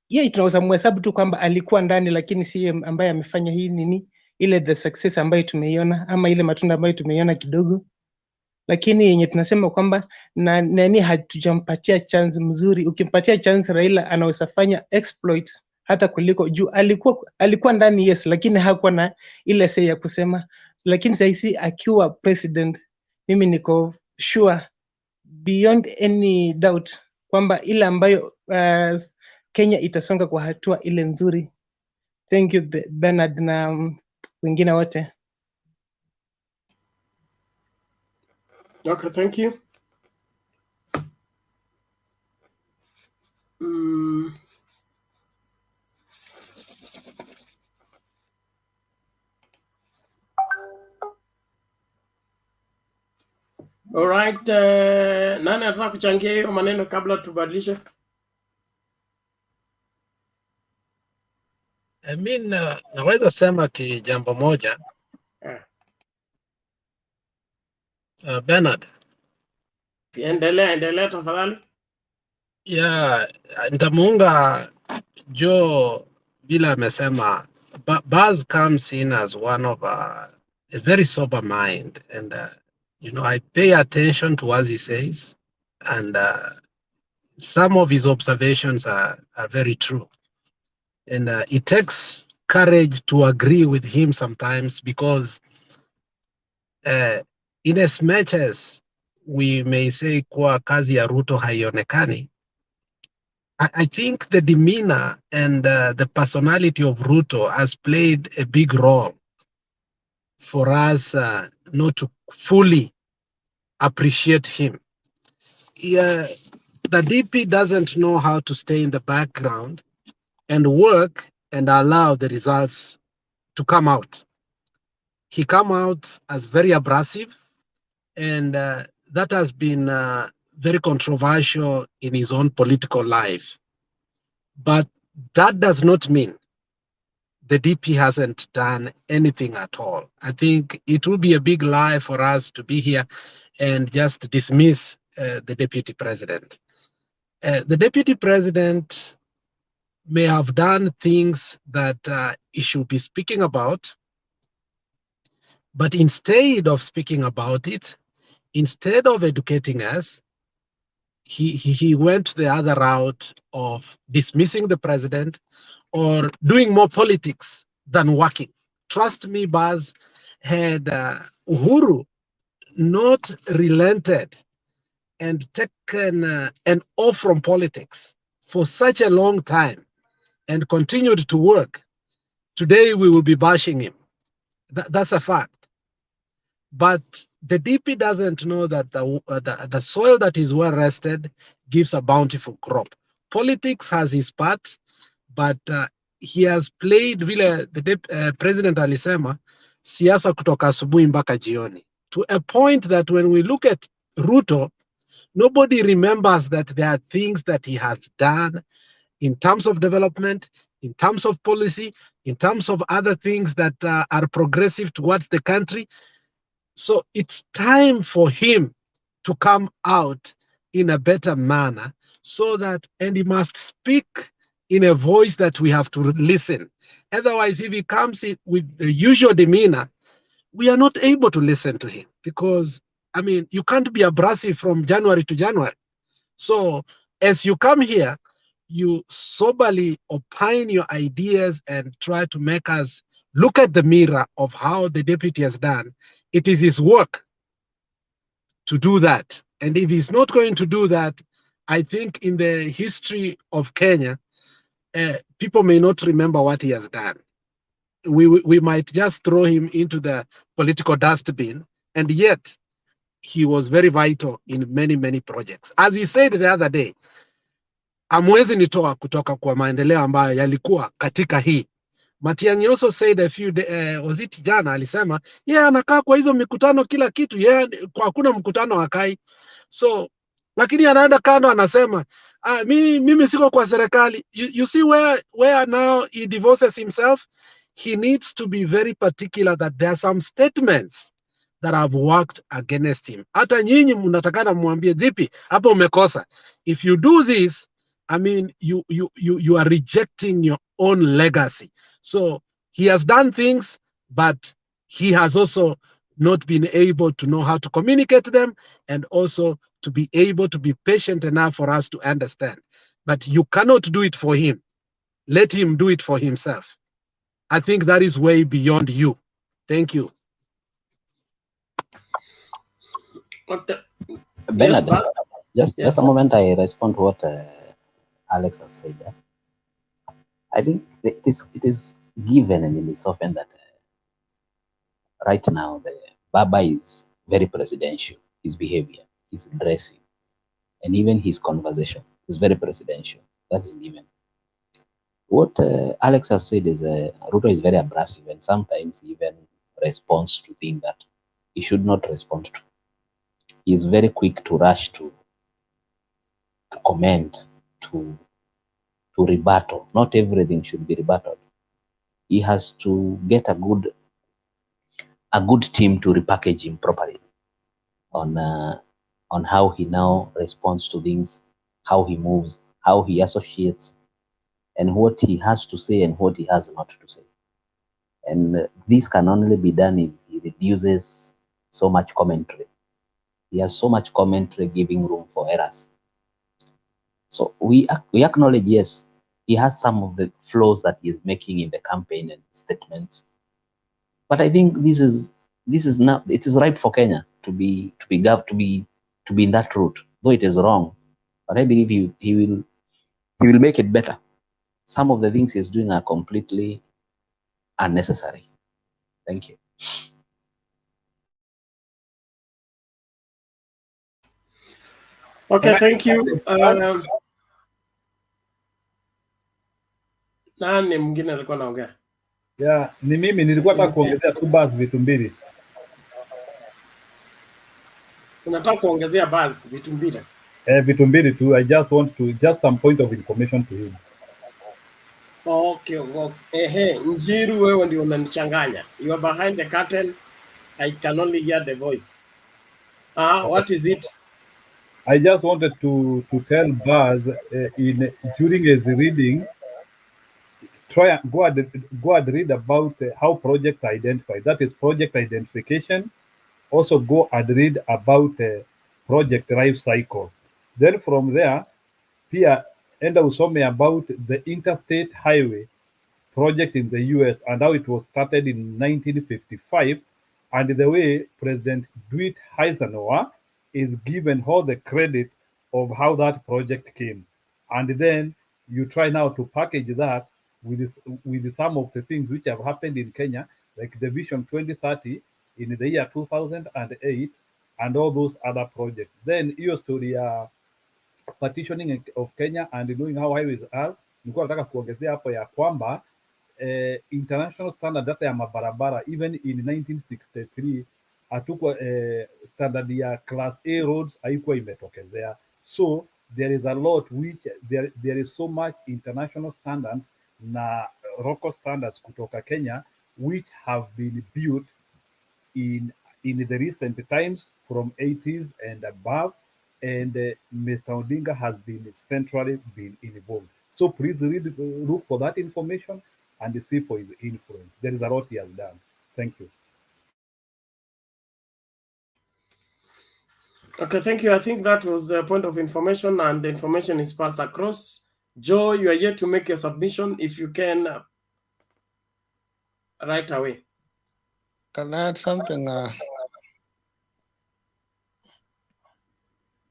yeye tunaweza mhesabu tu kwamba alikuwa ndani, lakini si ambaye amefanya hii ile the success ambayo tumeiona ama ile matunda ambayo tumeiona kidogo. Lakini yenye tunasema kwamba nani hatujampatia chance mzuri. Ukimpatia chance Raila anaweza fanya exploits hata kuliko juu alikuwa ndani, yes, lakini hakuwa na ile say ya kusema. Lakini sasa akiwa president, mimi niko sure beyond any doubt kwamba ile ambayo Kenya itasonga kwa hatua ile nzuri. Thank you Bernard na wengine wote. Okay, thank you. All right, nani anataka kuchangia hiyo maneno kabla tubadilishe? Mimi naweza sema jambo moja. Bernard. Endelea tafadhali. Nitamuunga Joe vile amesema. Baz comes in as one of a very sober mind, and I pay attention to what he says, and some of his observations are very true. And it takes courage to agree with him sometimes, because in as much as we may say kuwa kazi ya Ruto haionekani, I think the demeanor and the personality of Ruto has played a big role for us not to fully appreciate him. The DP doesn't know how to stay in the background and work and allow the results to come out. He come out as very abrasive, and that has been very controversial in his own political life. But that does not mean the DP hasn't done anything at all. I think it will be a big lie for us to be here and just dismiss the deputy president. The deputy president may have done things that he should be speaking about, but instead of speaking about it, instead of educating us, he went the other route of dismissing the president or doing more politics than working. Trust me, Baz, had Uhuru not relented and taken an off from politics for such a long time and continued to work, today we will be bashing him. That's a fact. But the DP doesn't know that the soil that is well rested gives a bountiful crop. Politics has his part, but he has played vile the president alisema, siasa kutoka asubuhi mpaka jioni, to a point that when we look at Ruto, nobody remembers that there are things that he has done in terms of development, in terms of policy, in terms of other things that are progressive towards the country. So it's time for him to come out in a better manner, so that, and he must speak in a voice that we have to listen. Otherwise, if he comes in with the usual demeanor, we are not able to listen to him, because, I mean, you can't be abrasive from January to January. So as you come here, you soberly opine your ideas and try to make us look at the mirror of how the deputy has done. It is his work to do that. And if he's not going to do that, I think in the history of Kenya, people may not remember what he has done. We might just throw him into the political dustbin, and yet he was very vital in many, many projects. As he said the other day, amwezi nitoa kutoka kwa maendeleo ambayo yalikuwa katika hii. Matiang'i also said a few was it jana, alisema anakaa kwa hizo mikutano kila kitu, kwa hakuna mkutano akai. So lakini anaenda kando anasema mimi siko kwa serikali. You see where now he divorces himself. He needs to be very particular that there are some statements that have worked against him. Hata nyinyi mnatakana mwambie vipi hapo umekosa. If you do this, I mean, you are rejecting your own legacy. So he has done things, but he has also not been able to know how to communicate them, and also to be able to be patient enough for us to understand. But you cannot do it for him. Let him do it for himself. I think that is way beyond you. Thank you. Okay. Bernard, Yes, just a moment, I respond to what Alex has said. I think it is given and it is often that right now the Baba is very presidential. His behavior, his dressing, and even his conversation is very presidential. That is given. What Alex has said is Ruto is very abrasive, and sometimes even responds to things that he should not respond to. He is very quick to rush to comment, to rebuttal. Not everything should be rebutted. He has to get a good team to repackage him properly on how he now responds to things, how he moves, how he associates, and what he has to say and what he has not to say. And this can only be done if he reduces so much commentary. He has so much commentary giving room for errors. So we acknowledge, yes, he has some of the flaws that he is making in the campaign and statements. But I think this is now, it is right for Kenya to be in that route, though it is wrong. But I believe he will make it better. Some of the things he's doing are completely unnecessary. Thank you. Okay, thank you. Nani mwingine alikuwa anaongea? Yeah, ni mimi nilikuwa nataka kuongezea tu basi vitu mbili. Unataka kuongezea basi vitu mbili? Vitu mbili tu. I just want to some point of information to him. Okay. Njiru, wewe ndio unanichanganya. You are behind the curtain. I can only hear the voice. What is it? I just wanted to tell Baz during his reading, try and go and read about how projects are identified. That is project identification. Also go and read about project life cycle. Then from there, Pia enda usome about the interstate highway project in the US and how it was started in 1955, and the way President Dwight Eisenhower is given all the credit of how that project came. And then you try now to package that with some of the things which have happened in Kenya, like the Vision 2030 in the year 2008 and all those other projects. Then hiyo story partitioning of Kenya and knowing how highways are, nilikuwa nataka kuongezea hapo ya kwamba international standard data ya mabarabara even in 1963 hatukuwa standard ya class A roads haikuwa imetokezea. So there is a lot which there is so much international standards na local standards kutoka Kenya which have been built in the recent times from 80s and above, and Mr. Odinga has been centrally involved. So please look for that information and see for his influence. There is a lot he has done. Thank you. Okay, thank you. I think that was the point of information, and the information is passed across. Joe, you are yet to make your submission. If you can, right away. Can I add something?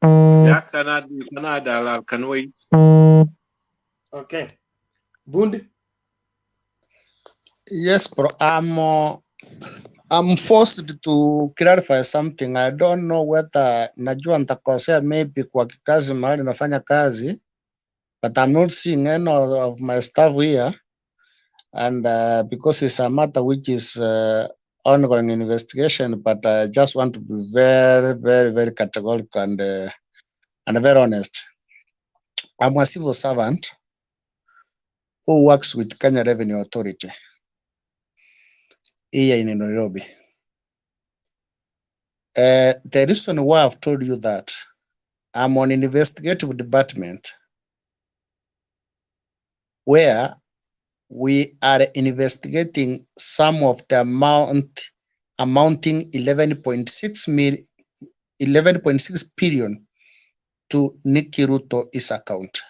Yeah, can wait. Okay. Bundi? Yes, bro. I'm forced to clarify something. I don't know whether najua nitakosea maybe kwa kazi mahali nafanya kazi, but I'm not seeing any of my staff here, and because it's a matter which is ongoing investigation, but I just want to be very, very, very categorical and very honest. I'm a civil servant who works with Kenya Revenue Authority here in Nairobi. The reason why I've told you that I'm on investigative department where we are investigating some of the amounting 11.6 billion to Nikki Ruto's account.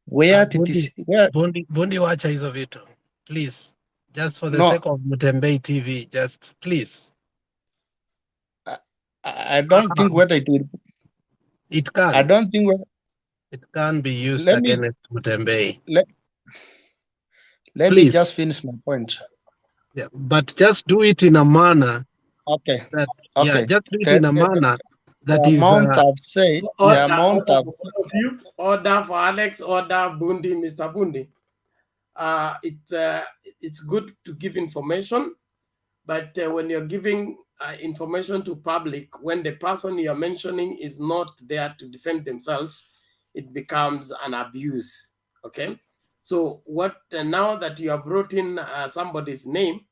Where Bundi wacha hizo vitu. Please. Just for the No. sake of Mutembei TV, just please. I don't think whether it will. It can. I don't think whether it can be used Let me- against Mutembei. Let me Please. just finish my point. Yeah, but just do it in a manner Okay. that Okay. just do it in a manner that the is amount I've said, the amount order I've for both of you. Order for Alex. Order Bundi, Mr. Bundi. It's good to give information, but when you're giving information to public, when the person you're mentioning is not there to defend themselves, it becomes an abuse. Okay. So what now that you have brought in somebody's name,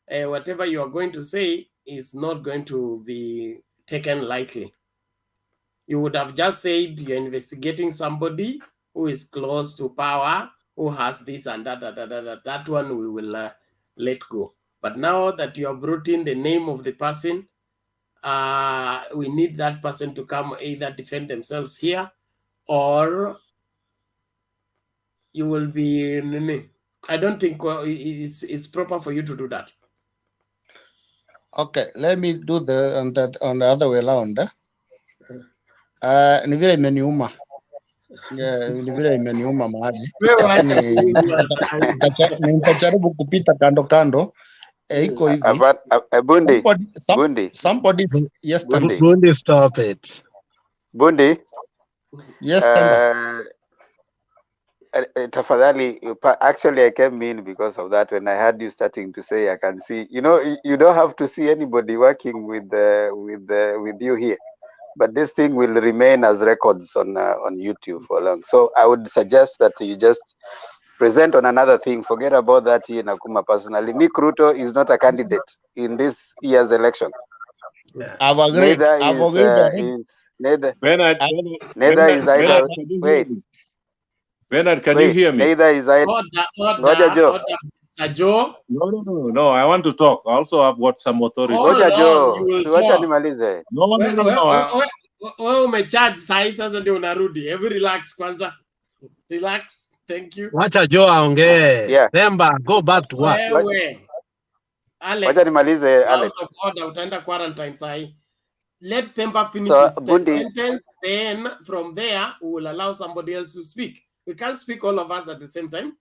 whatever you are going to say is not going to be taken lightly. You would have just said you're investigating somebody who is close to power, who has this and that. That one we will let go. But now that you have brought in the name of the person, we need that person to come either defend themselves here, or you will be. I don't think it's proper for you to do that. Okay, let me do on the other way around. Ni vile imeniuma. Ni vile imeniuma mahali. Lakini nitajaribu kupita kando kando. Iko hivi. Bundi. Yes, Bundi. Bundi, stop it. Bundi. Yes, Temba. Tafadhali, actually I came in because of that. When I heard you starting to say, I can see, you don't have to see anybody working with you here, but this thing will remain as records on YouTube for long. So I would suggest that you just present on another thing. Forget about that here, Nakuma. Personally, Nick Ruto is not a candidate in this year's election. I've agreed. Neither Bernard, is either. Wait. Bernard, can you hear me? Neither is either. Order, Mr. Joe. No, I want to talk. I also have got some authority. Ngoja Joe, you will siwacha talk. nimalize. No. Wewe umecharge sahi, sasa ndio unarudi. Hebu relax kwanza. Relax. Thank you. Wacha Joe aongee. Yeah. Remember, go back to work. Wewe. Alex, Wacha nimalize, Alex. out of order, utaenda quarantine sahi. Let Themba finish So, his Bundi. sentence. Then from there, we will allow somebody else to speak. We can't speak all of us at the same time.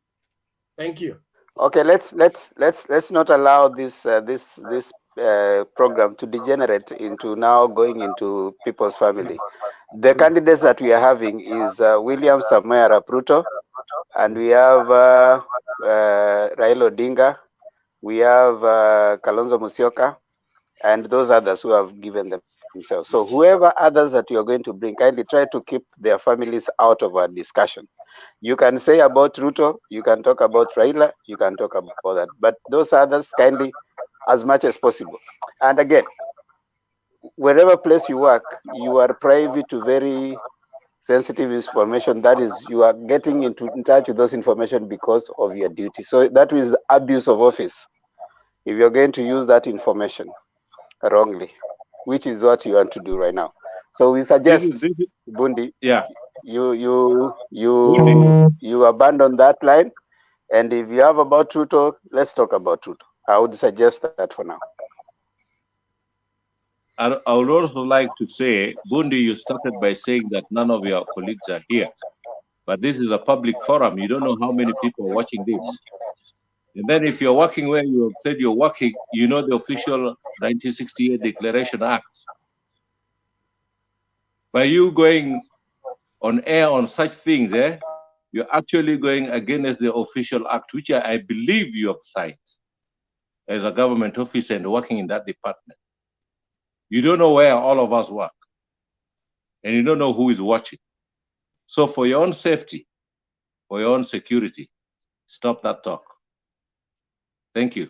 Thank you. Okay, let's not allow this program to degenerate into now going into people's family. The candidates that we are having is William Samoei Arap Ruto, and we have Raila Odinga, we have Kalonzo Musyoka, and those others who have given themselves. So whoever others that you are going to bring, kindly try to keep their families out of our discussion. You can say about Ruto, you can talk about Raila, you can talk about that. But those others, kindly, as much as possible. And again, wherever place you work, you are privy to very sensitive information. That is, you are getting in touch with those information because of your duty. So that is abuse of office. If you're going to use that information wrongly, which is what you want to do right now. So we suggest, Bundi, you abandon that line, and if you have about Ruto, let's talk about Ruto. I would suggest that for now. I would also like to say, Bundi, you started by saying that none of your colleagues are here. But this is a public forum. You don't know how many people are watching this. And then if you're working where you have said you're working, you know the official 1968 Declaration Act. By you going on air on such things, you're actually going against the official act, which I believe you have signed as a government officer and working in that department. You don't know where all of us work, and you don't know who is watching. So for your own safety, for your own security, stop that talk. Thank you.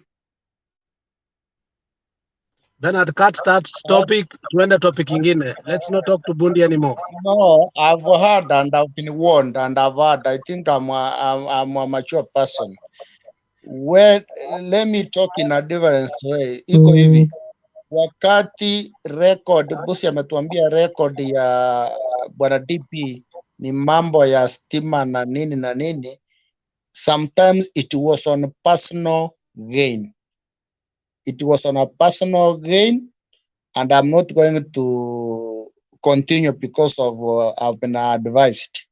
Bernard, cut that topic. Tuende topic ingine. Let's not talk to Bundi anymore. No, I've heard and I've been warned and I've heard. I think I'm a mature person. Well, let me talk in a different way. Iko hivi. Wakati record, bosi ametuambia record ya bwana DP ni mambo ya stima na nini, sometimes it was on personal gain. It was on a personal gain, and I'm not going to continue because of I've been advised.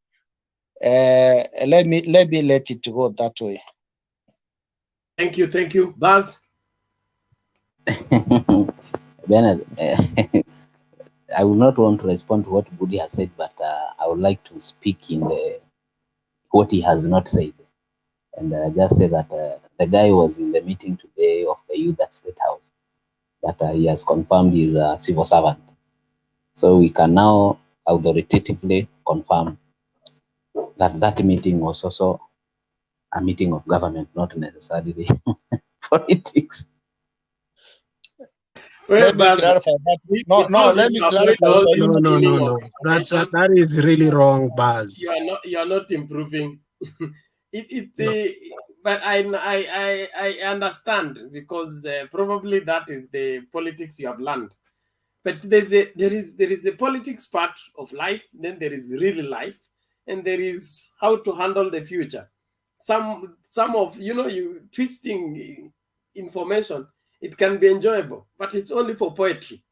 Let me let it go that way. Thank you. Buzz? Bernard, I will not want to respond to what Budi has said, but I would like to speak in what he has not said. And just say that the guy was in the meeting today of the youth at State House, that he has confirmed he is a civil servant. So we can now authoritatively confirm that that meeting was also a meeting of government, not necessarily politics. Let me clarify that. No, let me clarify. No. That is really wrong, Buzz. You are not improving. But I understand, because probably that is the politics you have learned. But there is the politics part of life, then there is real life, and there is how to handle the future. Some of you twisting information, it can be enjoyable, but it's only for poetry.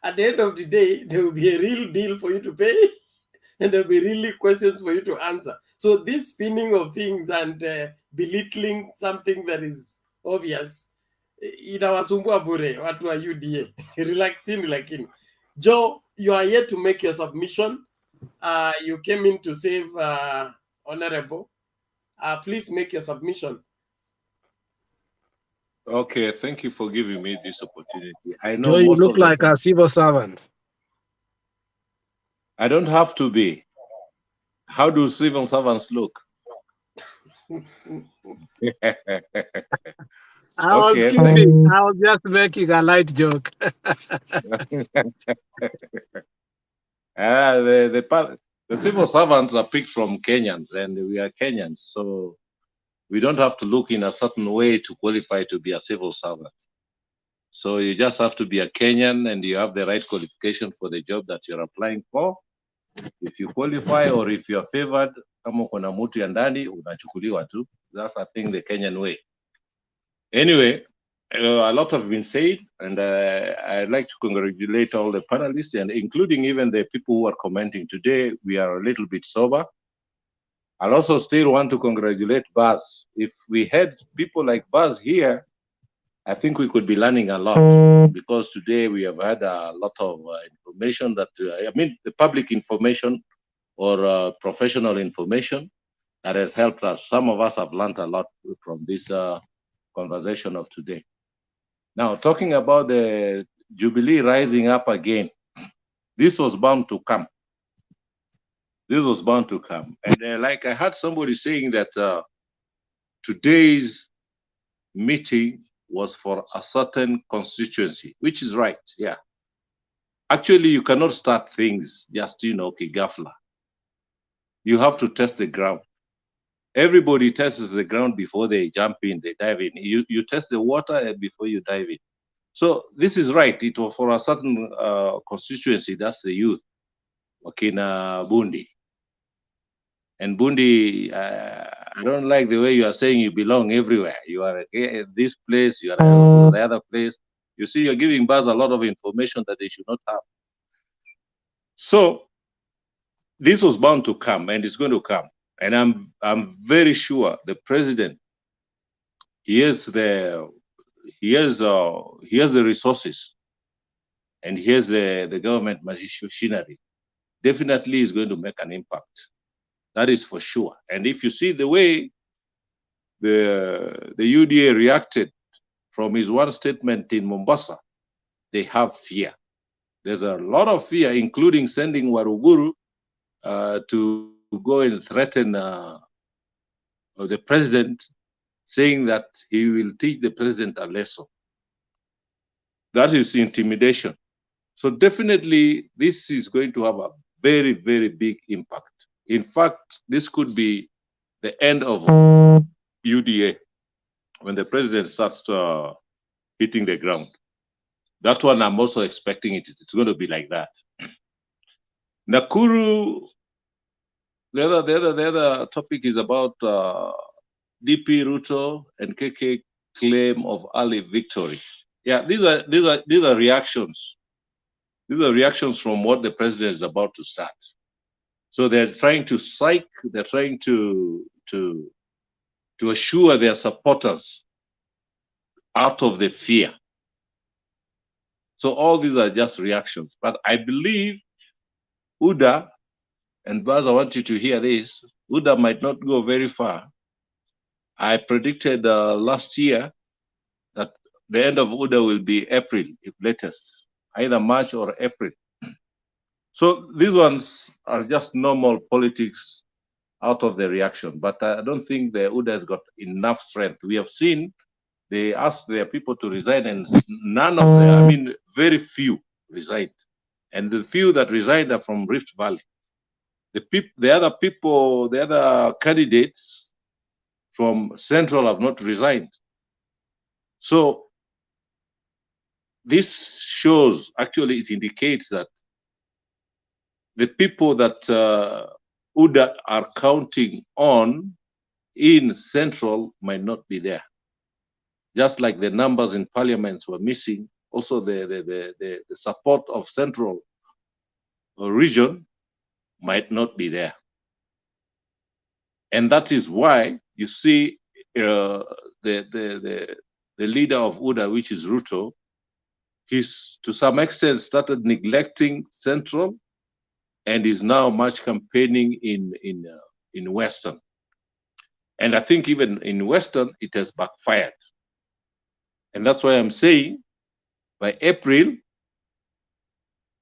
At the end of the day, there will be a real bill for you to pay, and there will be really questions for you to answer. So this spinning of things and belittling something that is obvious, inawasumbua bure watu wa UDA. Relaxing lakini. Joe, you are here to make your submission. You came in to save Honorable. Please make your submission. Okay, thank you for giving me this opportunity. I know Joe, you look like a civil servant. I don't have to be. How do civil servants look? I was kidding. I was just making a light joke. The civil servants are picked from Kenyans, and we are Kenyans, so we don't have to look in a certain way to qualify to be a civil servant. So you just have to be a Kenyan, and you have the right qualification for the job that you're applying for. If you qualify or if you're favored, kama kuna mtu ya ndani unachukuliwa tu. That's I think the Kenyan way. Anyway, a lot have been said, and I'd like to congratulate all the panelists, and including even the people who are commenting today. We are a little bit sober. I'll also still want to congratulate Buzz. If we had people like Buzz here, I think we could be learning a lot, because today we have had a lot of information that, the public information or professional information that has helped us. Some of us have learned a lot from this conversation of today. Now, talking about the Jubilee rising up again, this was bound to come. This was bound to come. And like I heard somebody saying that today's meeting was for a certain constituency, which is right, yeah. Actually, you cannot start things just, kigafla. You have to test the ground. Everybody tests the ground before they jump in, they dive in. You test the water before you dive in. So this is right. It was for a certain constituency, that's the youth. wakina Bundi. And Bundi, I don't like the way you are saying you belong everywhere. You are at this place, you are at the other place. You see, you're giving Baz a lot of information that they should not have. So this was bound to come, and it's going to come. And I'm very sure the president, he has the resources, and he has the government machinery. Definitely is going to make an impact. That is for sure. And if you see the way the UDA reacted from his one statement in Mombasa, they have fear. There's a lot of fear, including sending Waruguru to go and threaten the president, saying that he will teach the president a lesson. That is intimidation. So definitely this is going to have a very, very big impact. In fact, this could be the end of UDA when the president starts hitting the ground. That one I'm also expecting it. It's going to be like that. Nakuru, the other topic is about DP Ruto and KK claim of early victory. Yeah, these are reactions. These are reactions from what the president is about to start. So they're trying to psych, they're trying to assure their supporters out of the fear. So all these are just reactions. But I believe UDA, and Baz, I want you to hear this, UDA might not go very far. I predicted last year that the end of UDA will be April, if latest, either March or April. So these ones are just normal politics out of the reaction. But I don't think the UDA has got enough strength. We have seen they asked their people to resign, and none of them, I mean, very few resigned. And the few that resigned are from Rift Valley. The other people, the other candidates from Central have not resigned. So this shows, actually it indicates that the people that UDA are counting on in Central might not be there. Just like the numbers in parliaments were missing, also the support of Central region might not be there. And that is why you see the leader of UDA, which is Ruto, he's to some extent started neglecting Central and is now much campaigning in Western. And I think even in Western, it has backfired. And that's why I'm saying by April,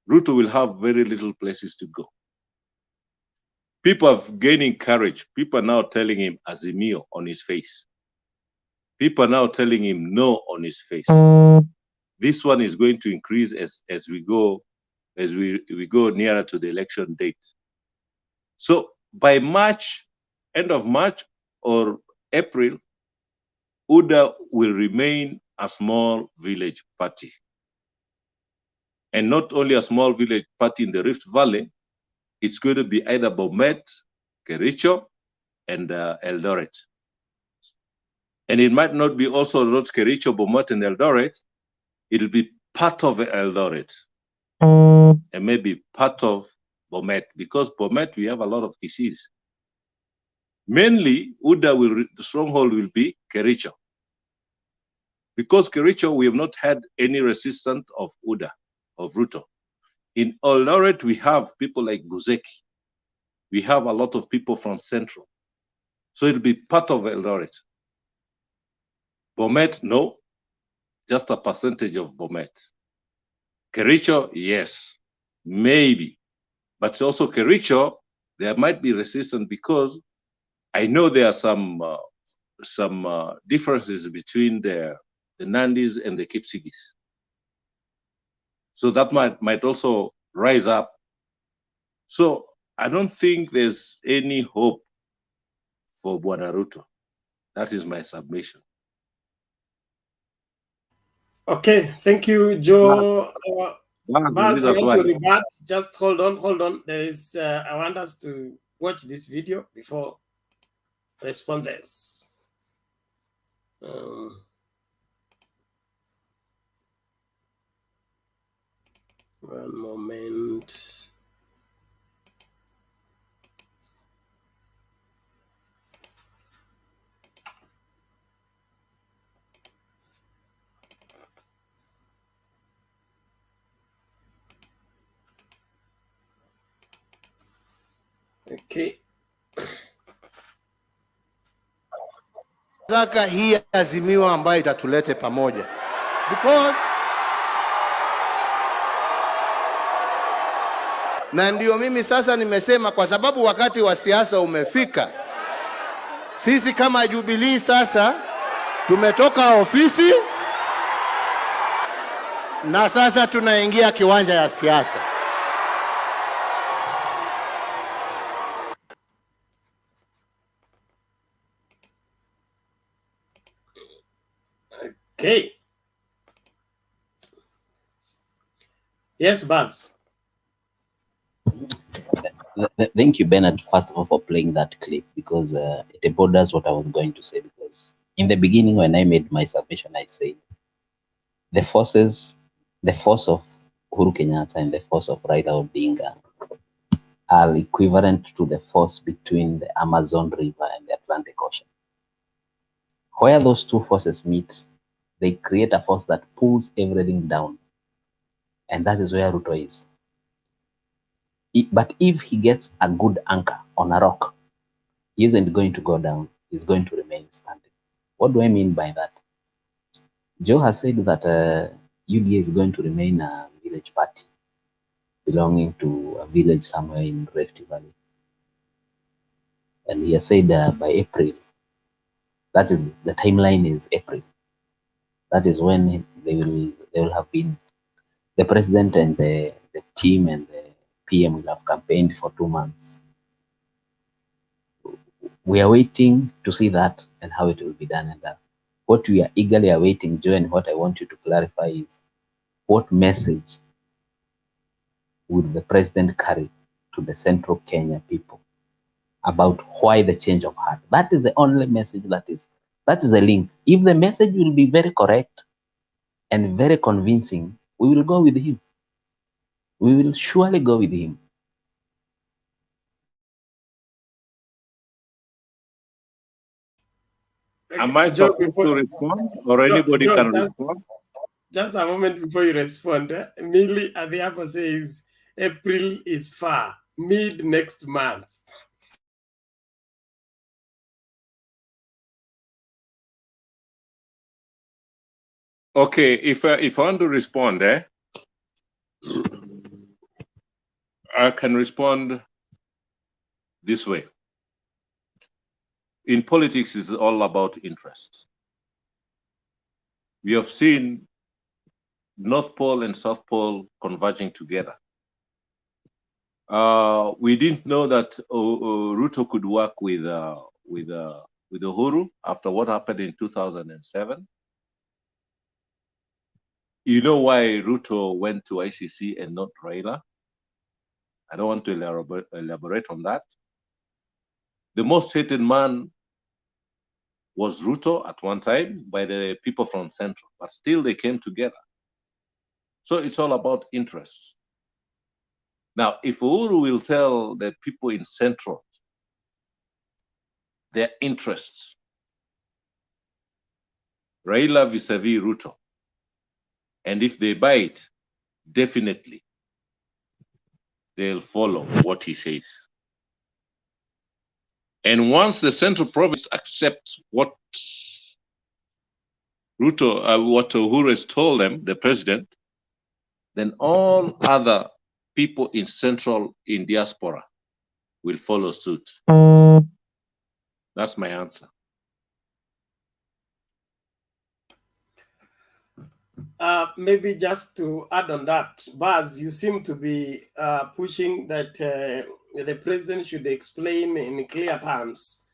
Ruto will have very little places to go. People are gaining courage. People are now telling him AZIMIO on his face. People are now telling him no on his face. This one is going to increase as we go nearer to the election date. So by March, end of March or April, UDA will remain a small village party. And not only a small village party in the Rift Valley, it's going to be either Bomet, Kericho, and Eldoret. And it might not be also not Kericho, Bomet, and Eldoret. It'll be part of Eldoret and maybe part of Bomet, because Bomet, we have a lot of Kisis. Mainly, UDA the stronghold will be Kericho. Because Kericho, we have not had any resistance of UDA, of Ruto. In Eldoret, we have people like Buzeki. We have a lot of people from Central. So it'll be part of Eldoret. Bomet, no. Just a percentage of Bomet. Kericho, yes. Maybe. But also Kericho, there might be resistance because I know there are some differences between the Nandis and the Kipsigis. So that might also rise up. So I don't think there's any hope for Bwana Ruto. That is my submission. Okay, thank you, Joe. Bas, you want to rebut? Just hold on. There is, I want us to watch this video before responses. One moment. Okay. Nataka hii azimio ambayo itatulete pamoja, because na ndio mimi sasa nimesema, kwa sababu wakati wa siasa umefika. Sisi kama Jubilee sasa tumetoka ofisi na sasa tunaingia kiwanja ya siasa. Okay. Yes, Buzz. Thank you, Bernard, first of all, for playing that clip, because it embodies what I was going to say. Because in the beginning, when I made my submission, I said the force of Uhuru Kenyatta and the force of Raila Odinga are equivalent to the force between the Amazon River and the Atlantic Ocean. Where those two forces meet, they create a force that pulls everything down. And that is where Ruto is. But if he gets a good anchor on a rock, he isn't going to go down. He's going to remain standing. What do I mean by that? Joe has said that UDA is going to remain a village party belonging to a village somewhere in Rift Valley. And he has said by April, that is, the timeline is April. That is when they will have been, the president and the team and the PM will have campaigned for 2 months. We are waiting to see that and how it will be done. And what we are eagerly awaiting, Joe, and what I want you to clarify is, what message would the president carry to the Central Kenya people about why the change of heart? That is the only message that is the link. If the message will be very correct and very convincing, we will go with him. We will surely go with him. Am I supposed to respond, or anybody can respond? Just a moment before you respond. Millie Adhiambo says April is far, mid next month. Okay, if I want to respond, I can respond this way. In politics, it's all about interest. We have seen North Pole and South Pole converging together. We didn't know that Ruto could work with Uhuru after what happened in 2007. You know why Ruto went to ICC and not Raila? I don't want to elaborate on that. The most hated man was Ruto at one time by the people from Central, but still they came together. So it's all about interests. Now, if Uhuru will tell the people in Central their interests, Raila vis-a-vis Ruto, and if they buy it, definitely they'll follow what he says. And once the Central Province accepts what Uhuru has told them, the president, then all other people in Central, in diaspora, will follow suit. That's my answer. Maybe just to add on that, Baz, you seem to be pushing that the president should explain in clear terms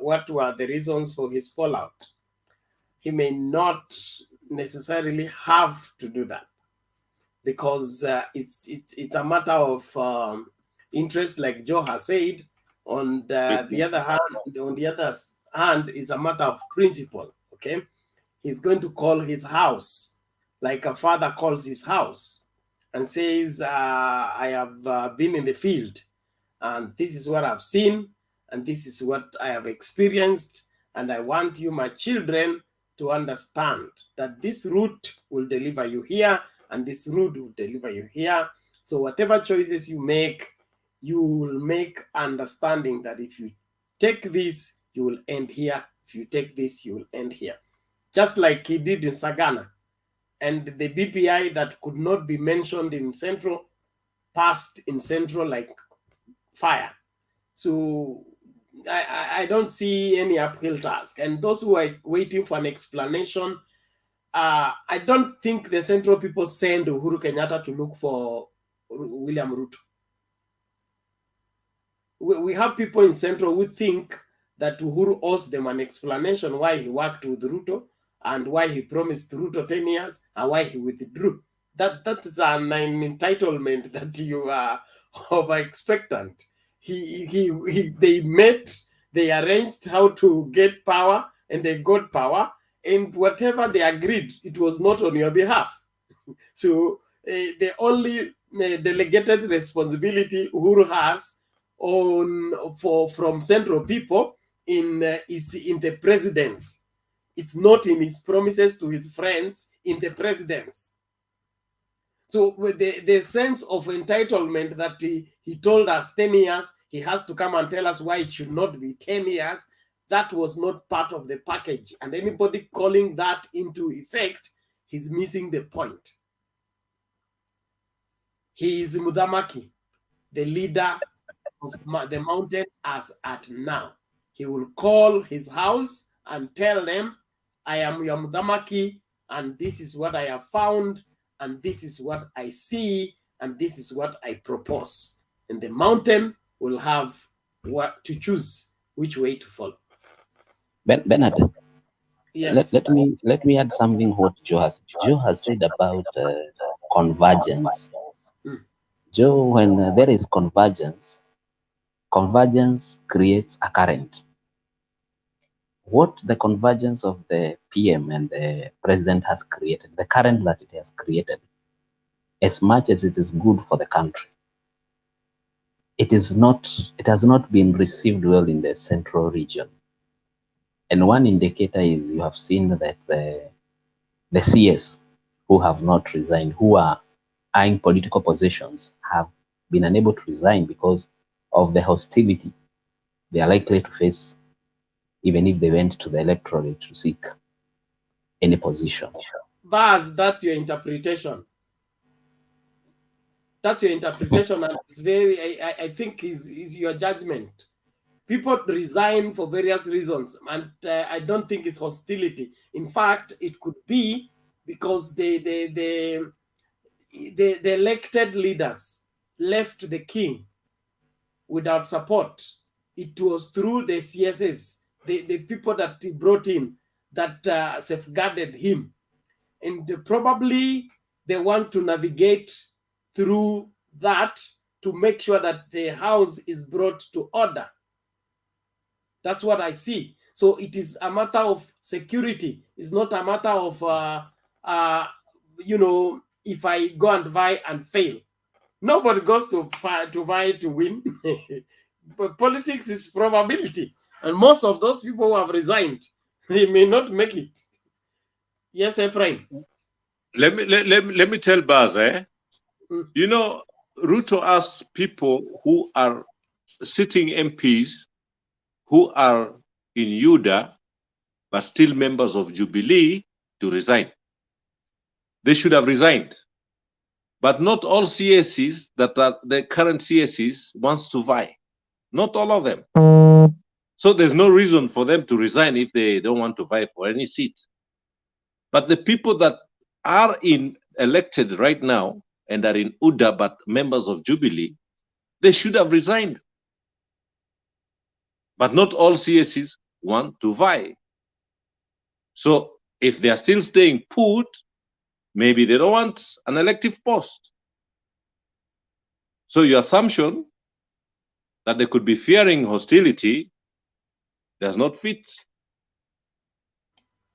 what were the reasons for his fallout. He may not necessarily have to do that. because it's a matter of interest, like Joe has said. On the other hand, it's a matter of principle. Okay, he's going to call his house like a father calls his house and says, I have been in the field, and this is what I've seen, and this is what I have experienced, and I want you, my children, to understand that this route will deliver you here, and this route will deliver you here. So whatever choices you make, you will make understanding that if you take this, you will end here. If you take this, you will end here. Just like he did in Sagana. And the BPI that could not be mentioned in Central passed in Central like fire. So I don't see any uphill task. And those who are waiting for an explanation, I don't think the Central people send Uhuru Kenyatta to look for William Ruto. We have people in Central who think that Uhuru owes them an explanation why he worked with Ruto and why he promised Ruto 10 years and why he withdrew. That is an entitlement that you are over expectant. They met, they arranged how to get power, and they got power, and whatever they agreed, it was not on your behalf. So the only delegated responsibility Uhuru has from Central people is in the presidents. It's not in his promises to his friends, in the presidents. So with the sense of entitlement that he told us 10 years, he has to come and tell us why it should not be 10 years, that was not part of the package. And anybody calling that into effect, he's missing the point. He is Mudamaki, the leader of the mountain as at now. He will call his house and tell them, I am your Mudamaki, and this is what I have found, and this is what I see, and this is what I propose. And the mountain will have what to choose, which way to follow. Bernard, yes. let me add something what Joe has said about convergence. Joe, when there is convergence creates a current. What the convergence of the PM and the president has created, the current that it has created, as much as it is good for the country, it has not been received well in the central region. And one indicator is you have seen that the CS who have not resigned, who are eyeing political positions, have been unable to resign because of the hostility they are likely to face, even if they went to the electorate to seek any position. Baz, that's your interpretation. That's your interpretation, and it's very, I think, is your judgment. People resign for various reasons, and I don't think it's hostility. In fact, it could be because the elected leaders left the king without support. It was through the CSS, the people that he brought in, that safeguarded him. And probably they want to navigate through that to make sure that the house is brought to order. That's what I see. So it is a matter of security. It's not a matter of, if I go and vie and fail. Nobody goes to vie to win. But politics is probability. And most of those people who have resigned, they may not make it. Yes, Ephraim. Let me tell Baz, you know, Ruto asks people who are sitting MPs who are in UDA but still members of Jubilee to resign. They should have resigned. But not all CSCs that are the current CSCs wants to vie. Not all of them. So there's no reason for them to resign if they don't want to vie for any seat. But the people that are elected right now and are in UDA but members of Jubilee, they should have resigned. But not all CSCs want to vie. So if they are still staying put, Maybe they don't want an elective post. So your assumption that they could be fearing hostility does not fit.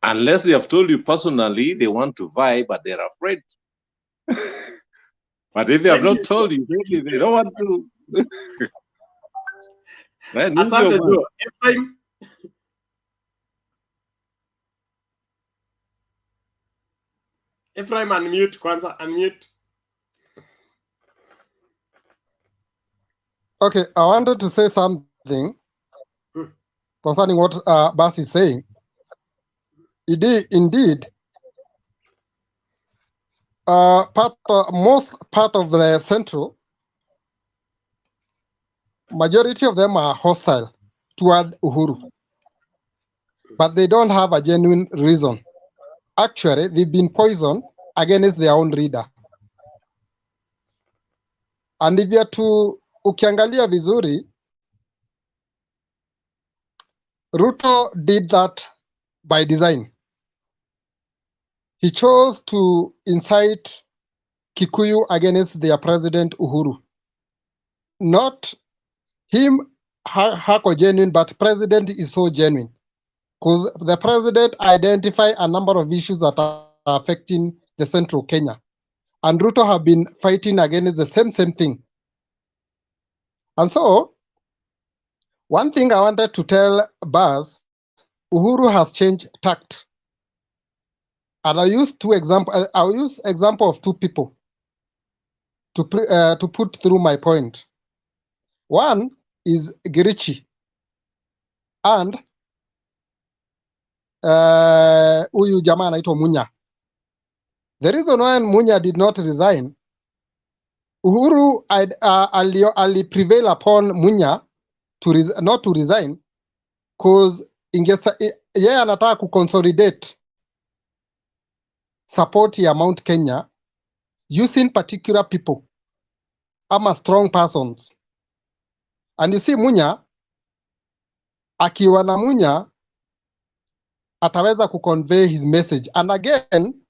Unless they have told you personally they want to vie, but they're afraid. But if they have not told you, maybe they don't want to. Right, Asante Joe. Ephraim. Ephraim, unmute kwanza, unmute. Okay, I wanted to say something concerning what Bas is saying. Indeed, most part of the central, majority of them are hostile toward Uhuru, but they don't have a genuine reason. Actually, they've been poisoned against their own leader. And if you're to ukiangalia vizuri, Ruto did that by design. He chose to incite Kikuyu against their president Uhuru. Not him hako genuine, but president is so genuine. Because the president identified a number of issues that are affecting the central Kenya. And Ruto have been fighting against the same thing. And so, one thing I wanted to tell Baz, Uhuru has changed tact. And I'll use example of two people to put through my point. One is Girichi and huyu jamaa anaitwa Munya. The reason why Munya did not resign, Uhuru ali prevail upon Munya not to resign because yeye anataka kuconsolidate support ya Mount Kenya using particular people ama strong persons. And you see Munya, akiwa na Munya ataweza kuconvey his message. And again,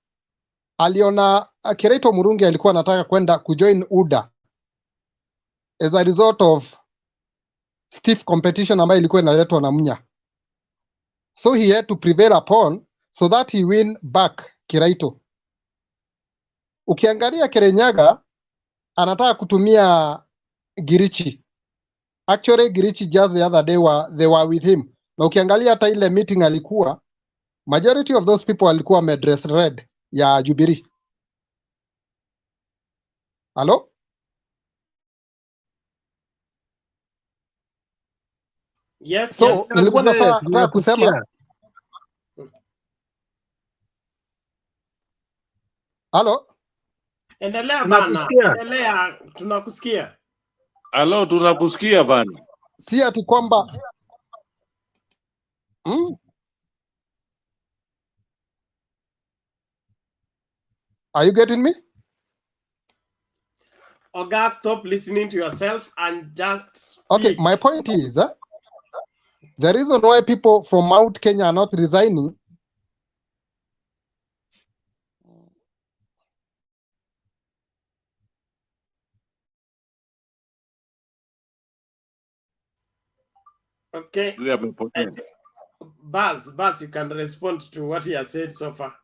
aliona Kirito Murungi alikuwa anataka kwenda kujoin UDA as a result of stiff competition ambayo ilikuwa inaletwa na Munya. So he had to prevail upon so that he win back Kiraito. Ukiangalia Kirinyaga anataka kutumia Girichi. Actually Girichi just the other day they were with him. Na ukiangalia hata ile meeting alikuwa, majority of those people walikuwa wamedress red ya Jubilee. Hello? Yes, so, yes. nilikuwa nataka kusema. Halo? Endelea bana. Endelea, tunakusikia. Halo, tunakusikia bana. Si ati kwamba Are you getting me? Oga, stop listening to yourself and just speak. Okay, my point is the reason why people from Mount Kenya are not resigning Okay. Baz, you can respond to what he has said so far.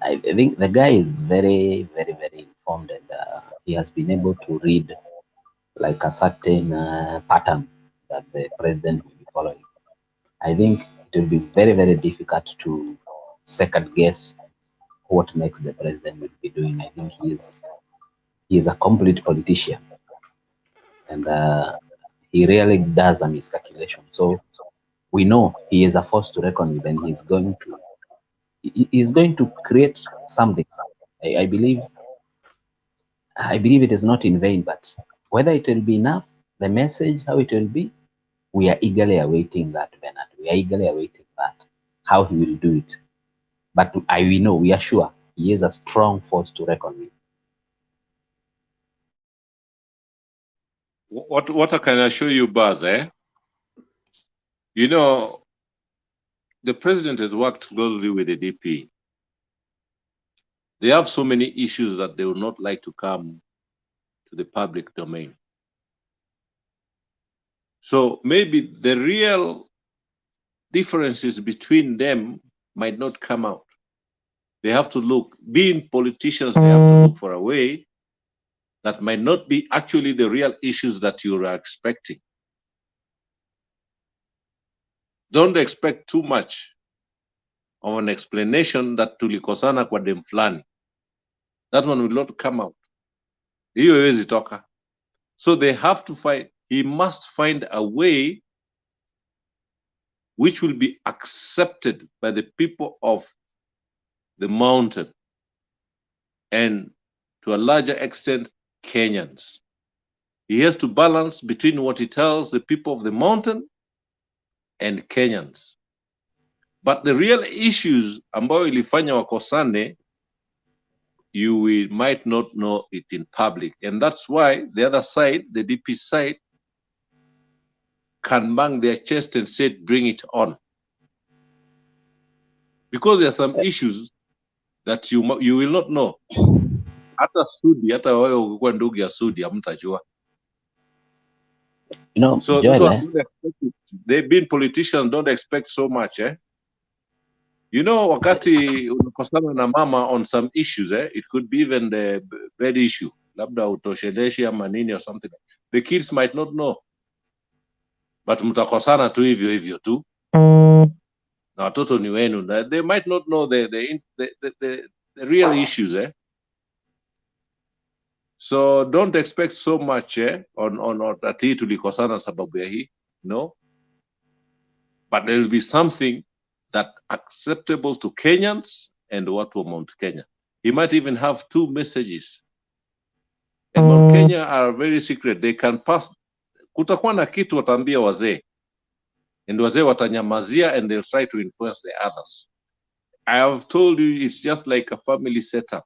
I think the guy is very, very, very informed, and he has been able to read like a certain pattern that the president will be following. I think it will be very, very difficult to second guess what next the president will be doing. I think he is a complete politician, and he really does a miscalculation. So we know he is a force to reckon with, and he's going to create something. I believe it is not in vain, but whether it will be enough, the message, how it will be, we are eagerly awaiting that, Bernard. We are eagerly awaiting that, how he will do it. But we are sure he is a strong force to reckon with. What I can assure you, Baz, you know, the president has worked closely with the DP. They have so many issues that they would not like to come to the public domain. So maybe the real differences between them might not come out. They have to look, being politicians, they have to look for a way that might not be actually the real issues that you are expecting. Don't expect too much of an explanation that tulikosana kwa dem fulani. That one will not come out. Hiyo haiwezi toka. So they have to find, he must find a way which will be accepted by the people of the mountain and to a larger extent Kenyans. He has to balance between what he tells the people of the mountain and Kenyans. But the real issues ambayo ilifanya wakosane, might not know it in public. And that's why the other side, the DP side, can bang their chest and say, bring it on. Because there are some issues that you will not know. Hata Sudi, hata wewe ukikuwa ndugu ya Sudi, hamtajua. So Joel, they've been politicians, don't expect so much, eh? You know, wakati unakosana na mama on some issues, it could be even the bad issue, labda utosheleshi ama nini or something. The kids might not know, but mtakosana tu hivyo hivyo tu. Na watoto ni wenu. They might not know the real issues, eh? So don't expect so much, on ati tulikosana sababu ya hii, no. But there will be something that acceptable to Kenyans and watu wa Mount Kenya. He might even have two messages. And Mount Kenya are very secret. They can pass. Kutakuwa na kitu wataambia wazee. And wazee watanyamazia and they'll try to influence the others. I have told you it's just like a family setup.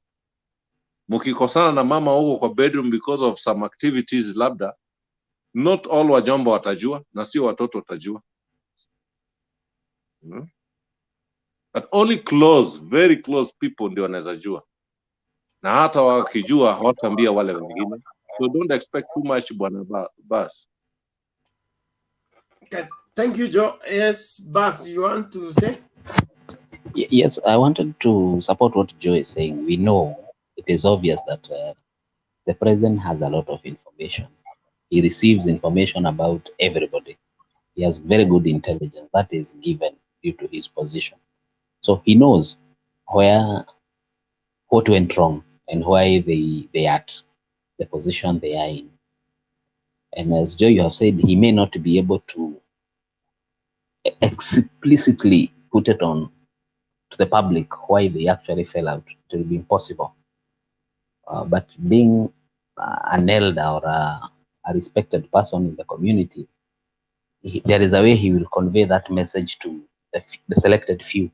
Mukikosana na mama huko kwa bedroom because of some activities labda, not all wajomba watajua, na sio watoto watajua. But only close, very close people ndio wanaweza jua. Na hata wakijua hawataambia wale wengine. So don't expect too much, bwana Bas. Okay. Thank you, Joe. Yes, Bas, you want to say? Yes, I wanted to support what Joe is saying. We know, it is obvious that the president has a lot of information. He receives information about everybody. He has very good intelligence that is given due to his position. So he knows what went wrong and why they are at the position they are in. And as Joe, you have said, he may not be able to explicitly put it on to the public why they actually fell out. It will be impossible. But being an elder or a respected person in the community, there is a way he will convey that message to the selected few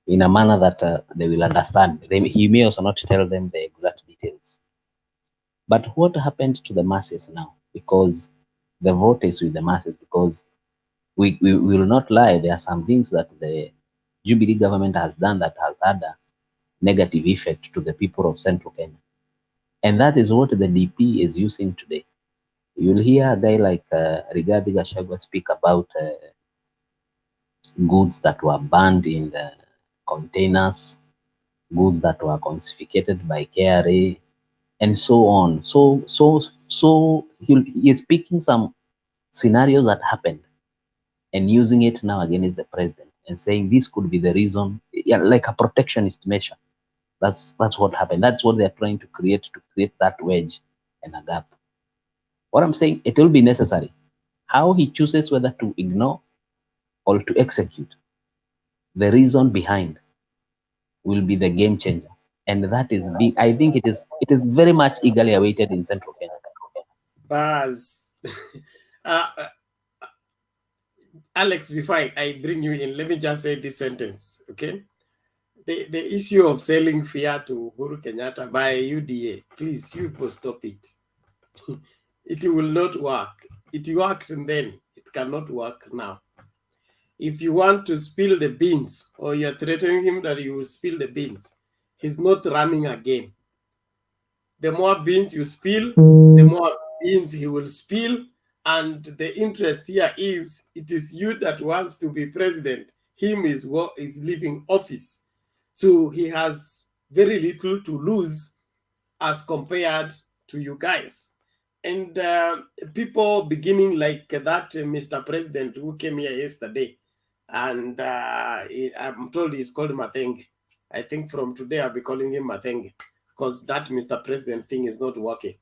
in a manner that they will understand. He may also not tell them the exact details. But what happened to the masses now? Because the vote is with the masses, because we will not lie, there are some things that the Jubilee government has done that has had a negative effect to the people of Central Kenya. And that is what the DP is using today. You'll hear a guy like Rigathi Gachagua speak about goods that were burned in the containers, goods that were confiscated by KRA, and so on. So he is picking some scenarios that happened and using it now against the president and saying this could be the reason, like a protectionist measure. That's what happened. That's what they're trying to create that wedge and a gap. What I'm saying, it will be necessary. How he chooses whether to ignore or to execute, the reason behind will be the game changer. And that is big. I think it is very much eagerly awaited in Central Kenya. Baz. Alex, before I bring you in, let me just say this sentence, okay? The issue of selling fear to Uhuru Kenyatta by UDA, please, you people stop it. It will not work. It worked then. It cannot work now. If you want to spill the beans or you're threatening him that you will spill the beans, He's not running a game. The more beans you spill, the more beans he will spill. And the interest here is, it is you that wants to be president. Him is what is leaving office. So he has very little to lose as compared to you guys. And people beginning like that Mr. President who came here yesterday, and I'm told he's called Mathenge. I think from today I'll be calling him Mathenge, because that Mr. President thing is not working.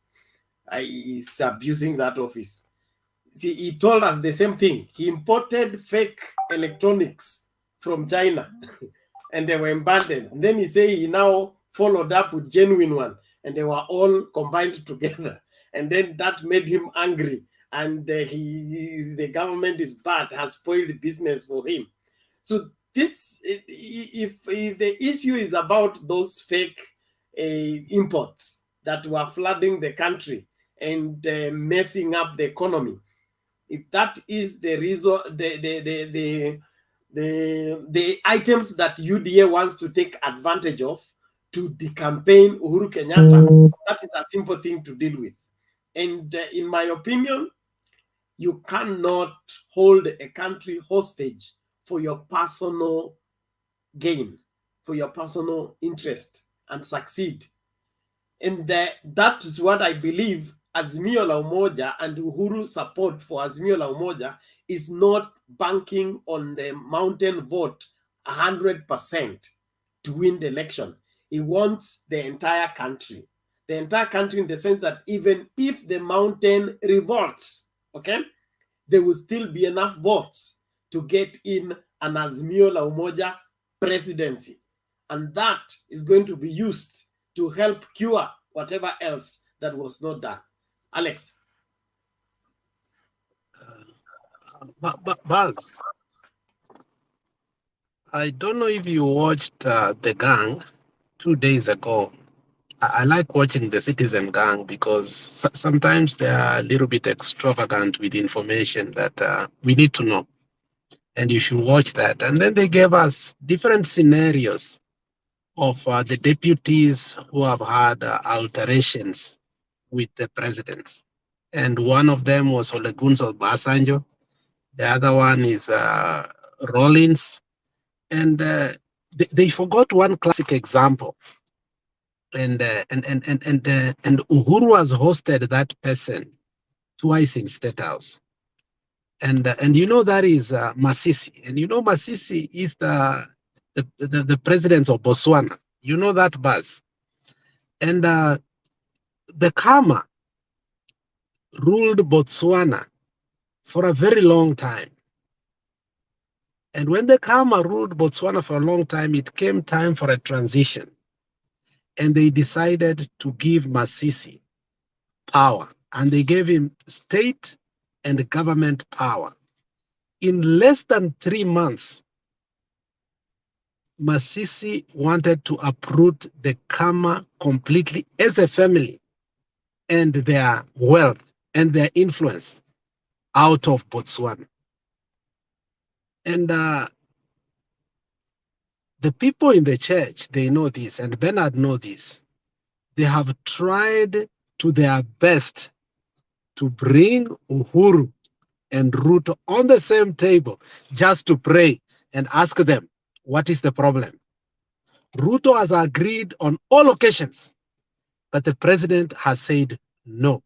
He's abusing that office. See, he told us the same thing. He imported fake electronics from China and they were abandoned. And then he said he now followed up with genuine one, and they were all combined together. And then that made him angry. And the government is bad, has spoiled business for him. So this, if the issue is about those fake imports that were flooding the country and messing up the economy, if that is the reason, the items that UDA wants to take advantage of to decampaign Uhuru Kenyatta, that is a simple thing to deal with. And in my opinion, you cannot hold a country hostage for your personal gain, for your personal interest, and succeed. And that is what I believe AZIMIO la UMOJA and Uhuru's support for AZIMIO la UMOJA is not banking on the mountain vote 100% to win the election. He wants the entire country. The entire country in the sense that even if the mountain revolts, okay, there will still be enough votes to get in an AZIMIO la UMOJA presidency. And that is going to be used to help cure whatever else that was not done. Alex. Buzz, I don't know if you watched The Gang 2 days ago. I like watching the Citizen Gang because sometimes they are a little bit extravagant with information that we need to know. And you should watch that. And then they gave us different scenarios of the deputies who have had alterations with the presidents. And one of them was Olegunso Basanjo. The other one is Rollins. And they forgot one classic example. And Uhuru has hosted that person twice in State House. And you know that is Masisi. And you know Masisi is the president of Botswana. You know that, Buzz. And the Kama ruled Botswana for a very long time. And when the Kama ruled Botswana for a long time, it came time for a transition. And they decided to give Masisi power. And they gave him state and government power. In less than 3 months, Masisi wanted to uproot the Kama completely as a family and their wealth and their influence out of Botswana. And the people in the church, they know this, and Bernard know this. They have tried to their best to bring Uhuru and Ruto on the same table just to pray and ask them, what is the problem? Ruto has agreed on all occasions, but the president has said no.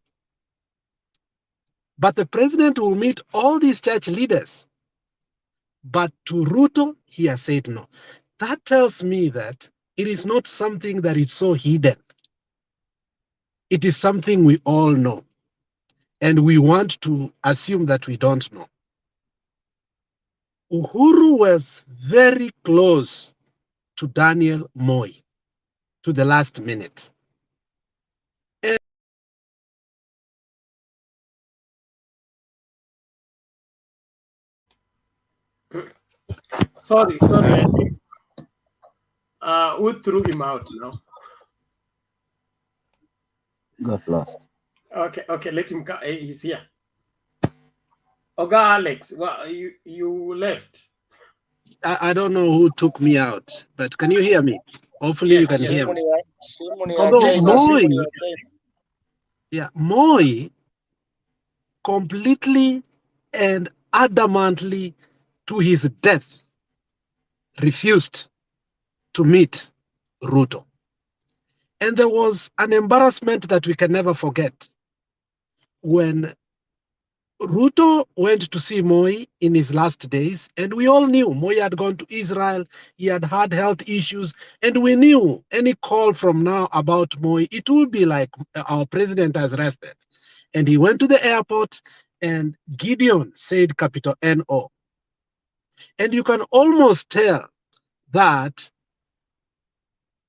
But the president will meet all these church leaders. But to Ruto, he has said no. That tells me that it is not something that is so hidden. It is something we all know. And we want to assume that we don't know. Uhuru was very close to Daniel Moi to the last minute. And Sorry. I think who threw him out now? Got lost. Okay, let him come. He's here. Oga Alex, well, you left. I don't know who took me out, but can you hear me? Hopefully you can hear me. Although Moi completely and adamantly to his death refused to meet Ruto. And there was an embarrassment that we can never forget. When Ruto went to see Moi in his last days, and we all knew Moi had gone to Israel, he had had health issues, and we knew any call from now about Moi, it will be like our president has rested. And he went to the airport, and Gideon said capital N-O. And you can almost tell that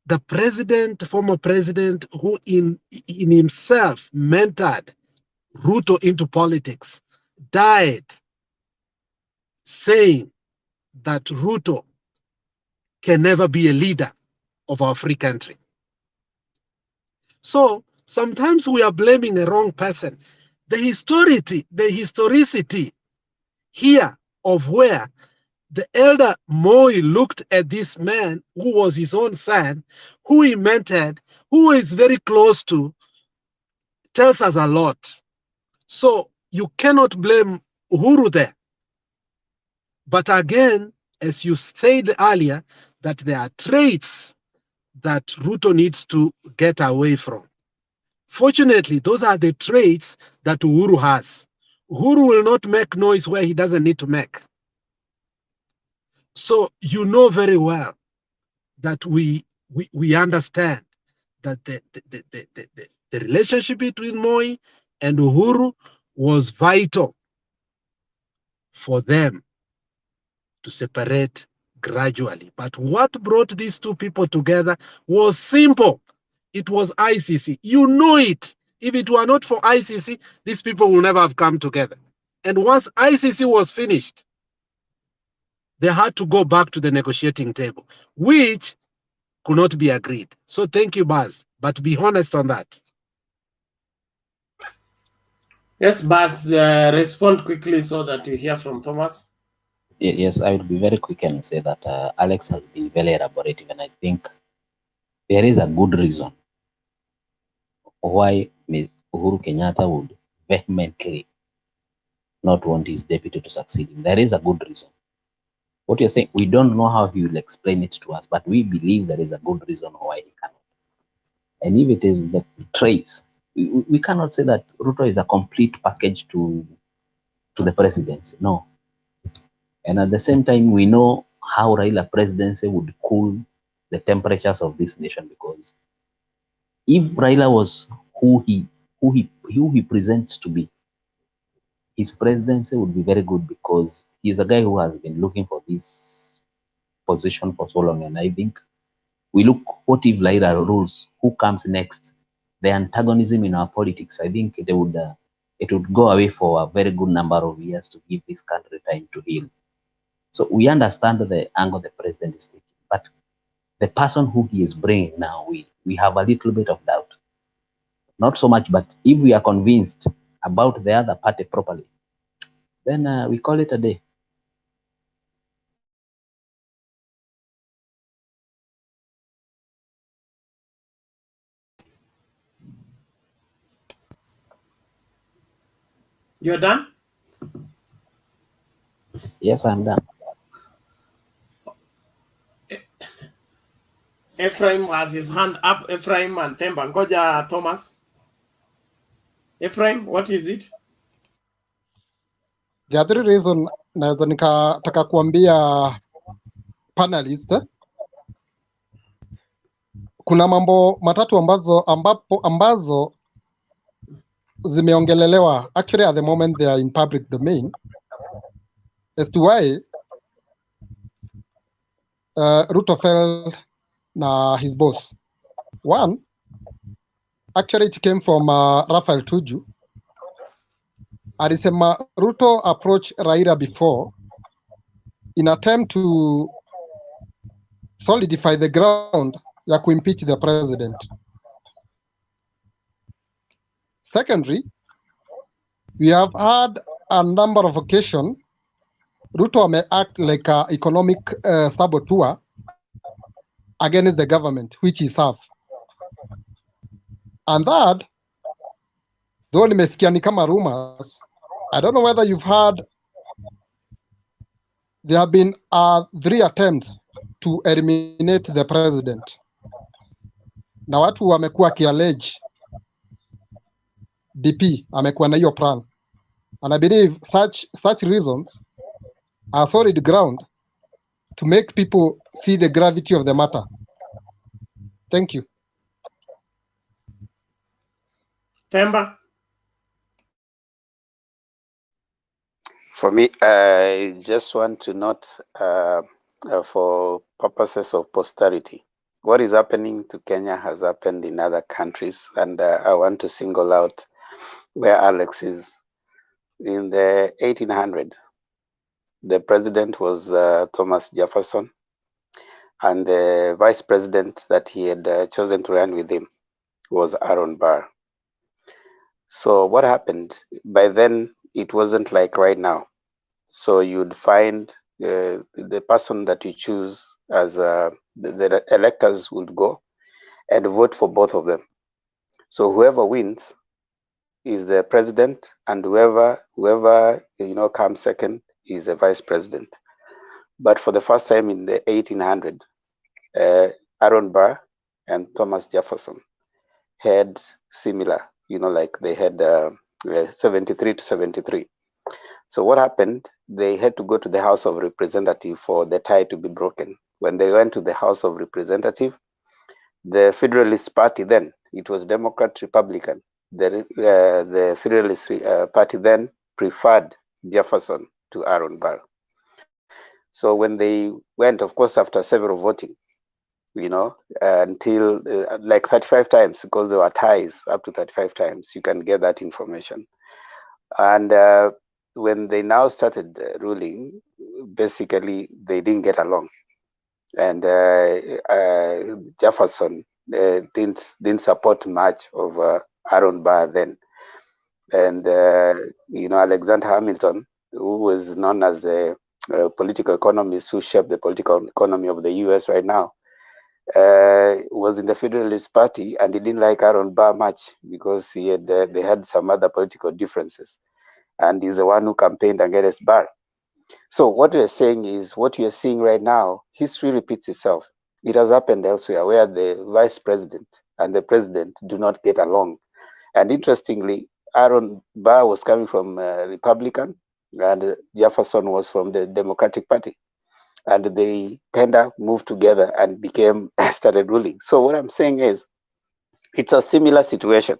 the president, former president, who in himself mentored Ruto into politics, died saying that Ruto can never be a leader of our free country. So sometimes we are blaming the wrong person. The historicity here of where the elder Moi looked at this man who was his own son, who he mentored, who is very close to, tells us a lot. So you cannot blame Uhuru there. But again, as you said earlier, that there are traits that Ruto needs to get away from. Fortunately, those are the traits that Uhuru has. Uhuru will not make noise where he doesn't need to make. So you know very well that we understand that the relationship between Moi and Uhuru was vital for them to separate gradually. But what brought these two people together was simple. It was ICC. You know it. If it were not for ICC, these people will never have come together. And once ICC was finished, they had to go back to the negotiating table, which could not be agreed. So thank you, Baz. But be honest on that. Yes, Baz, respond quickly so that you hear from Thomas. Yes, I will be very quick and say that Alex has been very elaborative, and I think there is a good reason why Uhuru Kenyatta would vehemently not want his deputy to succeed him. There is a good reason. What you're saying, we don't know how he will explain it to us, but we believe there is a good reason why he cannot. And if it is the traits, we cannot say that Ruto is a complete package to the presidency. No. And at the same time, we know how Raila presidency would cool the temperatures of this nation, because if Raila was who he presents to be, his presidency would be very good, because he is a guy who has been looking for this position for so long. And I think we look, what if Raila rules? Who comes next? The antagonism in our politics, I think it would go away for a very good number of years to give this country time to heal. So we understand the angle the president is taking, but the person who he is bringing now, we have a little bit of doubt. Not so much, but if we are convinced about the other party properly, then we call it a day. You're done? Yes, I'm done. Ephraim has his hand up. Ephraim and Temba. Ngoja Thomas. Ephraim, what is it? The other reason naweza nikataka kuambia panelist, kuna mambo matatu ambazo zimeongelelewa, actually at the moment they are in public domain, as to why Ruto fell na his boss. One, actually it came from Raphael Tuju. Alisema Ruto approached Raila before in attempt to solidify the ground ya kuimpeach the president. Secondly, we have had a number of occasions Ruto may act like an economic saboteur against the government which he served. And that, though nimesikia ni kama rumors, I don't know whether you've heard, there have been 3 attempts to eliminate the president. Na watu wamekuwa kiallege DP amekuwa na hiyo plan. And I believe such reasons are solid ground to make people see the gravity of the matter. Thank you. Temba. For me, I just want to note for purposes of posterity, what is happening to Kenya has happened in other countries, and I want to single out where Alex is. In the 1800s, the president was Thomas Jefferson, and the vice president that he had chosen to run with him was Aaron Burr. So what happened? By then, it wasn't like right now. So you'd find the person that you choose as the electors would go and vote for both of them. So whoever wins is the president, and whoever comes second is the vice president. But for the first time in the 1800s, Aaron Burr and Thomas Jefferson had similar, like they had 73 to 73. So what happened? They had to go to the House of Representatives for the tie to be broken. When they went to the House of Representatives, the Federalist Party then, it was Democrat Republican. The Federalist Party then preferred Jefferson to Aaron Burr. So when they went, of course, after several voting, until like 35 times, because there were ties up to 35 times, you can get that information. And when they now started ruling, basically they didn't get along, and Jefferson didn't support much of Aaron Burr then, and Alexander Hamilton, who was known as the political economist who shaped the political economy of the U.S. right now, was in the Federalist Party, and he didn't like Aaron Burr much because they had some other political differences, and he's the one who campaigned against Burr. So what we're saying is, what you're seeing right now, history repeats itself. It has happened elsewhere where the vice president and the president do not get along. And interestingly, Aaron Burr was coming from Republican, and Jefferson was from the Democratic Party. And they kind of moved together and started ruling. So what I'm saying is, it's a similar situation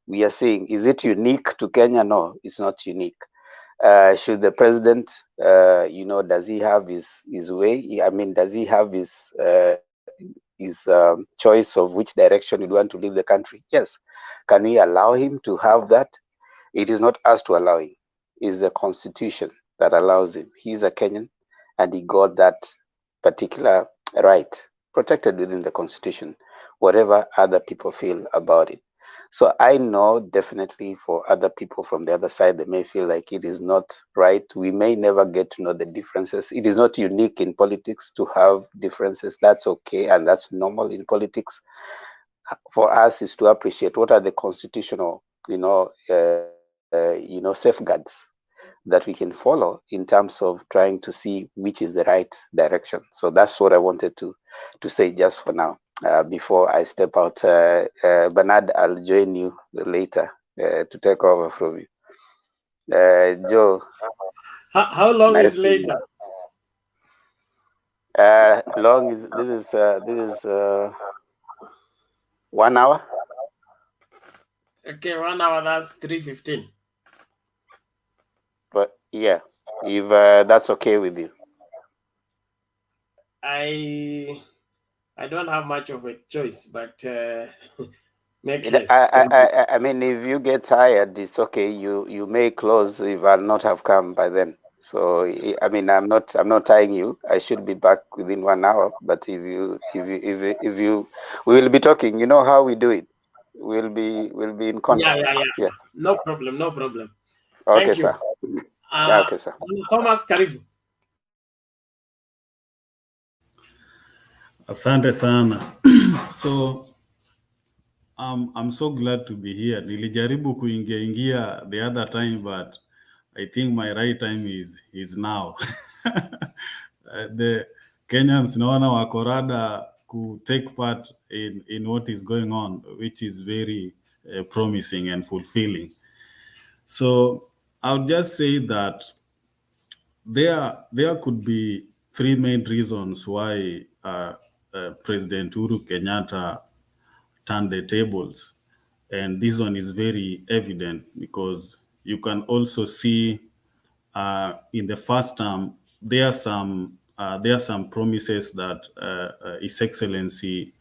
we are seeing. Is it unique to Kenya? No, it's not unique. Should the president, does he have his way? I mean, does he have his choice of which direction he'd want to leave the country? Yes. Can we allow him to have that? It is not us to allow him. It's the Constitution that allows him. He's a Kenyan, and he got that particular right protected within the Constitution, whatever other people feel about it. So I know definitely for other people from the other side, they may feel like it is not right. We may never get to know the differences. It is not unique in politics to have differences. That's okay, and that's normal in politics. For us is to appreciate what are the constitutional, safeguards that we can follow in terms of trying to see which is the right direction. So that's what I wanted to say just for now. Before I step out, Bernard, I'll join you later to take over from you. Joe. How long is later? Long is this is 1 hour. Okay, 1 hour. That's 3:15. But yeah, if that's okay with you. I don't have much of a choice, but make haste. I mean, if you get tired, it's okay. You may close if I'll not have come by then. So I mean, I'm not tying you. I should be back within 1 hour. But if you, we will be talking. You know how we do it. We'll be in contact. Yeah. No problem. Okay, Thank you. sir. Okay, sir. Thomas, karibu. Asante sana. So I'm so glad to be here. Nilijaribu kuingia the other time, but I think my right time is now. The Kenyans naona wako rada to take part in what is going on, which is very promising and fulfilling. So I'll just say that there could be three main reasons why President Uhuru Kenyatta turned the tables. And this one is very evident because you can also see in the first term, there are some promises that His Excellency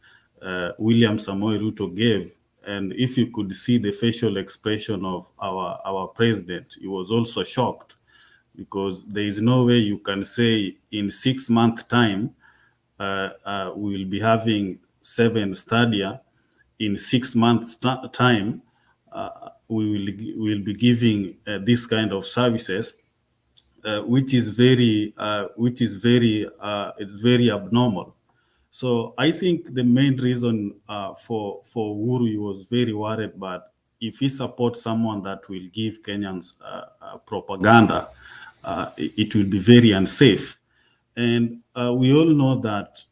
William Samoei Ruto gave. And if you could see the facial expression of our president, he was also shocked, because there is no way you can say in 6 months' time we will be having 7 stadia. In 6 months' time, we will be giving this kind of services, which is very it's very abnormal. So I think the main reason for Uhuru, he was very worried, but if he supports someone that will give Kenyans propaganda, it will be very unsafe. And we all know that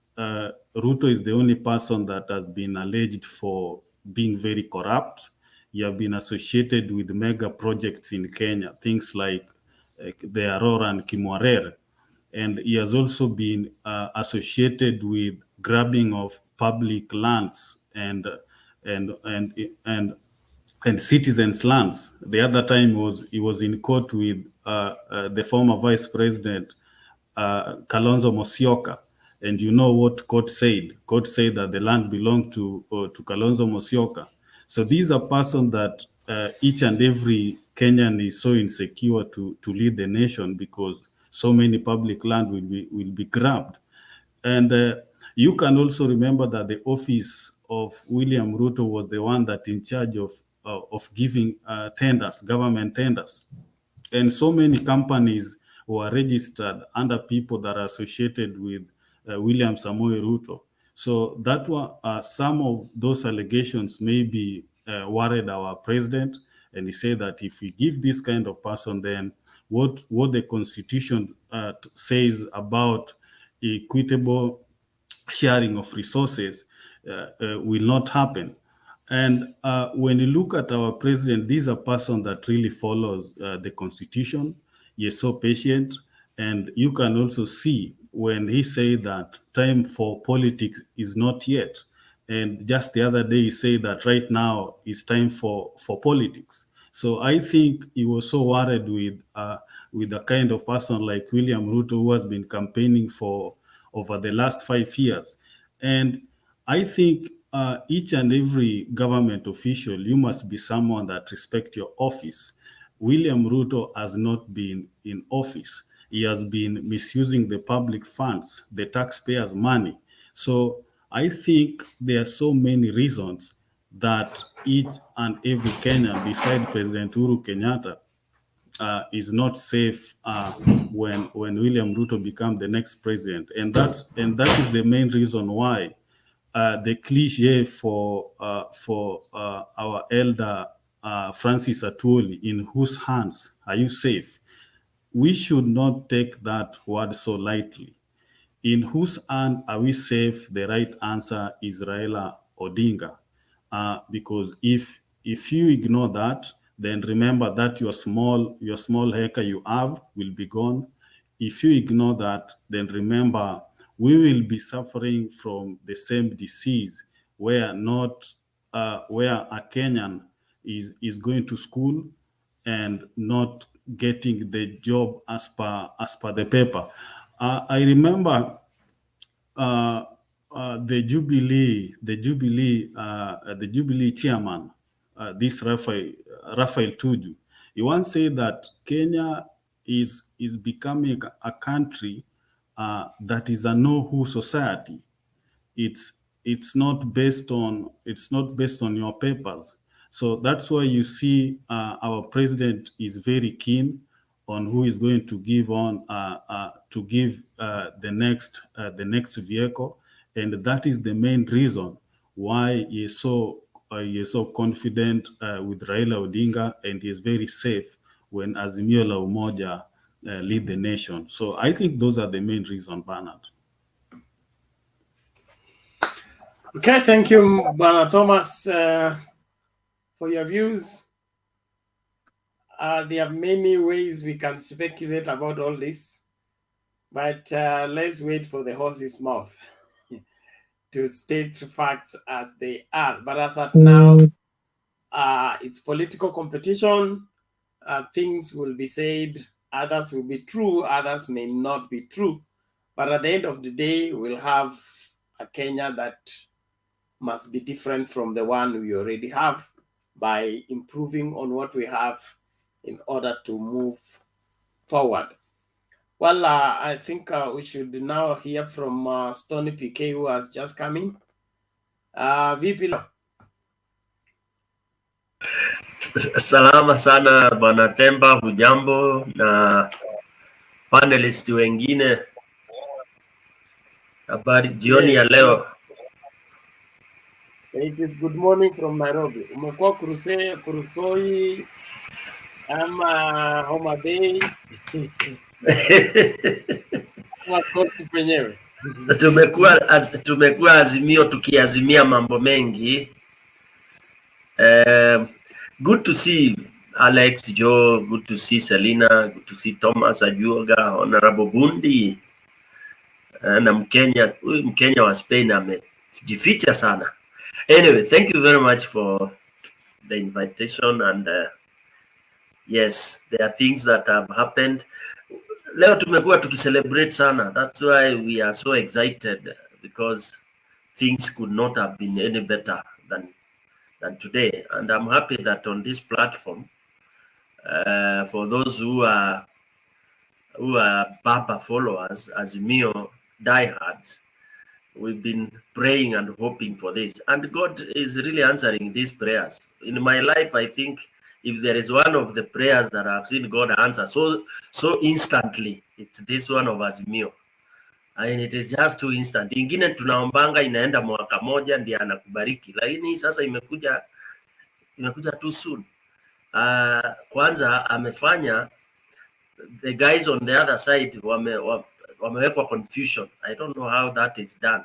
Ruto is the only person that has been alleged for being very corrupt. He has been associated with mega projects in Kenya, things like the Aurora and Kimwarer. And he has also been associated with grabbing of public lands and citizens' lands. The other time he was in court with the former Vice President Kalonzo Musyoka, and you know what court said. Court said that the land belonged to Kalonzo Musyoka. So these are persons that each and every Kenyan is so insecure to lead the nation, because so many public land will be grabbed. And you can also remember that the office of William Ruto was the one that in charge of giving tenders, government tenders. And so many companies were registered under people that are associated with William Samoei Ruto. So that were some of those allegations maybe worried our president, and he said that if we give this kind of person, then what the constitution says about equitable sharing of resources will not happen. And when you look at our president, this is a person that really follows the constitution. He is so patient. And you can also see when he said that time for politics is not yet. And just the other day, he said that right now is time for politics. So I think he was so worried with a kind of person like William Ruto, who has been campaigning for over the last 5 years. And I think each and every government official, you must be someone that respects your office. William Ruto has not been in office. He has been misusing the public funds, the taxpayers' money. So I think there are so many reasons that each and every Kenyan, beside President Uhuru Kenyatta, is not safe when William Ruto becomes the next president, and that is the main reason why the cliche for our elder Francis Atwoli, in whose hands are you safe? We should not take that word so lightly. In whose hand are we safe? The right answer is Raila Odinga, because if you ignore that, then remember that your small acre you have will be gone. If you ignore that, then remember we will be suffering from the same disease, where a Kenyan is going to school and not getting the job as per the paper. I remember the Jubilee chairman, this Raphael Tuju. He once said that Kenya is becoming a country that is a know-who society. It's not based on your papers. So that's why you see our president is very keen on who is going to give the next vehicle, and that is the main reason why he is so confident with Raila Odinga, and he is very safe when Azimio la Umoja lead the nation. So I think those are the main reasons, Bernard. Okay, thank you, Bernard Thomas, for your views. There are many ways we can speculate about all this, but let's wait for the horse's mouth to state facts as they are. But as of now, it's political competition. Things will be said, others will be true, others may not be true. But at the end of the day, we'll have a Kenya that must be different from the one we already have by improving on what we have in order to move forward. Well, I think we should now hear from Stony PK, who has just come in. Vipi leo? Salama sana Bwana Temba, hujambo na panelist wengine. Habari jioni ya leo. It is good morning from Nairobi. Umekuwa Kurusoi ama Homa Bay? Wakosi penyewe. Tumekuwa Azimio tukiazimia mambo mengi. Good to see Alex, Joe, good to see Selina, good to see Thomas Ajuoga, Honorable Bundi, na Mkenya wa Spain amejificha sana. Anyway, thank you very much for the invitation, and yes, there are things that have happened. Leo tumekuwa tukicelebrate sana. That's why we are so excited, because things could not have been any better than today. And I'm happy that on this platform, for those who are Baba followers, Azimio diehards, we've been praying and hoping for this, and God is really answering these prayers. In my life, I think if there is one of the prayers that I've seen God answer so instantly, it's this one of Azimio. And it is just too instant. Ingine tunaombanga inaenda mwaka moja ndiye anakubariki, lakini sasa imekuja too soon. Kwanza amefanya the guys on the other side wamewekwa confusion. I don't know how that is done.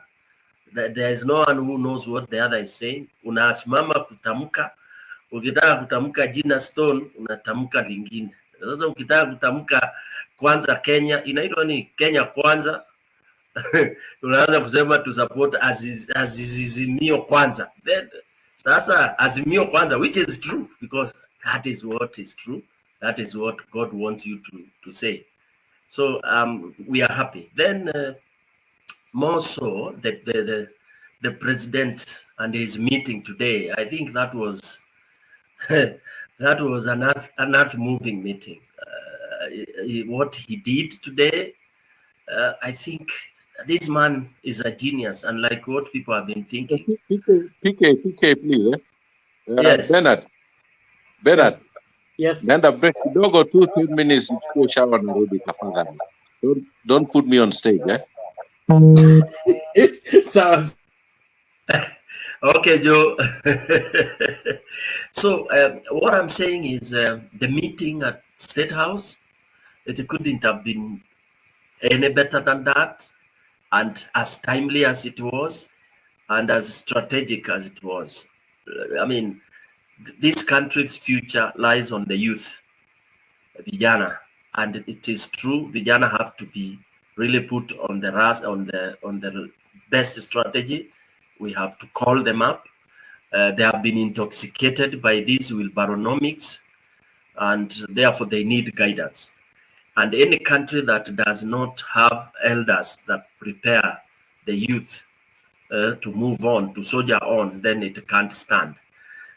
There is no one who knows what the other is saying. Unasimama kutamka, ukitaka kutamka jina Stone unatamka lingine. Sasa ukitaka kutamka kwanza Kenya, inaitwa ni Kenya kwanza. Unaanza kusema to support Azimio kwanza. Then sasa Azimio kwanza, which is true, because that is what is true. That is what God wants you to say. So we are happy. Then more so the president and his meeting today, I think that was that was an earth moving meeting. What he did today, I think this man is a genius, unlike what people have been thinking. PK, please. Yes. Bernard. Yes. Nenda break kidogo 2-3 minutes to shower narudi tafadhali. Don't put me on stage, eh? So, okay, Joe. So what I'm saying is the meeting at State House, it couldn't have been any better than that, and as timely as it was, and as strategic as it was. I mean, this country's future lies on the youth, vijana, and it is true. Vijana have to be really put on the best strategy. We have to call them up. They have been intoxicated by this Wilbaronomics, and therefore they need guidance. And any country that does not have elders that prepare the youth to move on, to soldier on, then it can't stand.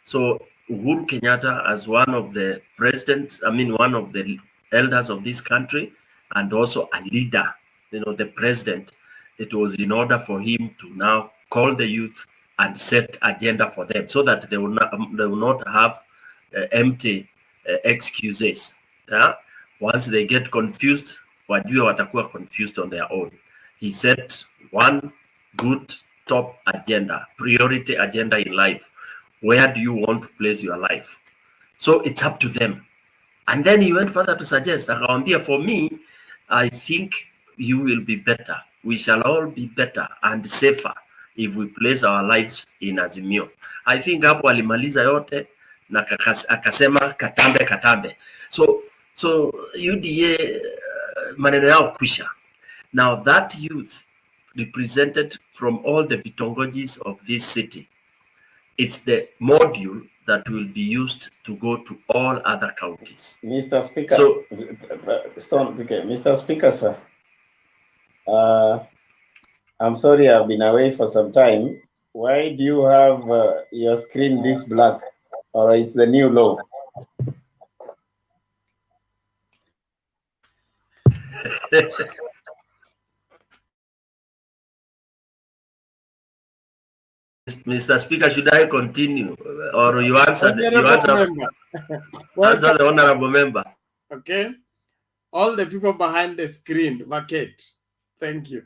So Uhuru Kenyatta, as one of the presidents, one of the elders of this country, and also a leader, the president, it was in order for him to now call the youth and set agenda for them, so that they will not have empty excuses. Yeah? Once they get confused, wajue watakuwa confused on their own. He set one good top agenda, priority agenda in life. Where do you want to place your life? So it's up to them. And then he went further to suggest, for me, I think you will be better. We shall all be better and safer if we place our lives in Azimio. I think hapo alimaliza yote na akasema katambe. So UDA maneno yao kwisha. Now that youth represented from all the vitongojis of this city, it's the module that will be used to go to all other counties. Mr. Speaker, So, Mr. Speaker, sir, I'm sorry I've been away for some time. Why do you have your screen this black, or is the new law? Mr. Speaker, should I continue, or you answer the honorable member? Okay. All the people behind the screen, vacate. Thank you.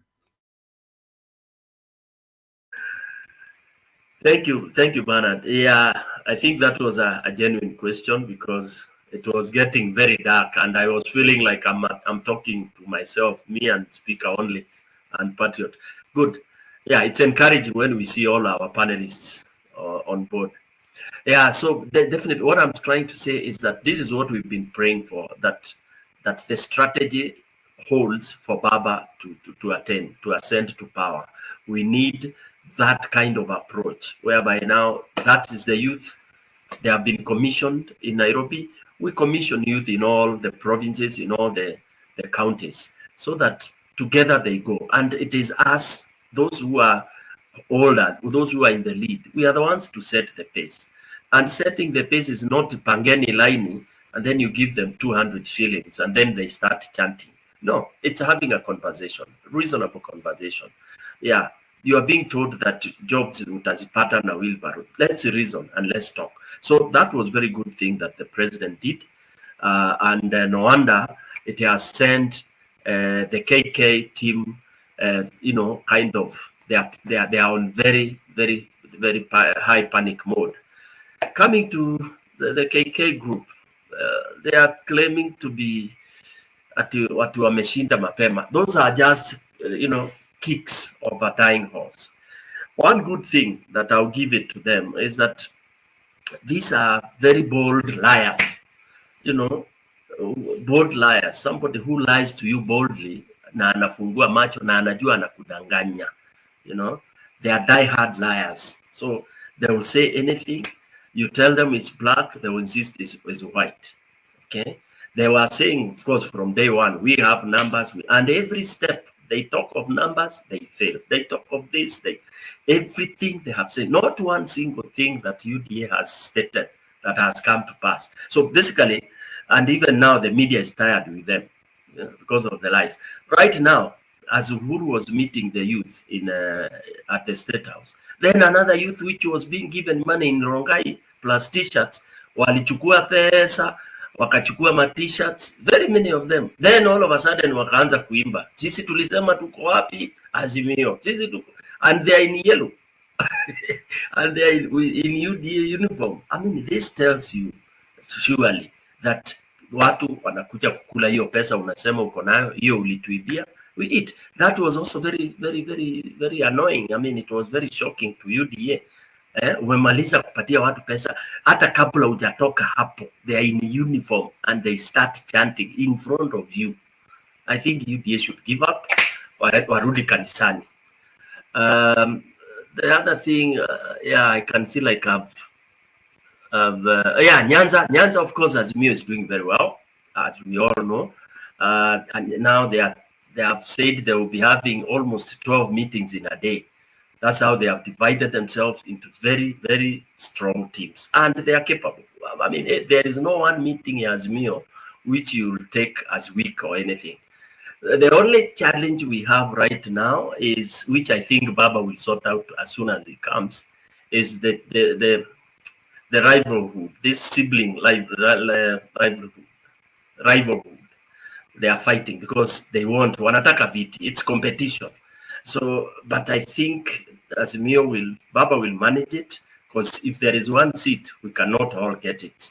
Thank you, Bernard. Yeah, I think that was a genuine question because it was getting very dark, and I was feeling like I'm talking to myself, me and Speaker only, and Patriot. Good. Yeah, it's encouraging when we see all our panelists on board. Yeah, so definitely what I'm trying to say is that this is what we've been praying for, that the strategy holds for Baba to ascend to power. We need that kind of approach, whereby now that is the youth. They have been commissioned in Nairobi. We commission youth in all the provinces, in all the counties, so that together they go. And it is us, those who are older, those who are in the lead, we are the ones to set the pace. And setting the pace is not pangeni laini, and then you give them 200 shillings, and then they start chanting. No, it's having a conversation, reasonable conversation. Yeah, you are being told that jobs utazipata na wheelbarrow. Let's reason and let's talk. So that was very good thing that the president did. And no wonder it has sent the KK team, kind of, they are on very, very, very high panic mode. Coming to the KK group, they are claiming to be watu wameshinda mapema. Those are just, kicks of a dying horse. One good thing that I'll give it to them is that these are very bold liars. Bold liars, somebody who lies to you boldly, na anafungua macho na anajua anakudanganya. They are die-hard liars. So they will say anything. You tell them it's black, they will insist it's white. Okay? They were saying, of course, from day one, we have numbers, and every step they talk of numbers, they fail. They talk of this, everything they have said, not one single thing that UDA has stated that has come to pass. So basically, and even now the media is tired with them because of the lies. Right now, as Uhuru was meeting the youth at the State House, then another youth which was being given money in Rongai plus t-shirts, walichukua pesa, wakachukua ma t-shirts, very many of them. Then all of a sudden wakaanza kuimba, sisi tulisema tuko wapi Azimio, sisi tuko, and they are in yellow and they are in UDA uniform. I mean, this tells you surely that watu wanakuja kukula hiyo pesa unasema uko nayo, hiyo ulituibia, we eat. That was also very, very, very, very annoying. I mean, it was very shocking to UDA. Umemaliza kupatia watu pesa, hata kabla hujatoka hapo, they are in uniform and they start chanting in front of you. I think UDA should give up, warudi kanisani. The other thing, I can feel like NYANZA, of course, AZIMIO is doing very well, as we all know. And now they have said they will be having almost 12 meetings in a day. That's how they have divided themselves into very, very strong teams. And they are capable. I mean, there is no one meeting in AZIMIO which you will take as weak or anything. The only challenge we have right now is, which I think Baba will sort out as soon as he comes, is the rivalhood, this sibling rivalhood. They are fighting because they want, wanataka viti. It's competition. So, but I think Baba will manage it, because if there is one seat, we cannot all get it.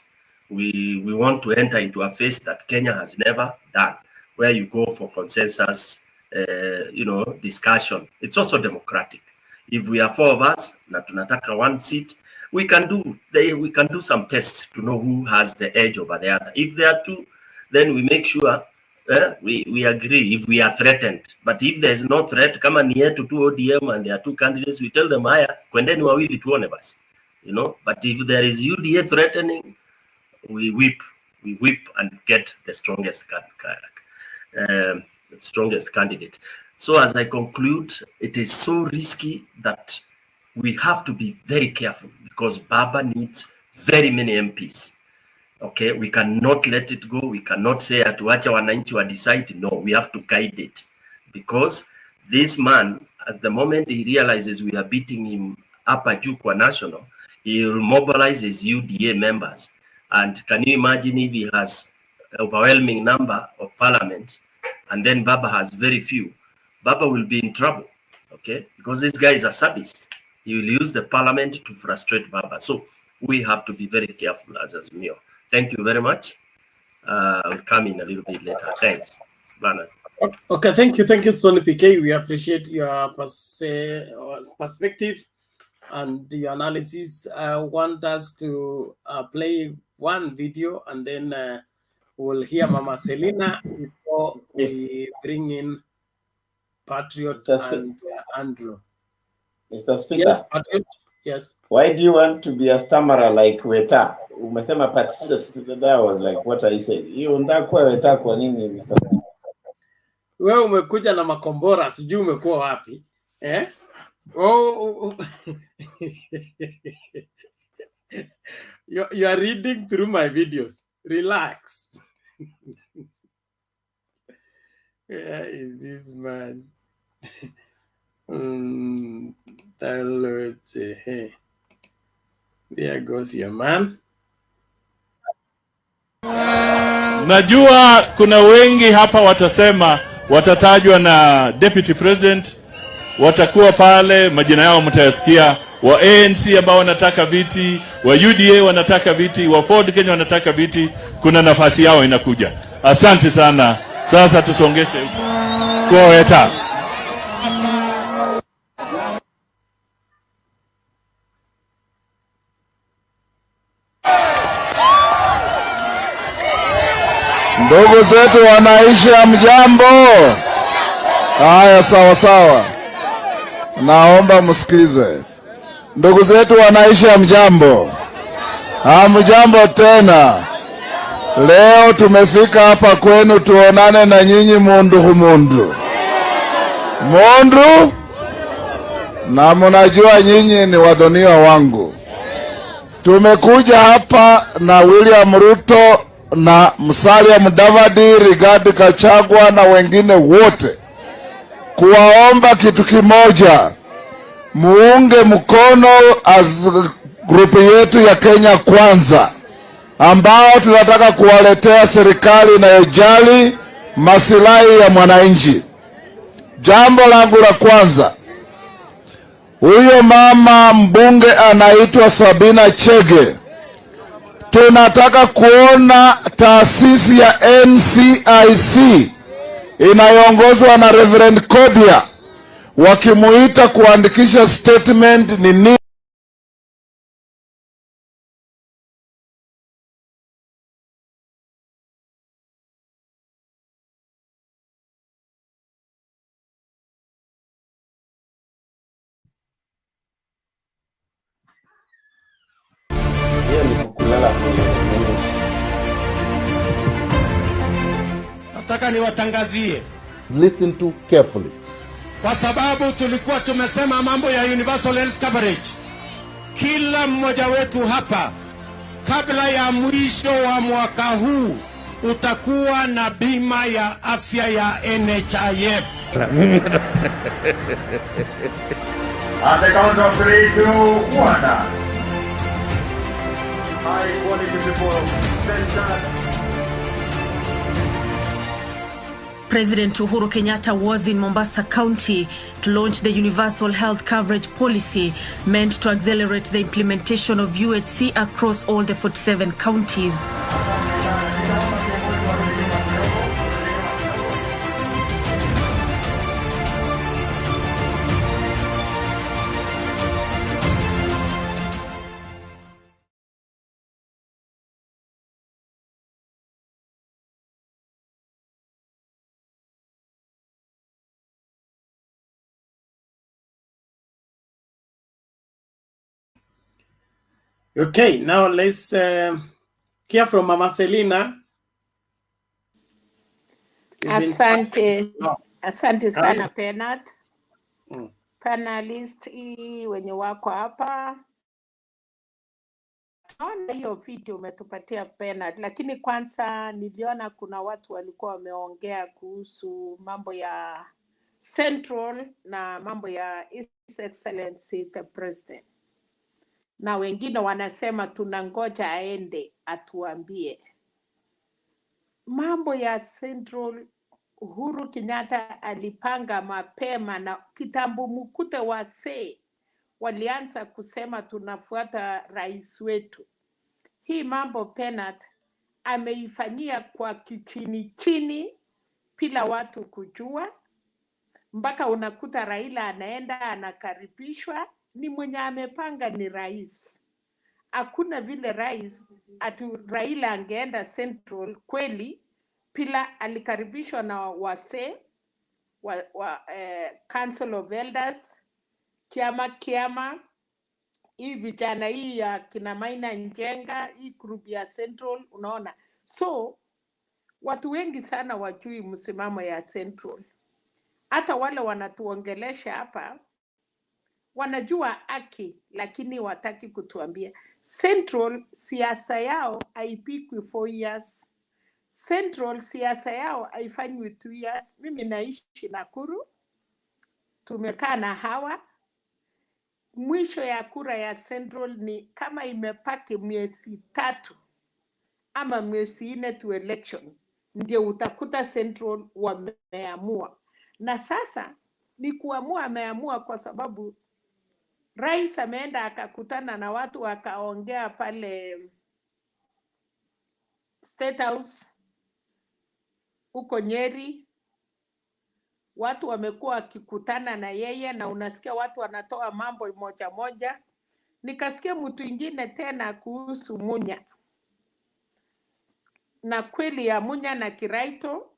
We want to enter into a phase that Kenya has never done, where you go for consensus, discussion. It's also democratic. If we are 4 of us, na tunataka 1 seat, we can do some tests to know who has the edge over the other. If there are 2, then we make sure we agree if we are threatened. But if there is no threat, kama ni yetu 2 ODM and there are 2 candidates, we tell them, haya, kwendeni wawili tuone basi. But if there is UDA threatening, we whip and get the strongest candidate. So as I conclude, it is so risky that we have to be very careful, because Baba needs very many MPs. Okay, we cannot let it go. We cannot say atuacha wananchi wa decide. No, we have to guide it, because this man, at the moment he realizes we are beating him up at Jukwa National, he will mobilize his UDA members. And can you imagine if he has overwhelming number of parliament and then Baba has very few? Baba will be in trouble, okay? Because this guy is a sadist. He will use the parliament to frustrate Baba. So we have to be very careful as AZIMIO. Thank you very much. I'll come in a little bit later. Thanks, Bernard. Okay, thank you, Sonny PK. We appreciate your perspective and your analysis. I want us to play one video, and then we'll hear Mama Selina before we bring in Patriot and Andrew. Mr. Speaker. Yes, Patriot. Yes. Why do you want to be a stammerer like Weta? Umesema participant, that was like, what are you saying? You unataka kuwa Weta kwa nini, Mr. Speaker? Wewe umekuja na makombora, sijui umekuwa wapi? Oh. You are reading through my videos. Relax. Where is this man? There goes your man. Najua kuna wengi hapa watasema watatajwa na Deputy President, watakuwa pale, majina yao mtayasikia, wa ANC ambao wanataka viti, wa UDA wanataka viti, wa Ford Kenya wanataka viti. Kuna nafasi yao inakuja. Asante sana. Sasa tusongeshe kwa Weta. Ndugu zetu wanaishi, hamjambo? Haya, sawa sawa, naomba msikize. Ndugu zetu wanaishi, hamjambo? Hamjambo tena. Leo tumefika hapa kwenu tuonane na nyinyi mundu humundu. Mundu, na mnajua nyinyi ni wadhoniwa wangu. Tumekuja hapa na William Ruto na Musalia Mudavadi, Rigathi Gachagua na wengine wote, kuwaomba kitu kimoja: muunge mkono grupu yetu ya Kenya Kwanza, ambao tunataka kuwaletea serikali inayojali masilahi ya mwananchi. Jambo langu la kwanza, huyo mama mbunge anaitwa Sabina Chege, tunataka kuona taasisi ya NCIC inayoongozwa na Reverend Kodia wakimuita kuandikisha statement ni nini nataka niwatangazie. Listen to carefully. Kwa sababu tulikuwa tumesema mambo ya universal health coverage. Kila mmoja wetu hapa kabla ya mwisho wa mwaka huu utakuwa na bima ya afya ya NHIF. At the count of 3, 2, 1. High quality people, center. President Uhuru Kenyatta was in Mombasa County to launch the Universal Health Coverage Policy meant to accelerate the implementation of UHC across all the 47 counties. Okay, now let's hear from Mama Selina. Asante, asante sana Karibu. Penat. Panelist hii wenye wako hapa. Naona hiyo video umetupatia Penat, lakini kwanza niliona kuna watu walikuwa wameongea kuhusu mambo ya Central na mambo ya His Excellency the President. Na wengine wanasema tunangoja aende atuambie. Mambo ya Central, Uhuru Kenyatta alipanga mapema na kitambo mkute wasee walianza kusema tunafuata rais wetu. Hii mambo Penat ameifanyia kwa kichini chini bila watu kujua, mpaka unakuta Raila anaenda anakaribishwa, ni mwenye amepanga ni rais. Hakuna vile rais atu Raila angeenda Central kweli, pila alikaribishwa na wasee Council of Elders, kiama hii vijana hii ya kina Maina Njenga, hii group ya Central, unaona. So watu wengi sana wajui msimamo ya Central. Hata wale wanatuongelesha hapa wanajua haki, lakini wataki kutuambia. Central siasa yao haipikwi 4 years. Central siasa yao haifanywi 2 years. Mimi naishi Nakuru, tumekaa na hawa. Mwisho ya kura ya Central ni kama imepaki miezi 3 ama miezi 4 to election, ndio utakuta Central wameamua. Na sasa ni kuamua, ameamua kwa sababu rais ameenda akakutana na watu wakaongea pale State House huko Nyeri. Watu wamekuwa wakikutana na yeye na unasikia watu wanatoa mambo moja moja. Nikasikia mtu ingine tena kuhusu Munya. Na kweli ya Munya na Kiraito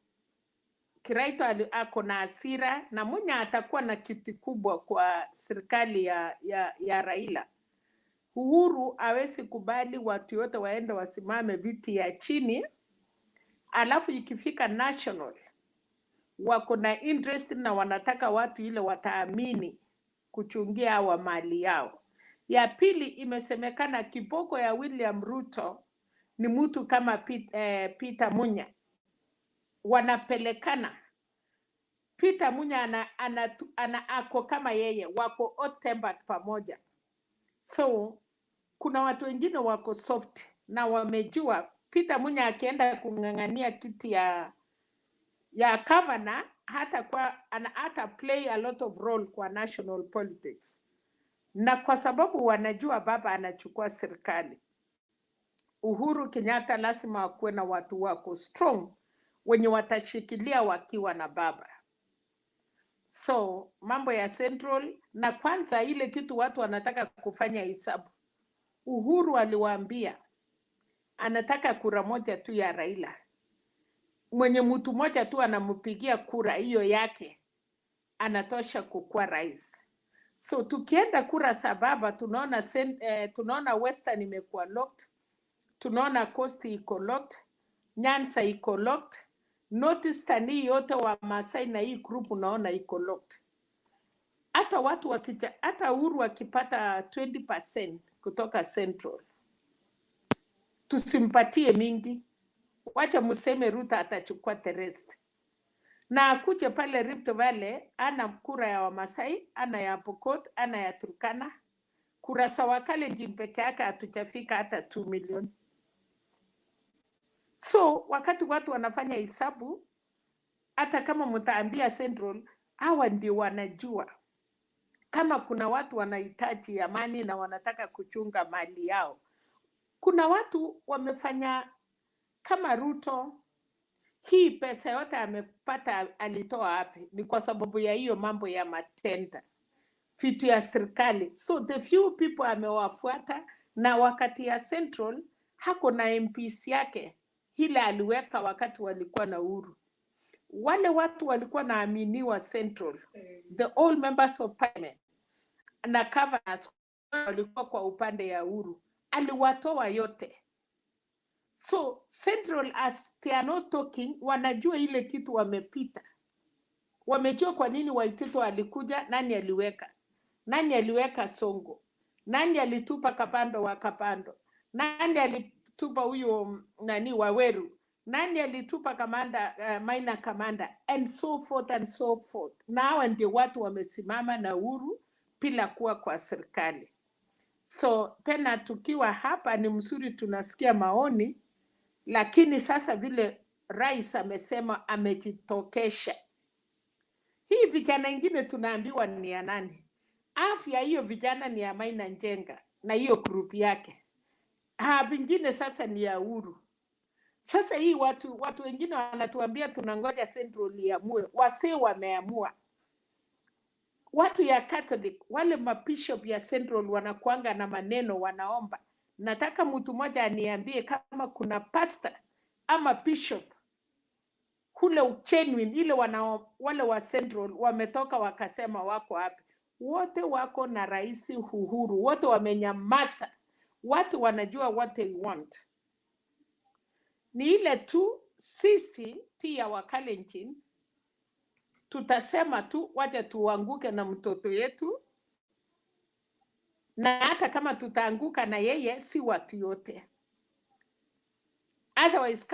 ako na hasira, na Munya atakuwa na kiti kubwa kwa serikali ya Raila. Uhuru hawezi kubali watu wote waende wasimame viti ya chini, alafu ikifika national wako na interest na wanataka watu ile wataamini kuchungia hawa mali yao. Ya pili, imesemekana kiboko ya William Ruto ni mtu kama Peter Munya. Wanapelekana. Peter Munya ana ako kama yeye, wako hot-tempered pamoja. So kuna watu wengine wako soft na wamejua Peter Munya akienda kung'ang'ania kiti ya governor, hata play a lot of role kwa national politics. Na kwa sababu wanajua baba anachukua serikali, Uhuru Kenyatta lazima wakuwe na watu wako strong wenye watashikilia wakiwa na baba. So mambo ya Central, na kwanza ile kitu watu wanataka kufanya hesabu. Uhuru aliwaambia anataka kura moja tu ya Raila. Mwenye mtu moja tu anampigia kura hiyo yake anatosha kukuwa rais. So tukienda kura sababa, tunaona Western imekuwa locked, tunaona Coast iko locked, Nyanza iko locked, Northeastern hii yote wa Masai na hii group unaona iko locked. Hata watu hata Uhuru wakipata 20% kutoka Central, tusimpatie mingi. Wacha museme Ruto atachukua the rest. Na akuje pale Rift Valley, ana kura ya Wamasai, ana ya Pokot, ana ya Turkana. Kura sawa Kalenjin peke yake hatujafika hata 2 million. So wakati watu wanafanya hesabu, hata kama mtaambia Central, hawa ndio wanajua kama kuna watu wanahitaji amani na wanataka kuchunga mali yao. Kuna watu wamefanya kama Ruto, hii pesa yote amepata alitoa wapi? Ni kwa sababu ya hiyo mambo ya matenda, vitu ya serikali. So the few people amewafuata, na wakati ya Central hako na MPs yake hile aliweka wakati walikuwa na Uhuru. Wale watu walikuwa naaminiwa Central, the all members of parliament na governors walikuwa kwa upande ya Uhuru, aliwatoa yote. So Central, as they are not talking, wanajua ile kitu wamepita. Wamejua kwa nini Waititu alikuja, nani aliweka Songo, nani alitupa Kapando wa Kapando, nani alitupa huyo nani Waweru, nani alitupa kamanda Maina Kamanda, and so forth and so forth. Na hawa ndio watu wamesimama na Uhuru bila kuwa kwa serikali. So Pena, tukiwa hapa ni mzuri tunasikia maoni, lakini sasa vile rais amesema amejitokesha. Hii vijana ingine tunaambiwa ni ya nani? Afya hiyo vijana ni ya Maina Njenga na hiyo group yake. Vingine sasa ni ya Uhuru. Sasa hii watu wengine wanatuambia tunangoja Central iamue. Wasee wameamua. Watu ya Catholic, wale mabishop ya Central wanakuanga na maneno wanaomba. Nataka mtu mmoja aniambie kama kuna pastor ama bishop kule genuine ile wale wa Central wametoka wakasema wako hapi. Wote wako na rais Uhuru, wote wamenyamaza. Watu wanajua what they want. Ni ile tu sisi pia wa Kalenjin tutasema tu waje tuanguke na mtoto yetu, na hata kama tutaanguka na yeye si watu yote. Otherwise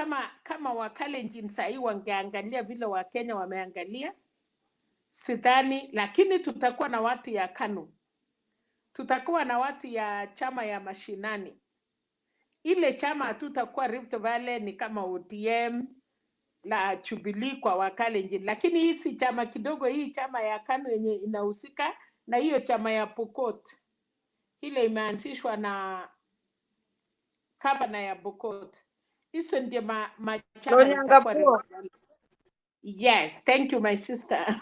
kama wa Kalenjin sahi wangeangalia vile wa Kenya wameangalia, sidhani. Lakini tutakuwa na watu ya KANU, tutakuwa na watu ya chama ya mashinani. Ile chama hatutakuwa Rift Valley ni kama ODM la Jubilee kwa Wakalenjin, lakini hii si chama kidogo. Hii chama ya KANU yenye inahusika na hiyo chama ya Pokot, ile imeanzishwa na gavana ya Pokot. Hizo ndio machama itakuwa. Yes, thank you my sister.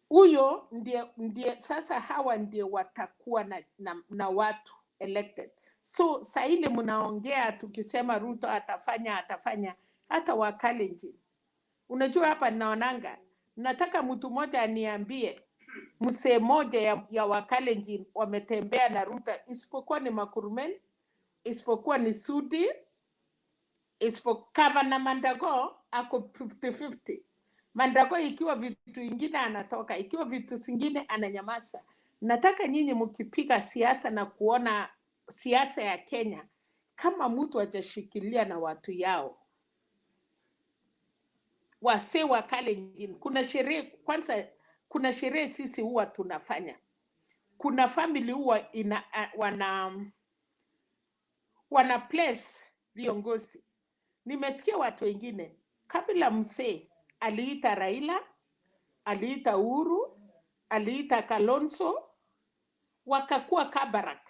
Huyo ndiye sasa, hawa ndio watakuwa na watu elected. So saa ile mnaongea tukisema Ruto atafanya hata wa Kalenjin. Unajua hapa naonanga, nataka mtu mmoja aniambie msee moja ya wa Kalenjin wametembea na Ruto, isipokuwa ni Makurumen, isipokuwa ni Sudi, isipokuwa na Mandago ako 50-50. Mandago ikiwa vitu vingine anatoka, ikiwa vitu zingine ananyamaza. Nataka nyinyi mkipiga siasa na kuona siasa ya Kenya kama mtu hajashikilia na watu yao. Wasee wa Kalenjin, kuna sherehe kwanza, kuna sherehe sisi huwa tunafanya. Kuna family huwa wana place viongozi. Nimesikia watu wengine kabla msee aliita Raila, aliita Uhuru, aliita Kalonzo, wakakuwa Kabarak,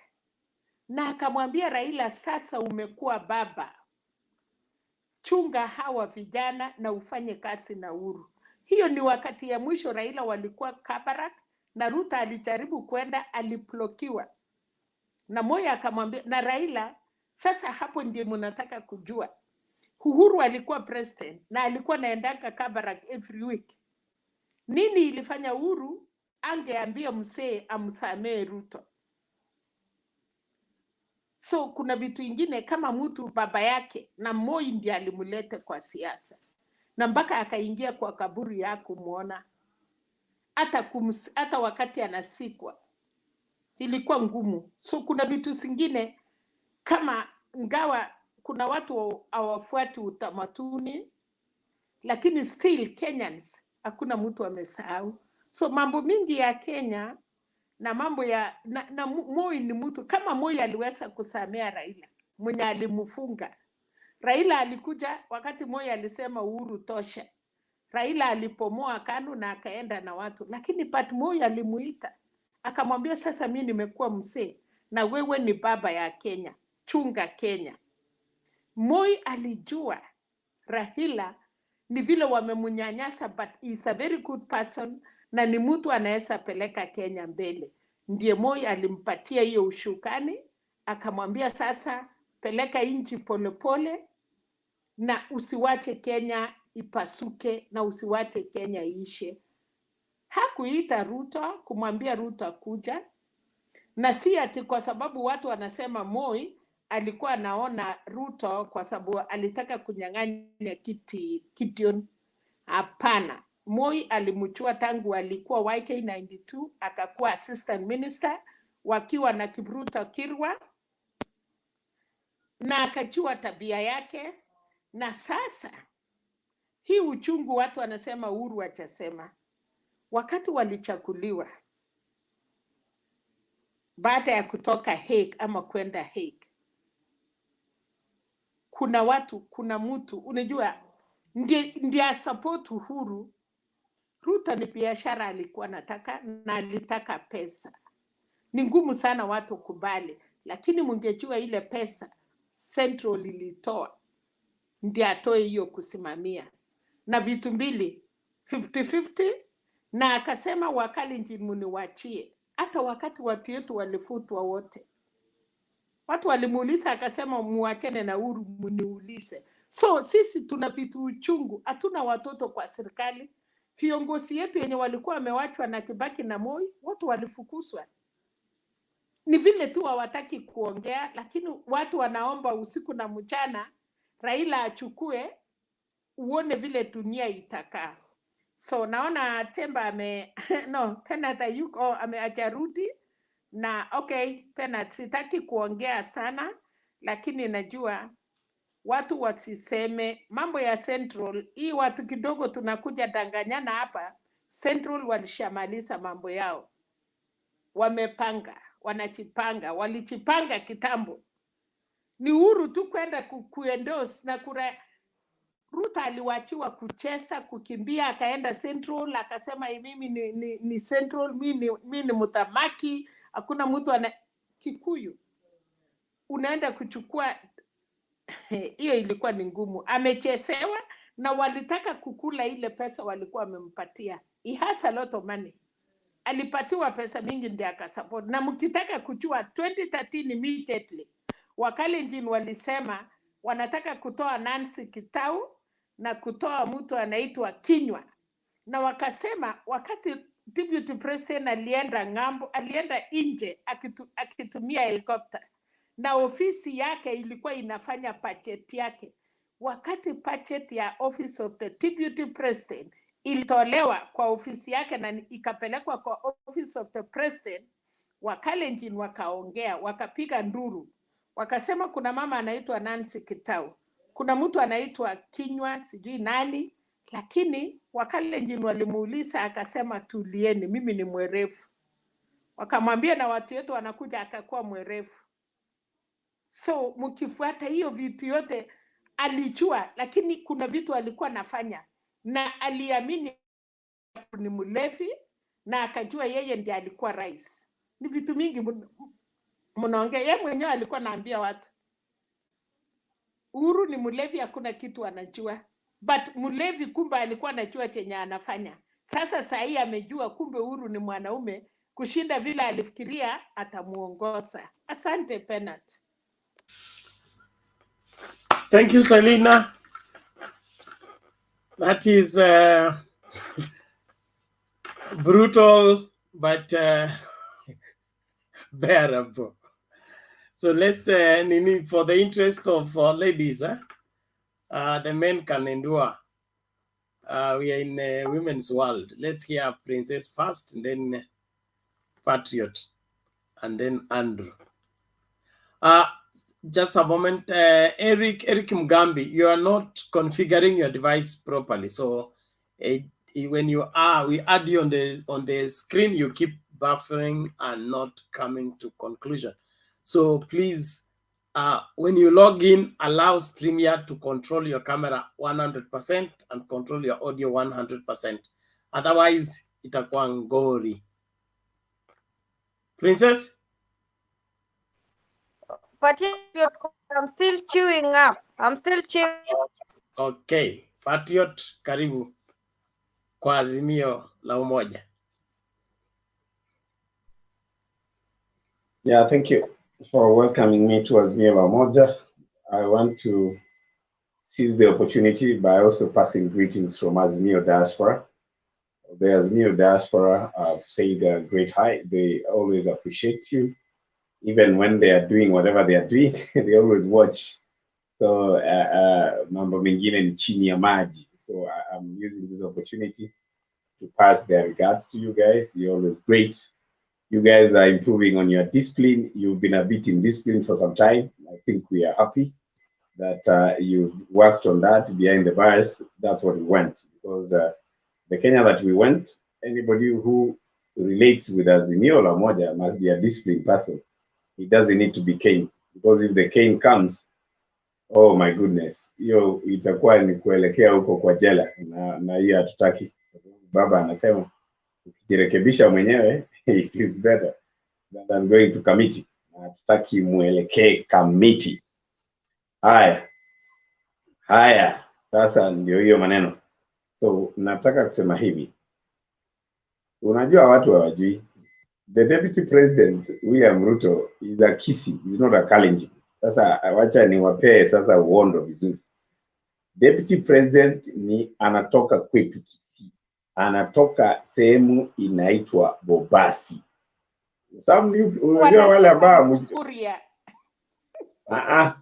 na akamwambia Raila, sasa umekuwa baba, chunga hawa vijana na ufanye kazi na Uhuru. Hiyo ni wakati ya mwisho Raila walikuwa Kabarak, na Ruto alijaribu kwenda, aliblokiwa. Na Moya akamwambia na Raila, sasa hapo ndiye mnataka kujua. Uhuru alikuwa president na alikuwa naendanga Kabarak every week. Nini ilifanya Uhuru angeambia msee amsamee Ruto? So kuna vitu ingine kama mtu baba yake na Moi ndiye alimulete kwa siasa, na mpaka akaingia kwa kaburi ya kumuona, hata wakati anasikwa ilikuwa ngumu. So kuna vitu zingine kama ngawa kuna watu hawafuati utamaduni, lakini still Kenyans hakuna mtu amesahau. So mambo mingi ya Kenya na mambo ya na Moi ni mtu kama Moi aliweza kusamea Raila mwenye alimfunga. Raila alikuja wakati Moi alisema Uhuru tosha. Raila alipomoa KANU na akaenda na watu, lakini Pat Moi alimuita akamwambia, sasa mimi nimekuwa mzee na wewe ni baba ya Kenya, chunga Kenya. Moi alijua Raila ni vile wamemunyanyasa, but is a very good person na ni mtu anaweza peleka Kenya mbele. Ndiye Moi alimpatia hiyo ushukani, akamwambia sasa peleka nchi polepole na usiwache Kenya ipasuke na usiwache Kenya iishe. Hakuita Ruto kumwambia Ruto kuja, na si ati kwa sababu watu wanasema Moi alikuwa anaona Ruto kwa sababu alitaka kunyang'anya kiti Gideon. Hapana, Moi alimchua tangu alikuwa YK92 akakuwa assistant minister wakiwa na Kibruto Kirwa, na akachua tabia yake. Na sasa hii uchungu watu wanasema Uhuru wachasema, wakati walichakuliwa baada ya kutoka Hague ama kwenda Hague, kuna watu, kuna mtu unajua ndiye support Uhuru. Ruto ni biashara alikuwa nataka na alitaka pesa. Ni ngumu sana watu kubali, lakini mungejua ile pesa Central ilitoa ndiye atoe hiyo kusimamia, na vitu mbili 50-50, na akasema Wakalenjin muniwachie. Hata wakati watu wetu walifutwa wote, watu walimuuliza akasema muachene na Uhuru muniulize. So sisi tuna vitu uchungu, hatuna watoto kwa serikali. Viongozi yetu yenye walikuwa wamewachwa na Kibaki na Moi, watu walifukuzwa. Ni vile tu hawataki kuongea, lakini watu wanaomba usiku na mchana Raila achukue, uone vile dunia itakaa. So naona Temba no, Penat yuko ameajarudi, na okay, Penat sitaki kuongea sana, lakini najua watu wasiseme mambo ya Central. Hii watu kidogo tunakuja danganyana hapa. Central walishamaliza mambo yao, wamepanga, wanachipanga, walichipanga kitambo. Ni Uhuru tu kwenda kuendorse na Ruto aliwachiwa kucheza, kukimbia, akaenda Central, akasema mimi ni Central, mimi ni mutamaki, hakuna mtu ana Kikuyu. Unaenda kuchukua hiyo ilikuwa ni ngumu. Amechesewa na walitaka kukula ile pesa walikuwa wamempatia. He has a lot of money. Alipatiwa pesa mingi ndiye akasupport. Na mkitaka kujua 2013 immediately Wakalenjin walisema wanataka kutoa Nancy Kitau na kutoa mtu anaitwa Kinywa, na wakasema wakati deputy president alienda ngambo, alienda nje akitumia helicopter, na ofisi yake ilikuwa inafanya budget yake. Wakati budget ya office of the deputy president ilitolewa kwa ofisi yake na ikapelekwa kwa office of the president, Wakalenjin wakaongea, wakapiga nduru, wakasema kuna mama anaitwa Nancy Kitau, kuna mtu anaitwa Kinywa, sijui nani. Lakini Wakalenjin walimuuliza akasema tulieni, mimi ni mwerefu. Wakamwambia na watu wetu wanakuja, akakuwa mwerefu. So mkifuata hiyo vitu yote alijua, lakini kuna vitu alikuwa nafanya na aliamini ni mlevi, na akajua yeye ndiye alikuwa rais. Ni vitu mingi mnaongea. Yeye mwenyewe alikuwa anaambia watu Uhuru ni mlevi, hakuna kitu anajua, but mlevi kumbe alikuwa anajua chenye anafanya. Sasa saa hii amejua kumbe Uhuru ni mwanaume kushinda vile alifikiria atamuongoza. Asante Penat. Thank you, Selina. That is brutal, but bearable. So let's, for the interest of ladies, the men can endure. We are in a women's world. Let's hear Princess first, and then Patriot, and then Andrew. Just a moment, Eric Mugambi, you are not configuring your device properly. So when you are, we add you on the screen, you keep buffering and not coming to conclusion. So please when you log in, allow StreamYard to control your camera 100% and control your audio 100%. Otherwise, itakuwa ngori. Princess? But I'm still queuing up. I'm still chewing. Okay. Patriot, karibu kwa Azimio la Umoja. Yeah, thank you for welcoming me to AZIMIO la Umoja. I want to seize the opportunity by also passing greetings from AZIMIO diaspora. The AZIMIO diaspora have said a great hi. They always appreciate you. Even when they are doing whatever they are doing, they always watch. So, mambo mengine ni chini ya maji. So I'm using this opportunity to pass their regards to you guys. You're always great. You guys are improving on your discipline. You've been a bit indisciplined for some time. I think we are happy that you've worked on that behind the bars. That's what we want. Because the Kenya that we want, anybody who relates with AZIMIO la Umoja must be a disciplined person. He doesn't need to be caned. Because if the cane comes, oh my goodness, hiyo itakuwa ni kuelekea huko kwa jela, na hiyo hatutaki. Baba anasema ukijirekebisha mwenyewe it is better than going to committee. Na hatutaki muelekee committee. Haya, sasa ndio hiyo maneno. So nataka kusema hivi, unajua watu hawajui, the deputy president William Ruto is a Kisii, is not a Kalenjin. Sasa wacha niwapee sasa uondo vizuri. Deputy president ni anatoka kwetu Kisii, anatoka sehemu inaitwa Bobasi. Unajua wale ambao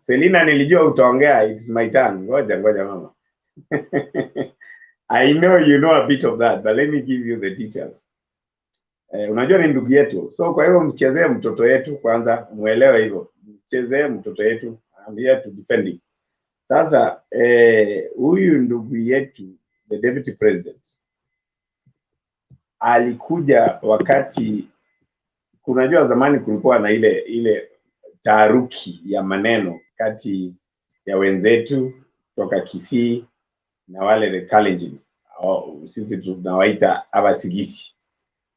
Selina, nilijua utaongea, it's my turn. Ngoja mama. I know you know a bit of that, but let me give you the details. Unajua ni ndugu yetu, so kwa hivyo mchezee mtoto yetu kwanza, muelewe hivyo. Mchezee mtoto yetu, I'm here to defend him. Sasa huyu ndugu yetu, the deputy president, alikuja wakati, kunajua zamani kulikuwa na ile taharuki ya maneno kati ya wenzetu toka Kisii na wale the Kalenjins. Sisi tunawaita Abasigisi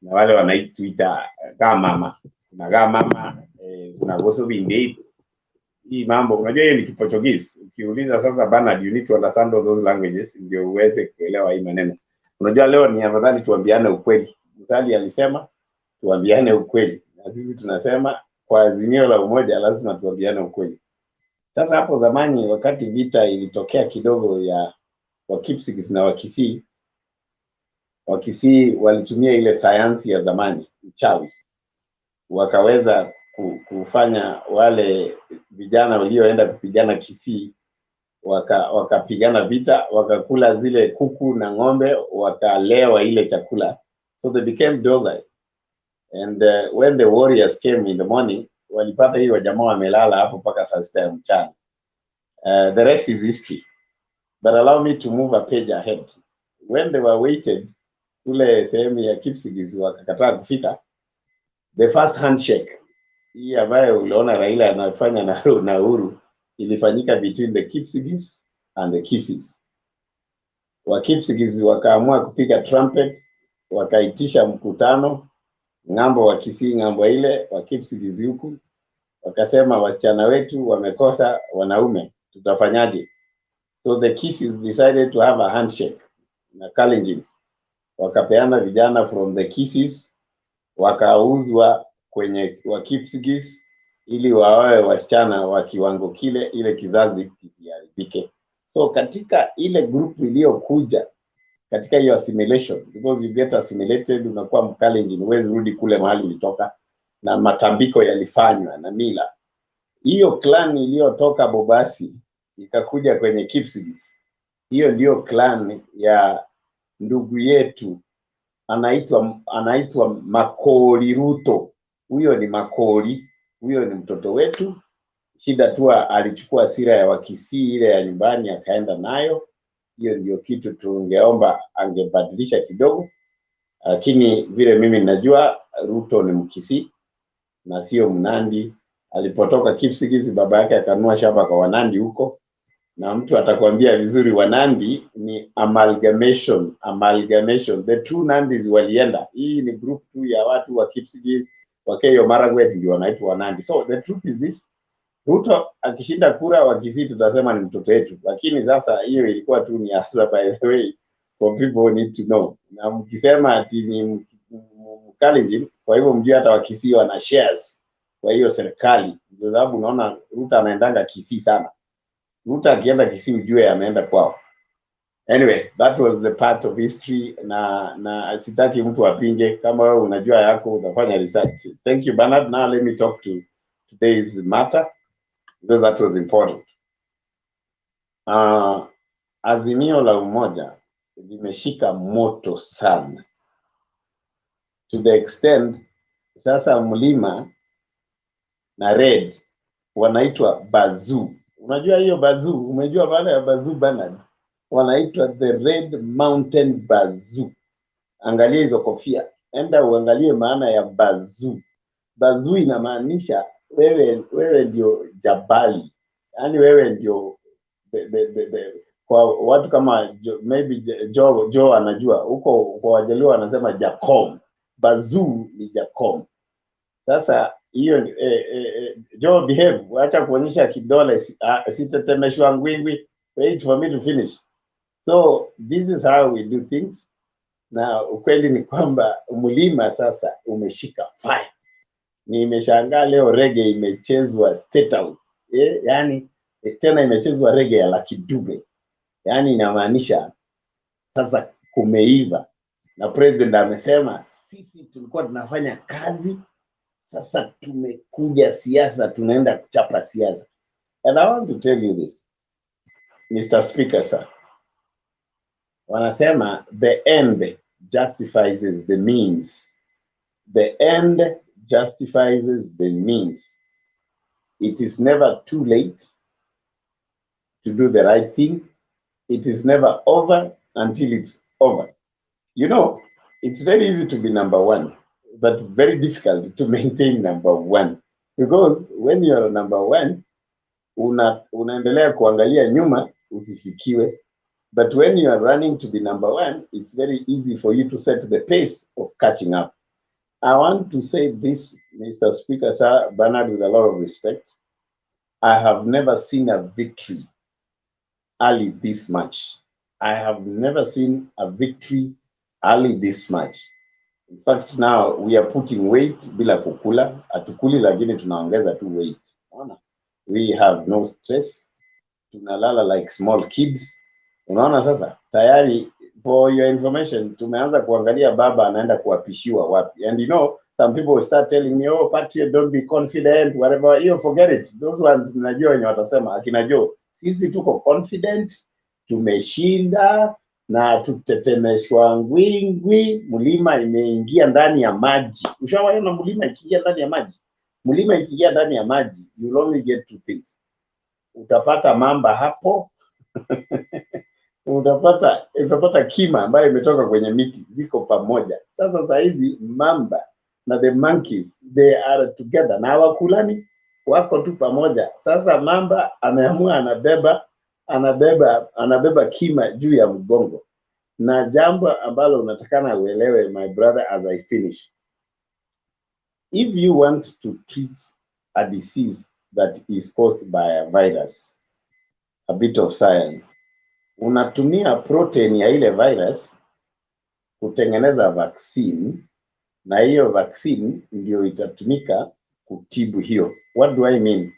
na wale wanaituita Gamama. Na Gamama kuna Goso Bindate. Hii mambo unajua hiyo ni Kiportuguese. Ukiuliza sasa Bernard, you need to understand all those languages ndio uweze kuelewa hii maneno. Unajua leo ni afadhali tuambiane ukweli. Msali alisema tuambiane ukweli. Na sisi tunasema kwa AZIMIO la Umoja lazima tuambiane ukweli. Sasa hapo zamani wakati vita ilitokea kidogo ya Wakipsigis na Wakisii walitumia ile sayansi ya zamani, uchawi. Wakaweza kufanya wale vijana walioenda kupigana Kisii, wakapigana vita, wakakula zile kuku na ng'ombe, wakalewa ile chakula. So they became docile. And when the warriors came in the morning, walipata hiyo jamaa wamelala hapo mpaka saa 6 ya mchana. The rest is history. But allow me to move a page ahead. When they were waited, kule sehemu ya Kipsigis wakakataa kufika, the first handshake, hii ambayo uliona Raila anafanya na Uhuru, ilifanyika between the Kipsigis and the Kisiis. Wa Kipsigis wakaamua kupiga trumpets, wakaitisha mkutano, ng'ambo wa Kisii ng'ambo ile, wa Kipsigis huku, wakasema wasichana wetu wamekosa wanaume, tutafanyaje? So the Kisiis decided to have a handshake na Kalenjins. Wakapeana vijana from the Kisiis, wakauzwa kwenye wa Kipsigis ili waoe wasichana wa kiwango kile, ile kizazi kisiharibike. So katika ile group iliyokuja katika hiyo assimilation, because you get assimilated, unakuwa Mkalenjin, huwezi rudi kule mahali ulitoka, na matambiko yalifanywa na mila. Hiyo clan iliyotoka Bobasi ikakuja kwenye Kipsigis. Hiyo ndio clan ya ndugu yetu anaitwa Makori Ruto. Huyo ni Makori, huyo ni mtoto wetu. Shida tu alichukua sira ya Wakisii ile ya nyumbani akaenda nayo. Hiyo ndio kitu tungeomba angebadilisha kidogo. Lakini vile mimi najua Ruto ni Mkisii na sio Mnandi alipotoka Kipsigis, baba yake akanunua shamba kwa Wanandi huko, na mtu atakwambia vizuri Wanandi ni amalgamation. The true Nandis walienda. Hii ni group tu ya watu wa Kipsigis, wa Keyo Marakwet ndio wanaitwa Wanandi. So the truth is this, Ruto akishinda kura wa Kisii tutasema ni mtoto wetu, lakini sasa hiyo ilikuwa tu ni asa, by the way, for people who need to know. Na mkisema ati ni Mkalenjin, kwa hivyo mjue hata wa Kisii wana shares kwa hiyo serikali, ndio sababu unaona Ruto anaendanga Kisii sana. Ruto akienda Kisii ujue ameenda kwao. Anyway, that was the part of history, na sitaki mtu apinge. Kama wewe unajua yako utafanya research. Thank you Bernard. Now let me talk to today's matter, because that was important. Azimio la Umoja limeshika moto sana, to the extent sasa Mlima na Red wanaitwa Bazoo. Unajua hiyo Bazoo? Umejua maana ya Bazoo Bernard? Wanaitwa the Red Mountain Bazoo. Angalia hizo kofia, enda uangalie maana ya Bazoo. Bazoo inamaanisha wewe ndio jabali, yani wewe ndio kwa watu kama maybe Joe anajua huko kwa Wajaluo wanasema Jacom. Bazoo ni Jacom. Sasa hiyo Joe behave, acha kuonyesha kidole, sitetemeshwa ngwingwi. Wait for me to finish. So this is how we do things. Na ukweli ni kwamba Mlima sasa umeshika fire. Nimeshangaa leo reggae imechezwa State House. Yani tena imechezwa reggae ya Lucky Dube. Yani inamaanisha sasa kumeiva. Na president amesema sisi tulikuwa tunafanya kazi, sasa tumekuja siasa, tunaenda kuchapa siasa. And I want to tell you this, Mr. Speaker sir. Wanasema the end justifies the means. The end justifies the means. It is never too late to do the right thing. It is never over until it's over. You know, it's very easy to be number one, but very difficult to maintain number one. Because when you are number one, unaendelea kuangalia nyuma usifikiwe. But when you are running to be number one, it's very easy for you to set the pace of catching up. I want to say this, Mr. Speaker, Sir Bernard, with a lot of respect. I have never seen a victory early this much. I have never seen a victory early this much. In fact, now we are putting weight bila kukula. Atukuli lakini tunaongeza tu weight. We have no stress. Tunalala like small kids. Unaona sasa, tayari, for your information, tumeanza kuangalia baba anaenda kuapishiwa wapi. And you know, some people will start telling me, oh, Patriot, don't be confident, whatever. You forget it. Those ones, najua wenye watasema, akina Joe, sisi tuko confident, tumeshinda, na tutetemeshwa ngwingwi, Mlima imeingia ndani ya maji. Ushawaona Mlima ikiingia ndani ya maji? Mlima ikiingia ndani ya maji, you'll only get two things. Utapata mamba hapo, utapata kima ambayo imetoka kwenye miti, ziko pamoja. Sasa saa hizi mamba na the monkeys, they are together, na hawakulani, wako tu pamoja. Sasa mamba ameamua anabeba kima juu ya mgongo. Na jambo ambalo unatakana uelewe, my brother, as I finish, if you want to treat a disease that is caused by a virus, a bit of science, unatumia protein ya ile virus kutengeneza vaccine, na hiyo vaccine ndio itatumika kutibu hiyo. What do I mean?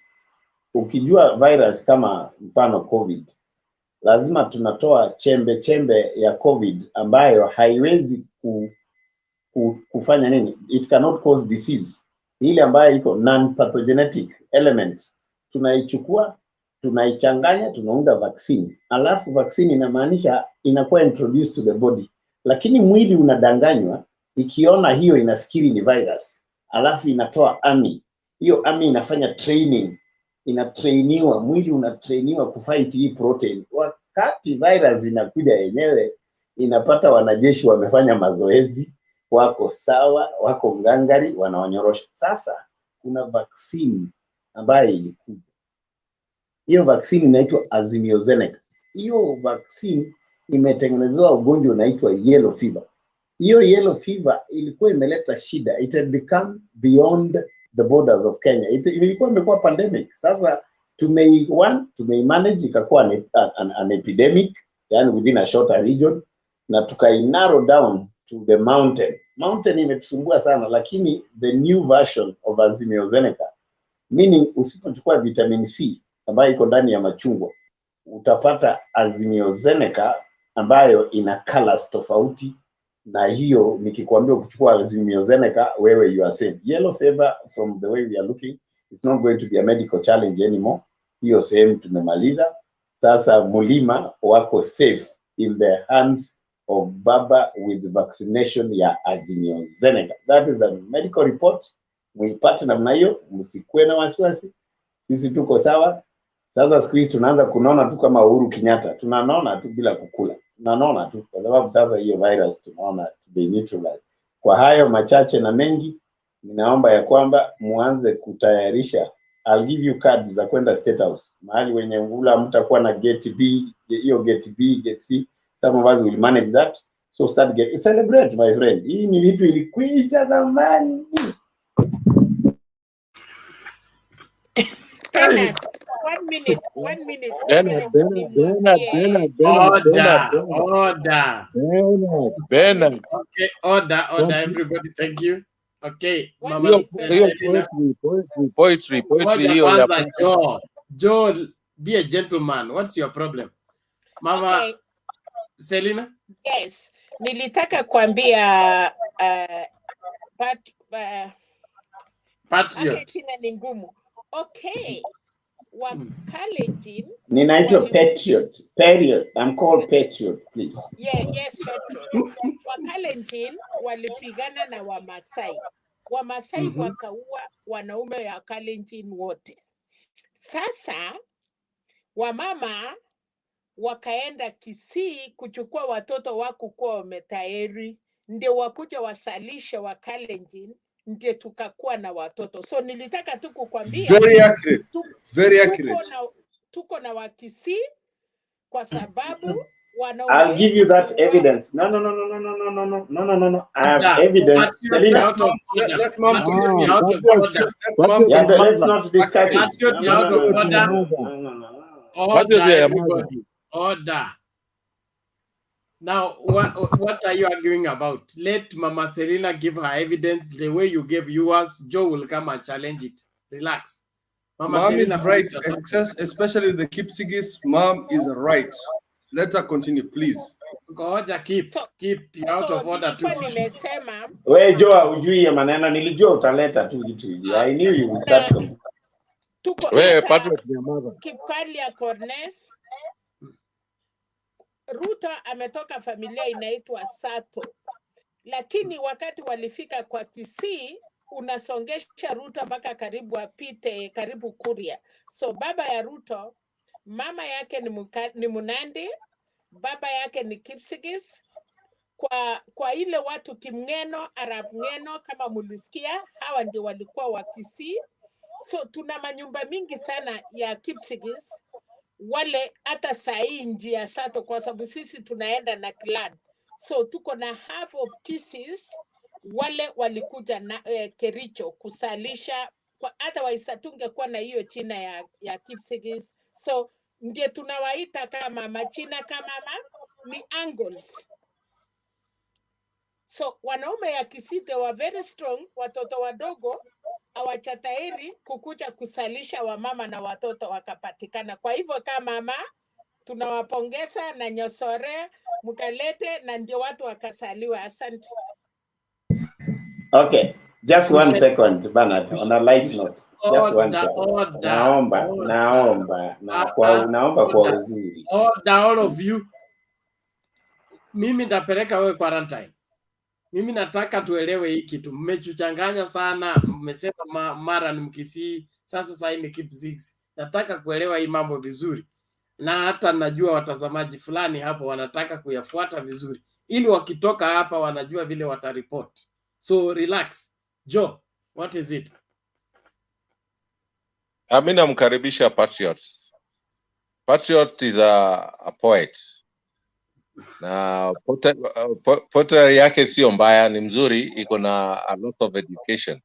Ukijua virus kama mfano COVID, lazima tunatoa chembe ya COVID ambayo haiwezi kufanya nini? It cannot cause disease. Ile ambayo iko non-pathogenic element, tunaichukua, tunaichanganya, tunaunda vaccine. Alafu vaccine inamaanisha inakuwa introduced to the body. Lakini mwili unadanganywa, ikiona hiyo inafikiri ni virus. Alafu inatoa army. Hiyo army inafanya training. Inatrainiwa, mwili unatrainiwa kufight hii protein. Wakati virus inakuja yenyewe, inapata wanajeshi wamefanya mazoezi, wako sawa, wako ngangari, wanawanyorosha. Sasa kuna vaccine ambayo ilikuja. Hiyo vaccine inaitwa AZIMIO. Hiyo vaccine imetengenezewa ugonjwa unaitwa yellow fever. Hiyo yellow fever ilikuwa imeleta shida. It had become beyond the borders of Kenya. Ilikuwa imekuwa pandemic. Sasa tumeimanage ikakuwa an epidemic, yani within a shorter region, na tukai-narrow down to the mountain. Mountain imetusumbua sana, lakini the new version of AZIMIO, meaning usipochukua vitamin C ambayo iko ndani ya machungwa, utapata AZIMIO ambayo ina colors tofauti, na hiyo nikikwambia ukichukua AZIMIO wewe you are safe. Yellow fever, from the way we are looking, it's not going to be a medical challenge anymore. Hiyo sehemu tumemaliza. Sasa Mulima wako safe in the hands of baba with vaccination ya AZIMIO. That is a medical report. Muipate namna hiyo, msikuwe na wasiwasi. Sisi tuko sawa. Sasa siku hizi tunaanza kunona tu kama Uhuru Kenyatta. Tunanona tu bila kukula. Tunanona tu kwa sababu sasa hiyo virus tunaona to be neutralized. Kwa hayo machache na mengi, ninaomba ya kwamba muanze kutayarisha. I'll give you cards za kwenda State House. Mahali wenye ngula mtakuwa na gate B, hiyo gate B, gate C. Some of us will manage that. So celebrate my friend. Hii ni vitu ilikwisha zamani. One minute. Bernard. Okay, order, everybody, thank you. Okay, Mama Poetry. Joe, be a gentleman. What's your problem? Mama Okay. Selina? Yes. Nilitaka kuambia Patriot. Jina ni ngumu. Okay. Wakalenjin. Ninaitwa Patriot. Period. I'm called Patriot, please. Yes, Patriot. Wakalenjin walipigana na Wamasai. Wamasai wakaua wanaume ya Kalenjin wote. Sasa wamama wakaenda Kisii kuchukua watoto wakukuwa wametayari, ndio wakuja wasalisha Wakalenjin, ndio tukakuwa na watoto. So nilitaka tu kukwambia very accurate. Tuko na Wakisii kwa sababu I'll give you that evidence. No. I have evidence. Selina, let mom continue. let's not discuss it. Order. Now, what are you arguing about? Let Mama Selina give her evidence the way you gave yours. Joe will come and challenge it. Relax. Mom is right, especially the Kipsigis. Mom is right. Let her continue, please. Ngoja keep you out of order too. Nimesema wewe Joa ujui ya maneno, nilijua utaleta tu vitu hivi. I knew you would start from. Wewe Patrick ni mama. Kipkali ya Cornes. Ruto ametoka familia inaitwa Sato. Lakini wakati walifika kwa Kisii, unasongesha Ruto mpaka karibu apite karibu Kuria. So baba ya Ruto, mama yake ni Munandi, baba yake ni Kipsigis. Kwa ile watu Kimng'eno, Arab Ng'eno kama mulisikia, hawa ndio walikuwa wa Kisii. So tuna manyumba mingi sana ya Kipsigis, wale hata sahi njia Sato kwa sababu sisi tunaenda na clan. So tuko na half of Kisis wale walikuja na Kericho kusalisha, hata waisatunge kuwa na hiyo china ya Kipsigis. So ndio tunawaita kama machina kama ni angles. So wanaume ya Kisite wa very strong, watoto wadogo hawachatairi kukuja kusalisha wamama na watoto wakapatikana. Kwa hivyo kama mama tunawapongeza na nyosore mkalete na ndio watu wakasaliwa. Asante. Okay, just 1 second Bernard, on a light note. Just 1 second. Naomba kwa uzuri. All of you. Mimi nitapeleka wewe quarantine. Mimi nataka tuelewe hii kitu. Mmechuchanganya sana. Mmesema mara ni Mkisii, sasa ni Kipsigis. Nataka kuelewa hii mambo vizuri. Na hata najua watazamaji fulani hapo wanataka kuyafuata vizuri, ili wakitoka hapa wanajua vile watareport. So relax. Joe, what is it? Mimi namkaribisha Patriot. Patriot is a poet. Na poetry yake sio mbaya, ni mzuri, iko na a lot of education.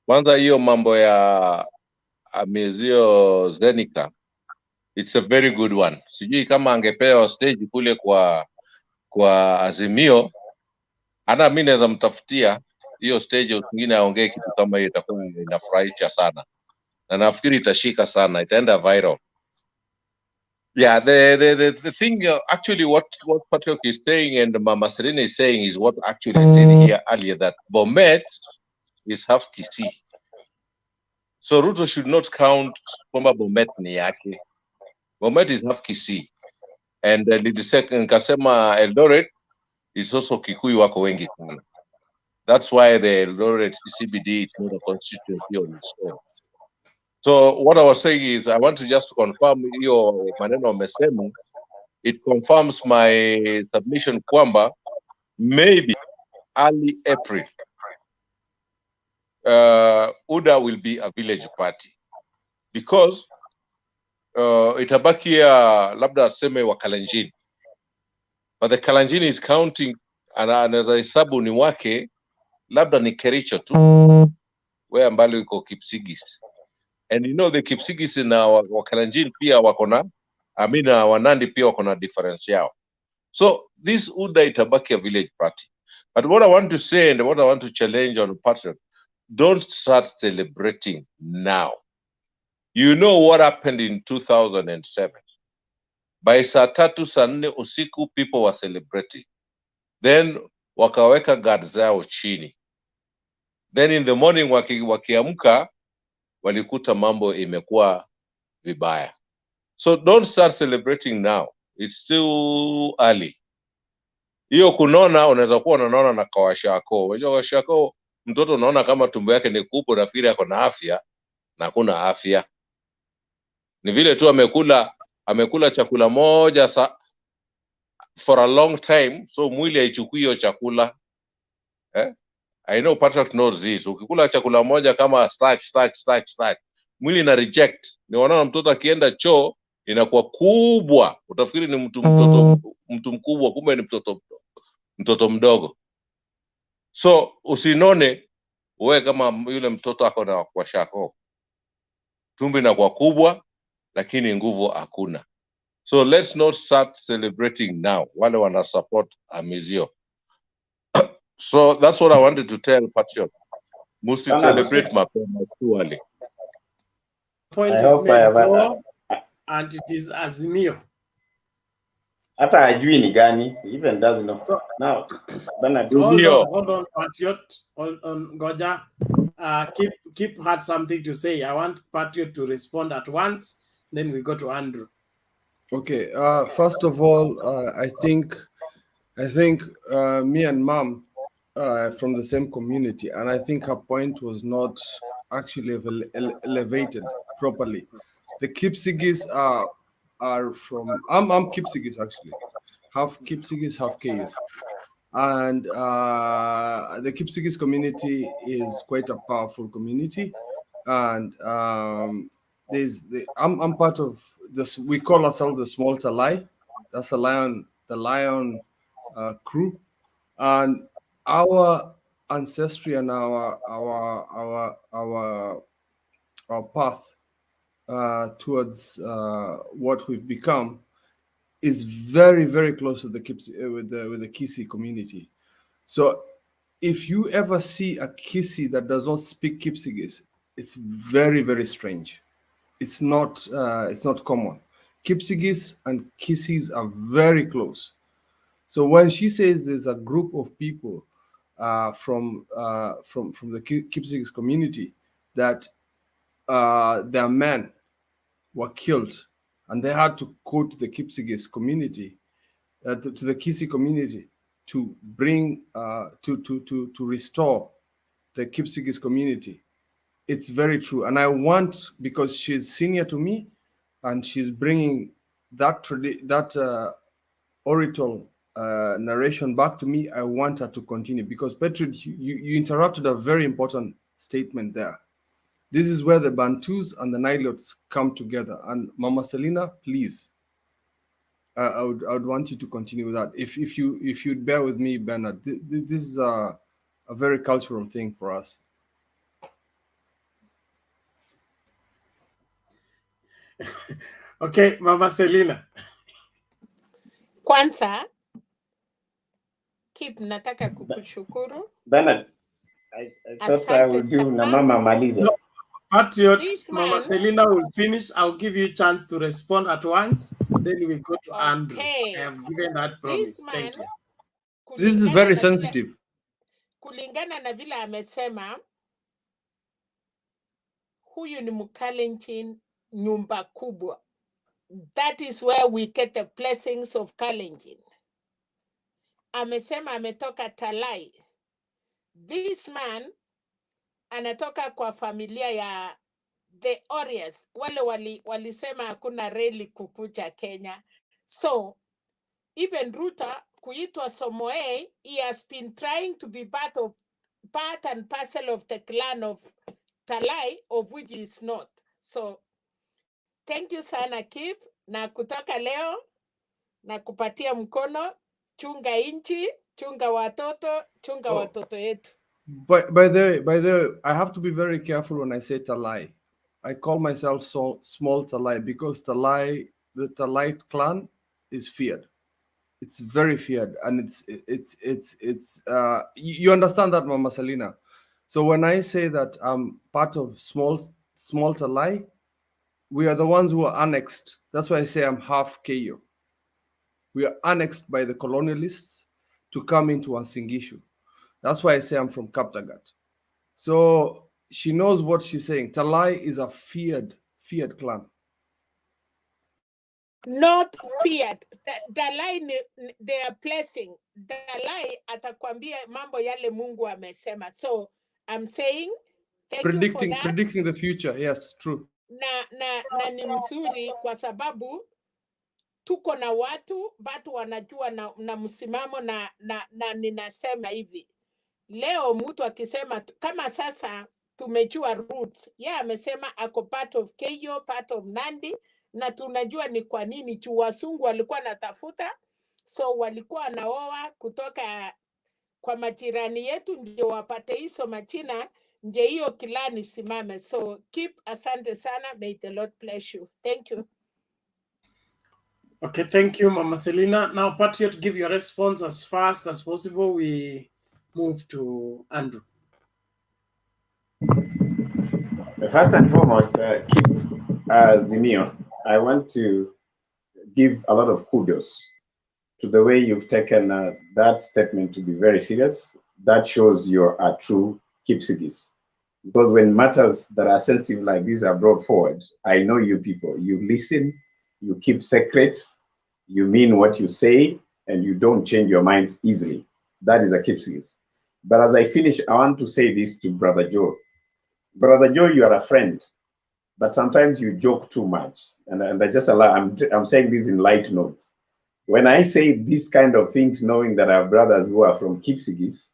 Kwanza hiyo mambo ya AZIMIO Zenica, it's a very good one. Sijui kama angepewa stage kule kwa Azimio, ana mimi naweza mtafutia hiyo stage nyingine aongee kitu kama hiyo, itakuwa inafurahisha sana. Na nafikiri itashika sana, itaenda viral. Yeah, the thing actually what Patrick is saying and Mama Serena is saying is what actually I said here earlier, that Bomet is half Kisii. So Ruto should not count kwamba Bomet ni yake. Bomet is half Kisii. And the second Kasema Eldoret is also Kikuyu wako wengi sana. That's why the Eldoret CBD is not a constituency on its own. So what I was saying is I want to just confirm hiyo maneno amesema. It confirms my submission kwamba maybe early April UDA will be a village party, because itabakia labda aseme wa Kalenjin, but the Kalenjin is counting, anaweza hesabu ni wake labda ni Kericho tu, where ambalo iko Kipsigis, and you know the Kipsigis na wa Kalenjin pia wako na Wanandi pia wako na difference yao. So this UDA itabaki a village party. But what I want to say and what I want to challenge on Patriot, don't start celebrating now. You know what happened in 2007. By saa 3 saa 4 usiku, people were celebrating. Then wakaweka guard zao chini. Then in the morning wakiamka walikuta mambo imekuwa vibaya. So don't start celebrating now. It's still early. Hiyo kunona unaweza kuwa unaona na kawashako. Unajua kawashako, mtoto unaona kama tumbo yake ni kubwa, nafikiri ako na afya, na hakuna afya. Ni vile tu amekula chakula moja for a long time, so mwili haichukui hiyo chakula. I know Patrick knows this. Ukikula chakula moja kama starch, mwili na reject. Ni wanaona mtoto akienda choo inakuwa kubwa, utafikiri ni mtu mkubwa, kumbe ni mtoto mdogo. So usinone uwe kama yule mtoto ako na kwashako. Tumbo inakuwa kubwa lakini nguvu hakuna. So let's not start celebrating now, wale wana support AZIMIO. So that's what I wanted to tell Patriot. Must celebrate mapema too early. Point is made, and it is AZIMIO. Hata ajui ni gani, even doesn't know. So, now, hold on, Patriot. Hold on, Goja. Keep had something to say. I want Patriot to respond at once. Then we go to Andrew. Okay. First of all, I think me and Mom from the same community, and I think her point was not actually elevated properly. The Kipsigis are from I'm Kipsigis actually, half Kipsigis, half K's, and the Kipsigis community is quite a powerful community, and I'm part of this. We call ourselves the Small Talai. That's the lion crew, and our ancestry and our path towards what we've become is very, very close to the with the Kisii community. So if you ever see a Kisii that does not speak Kipsigis, it's very, very strange. It's not common. Kipsigis and Kisiis are very close. So when she says there's a group of people from the Kipsigis community that their men were killed and they had to go to the Kipsigis community, to the Kisii community, to bring to restore the Kipsigis community. It's very true, and I want, because she's senior to me, and she's bringing that oratorial narration back to me. I want her to continue, because Patrick, you interrupted a very important statement there. This is where the Bantus and the Nilotes come together. And Mama Selina, please, I would want you to continue with that. If you'd bear with me, Bernard, this is a very cultural thing for us. Okay, Mama Selina. Kwanza, Kip, nataka kukushukuru. Bernard, I thought I would do na Mama Maliza. No, Patriot, This Mama man- Selina will finish. I'll give you a chance to respond at once. Then we go to Andrew. I have given that promise. Thank you. This is very sensitive. Kulingana na vile amesema, huyu ni Mkalenjin nyumba kubwa. That is where we get the blessings of Kalenjin. Amesema ametoka Talai. This man anatoka kwa familia ya the Orias. Wale walisema hakuna reli kukuja Kenya. So even Ruto kuitwa Somoe, he has been trying to be part and parcel of the clan of Talai, of which he is not. So thank you sana Kip, na kutoka leo na kupatia mkono, chunga inchi, chunga watoto, chunga watoto yetu. By the way, I have to be very careful when I say Talai. I call myself small Talai because Talai, the Talai clan is feared. It's very feared, and it's you understand that, Mama Selina. So when I say that I'm part of small Talai, we are the ones who are annexed. That's why I say I'm half KO. We are annexed by the colonialists to come into Wasingishu. That's why I say I'm from Kaptagat. So she knows what she's saying. Talai is a feared clan. Not feared. Dalai they are blessing. Dalai atakwambia mambo yale Mungu amesema. So I'm saying thank you for that. Predicting the future. Yes, true. Na ni mzuri kwa sababu tuko na watu wanajua na msimamo na ninasema hivi. Leo mtu akisema kama sasa tumejua roots. Yeye amesema ako part of Keyo, part of Nandi, na tunajua ni kwa nini juu wasungu walikuwa natafuta, so walikuwa wanaoa kutoka kwa majirani yetu ndio wapate hizo machina, ndio hiyo kilani simame. So keep, asante sana, may the Lord bless you. Thank you. Okay, thank you, Mama Selina. Now, Patriot, give your response as fast as possible. We move to Andrew. First and foremost, keep AZIMIO. I want to give a lot of kudos to the way you've taken that statement to be very serious. That shows you're a true Kipsigis. Because when matters that are sensitive like these are brought forward, I know you people, you listen, you keep secrets, you mean what you say, and you don't change your minds easily. That is a Kipsigis. But as I finish, I want to say this to Brother Joe. Brother Joe, you are a friend, but sometimes you joke too much. And I just allow, I'm saying this in light notes. When I say these kind of things, knowing that I have brothers who are from Kipsigis,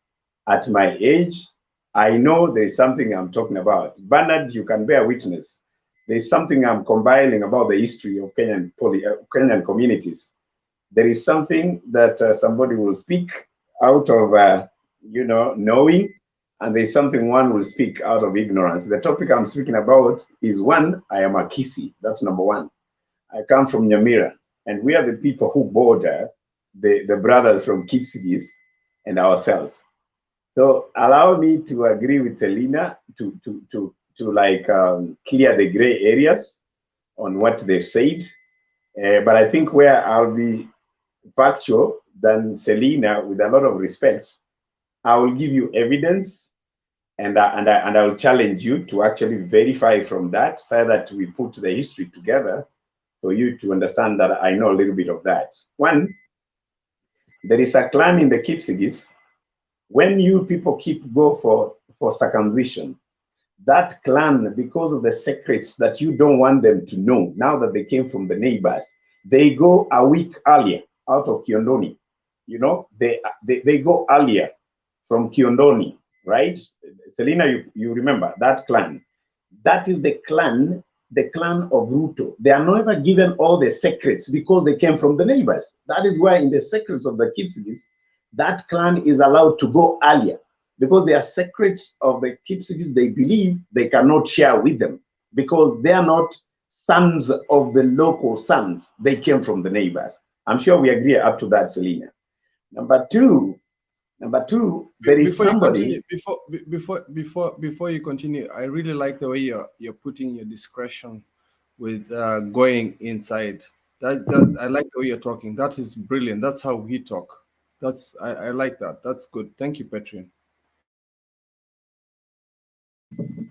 at my age, I know there's something I'm talking about. Bernard, you can bear witness. There's something I'm compiling about the history of Kenyan communities. There is something that somebody will speak out of, knowing, and there's something one will speak out of ignorance. The topic I'm speaking about is one, I am a Kisi. That's number one. I come from Nyamira, and we are the people who border the brothers from Kipsigis and ourselves. So allow me to agree with Selina to clear the gray areas on what they've said. But I think where I'll be factual than Selina, with a lot of respect, I will give you evidence, and I will challenge you to actually verify from that, so that we put the history together for you to understand that I know a little bit of that. One, there is a clan in the Kipsigis. When you people go for circumcision, that clan, because of the secrets that you don't want them to know, now that they came from the neighbors, they go a week earlier out of Kiondoni. You know, they go earlier from Kiondoni, right? Selina, you remember that clan. That is the clan of Ruto. They are never given all the secrets because they came from the neighbors. That is why in the secrets of the Kipsigis, that clan is allowed to go earlier because they are secrets of the Kipsigis they believe they cannot share with them because they are not sons of the local sons. They came from the neighbors. I'm sure we agree up to that, Selina. Number two, there is somebody. Before you continue, I really like the way you're putting your discretion with going inside. That I like the way you're talking. That is brilliant. That's how we talk. I like that. That's good. Thank you, Petrian.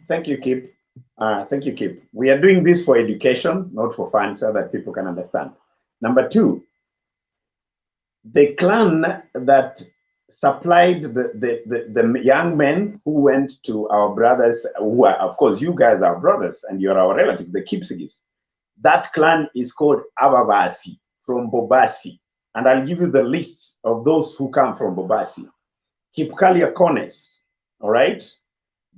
Thank you, Kip. Thank you, Kip. We are doing this for education, not for fun, so that people can understand. Number two, the clan that supplied the young men who went to our brothers, who are, of course, you guys are brothers and you're our relatives, the Kipsigis. That clan is called Ababasi from Bobasi. And I'll give you the list of those who come from Bobasi. Kipkalia Kones, all right?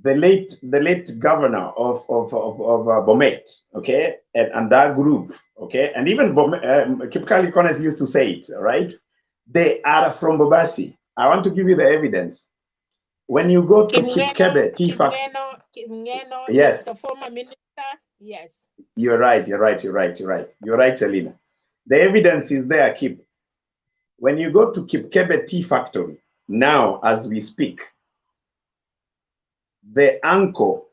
The late governor of Bomet, okay? And that group, okay? And even Kipkalia Kones used to say it, all right? They are from Bobasi. I want to give you the evidence. When you go to Kipkebe, yes, the former minister, yes. You're right, Selina. The evidence is there, Kip. When you go to Kipkebe Tea Factory, now as we speak, the uncle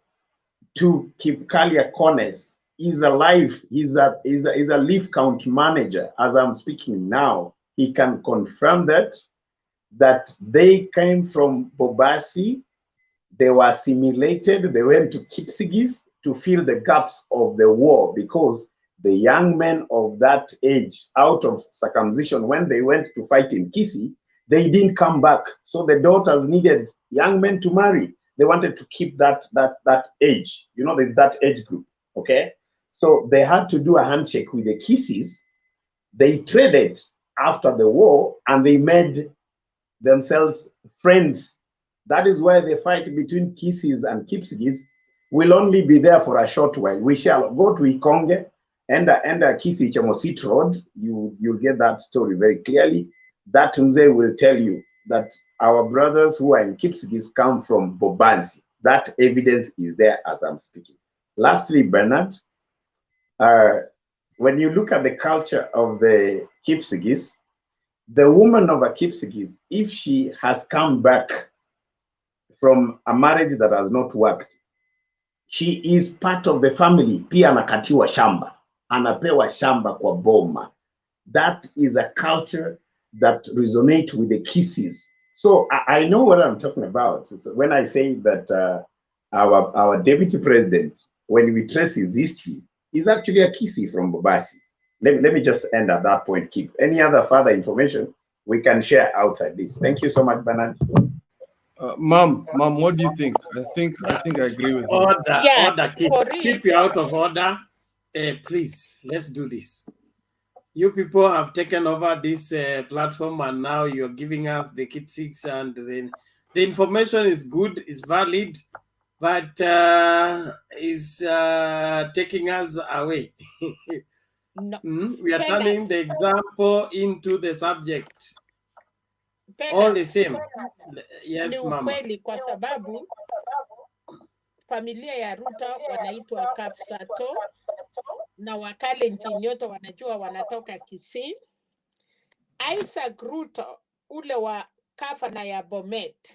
to Kipkalia Kones is alive. He's a leaf count manager. As I'm speaking now, he can confirm that they came from Bobasi, they were assimilated, they went to Kipsigis to fill the gaps of the war because the young men of that age, out of circumcision, when they went to fight in Kisi, they didn't come back. So the daughters needed young men to marry. They wanted to keep that age. You know, there's that age group, okay? So they had to do a handshake with the Kisis. They traded after the war and they made themselves friends. That is why the fight between Kisis and Kipsigis will only be there for a short while. We shall go to Ikonge and Kisi Chemosit Road. You'll get that story very clearly. That Mzee will tell you that our brothers who are in Kipsigis come from Bobazi. That evidence is there as I'm speaking. Lastly, Bernard, when you look at the culture of the Kipsigis, the woman of a Kipsigis, if she has come back from a marriage that has not worked, she is part of the family. Pia anakatiwa shamba, anapewa shamba kwa boma. That is a culture that resonates with the Kisis. So I know what I'm talking about. So when I say that our deputy president, when we trace his history, is actually a Kisi from Bobasi. Let me just end at that point, Keep. Any other further information we can share outside this. Thank you so much, Bernard. Mom, what do you think? I think I agree with you. Order, keep you out of order. Please, let's do this. You people have taken over this platform and now you're giving us the Kipsigs and the information is good, is valid, but is taking us away. No. We are turning the example into the subject. All the same. Yes, mama. Ni ukweli kwa sababu familia ya Ruto wanaitwa Kapsato na Wakalenjin yote wanajua wanatoka Kisii. Isaac Ruto ule wa Kafana ya Bomet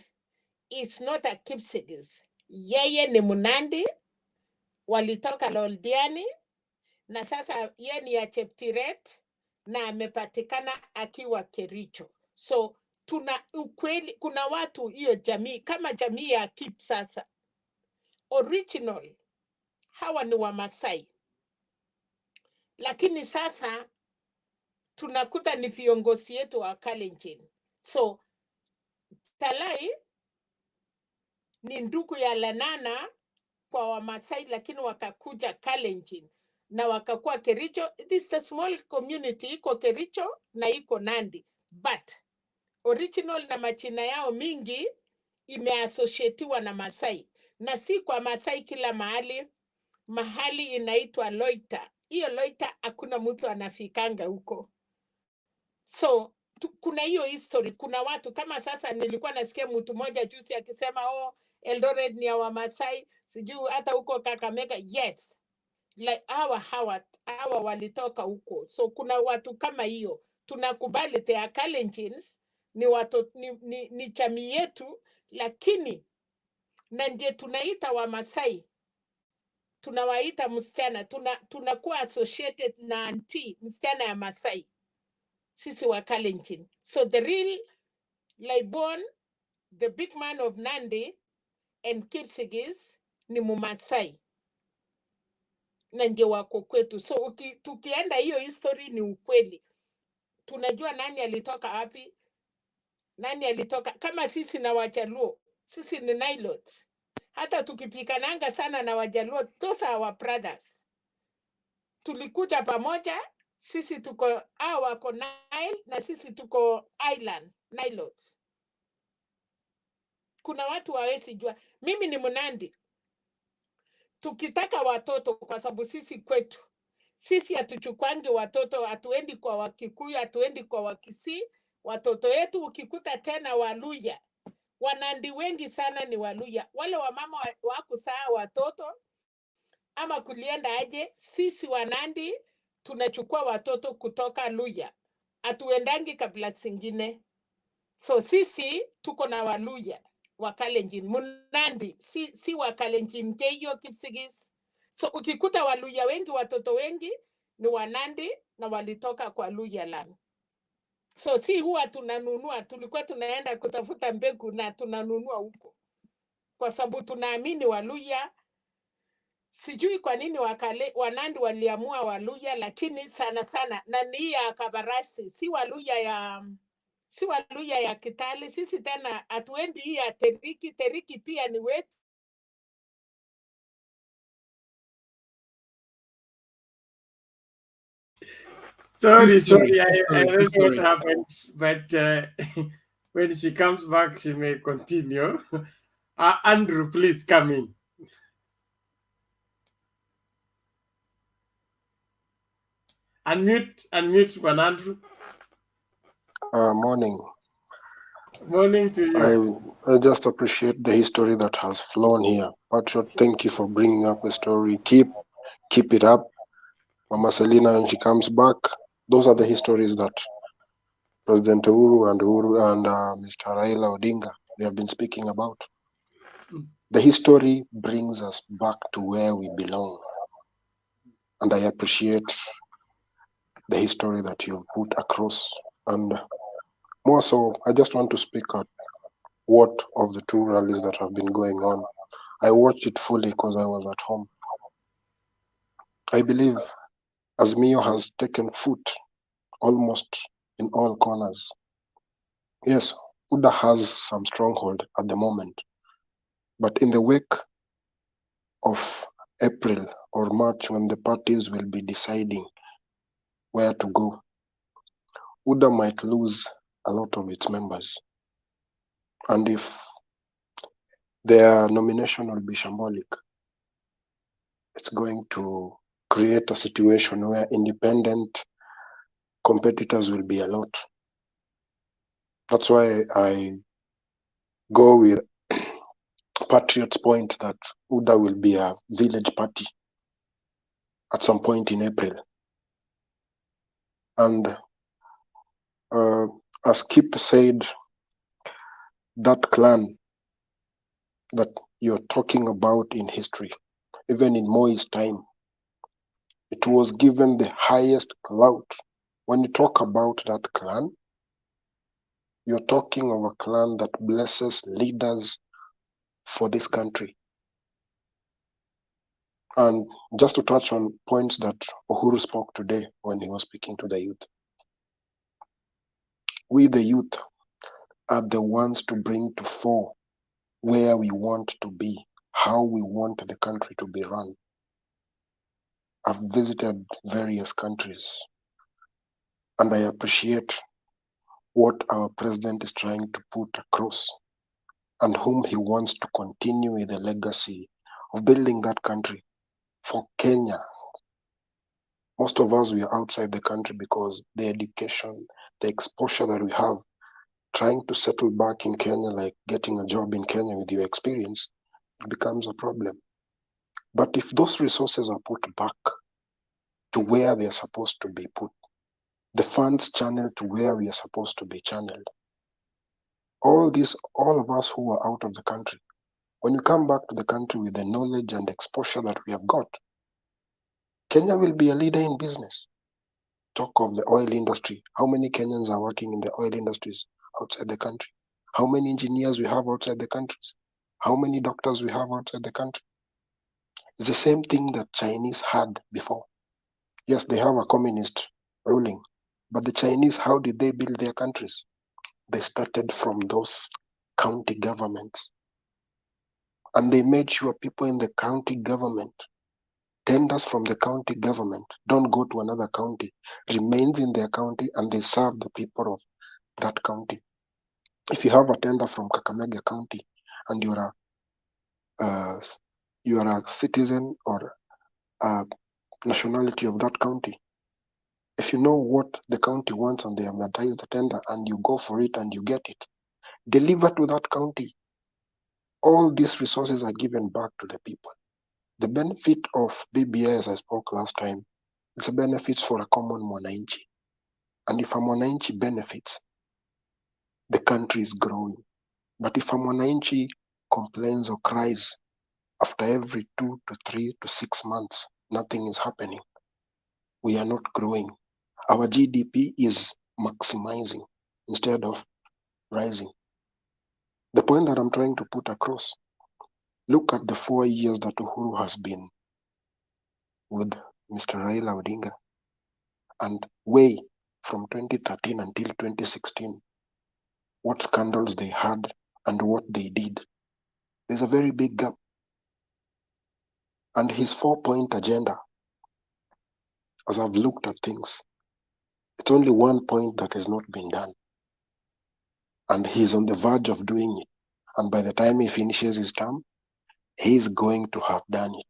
is not a Kipsigis. Yeye ni Munandi, walitoka Loldiani na sasa yeye ni ya Cheptiret na amepatikana akiwa Kericho. So tuna ukweli, kuna watu hiyo jamii kama jamii ya Kip sasa original hawa ni wa Masai, lakini sasa tunakuta ni viongozi yetu wa Kalenjin. So Talai ni ndugu ya Lanana kwa Wamasai, lakini wakakuja Kalenjin na wakakuwa Kericho. This is a small community, iko Kericho na iko Nandi, but original na majina yao mingi imeassociatiwa na Masai, na si kwa Masai kila mahali. mahali inaitwa Loita. Hiyo Loita hakuna mtu anafikanga huko. So kuna hiyo history. Kuna watu kama sasa, nilikuwa nasikia mtu mmoja juzi akisema Eldoret ni ya Wamasai, sijui hata huko Kakamega. Yes, like hawa walitoka huko. So kuna watu kama hiyo, tunakubali they are Kalenjins, ni watu ni jamii yetu, lakini na ndiye tunaita Wamasai, tunawaita msichana, tunakuwa associated na auntie msichana ya Masai, sisi wa Kalenjin. So the real Laibon, the big man of Nandi and Kipsigis ni Mumasai, na ndio wako kwetu. So tukienda hiyo history ni ukweli, tunajua nani alitoka wapi, nani alitoka. Kama sisi na Wajaluo, sisi ni Nilotes. Hata tukipikananga sana na Wajaluo, those are our brothers. Tulikuja pamoja, sisi tuko wako Nile na sisi tuko Island Nilotes. Kuna watu hawezi jua. Mimi ni Mnandi. Tukitaka watoto, kwa sababu sisi kwetu, sisi hatuchukwangi watoto, hatuendi kwa Wakikuyu, hatuendi kwa Wakisii. Watoto yetu ukikuta tena Waluya, Wanandi wengi sana ni Waluya. Wale wamama wakusaa watoto ama kulienda aje, sisi Wanandi tunachukua watoto kutoka Luya, hatuendangi kabla zingine. So sisi tuko na Waluya wa Kalenjin. Mnandi si wa Kalenjin Keyo Kipsigis. So ukikuta Waluya wengi, watoto wengi ni Wanandi na walitoka kwa Luya land. So si huwa tunanunua, tulikuwa tunaenda kutafuta mbegu na tunanunua huko, kwa sababu tunaamini Waluya. Sijui kwa nini Wanandi waliamua Waluya, lakini sana sana na ni ya Kabarasi, si Waluya ya Kitale. Sisi tena hatuendi hii ya Teriki. Teriki pia ni wetu. Sorry, History, I don't know history. what happened, but when she comes back, she may continue. Andrew, please come in. Unmute, Juan Andrew. Morning. Morning to you. I just appreciate the history that has flown here. Patriot, thank you for bringing up the story. Keep it up. Mama Selina, when she comes back, those are the histories that President Uhuru and Mr. Raila Odinga, they have been speaking about. The history brings us back to where we belong. And I appreciate the history that you've put across. And more so, I just want to speak at what of the two rallies that have been going on. I watched it fully because I was at home. I believe AZIMIO has taken foot almost in all corners. Yes, UDA has some stronghold at the moment, but in the wake of April or March, when the parties will be deciding where to go, UDA might lose a lot of its members. And if their nomination will be shambolic, it's going to create a situation where independent competitors will be a lot. That's why I go with Patriot's point that UDA will be a village party at some point in April. And as Kip said, that clan that you're talking about in history, even in Moi's time, it was given the highest clout. When you talk about that clan, you're talking of a clan that blesses leaders for this country. And just to touch on points that Uhuru spoke today when he was speaking to the youth, we the youth are the ones to bring to fore where we want to be, how we want the country to be run. I've visited various countries and I appreciate what our president is trying to put across and whom he wants to continue with the legacy of building that country for Kenya. Most of us, we are outside the country because the education, the exposure that we have, trying to settle back in Kenya, like getting a job in Kenya with your experience, it becomes a problem. But if those resources are put back to where they are supposed to be put, the funds channeled to where we are supposed to be channeled, all of us who are out of the country, when you come back to the country with the knowledge and exposure that we have got, Kenya will be a leader in business. Talk of the oil industry. How many Kenyans are working in the oil industries outside the country? How many engineers we have outside the countries? How many doctors we have outside the country? It's the same thing that Chinese had before. Yes, they have a communist ruling, but the Chinese, how did they build their countries? They started from those county governments, and they made sure people in the county government, tenders from the county government, don't go to another county, remains in their county, and they serve the people of that county. If you have a tender from Kakamega County and you're a citizen or a nationality of that county, if you know what the county wants and they advertise the tender and you go for it and you get it, deliver to that county. All these resources are given back to the people. The benefit of BBI, as I spoke last time, it's a benefit for a common mwananchi. And if a mwananchi benefits, the country is growing. But if a mwananchi complains or cries after every 2 to 3 to 6 months, nothing is happening, we are not growing. Our GDP is maximizing instead of rising. The point that I'm trying to put across, look at the 4 years that Uhuru has been with Mr. Raila Odinga and weigh from 2013 until 2016, what scandals they had and what they did. There's a very big gap. And his 4-point agenda, as I've looked at things, it's only 1 point that has not been done. And he's on the verge of doing it. And by the time he finishes his term, he's going to have done it.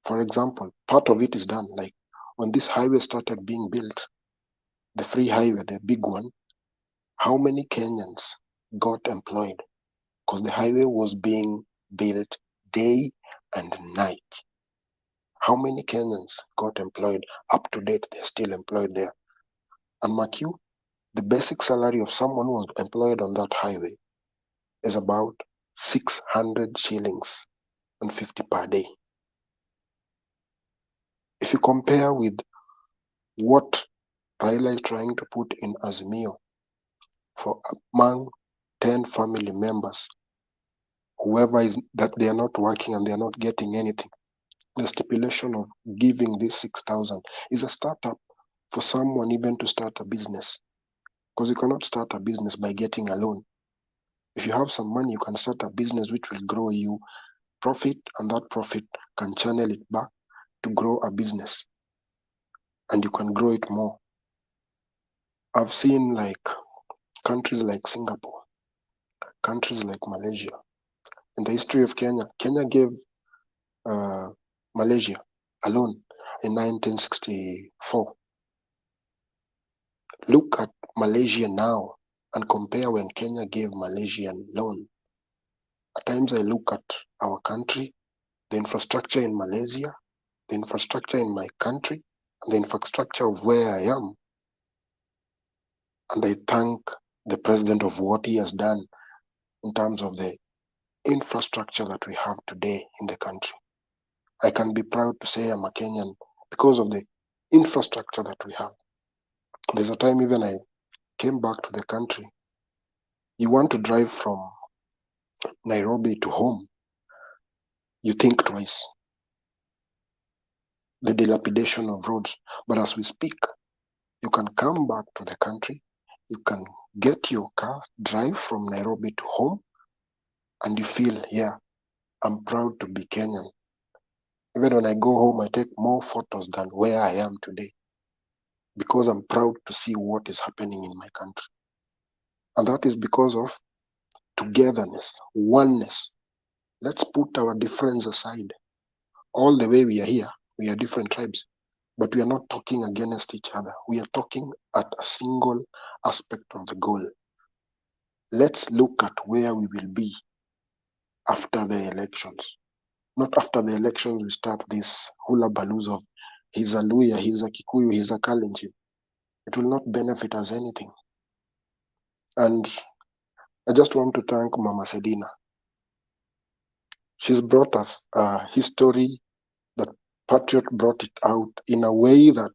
For example, part of it is done. Like when this highway started being built, the free highway, the big one, how many Kenyans got employed? Because the highway was being built day and night. How many Kenyans got employed? Up to date, they're still employed there. And mark you, the basic salary of someone who was employed on that highway is about 600 shillings and 50 per day. If you compare with what Raila is trying to put in AZIMIO for among 10 family members, whoever is that they are not working and they are not getting anything, the stipulation of giving this 6,000 is a startup for someone even to start a business. Because you cannot start a business by getting a loan. If you have some money, you can start a business which will grow you profit, and that profit can channel it back to grow a business. And you can grow it more. I've seen like countries like Singapore, countries like Malaysia. In the history of Kenya, Kenya gave Malaysia a loan in 1964. Look at Malaysia now and compare when Kenya gave Malaysian loan. At times I look at our country, the infrastructure in Malaysia, the infrastructure in my country, and the infrastructure of where I am. And I thank the president of what he has done in terms of the infrastructure that we have today in the country. I can be proud to say I'm a Kenyan because of the infrastructure that we have. There's a time even I came back to the country. You want to drive from Nairobi to home, you think twice. The dilapidation of roads. But as we speak, you can come back to the country, you can get your car, drive from Nairobi to home, and you feel, yeah, I'm proud to be Kenyan. Even when I go home, I take more photos than where I am today because I'm proud to see what is happening in my country. And that is because of togetherness, oneness. Let's put our difference aside. all the way we are here, we are different tribes, but we are not talking against each other. We are talking at a single aspect of the goal. Let's look at where we will be after the elections. Not after the elections we start this hula balloons of he's a Luya, he's a Kikuyu, he's a Kalenjin. It will not benefit us anything. And I just want to thank Mama Selina. She's brought us a history that Patriot brought it out in a way that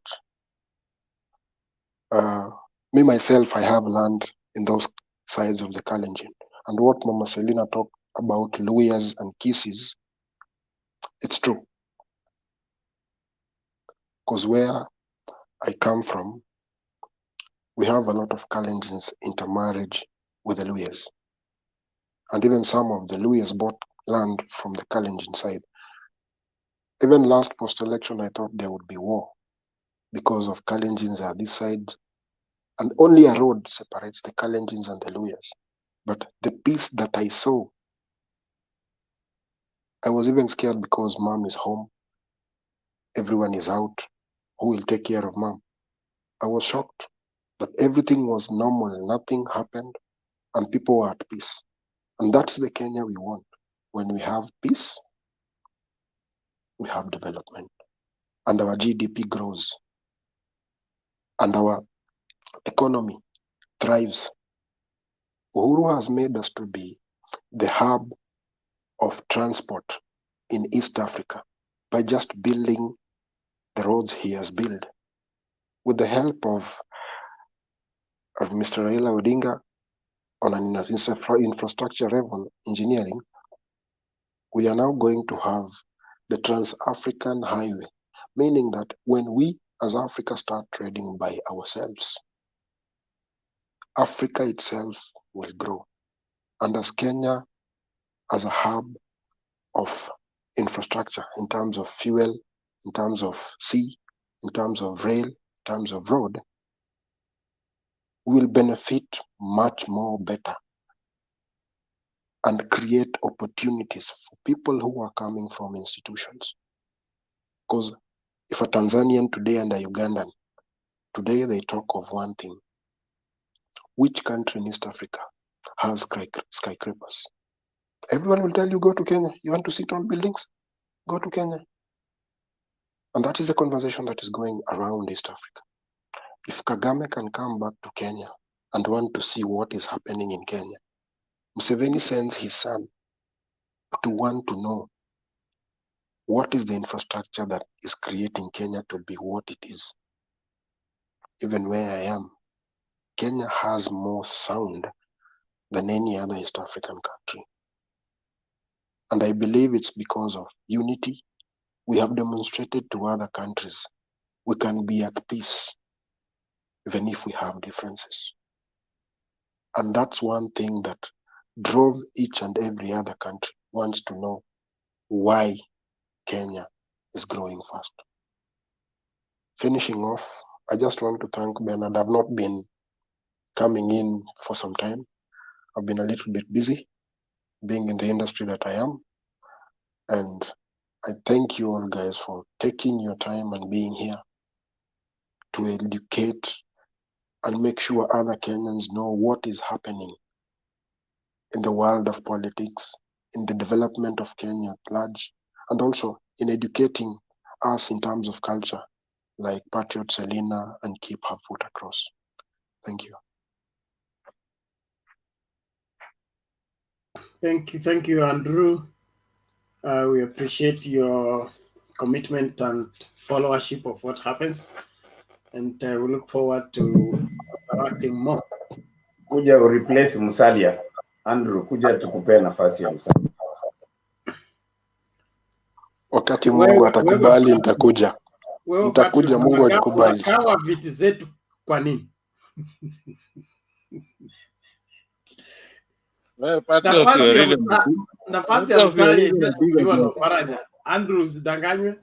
me myself, I have learned in those sides of the Kalenjin. And what Mama Selina talked about Luyas and Kisses, it's true. Because where I come from, we have a lot of Kalenjins intermarriage with the Luyas. And even some of the Luyas bought land from the Kalenjin side. Even last post-election, I thought there would be war because of Kalenjins are this side, and only a road separates the Kalenjins and the Luyas. But the peace that I saw, I was even scared because mom is home, everyone is out, who will take care of mom? I was shocked that everything was normal, nothing happened, and people were at peace. And that's the Kenya we want. When we have peace, we have development, and our GDP grows, and our economy thrives. Uhuru has made us to be the hub of transport in East Africa by just building the roads he has built. With the help of Mr. Raila Odinga on an infrastructure level engineering, we are now going to have the Trans-African Highway, meaning that when we as Africa start trading by ourselves, Africa itself will grow. And as Kenya, as a hub of infrastructure in terms of fuel, in terms of sea, in terms of rail, in terms of road, we will benefit much more better and create opportunities for people who are coming from institutions. Because if a Tanzanian today and a Ugandan, today they talk of one thing. Which country in East Africa has skyscrapers? Everyone will tell you, go to Kenya. You want to see tall buildings? Go to Kenya. And that is the conversation that is going around East Africa. If Kagame can come back to Kenya and want to see what is happening in Kenya, Museveni sends his son to want to know what is the infrastructure that is creating Kenya to be what it is. Even where I am, Kenya has more sound than any other East African country. And I believe it's because of unity. We have demonstrated to other countries we can be at peace, even if we have differences. And that's one thing that drove each and every other country wants to know why Kenya is growing fast. Finishing off, I just want to thank Bernard. I've not been coming in for some time. I've been a little bit busy being in the industry that I am. And I thank you all guys for taking your time and being here to educate and make sure other Kenyans know what is happening in the world of politics, in the development of Kenya at large, and also in educating us in terms of culture, like Patriot Selina and keep her foot across. Thank you. Thank you, Andrew. We appreciate your commitment and followership of what happens, and we look forward to interacting more. Kuja replace Musalia. Andrew, kuja tukupe nafasi ya Musalia. Wakati Mungu atakubali nitakuja. Nitakuja Mungu akikubali. Unakawa viti zetu kwa nini? Nafasi ya Musalia itachukuliwa na Oparanya. Andrew usidanganywe.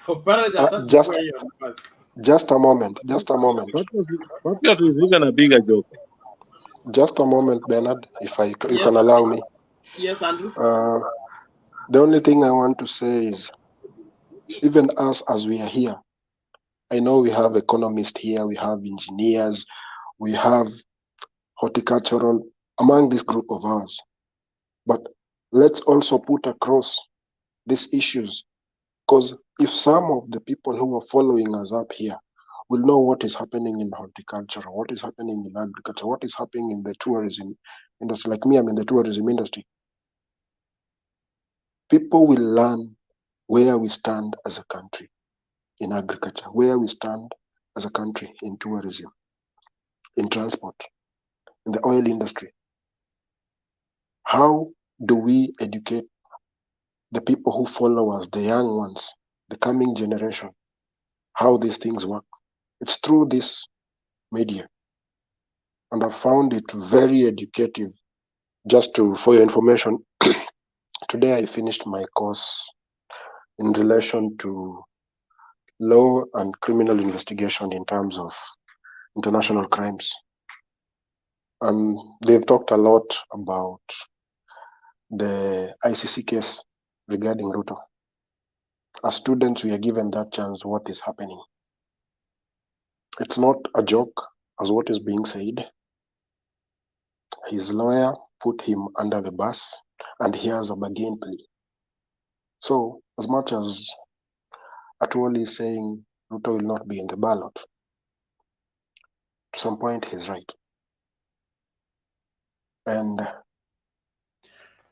Oparanya sasa hiyo nafasi. Just a moment. Patriot is even a bigger joke. Just a moment, Bernard, if you can allow me. Yes, Andrew. The only thing I want to say is, even us as we are here, I know we have economists here, we have engineers, we have horticultural among this group of ours. But let's also put across these issues, because if some of the people who are following us up here will know what is happening in horticulture, what is happening in agriculture, what is happening in the tourism industry, like me, I'm in the tourism industry, people will learn where we stand as a country in agriculture, where we stand as a country in tourism, in transport, in the oil industry. How do we educate the people who follow us, the young ones, the coming generation, how these things work? It's through this media. And I found it very educative. Just for your information, today I finished my course in relation to law and criminal investigation in terms of international crimes. And they've talked a lot about the ICC case regarding Ruto. As students, we are given that chance, what is happening. It's not a joke, as what is being said. His lawyer put him under the bus, and he has a bargain plea. So, as much as Atuoli is saying Ruto will not be in the ballot, to some point he's right. And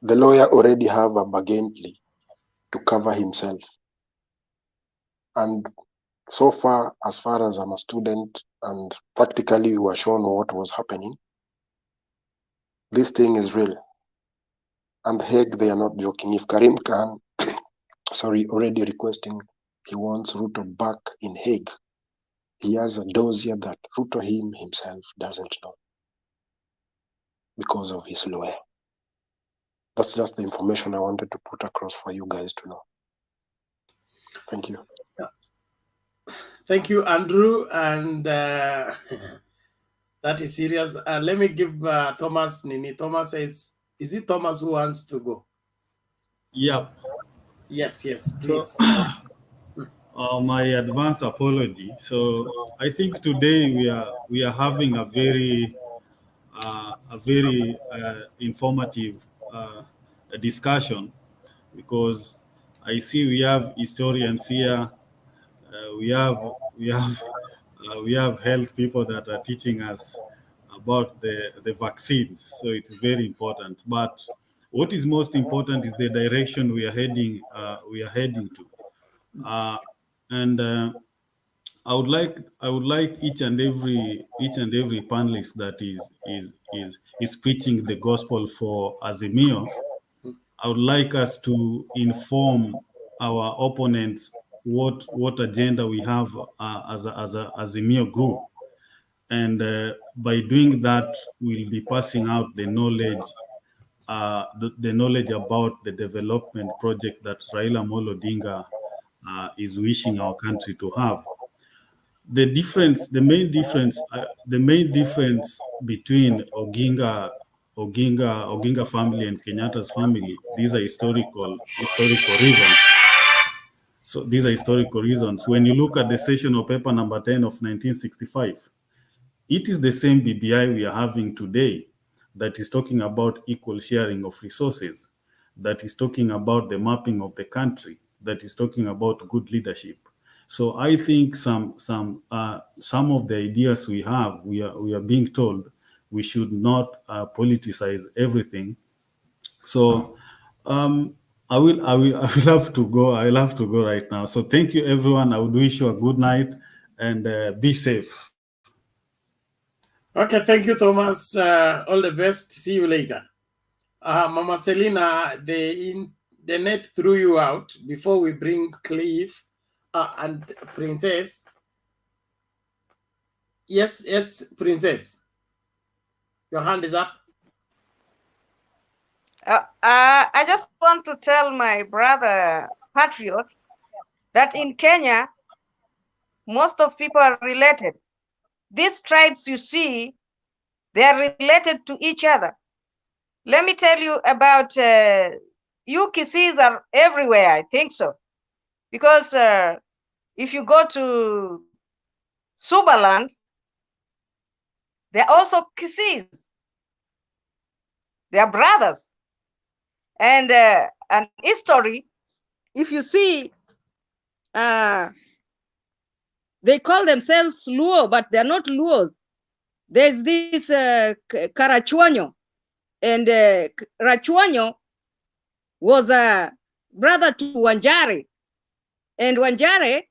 the lawyer already have a bargain plea to cover himself. And so far as I'm a student and practically we were shown what was happening, this thing is real. And Hague, they are not joking. If Karim Khan, already requesting he wants Ruto back in Hague, he has a dossier that Ruto himself doesn't know because of his lawyer. That's just the information I wanted to put across for you guys to know. Thank you. Thank you, Andrew. And that is serious. Let me give Thomas Nini. Thomas says, is it Thomas who wants to go? Yeah. Yes, please. So, my advance apology. So I think today we are having a very informative discussion, because I see we have historians here, we have health people that are teaching us about the vaccines. So it's very important. But what is most important is the direction we are heading to. I would like each and every panelist that is preaching the gospel for AZIMIO. I would like us to inform our opponents what agenda we have as a AZIMIO group, and by doing that, we'll be passing out the knowledge. The knowledge about the development project that Raila Amolo Odinga is wishing our country to have. The main difference between Oginga family and Kenyatta's family, these are historical reasons. So these are historical reasons. When you look at the session of paper number 10 of 1965, it is the same BBI we are having today that is talking about equal sharing of resources, that is talking about the mapping of the country, that is talking about good leadership. So I think some of the ideas we have, we are being told we should not politicize everything. So I will have to go. I'll have to go right now. So thank you, everyone. I would wish you a good night and be safe. Okay, thank you, Thomas. All the best. See you later. Mama Selina, the net threw you out before we bring Cliff and Princess. Yes, Princess. Your hand is up. I just want to tell my brother Patriot that in Kenya, most of people are related. These tribes you see, they are related to each other. Let me tell you about you Kisis are everywhere, I think so. Because if you go to Subaland, they're also Kisis. They are brothers. And an history, if you see, they call themselves Luo, but they're not Luos. There's this Karachuanyo, and Rachuanyo was a brother to Wanjare, and Wanjare,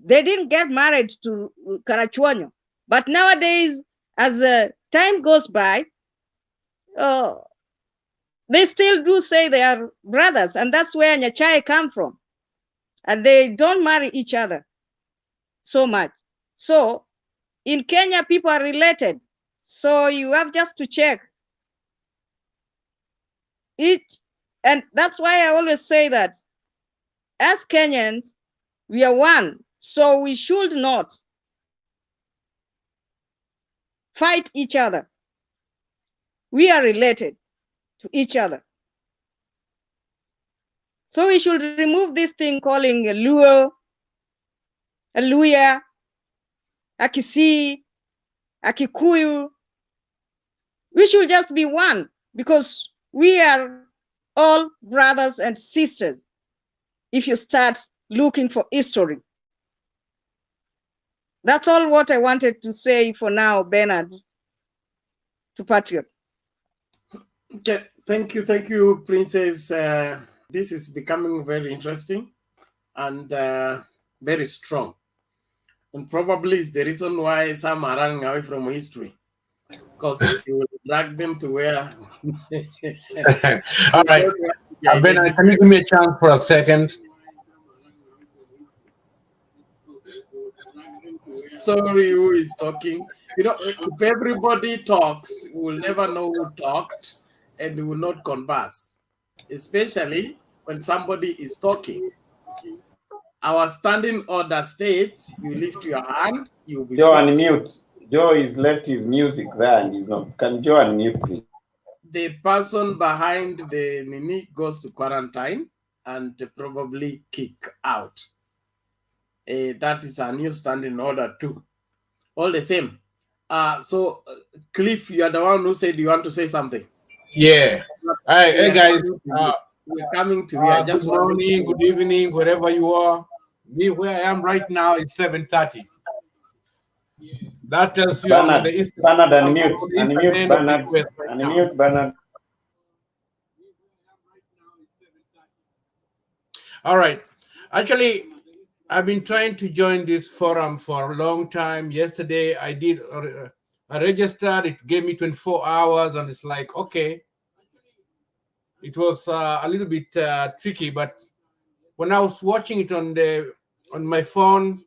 they didn't get married to Karachuanyo. But nowadays, as time goes by, they still do say they are brothers, and that's where Nyachai come from. And they don't marry each other so much. So in Kenya, people are related. So you have just to check each, and that's why I always say that as Kenyans, we are one. So we should not fight each other. We are related to each other. So we should remove this thing calling a Luo, a Luya, a Kisii, a Kikuyu. We should just be one, because we are all brothers and sisters if you start looking for history. That's all what I wanted to say for now, Bernard, to Patriot. Okay, thank you, Princess. This is becoming very interesting and very strong. And probably is the reason why some are running away from history, because you will drag them to where. All right. Bernard, can you give me a chance for a second? Sorry, who is talking? You know, if everybody talks, we'll never know who talked, and we will not converse, especially when somebody is talking. Our standing order states, you lift your hand, you'll be Joe, put. unmute. Joe is left his music there and he's not. Can Joe unmute, please? The person behind the Nini goes to quarantine and probably kick out. That is a new standing order too. All the same. So Cliff, you are the one who said you want to say something. Yeah. All right, hey guys. We're coming to here. Good morning, good evening, wherever you are. Me, where I am right now, it's 7:30. That tells you Bernard, I'm on the eastern. Bernard, unmute, Bernard, unmute, Bernard. All right. Actually, I've been trying to join this forum for a long time. Yesterday, I did. I registered. It gave me 24 hours, and it's like, okay. It was a little bit tricky, but when I was watching it on my phone,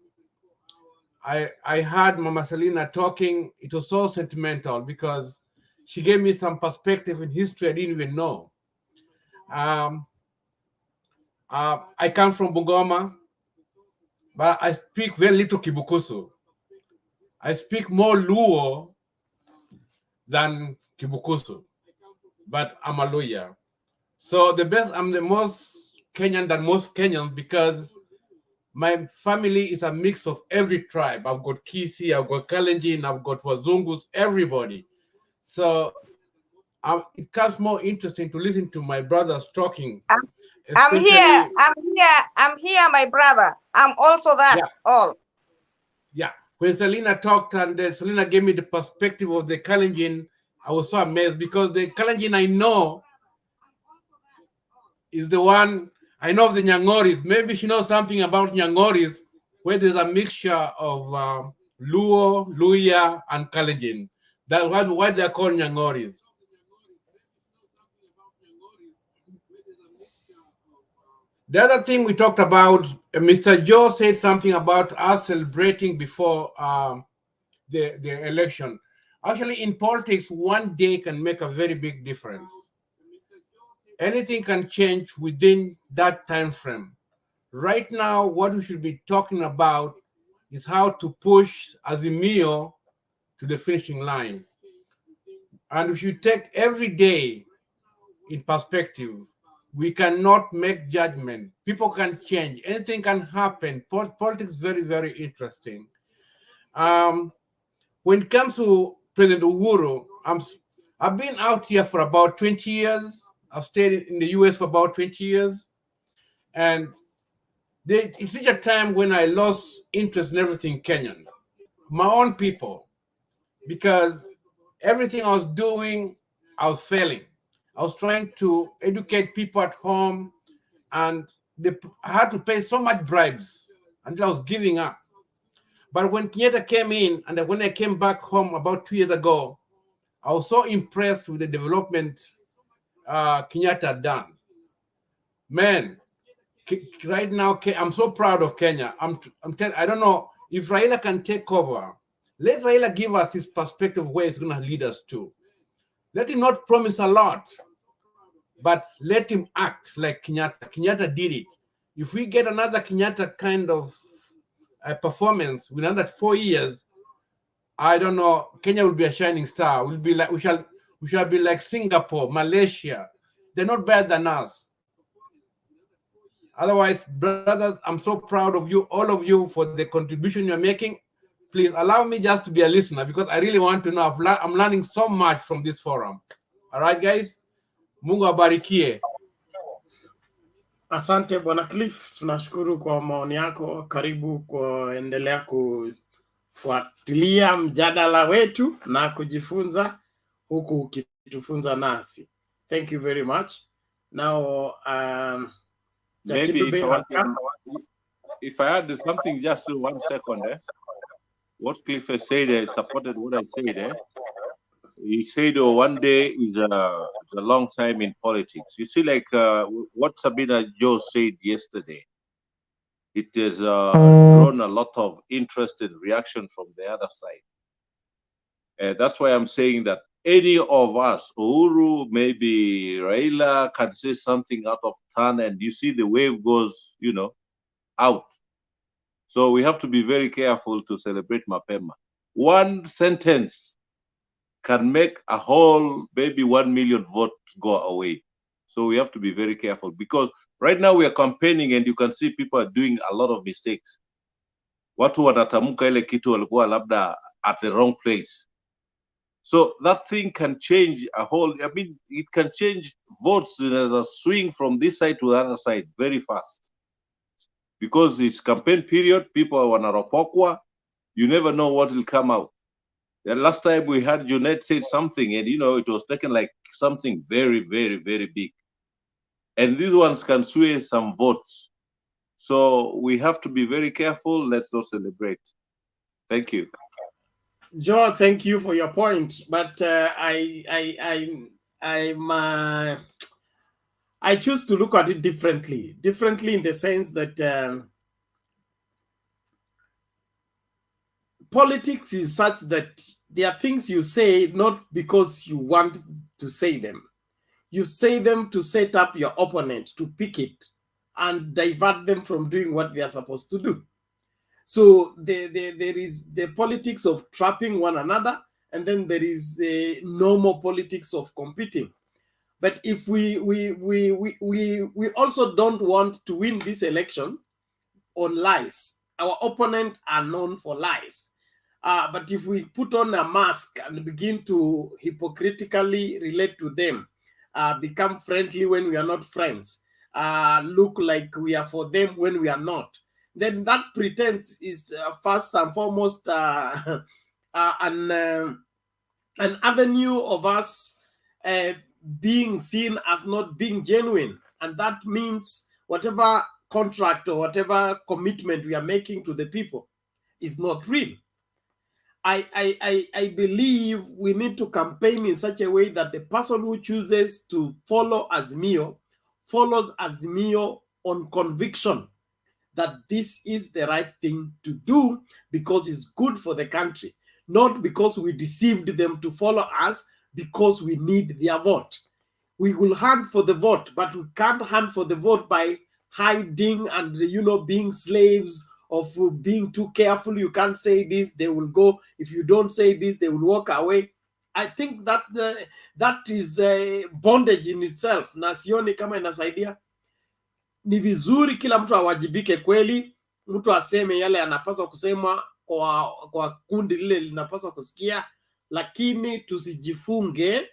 I heard Mama Selina talking. It was so sentimental because she gave me some perspective in history I didn't even know. I come from Bungoma, but I speak very little Kibukusu. I speak more Luo than Kibukusu, but I'm a Luya. So I'm the most Kenyan than most Kenyans because my family is a mix of every tribe. I've got Kisii, I've got Kalenjin, I've got Wazungus, everybody. So it becomes more interesting to listen to my brothers talking. I'm here, my brother. I'm also that, all. Yeah, when Selina talked and Selina gave me the perspective of the Kalenjin, I was so amazed because the Kalenjin I know is the one, I know of the Nyangoris. Maybe she knows something about Nyangoris, where there's a mixture of Luo, Luya, and Kalenjin. That's why they're called Nyangoris. The other thing we talked about, Mr. Joe said something about us celebrating before the election. Actually, in politics, one day can make a very big difference. Anything can change within that time frame. Right now, what we should be talking about is how to push AZIMIO to the finishing line. And if you take every day in perspective, We cannot make judgment. People can change. Anything can happen. Politics is very, very interesting. When it comes to President Uhuru, I've been out here for about 20 years. I've stayed in the US for about 20 years. And it's such a time when I lost interest in everything Kenyan, my own people, because everything I was doing, I was failing. I was trying to educate people at home, and I had to pay so much bribes until I was giving up. But when Kenyatta came in, and when I came back home about 2 years ago, I was so impressed with the development Kenyatta done. Man, right now, I'm so proud of Kenya. I don't know if Raila can take over. Let Raila give us his perspective where he's going to lead us to. Let him not promise a lot, but let him act like Kenyatta. Kenyatta did it. If we get another Kenyatta kind of performance within another 4 years, I don't know, Kenya will be a shining star. We'll be like, we shall be like Singapore, Malaysia. They're not better than us. Otherwise, brothers, I'm so proud of you, all of you, for the contribution you're making. Please allow me just to be a listener, because I really want to know. I'm learning so much from this forum. All right, guys? Mungu abarikie. Asante Bwana Cliff, tunashukuru kwa maoni yako. Karibu kuendelea kufuatilia mjadala wetu na kujifunza huku ukitufunza nasi. Thank you very much. Now, maybe if I add something, just 1 second. What Cliff has said supported what I said. He said, one day is a long time in politics. You see, like what Sabina Joe said yesterday, it has drawn a lot of interest and reaction from the other side. That's why I'm saying that any of us, Uhuru, maybe Raila, can say something out of turn, and you see the wave goes, out. So we have to be very careful to celebrate Mapema. One sentence can make a whole, maybe 1 million votes go away. So we have to be very careful, because right now we are campaigning and you can see people are doing a lot of mistakes. Watu wanatamuka ile kitu walikuwa labda at the wrong place. So that thing can change it can change votes as a swing from this side to the other side very fast. Because it's campaign period, people are wanaropokwa, you never know what will come out. The last time we had Junet say something, and it was taken like something very, very, very big. And these ones can sway some votes. So we have to be very careful. Let's not celebrate. Thank you. Joe, thank you for your point. But I choose to look at it differently. Differently in the sense that politics is such that there are things you say not because you want to say them. You say them to set up your opponent, to pick it, and divert them from doing what they are supposed to do. So there is the politics of trapping one another, and then there is the normal politics of competing. But if we also don't want to win this election on lies. Our opponents are known for lies. But if we put on a mask and begin to hypocritically relate to them, become friendly when we are not friends, look like we are for them when we are not, then that pretense is first and foremost an avenue of us being seen as not being genuine. And that means whatever contract or whatever commitment we are making to the people is not real. I believe we need to campaign in such a way that the person who chooses to follow AZIMIO follows AZIMIO on conviction that this is the right thing to do because it's good for the country, not because we deceived them to follow us because we need their vote. We will hunt for the vote, but we can't hunt for the vote by hiding and, being slaves of being too careful. You can't say this, they will go. If you don't say this, they will walk away. I think that that is a bondage in itself, na sioni kama inasaidia. Ni vizuri kila mtu awajibike kweli, mtu aseme yale anapaswa kusema kwa kundi lile linapaswa kusikia, lakini tusijifunge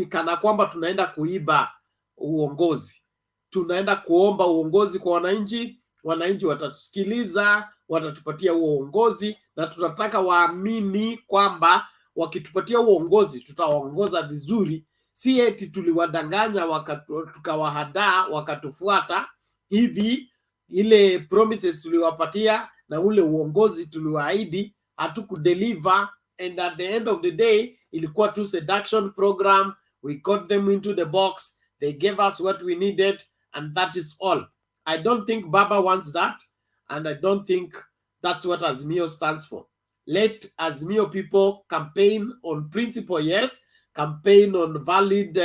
kana kwamba tunaenda kuiba uongozi. Tunaenda kuomba uongozi kwa wananchi, wananchi watatusikiliza, watatupatia huo uongozi, na tunataka waamini kwamba wakitupatia uongozi tutawaongoza vizuri, si eti tuliwadanganya tukawahadaa wakatufuata hivi. Ile promises tuliwapatia na ule uongozi tuliwaahidi hatukudeliver, and at the end of the day ilikuwa tu seduction program. We got them into the box, they gave us what we needed, and that is all. I don't think Baba wants that, and I don't think that's what AZIMIO stands for. Let AZIMIO people campaign on principle, yes, campaign on valid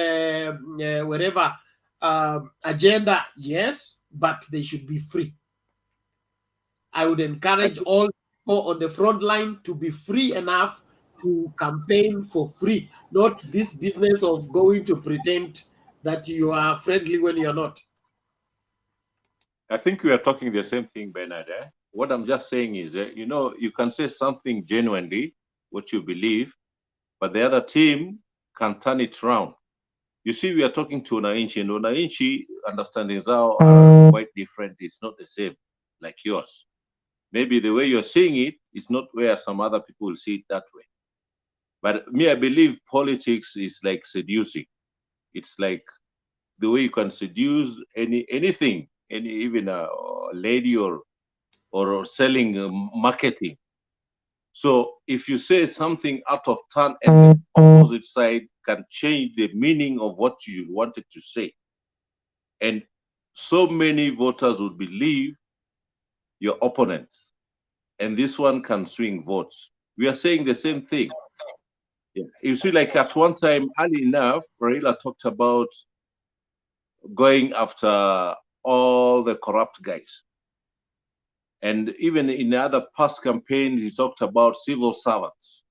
wherever agenda, yes, but they should be free. I would encourage all people on the front line to be free enough to campaign for free, not this business of going to pretend that you are friendly when you're not. I think we are talking the same thing, Bernard. What I'm just saying is, you know, you can say something genuinely, what you believe, but the other team can turn it around. You see, we are talking to Wananchi, and Wananchi understandings are quite different. It's not the same like yours. Maybe the way you're seeing it is not where some other people will see it that way. But me, I believe politics is like seducing. It's like the way you can seduce anything, even a lady or selling marketing. So if you say something out of turn and the opposite side can change the meaning of what you wanted to say, and so many voters would believe your opponents, and this one can swing votes. We are saying the same thing. Yeah. You see, like at one time, early enough, Raila talked about going after all the corrupt guys. And even in other past campaigns, he talked about civil servants,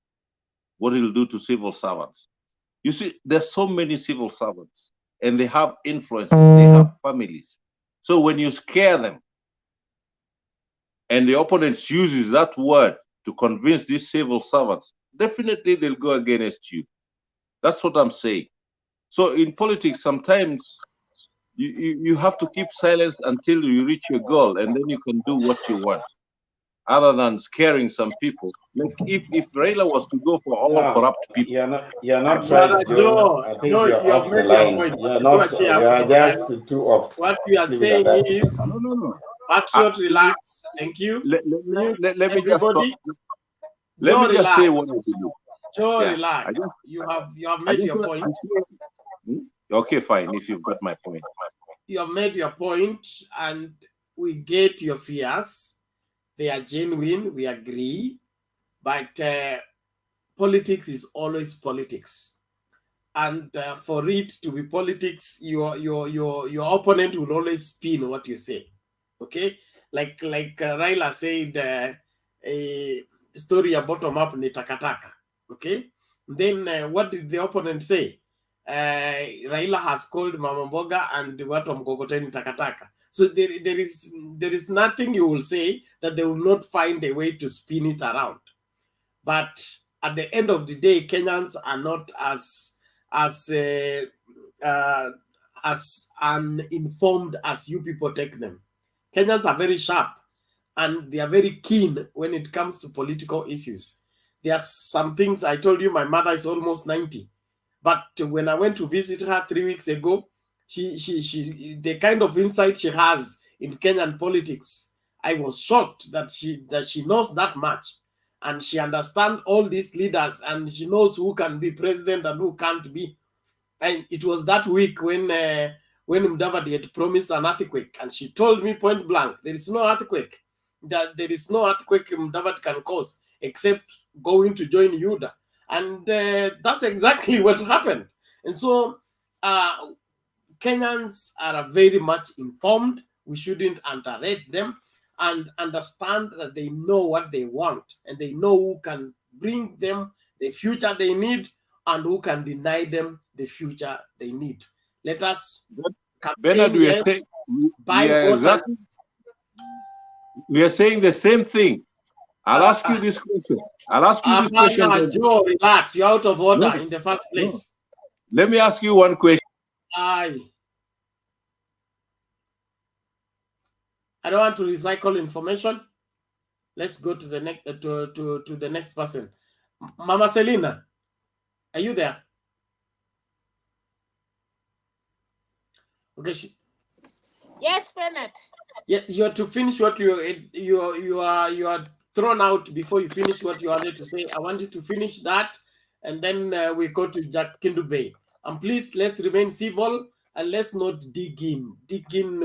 what he'll do to civil servants. You see, there's so many civil servants, and they have influence, they have families. So when you scare them, and the opponent uses that word to convince these civil servants, definitely they'll go against you. That's what I'm saying. So in politics, sometimes you have to keep silence until you reach your goal, and then you can do what you want, other than scaring some people. Like if Raila was to go for all corrupt people, you're not right, Joe. I think you're off the line. You're not. You are just too off. What we are saying is, no. Patriot, relax. Thank you. Let me everybody. Let me just say what I believe. Joe, relax. You have made your point. Okay, fine. If you've got my point, you have made your point, and we get your fears. They are genuine. We agree, but politics is always politics, and for it to be politics, your opponent will always spin what you say. Okay, like Raila said, a story about bottom up ni takataka. Okay, then what did the opponent say? Raila has called Mama Mboga and watu wa mkokoteni takataka. So there is nothing you will say that they will not find a way to spin it around. But at the end of the day, Kenyans are not as uninformed as you people take them. Kenyans are very sharp, and they are very keen when it comes to political issues. There are some things, I told you, my mother is almost 90. But when I went to visit her 3 weeks ago, she the kind of insight she has in Kenyan politics, I was shocked that she knows that much, and she understands all these leaders, and she knows who can be president and who can't be. And it was that week when Mudavadi had promised an earthquake, and she told me point blank, there is no earthquake. That there is no earthquake Mudavadi can cause except going to join UDA. And that's exactly what happened. And so Kenyans are very much informed. We shouldn't underrate them, and understand that they know what they want, and they know who can bring them the future they need, and who can deny them the future they need. Let us Bernard, campaign, yes, buy water. We are saying the same thing. I'll ask you this question. Joe, relax. You're out of order in the first place. No. Let me ask you one question. I don't want to recycle information. Let's go to the next to the next person. Mama Selina, are you there? Okay. Yes, Bernard. Yeah, you have to finish what you are thrown out before you finish what you wanted to say. I want you to finish that, and then we go to Jack Kindube. And please, let's remain civil and let's not dig in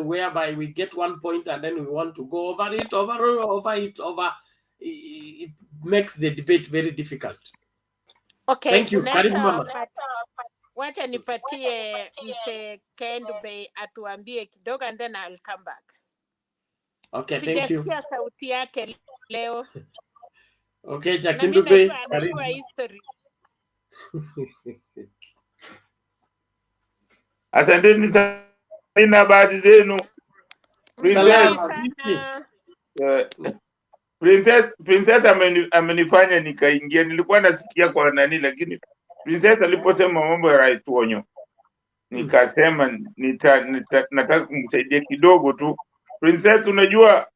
whereby we get 1 point and then we want to go over it. It makes the debate very difficult. Okay, thank you. Karibu mama. Wacha nipatie mse Kindube atuambie kidogo and then I'll come back. Okay, thank you. Sijasikia sauti yake leo. Okay, Jack Kindube. Asanteni sana, habari zenu. Princess amenifanya nikaingia. Nilikuwa nasikia kwa nani, lakini Princess aliposema mambo ya Raituonyo nikasema nataka kumsaidia kidogo tu. Princess, unajua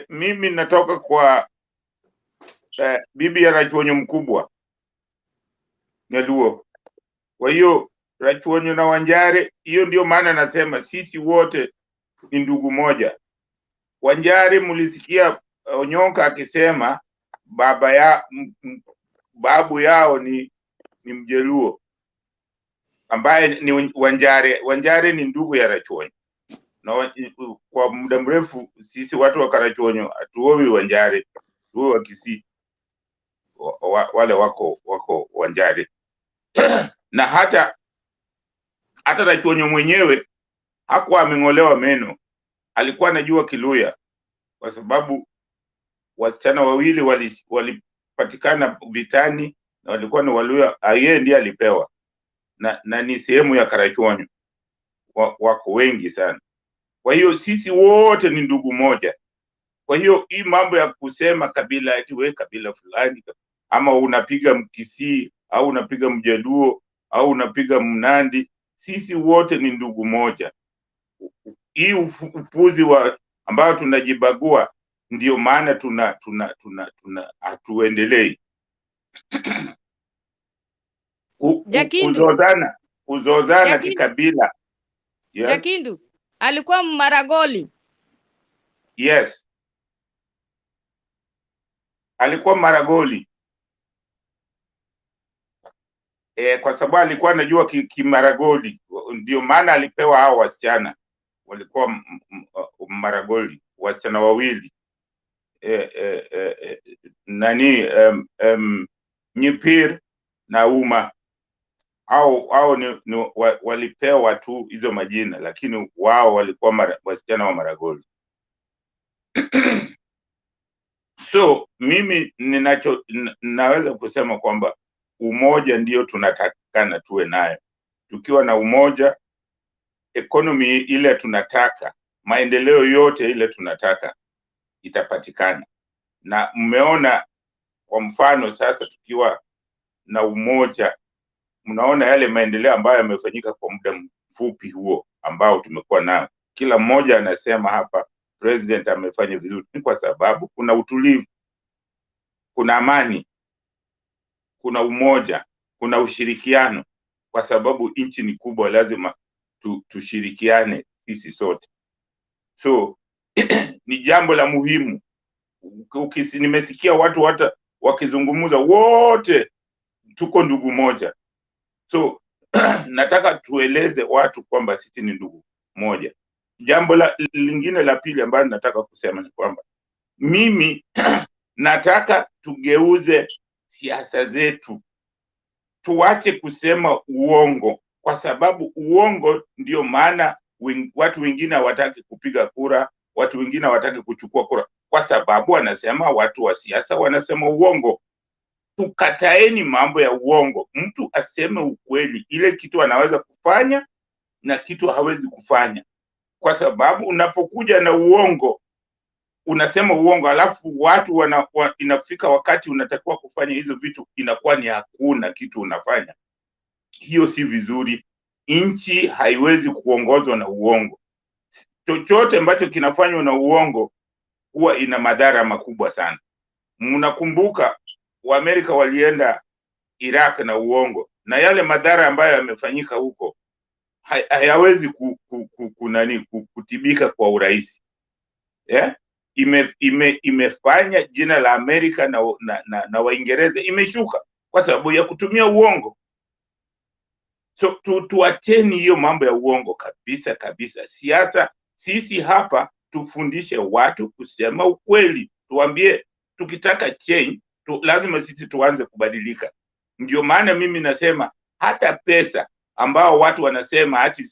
mimi natoka kwa bibi ya Raituonyo mkubwa Nyaluo. Kwa hiyo Raituonyo na Wanjare, hiyo ndio maana nasema sisi wote ni ndugu moja. Wanjare mulisikia Onyonka akisema babu yao ni Mjaluo ambaye ni Wanjare. Wanjare ni ndugu ya Raituonyo. Na kwa muda mrefu sisi watu wa Karachuonyo hatuowi Wanjare, tuowi wa Kisii. Wale wako Wanjare. Na hata Raituonyo mwenyewe hakuwa ameng'olewa meno, alikuwa anajua Kiluya kwa sababu wasichana wawili walipatikana vitani na walikuwa ni Waluya, yeye ndiye alipewa na ni sehemu ya Karachuonyo. Wako wengi sana. Kwa hiyo sisi wote ni ndugu moja. Kwa hiyo hii mambo ya kusema kabila ati we kabila fulani ama unapiga Mkisii au unapiga Mjaluo au unapiga Mnandi, sisi wote ni ndugu moja. Hii upuzi ambao tunajibagua ndio maana hatuendelei. Kuzozana kikabila. Yes. Jakindu alikuwa Maragoli. Yes. Alikuwa Maragoli. Kwa sababu alikuwa anajua Kimaragoli, ndio maana alipewa hao wasichana. Walikuwa Maragoli, wasichana wawili. Nyipir na Uma. Hao ni walipewa tu hizo majina, lakini wao walikuwa wasichana wa Maragoli. So mimi naweza kusema kwamba umoja ndio tunatakana tuwe nayo. Tukiwa na umoja, economy ile tunataka, maendeleo yote ile tunataka itapatikana. Na mmeona kwa mfano sasa tukiwa na umoja, mnaona yale maendeleo ambayo yamefanyika kwa muda mfupi huo ambao tumekuwa nao. Kila mmoja anasema hapa president amefanya vizuri, kwa sababu kuna utulivu, kuna amani, kuna umoja, kuna ushirikiano, kwa sababu nchi ni kubwa, lazima tushirikiane sisi sote. So ni jambo la muhimu. Nimesikia watu hata wakizungumza wote tuko ndugu moja. So nataka tueleze watu kwamba sisi ni ndugu moja. Jambo lingine la pili ambalo nataka kusema ni kwamba mimi nataka tugeuze siasa zetu. Tuache kusema uongo, kwa sababu uongo ndio maana watu wengine hawataki kupiga kura, watu wengine hawataki kuchukua kura, kwa sababu wanasema watu wa siasa wanasema uongo. tukataeni mambo ya uongo. Mtu aseme ukweli, ile kitu anaweza kufanya na kitu hawezi kufanya, kwa sababu unapokuja na uongo, unasema uongo, alafu watu inafika wakati unatakiwa kufanya hizo vitu, inakuwa ni hakuna kitu unafanya. Hiyo si vizuri. Nchi haiwezi kuongozwa na uongo. Chochote ambacho kinafanywa na uongo huwa ina madhara makubwa sana. Mnakumbuka Waamerika walienda Iraq na uongo, na yale madhara ambayo yamefanyika huko hayawezi kutibika kwa urahisi. Yeah? Imefanya jina la Amerika na Waingereza imeshuka kwa sababu ya kutumia uongo. So tuacheni hiyo mambo ya uongo kabisa kabisa. Siasa, sisi hapa tufundishe watu kusema ukweli. Tuambie tukitaka change, lazima sisi tuanze kubadilika. Ndio maana mimi nasema hata pesa ambao watu wanasema ati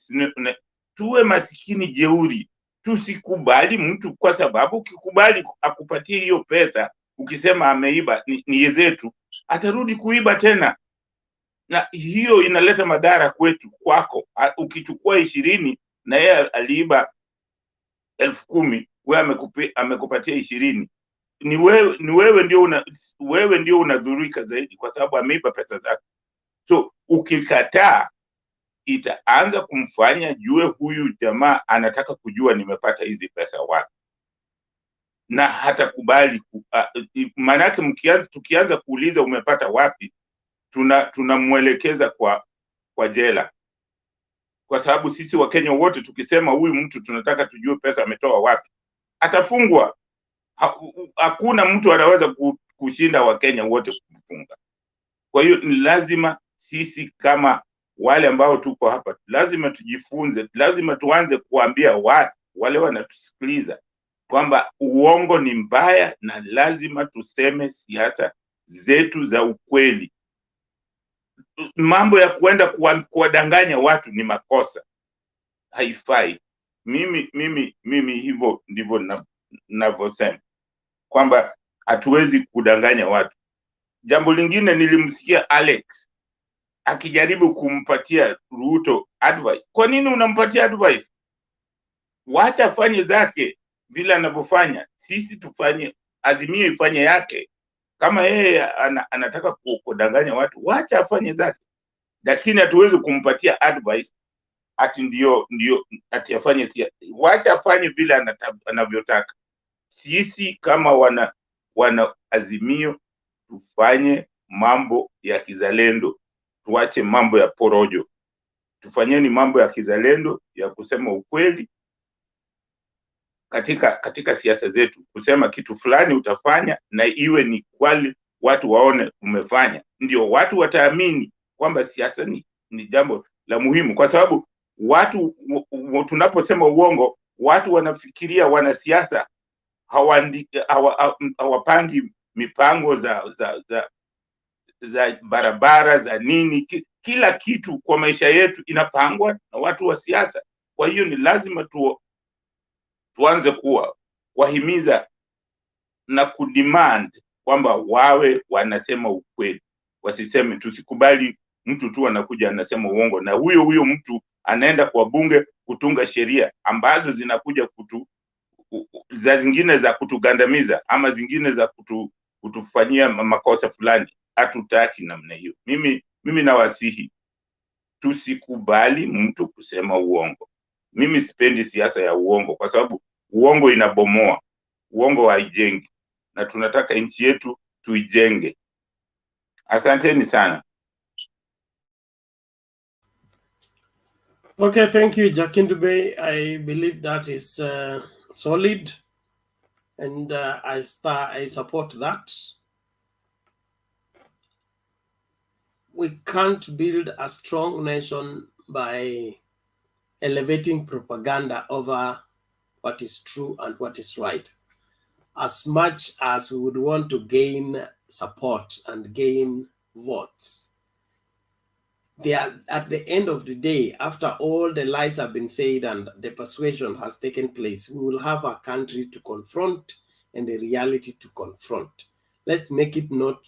tuwe masikini jeuri, tusikubali mtu, kwa sababu ukikubali akupatie hiyo pesa, ukisema ameiba ni zetu, atarudi kuiba tena, na hiyo inaleta madhara kwetu, kwako. Ukichukua 20 na yeye aliiba 10,000, wewe amekupatia 20, ni wewe ndio unadhurika zaidi, kwa sababu ameiba pesa zako. So ukikataa, itaanza kumfanya jue huyu jamaa anataka kujua nimepata hizi pesa wapi, na hata kubali manake tukianza kuuliza umepata wapi, tunamwelekeza kwa jela, kwa sababu sisi Wakenya wote tukisema huyu mtu tunataka tujue pesa ametoa wapi, atafungwa. Hakuna mtu anaweza kushinda Wakenya wote kufunga. Kwa hiyo ni lazima sisi kama wale ambao tuko hapa, lazima tujifunze, lazima tuanze kuambia wale wanatusikiliza kwamba uongo ni mbaya, na lazima tuseme siasa zetu za ukweli. Mambo ya kuenda kuwadanganya watu ni makosa, haifai. Mimi hivyo ndivyo ninavyosema kwamba hatuwezi kudanganya watu. Jambo lingine, nilimsikia Alex akijaribu kumpatia Ruto advice. Kwa nini unampatia advice? Wacha afanye zake vile anavyofanya, sisi tufanye, Azimio ifanye yake. Kama yeye anataka kudanganya watu, wacha afanye zake, lakini hatuwezi kumpatia advice ati ndio ati afanye. Wacha afanye vile anavyotaka. Sisi kama wana Azimio tufanye mambo ya kizalendo, tuache mambo ya porojo. Tufanyeni mambo ya kizalendo, ya kusema ukweli katika siasa zetu. Kusema kitu fulani utafanya, na iwe ni kweli, watu waone umefanya, ndio watu wataamini kwamba siasa ni jambo la muhimu. Kwa sababu watu tunaposema uongo, watu wanafikiria wanasiasa hawapangi mipango za barabara za nini. Kila kitu kwa maisha yetu inapangwa na watu wa siasa. Kwa hiyo ni lazima tuanze kuwahimiza na kudemand kwamba wawe wanasema ukweli, wasiseme. Tusikubali mtu tu anakuja anasema uongo, na huyo mtu anaenda kwa bunge kutunga sheria ambazo zinakuja za zingine za kutugandamiza, ama zingine za kutufanyia makosa fulani. Hatutaki namna hiyo. Mimi nawasihi tusikubali mtu kusema uongo. Mimi sipendi siasa ya uongo, kwa sababu uongo inabomoa, uongo haijengi, na tunataka nchi yetu tuijenge. Asanteni sana. Okay, thank you, Jakindube. I believe that is solid, and I support that. We can't build a strong nation by elevating propaganda over what is true and what is right. As much as we would want to gain support and gain votes, they are, at the end of the day, after all the lies have been said and the persuasion has taken place, we will have a country to confront and a reality to confront. Let's make it not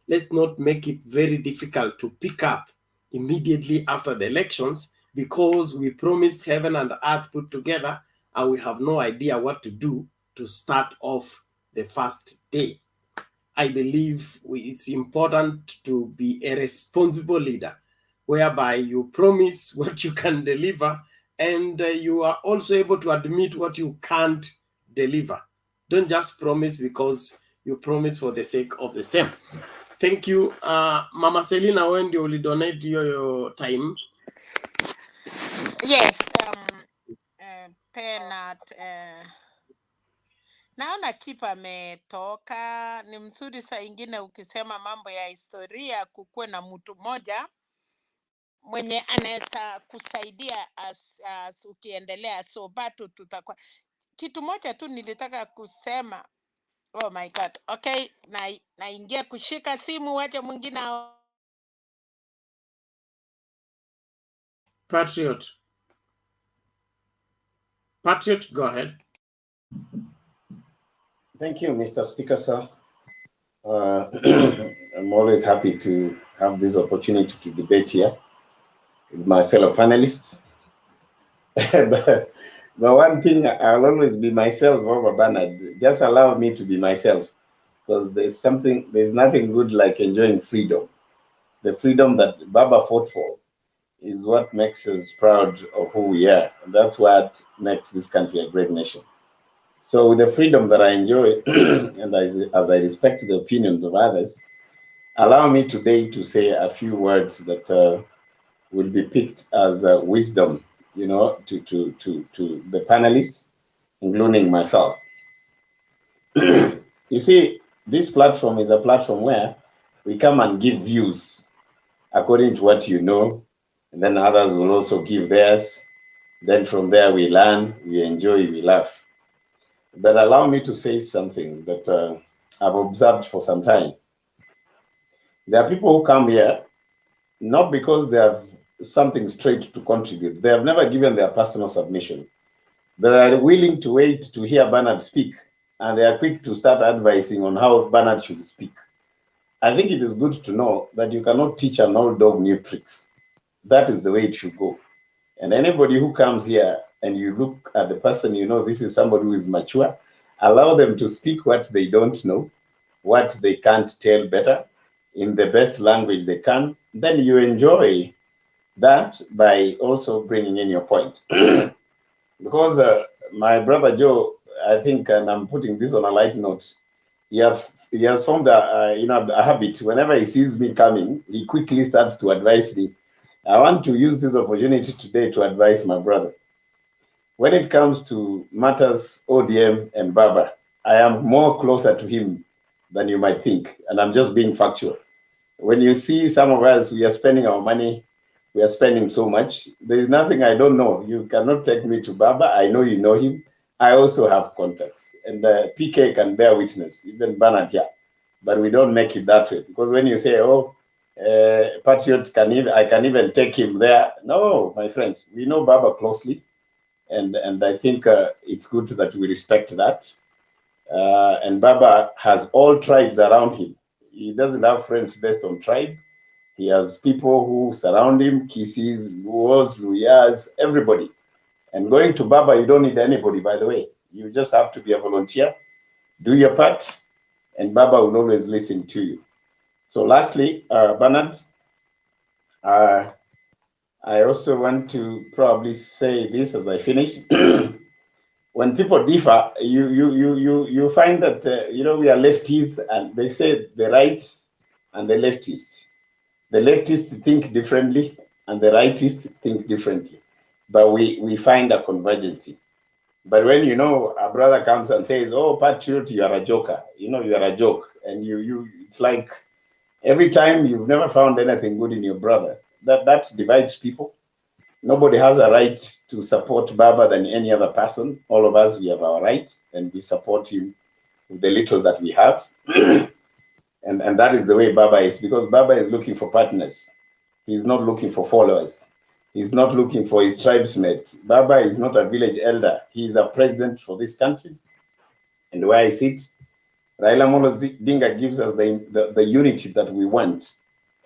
let's not make it very difficult to pick up immediately after the elections, because we promised heaven and earth put together and we have no idea what to do to start off the first day. I believe it's important to be a responsible leader, whereby you promise what you can deliver and you are also able to admit what you can't deliver. Don't just promise because you promise for the sake of the same. Thank you. Mama Selina, when you will donate your time? Yes, Penat, naona Kipa ametoka. Ni mzuri saa ingine ukisema mambo ya historia, kukuwe na mtu mmoja mwenye anaweza kusaidia as ukiendelea, so bado tutakuwa. Kitu moja tu nilitaka kusema. Oh my God. Okay, naingia kushika simu, wacha mwingine. Patriot, go ahead. Thank you, Mr. Speaker, sir. I'm always happy to have this opportunity to debate here with my fellow panelists. but one thing, I'll always be myself over Bernard. Just allow me to be myself, because there's nothing good like enjoying freedom. The freedom that Baba fought for is what makes us proud of who we are. And that's what makes this country a great nation. So with the freedom that I enjoy, and as I respect the opinions of others, allow me today to say a few words that will be picked as wisdom, you know, to the panelists, including myself. You see, this platform is a platform where we come and give views according to what you know, and then others will also give theirs. Then from there we learn, we enjoy, we laugh. But allow me to say something that I've observed for some time. There are people who come here not because they have something straight to contribute. They have never given their personal submission. They are willing to wait to hear Bernard speak, and they are quick to start advising on how Bernard should speak. I think it is good to know that you cannot teach an old dog new tricks. That is the way it should go. And anybody who comes here and you look at the person, you know, this is somebody who is mature, allow them to speak what they don't know, what they can't tell better, in the best language they can. Then you enjoy that by also bringing in your point. Because my brother Joe, I think, and I'm putting this on a light note, he has formed a habit. Whenever he sees me coming, he quickly starts to advise me. I want to use this opportunity today to advise my brother. When it comes to matters ODM and Baba, I am more closer to him than you might think, and I'm just being factual. When you see some of us, we are spending our money, we are spending so much. There is nothing I don't know. You cannot take me to Baba. I know you know him. I also have contacts, and PK can bear witness, even Bernard here. But we don't make it that way, because when you say, oh, Patriot, I can even take him there. No, my friend, we know Baba closely, and I think it's good that we respect that. And Baba has all tribes around him. He doesn't have friends based on tribe. He has people who surround him, Kisis, Luos, Luyas, everybody. And going to Baba, you don't need anybody, by the way. You just have to be a volunteer, do your part, and Baba will always listen to you. So lastly, Bernard, I also want to probably say this as I finish. When people differ, you find that, you know, we are lefties, and they say the rights and the leftists. The leftists think differently, and the rightists think differently. But we find a convergence. But when, you know, a brother comes and says, oh, Patriot, you are a joker. You know, you are a joke. And it's like every time you've never found anything good in your brother. That divides people. Nobody has a right to support Baba than any other person. All of us, we have our rights, and we support him with the little that we have. and that is the way Baba is, because Baba is looking for partners. He's not looking for followers. He's not looking for his tribesmate. Baba is not a village elder. He is a president for this country. And where I sit, Raila Amolo Odinga gives us the unity that we want.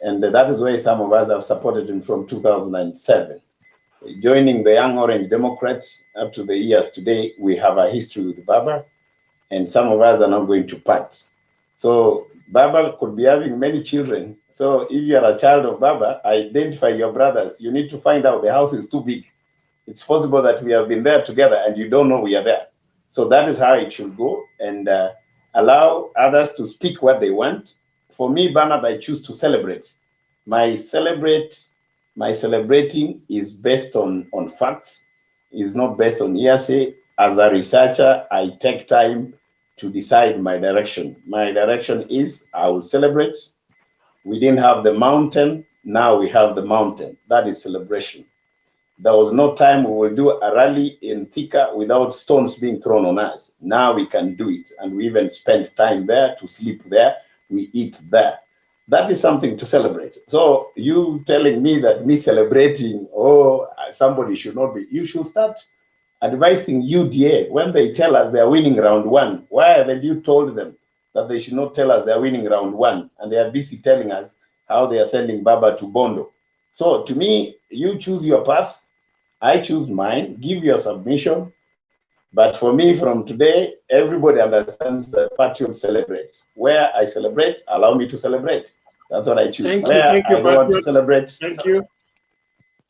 And that is why some of us have supported him from 2007. Joining the Young Orange Democrats up to the years today, we have a history with Baba, and some of us are not going to part. So Baba could be having many children. So if you are a child of Baba, identify your brothers. You need to find out the house is too big. It's possible that we have been there together and you don't know we are there. So that is how it should go, and allow others to speak what they want. For me, Bernard, I choose to celebrate. My celebrating is based on facts, is not based on hearsay. As a researcher, I take time to decide my direction. My direction is I will celebrate. We didn't have the mountain, now we have the mountain. That is celebration. There was no time we will do a rally in Thika without stones being thrown on us. Now we can do it, and we even spend time there to sleep there, we eat there. That is something to celebrate. So you telling me that me celebrating, oh, somebody should not be, you should start advising UDA when they tell us they're winning round 1. Why haven't you told them that they should not tell us they're winning round 1, and they are busy telling us how they are sending Baba to Bondo? So to me, you choose your path, I choose mine, give your submission. But for me, from today, everybody understands that patriot celebrates. Where I celebrate, allow me to celebrate. That's what I choose. Thank Where you, I don't want to celebrate. Thank you.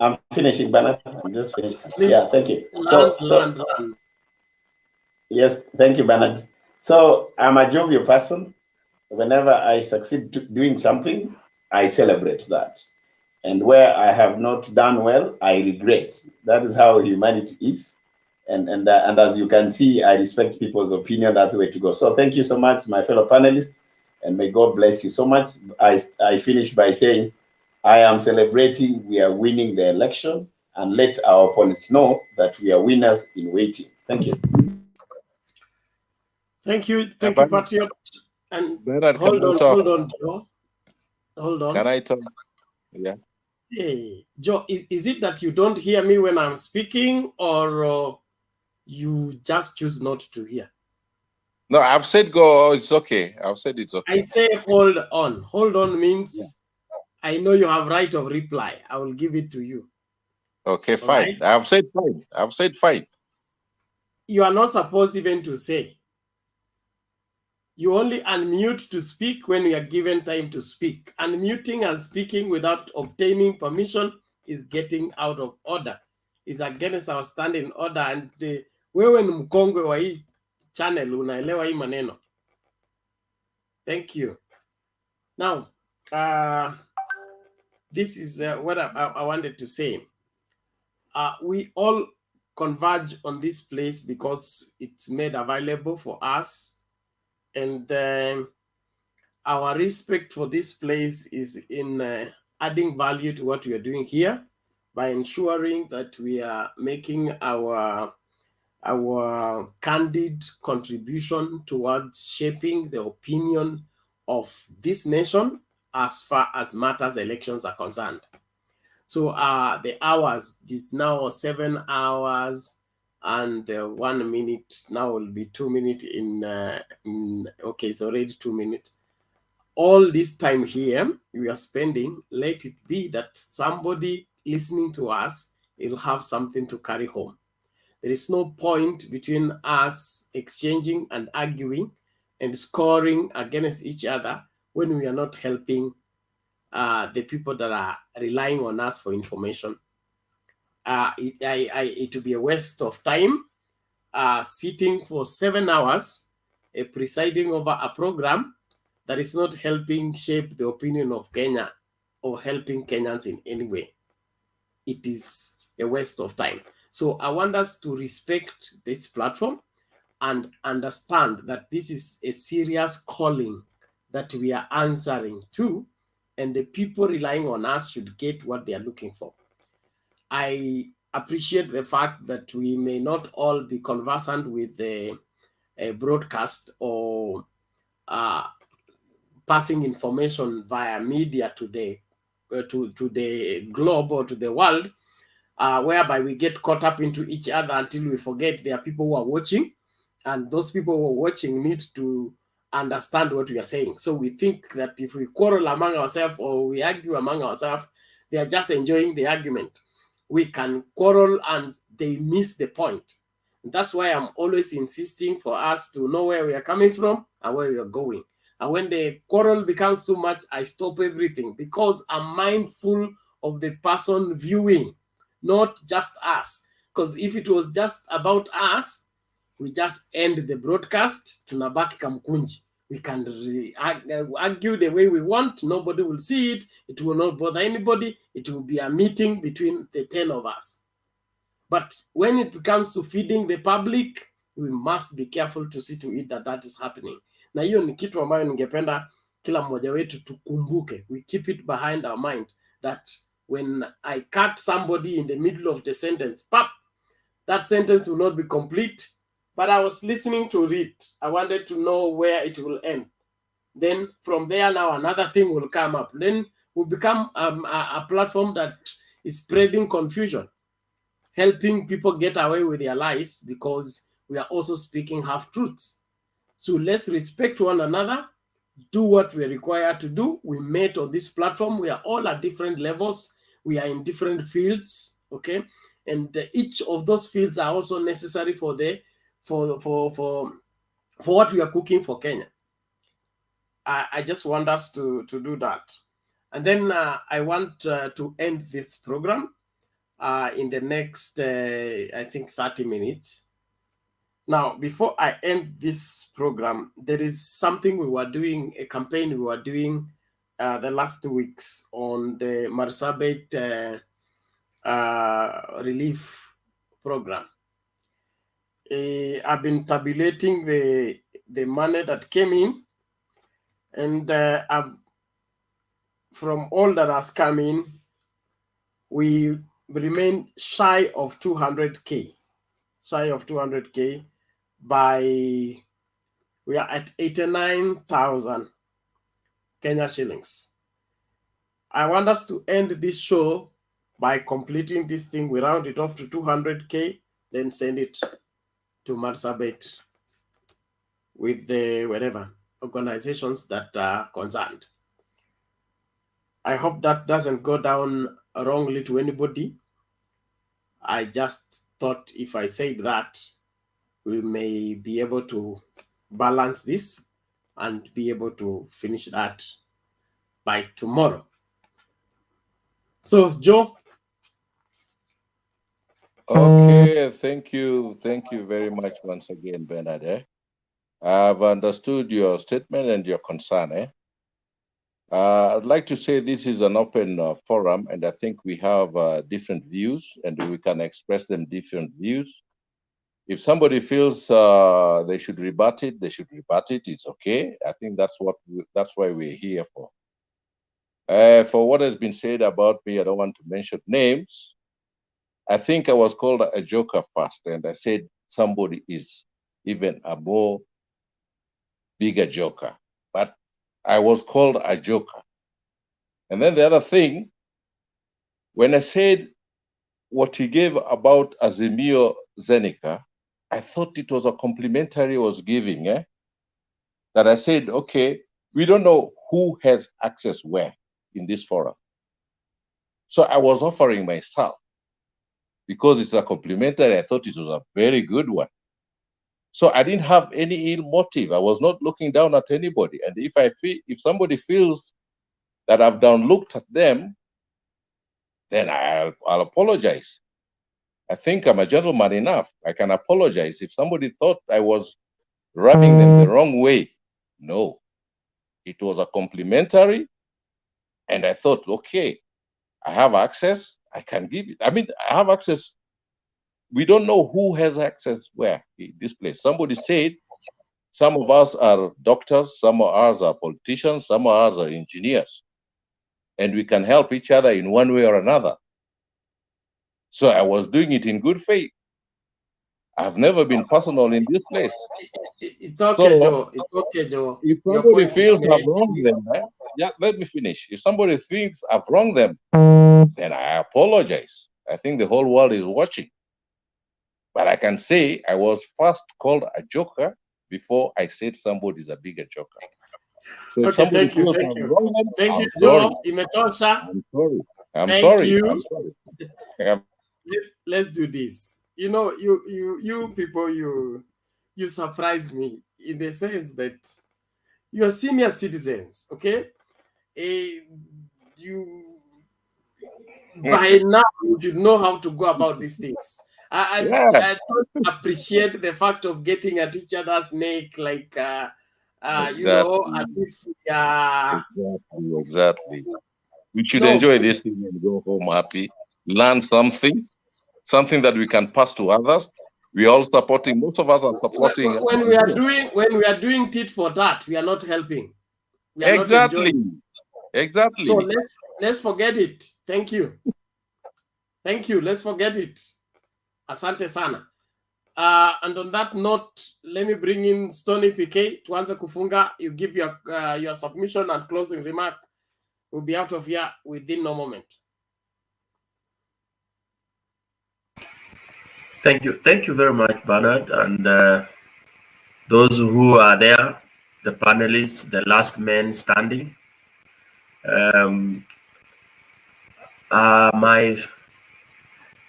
I'm finishing, Bernard. I'm just finishing. Please, yeah, thank you. land. Yes, thank you, Bernard. So I'm a jovial person. Whenever I succeed doing something, I celebrate that. And where I have not done well, I regret. That is how humanity is. And as you can see, I respect people's opinion. That's the way to go. So thank you so much, my fellow panelists, and may God bless you so much. I finish by saying, I am celebrating we are winning the election, and let our opponents know that we are winners in waiting. Thank you. Thank you, Patriot. And hold on, Joe. Hold on. Can I talk? Yeah. Hey, Joe, is it that you don't hear me when I'm speaking, or you just choose not to hear? No, I've said go. It's okay. I've said it's okay. I say hold on. Hold on means I know you have right of reply. I will give it to you. Okay, fine. Right? I've said fine. I've said fine. You are not supposed even to say. You only unmute to speak when you are given time to speak. Unmuting and speaking without obtaining permission is getting out of order. Is against our standing order. And wewe ni mkongwe wa hii channel, unaelewa hii maneno. Thank you. Now, this is what I wanted to say. We all converge on this place because it's made available for us. And our respect for this place is in adding value to what we are doing here by ensuring that we are making our candid contribution towards shaping the opinion of this nation as far as matters elections are concerned. So the hours is now 7 hours and 1 minute. Now will be 2 minutes okay, it's already 2 minutes. All this time here we are spending, let it be that somebody listening to us will have something to carry home. There is no point between us exchanging and arguing and scoring against each other when we are not helping the people that are relying on us for information. It will be a waste of time sitting for 7 hours presiding over a program that is not helping shape the opinion of Kenya or helping Kenyans in any way. It is a waste of time. So I want us to respect this platform and understand that this is a serious calling that we are answering to, and the people relying on us should get what they are looking for. I appreciate the fact that we may not all be conversant with the broadcast or passing information via media to the globe or to the world, whereby we get caught up into each other until we forget there are people who are watching, and those people who are watching need to understand what we are saying. So we think that if we quarrel among ourselves or we argue among ourselves, they are just enjoying the argument. We can quarrel and they miss the point. That's why I'm always insisting for us to know where we are coming from and where we are going. And when the quarrel becomes too much, I stop everything because I'm mindful of the person viewing, not just us. Because if it was just about us, we just end the broadcast, tunabaki kamkunji. We can argue the way we want. Nobody will see it. It will not bother anybody. It will be a meeting between the 10 of us. But when it comes to feeding the public, we must be careful to see to it that that is happening. Na hiyo ni kitu ambayo ningependa kila mmoja wetu tukumbuke. We keep it behind our mind that when I cut somebody in the middle of the sentence, pop, that sentence will not be complete. But I was listening to it. I wanted to know where it will end. Then from there now another thing will come up. Then will become a platform that is spreading confusion, helping people get away with their lies because we are also speaking half-truths. So let's respect one another, do what we're required to do. We met on this platform. We are all at different levels. We are in different fields, okay? And each of those fields are also necessary for what we are cooking for Kenya. I just want us to do that. And then I want to end this program in the next, I think, 30 minutes. Now, before I end this program, there is something we were doing, a campaign we were doing the last 2 weeks on the Marsabit relief program. I've been tabulating the money that came in, and from all that has come in, we remain shy of 200K. Shy of 200K we are at 89,000 Kenya shillings. I want us to end this show by completing this thing. We round it off to 200K, then send it to Marsabit with the whatever organizations that are concerned. I hope that doesn't go down wrongly to anybody. I just thought if I said that, we may be able to balance this and be able to finish that by tomorrow. So, Joe. Okay, thank you very much once again, Bernard. I've understood your statement and your concern. I'd like to say this is an open forum, and I think we have different views, and we can express them different views. If somebody feels they should rebut it, they should rebut it. It's okay. I think that's why we're here for. For what has been said about me, I don't want to mention names. I think I was called a joker first, and I said somebody is even a more bigger joker. But I was called a joker. And then the other thing, when I said what he gave about AZIMIO Zenica, I thought it was a complimentary I was giving, that I said, okay, we don't know who has access where in this forum. So I was offering myself because it's a complimentary. I thought it was a very good one. So I didn't have any ill motive. I was not looking down at anybody. And if somebody feels that I've downlooked at them, then I'll apologize. I think I'm a gentleman enough. I can apologize. If somebody thought I was rubbing them the wrong way, no. It was a complimentary, and I thought, okay, I have access, I can give it. I mean, I have access. We don't know who has access where in this place. Somebody said some of us are doctors, some of us are politicians, some of us are engineers, and we can help each other in one way or another. So I was doing it in good faith. I've never been personal in this place. It's okay, Joe. It's okay, Joe. If somebody feels I've wronged them, yeah, let me finish. If somebody thinks I've wronged them, then I apologize. I think the whole world is watching. But I can say I was first called a joker, before I said somebody's a bigger joker. So if Okay, somebody thank you, feels thank I'm you. wrong, Thank I'm you, sorry. Joe. Imetosha. I'm sorry. I'm Thank sorry. you. I'm sorry. Yeah. Let's do this. You know, you people, you surprise me in the sense that you are senior citizens, okay? You by now you should know how to go about these things. Yeah. I don't appreciate the fact of getting at each other's neck like you know, as Exactly. if we are Exactly. We should no, enjoy please. this thing and go home happy, learn something that we can pass to others. We are all supporting, most of us are supporting. When we are doing tit for tat, we are not helping. We are not Exactly. enjoying. Exactly. So let's forget it. Thank you. Thank you. Let's forget it. Asante sana. And on that note, let me bring in Stony PK. Tuanze kufunga. You give your submission and closing remark. We'll be out of here within no moment. Thank you very much, Bernard, and those who are there, the panelists, the last man standing.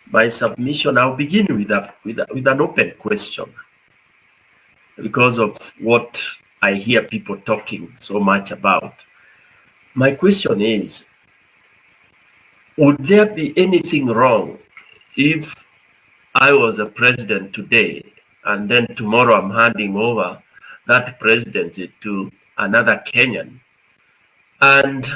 My submission, I'll begin with an open question, because of what I hear people talking so much about. My question is, would there be anything wrong if I was a president today and then tomorrow I'm handing over that presidency to another Kenyan? And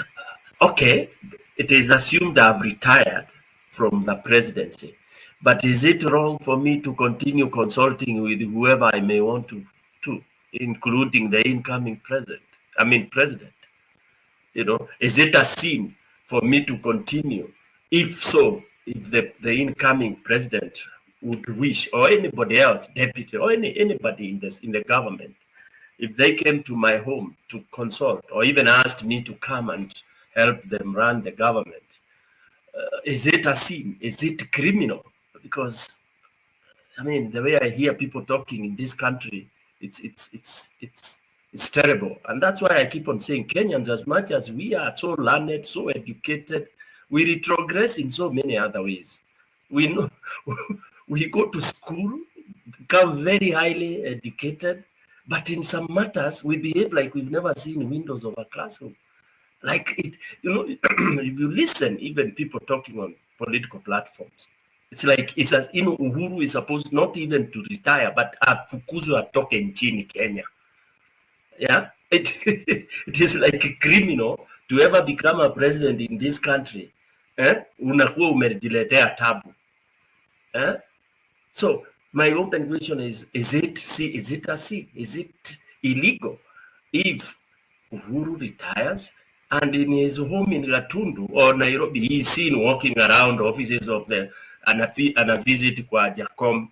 okay, it is assumed I've retired from the presidency, but is it wrong for me to continue consulting with whoever I may want to, including the incoming president? You know, is it a sin for me to continue? If so, if the incoming president would wish, or anybody else, deputy, or anybody in the government, if they came to my home to consult, or even asked me to come and help them run the government, is it a sin? Is it criminal? Because I mean, the way I hear people talking in this country, it's terrible. And that's why I keep on saying Kenyans, as much as we are so learned, so educated, we retrogress in so many other ways. We know we go to school, become very highly educated, but in some matters we behave like we've never seen windows of a classroom. Like it, you know, if you listen, even people talking on political platforms, it's like it's as you know, Uhuru is supposed not even to retire, but afukuzwa atoke nchini Kenya. Yeah, it is like a criminal to ever become a president in this country. Unakuwa umejiletea tabu. So my open question is it a sin? Is it illegal if Uhuru retires and in his home in Gatundu or Nairobi he's seen walking around offices of the and a visit kwa Jacom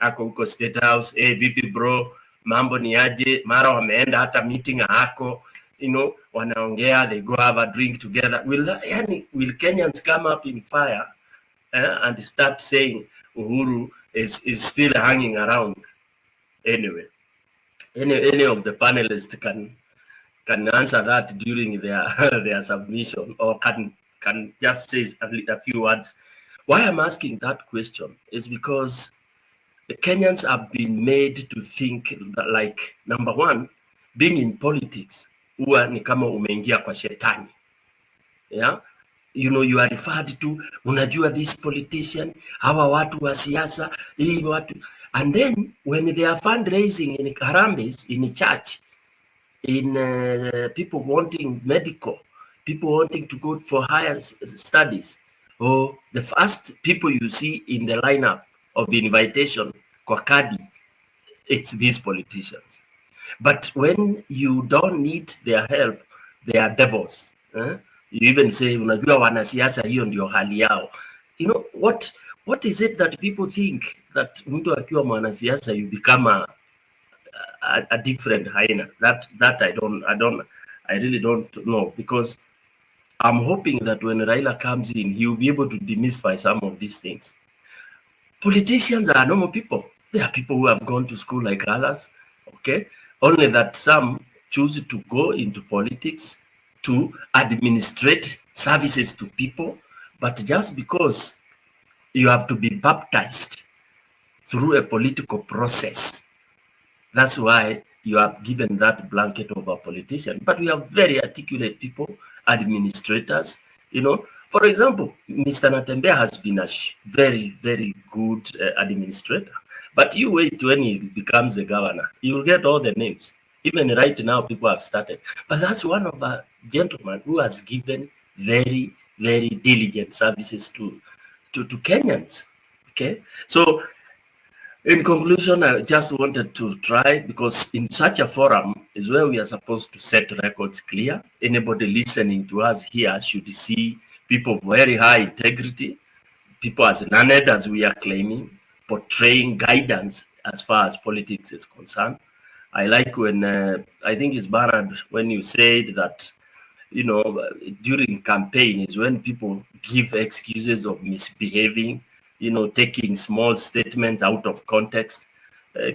ako huko State House, vipi bro, mambo ni aje, mara wameenda hata meeting hako, you know, wanaongea, they go have a drink together. Will Kenyans come up in fire and start saying Uhuru is still hanging around? Anyway, any of the panelists can answer that during their submission, or can just say a few words. Why I'm asking that question is because the Kenyans have been made to think that, like, number one, being in politics, huwa ni kama umeingia kwa shetani. Yeah, you know, you are referred to, unajua this politician, hawa watu wa siasa, hii watu, and then when they are fundraising in Harambes, in church, in people wanting medical, people wanting to go for higher studies, or the first people you see in the lineup of invitation kwa kadi, it's these politicians. But when you don't need their help, they are devils. You even say, unajua wanasiasa hiyo ndio hali yao. You know, what is it that people think that mtu akiwa mwanasiasa you become a different hyena? That I really don't know, because I'm hoping that when Raila comes in, he will be able to demystify some of these things. Politicians are normal people. They are people who have gone to school like others. Okay, only that some choose to go into politics to administrate services to people, but just because you have to be baptized through a political process, that's why you are given that blanket of a politician. But we have very articulate people, administrators, you know. For example, Mr. Natembeya has been a very, very good administrator. But you wait when he becomes the governor, you will get all the names. Even right now, people have started. But that's one of the gentlemen who has given very, very diligent services to Kenyans. Okay, so in conclusion, I just wanted to try, because in such a forum is where we are supposed to set records clear. Anybody listening to us here should see people of very high integrity, people as learned as we are claiming, portraying guidance as far as politics is concerned. I like when, I think it's Bernard, when you said that, you know, during campaign is when people give excuses of misbehaving, you know, taking small statements out of context.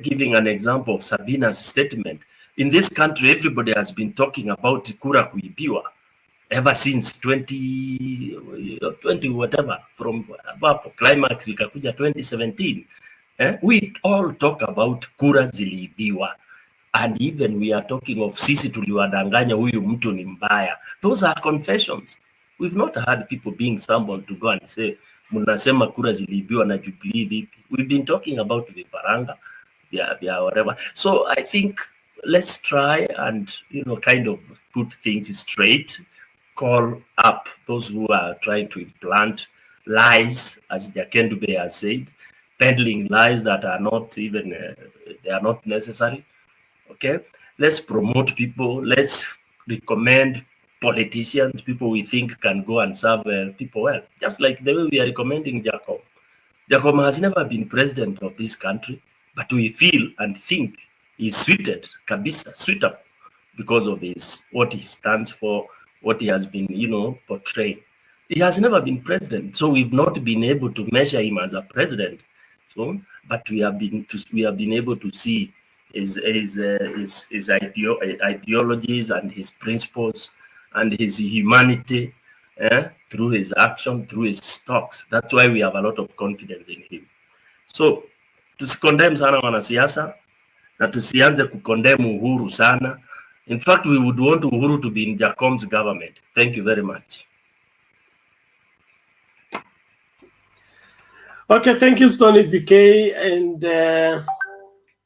Giving an example of Sabina's statement. In this country, everybody has been talking about kura kuibiwa ever since 20 whatever, from Abapo, climax ikakuja 2017. We all talk about kura ziliibiwa. And even we are talking of sisi tuliwadanganya huyu mtu ni mbaya. Those are confessions. We've not had people being summoned to go and say, munasema kura ziliibiwa na Jubilee vipi. We've been talking about vifaranga, yeah, whatever. So I think let's try and, you know, kind of put things straight, call up those who are trying to implant lies, as Jakendube has said, peddling lies that are not even, they are not necessary. Okay, let's promote people. Let's recommend politicians, people we think can go and serve people well. Just like the way we are recommending Jacob. Jacob has never been president of this country, but we feel and think he's suited, kabisa, suitable, because of what he stands for, what he has been, you know, portraying. He has never been president, so we've not been able to measure him as a president. So, but we have been able to see his ideologies and his principles and his humanity through his action, through his talks. That's why we have a lot of confidence in him. So tusikondem sana wanasiasa na tusianze kukondem Uhuru sana. In fact, we would want Uhuru to be in Jacom's government. Thank you very much. Okay, thank you, Stony PK. And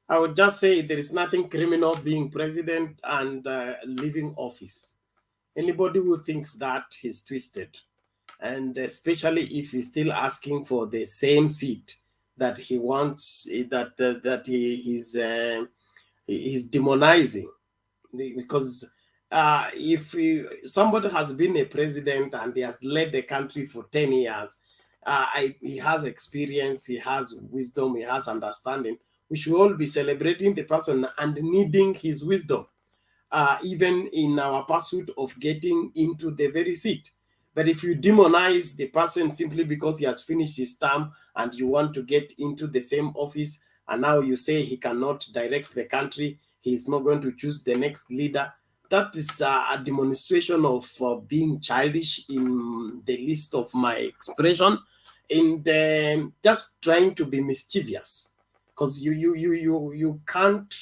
I would just say there is nothing criminal being president and leaving office. Anybody who thinks that is twisted, and especially if he's still asking for the same seat that he wants, that he's demonizing, because if somebody has been a president and he has led the country for 10 years, he has experience, he has wisdom, he has understanding. We should all be celebrating the person and needing his wisdom, even in our pursuit of getting into the very seat. But if you demonize the person simply because he has finished his term and you want to get into the same office, and now you say he cannot direct the country, he's not going to choose the next leader, that is a demonstration of being childish, in the list of my expression, and just trying to be mischievous. Because you can't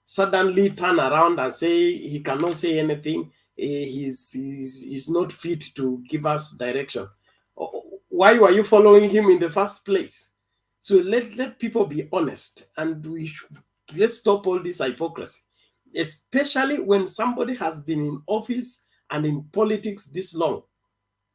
suddenly turn around and say he cannot say anything. He's not fit to give us direction. Why were you following him in the first place? So let people be honest, and let's stop all this hypocrisy, especially when somebody has been in office and in politics this long.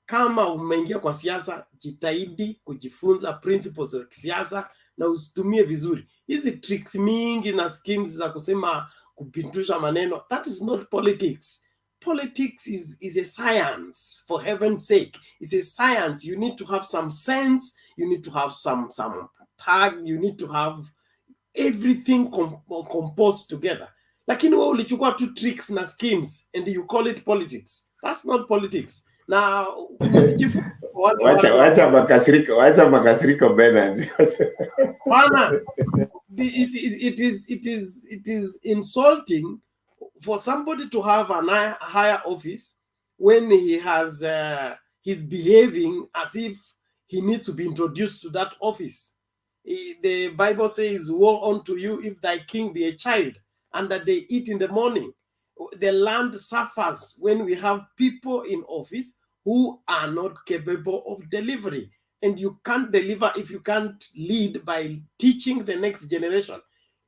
Kama umeingia kwa siasa, jitahidi kujifunza principles za kisiasa na usitumie vizuri. Hizi tricks mingi na schemes za kusema kupindusha maneno, that is not politics. Politics is a science, for heaven's sake. It's a science. You need to have some sense, you need to have some tag, you need to have everything composed together. Lakini wewe ulichukua two tricks na schemes and you call it politics. That's not politics. Now, wacha makasiriko Bernard. Bana, it is insulting for somebody to have a higher office when he has he's behaving as if he needs to be introduced to that office. The Bible says, "Woe unto you if thy king be a child, and that they eat in the morning." The land suffers when we have people in office who are not capable of delivery. And you can't deliver if you can't lead by teaching the next generation.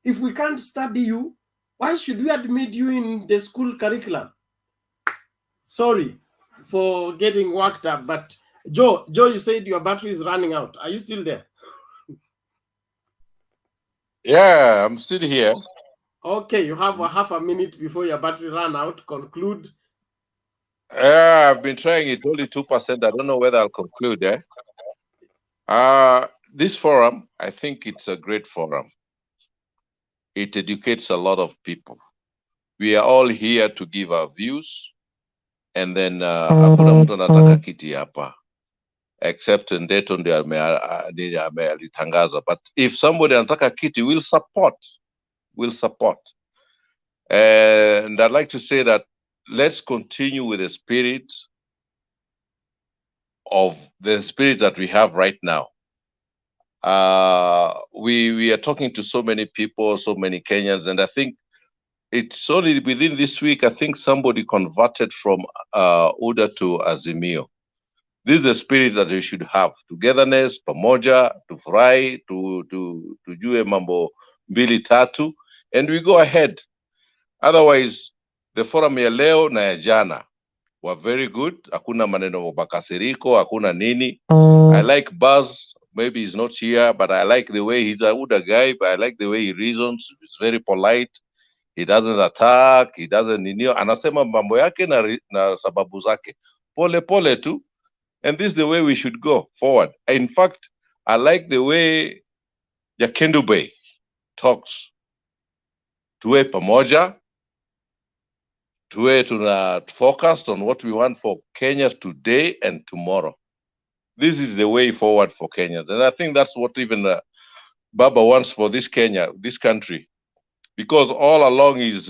If we can't study you, why should we admit you in the school curriculum? Sorry for getting worked up, but Joe, you said your battery is running out. Are you still there? Yeah, I'm still here. Okay, you have a half a minute before your battery run out. Conclude. I've been trying. It's only 2%. I don't know whether I'll conclude. This forum, I think it's a great forum. It educates a lot of people. We are all here to give our views, and then hakuna mtu anataka kiti hapa except Ndeto ndiye alitangaza. But if somebody anataka kiti, we'll support. And I'd like to say that let's continue with the spirit that we have right now. We are talking to so many people, so many Kenyans, and I think it's only within this week, I think somebody converted from UDA to AZIMIO. This is the spirit that we should have: togetherness, pamoja, tufurahi, tujue mambo mbili tatu, and we go ahead. Otherwise, the forum ya leo na ya jana were very good. Hakuna maneno makasiriko, hakuna nini. I like Buzz. Maybe he's not here, but I like the way he's a UDA guy, but I like the way he reasons. He's very polite. He doesn't attack. He doesn't ninio. Anasema mambo yake na sababu zake. Pole pole tu. And this is the way we should go forward. In fact, I like the way Jakendo Bay talks. Tuwe pamoja. Tuwe tuna focused on what we want for Kenya today and tomorrow. This is the way forward for Kenyans. And I think that's what even Baba wants for this Kenya, this country. Because all along his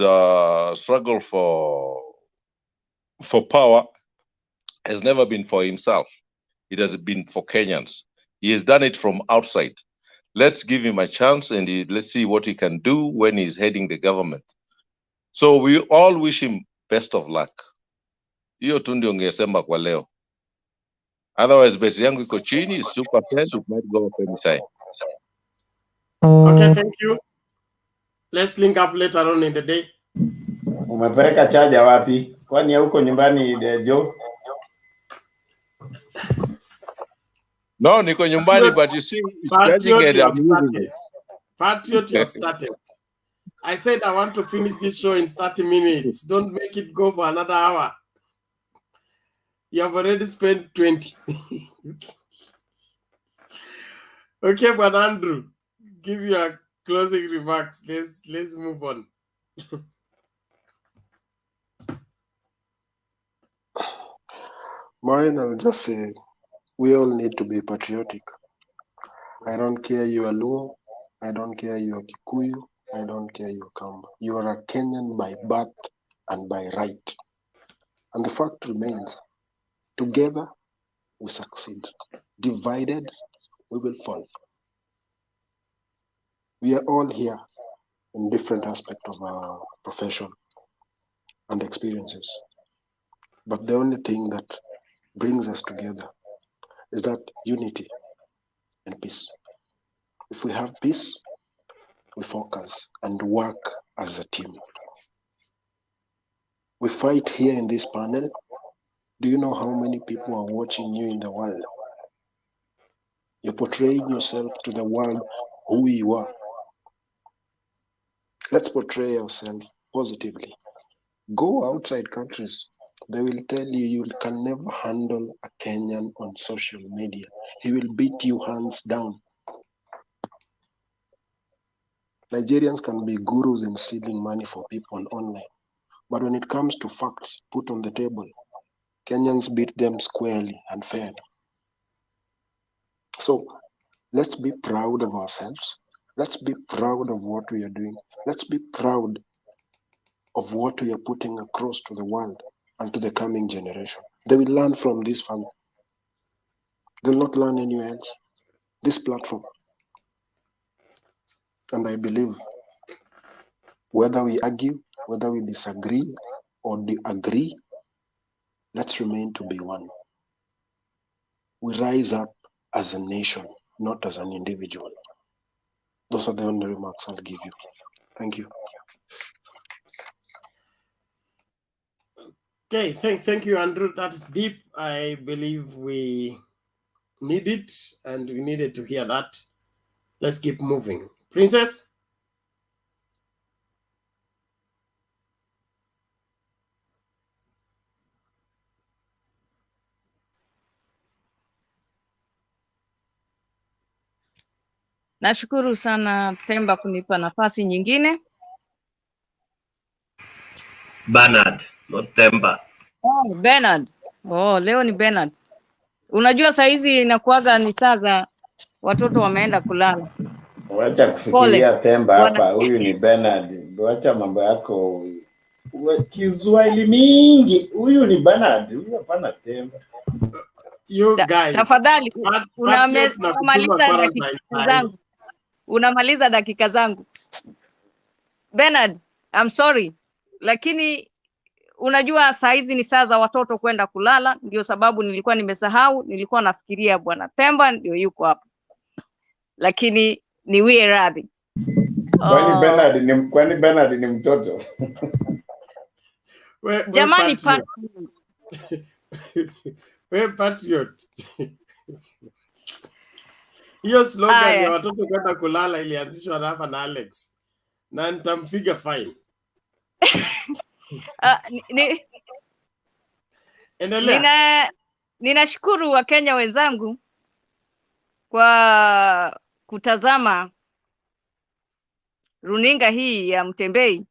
struggle for power has never been for himself. It has been for Kenyans. He has done it from outside. Let's give him a chance and let's see what he can do when he's heading the government. So we all wish him best of luck. Hiyo tu ndio ngesema kwa leo. Otherwise, beti yangu iko chini, is 2%, it might go off any side. Okay, thank you. Let's link up later on in the day. Umepeleka chaja wapi? Kwani huko nyumbani Joe? No, niko nyumbani, but you see, it's charging and I'm using it. Patriot, you have started. I said I want to finish this show in 30 minutes. Don't make it go for another hour. You have already spent 20. Okay, but Andrew, give your closing remarks. Let's move on. Mine, I'll just say, we all need to be patriotic. I don't care you are Luo, I don't care you are Kikuyu, I don't care you are Kamba. You are a Kenyan by birth and by right. And the fact remains, together we succeed. Divided, we will fall. We are all here in different aspects of our profession and experiences. But the only thing that brings us together is that unity and peace. If we have peace, we focus and work as a team. We fight here in this panel. Do you know how many people are watching you in the world? You're portraying yourself to the world who you are. Let's portray ourselves positively. Go outside countries. They will tell you you can never handle a Kenyan on social media. He will beat you hands down. Nigerians can be gurus in stealing money for people online. But when it comes to facts put on the table, Kenyans beat them squarely and fairly. So let's be proud of ourselves. Let's be proud of what we are doing. Let's be proud of what we are putting across to the world and to the coming generation. They will learn from this family. They will not learn anywhere else. This platform. And I believe whether we argue, whether we disagree or agree, let's remain to be one. We rise up as a nation, not as an individual. Those are the only remarks I'll give you. Thank you. Okay, thank you, Andrew. That's deep. I believe we need it, and we needed to hear that. Let's keep moving. Princess? Nashukuru sana Themba kunipa nafasi nyingine. Bernard, not Themba. Oh, Bernard. Oh, leo ni Bernard. Unajua saa hizi inakuwaga ni saa za watoto wameenda kulala. Wacha kufikiria Themba hapa, huyu ni Bernard. Wacha mambo yako. Kiswahili mingi. Huyu ni Bernard, huyu hapana Themba. You guys. Tafadhali unamaliza dakika zangu. Unamaliza dakika zangu. Bernard, I'm sorry. Lakini unajua saa hizi ni saa za watoto kwenda kulala, ndio sababu nilikuwa nimesahau, nilikuwa nafikiria bwana Themba ndio yuko hapa. Lakini niwie radhi. Kwani Bernard ni mtoto? Jamani we patriot. Hiyo slogan ya watoto kwenda kulala ilianzishwa hapa na Alex. Na nitampiga fine. Ninashukuru Wakenya wenzangu kwa kutazama runinga hii ya Mtembei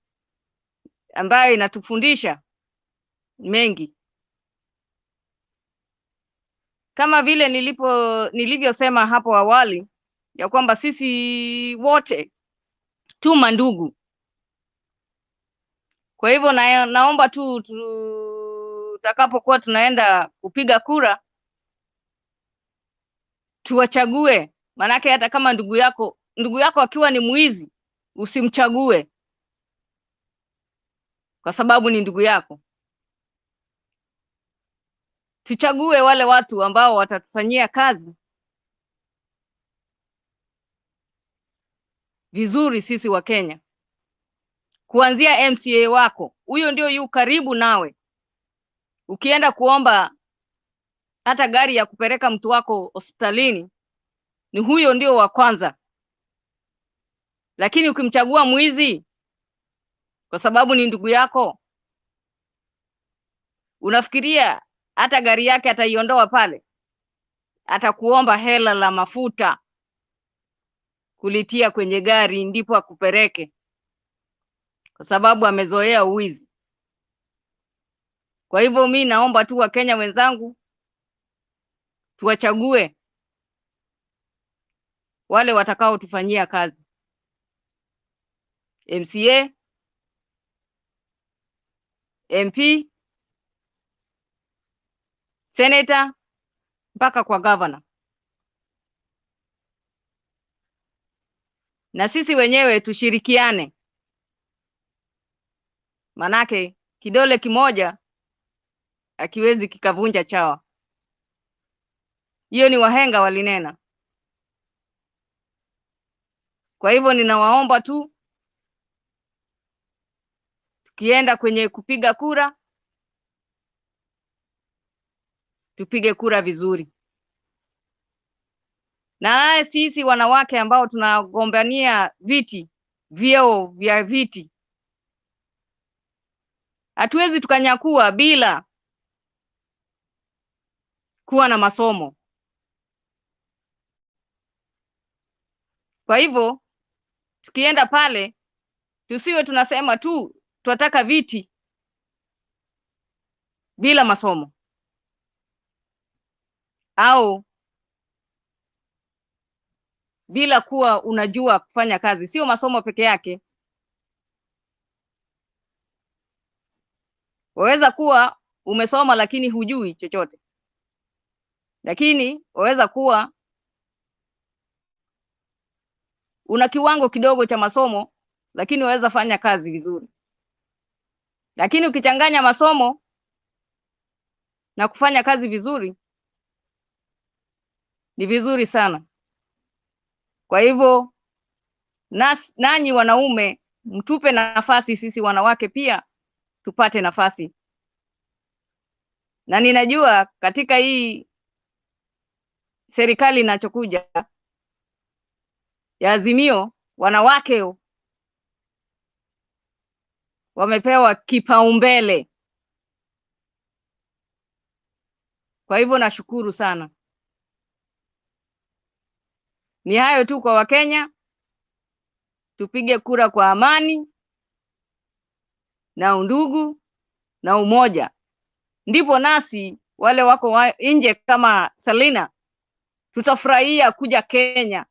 ambayo inatufundisha mengi. Kama vile nilivyosema hapo awali ya kwamba sisi wote tu mandugu. Kwa hivyo naomba tu tutakapokuwa tunaenda kupiga kura tuwachague, manake hata kama ndugu yako akiwa ni mwizi usimchague kwa sababu ni ndugu yako. Tuchague wale watu ambao watatufanyia kazi vizuri sisi wa Kenya. Kuanzia MCA wako, huyo ndio yu karibu nawe. Ukienda kuomba hata gari ya kupeleka mtu wako hospitalini, ni huyo ndio wa kwanza. Lakini ukimchagua mwizi kwa sababu ni ndugu yako, unafikiria hata gari yake ataiondoa pale? Atakuomba hela la mafuta kulitia kwenye gari ndipo akupeleke, kwa sababu amezoea uwizi. Kwa hivyo mimi naomba tu Wakenya wenzangu tuwachague wale watakao tufanyia kazi. MCA, MP, Senator mpaka kwa governor. Na sisi wenyewe tushirikiane. Manake kidole kimoja akiwezi kikavunja chawa. Hiyo ni wahenga walinena. Kwa hivyo ninawaomba tu tukienda kwenye kupiga kura tupige kura vizuri. Na sisi wanawake ambao tunagombania vyeo vya viti, hatuwezi tukanyakua bila kuwa na masomo. Kwa hivyo tukienda pale tusiwe tunasema tu tunataka viti bila masomo au bila kuwa unajua kufanya kazi. Sio masomo peke yake. Waweza kuwa umesoma lakini hujui chochote. Lakini waweza kuwa una kiwango kidogo cha masomo lakini waweza fanya kazi vizuri. Lakini ukichanganya masomo na kufanya kazi vizuri ni vizuri sana. Kwa hivyo nanyi wanaume mtupe nafasi sisi wanawake pia tupate nafasi. Na ninajua katika hii serikali inachokuja ya Azimio, wanawake wamepewa kipaumbele. Kwa hivyo nashukuru sana. Ni hayo tu kwa Wakenya. Tupige kura kwa amani na undugu na umoja. Ndipo nasi wale wako nje kama Selina tutafurahia kuja Kenya.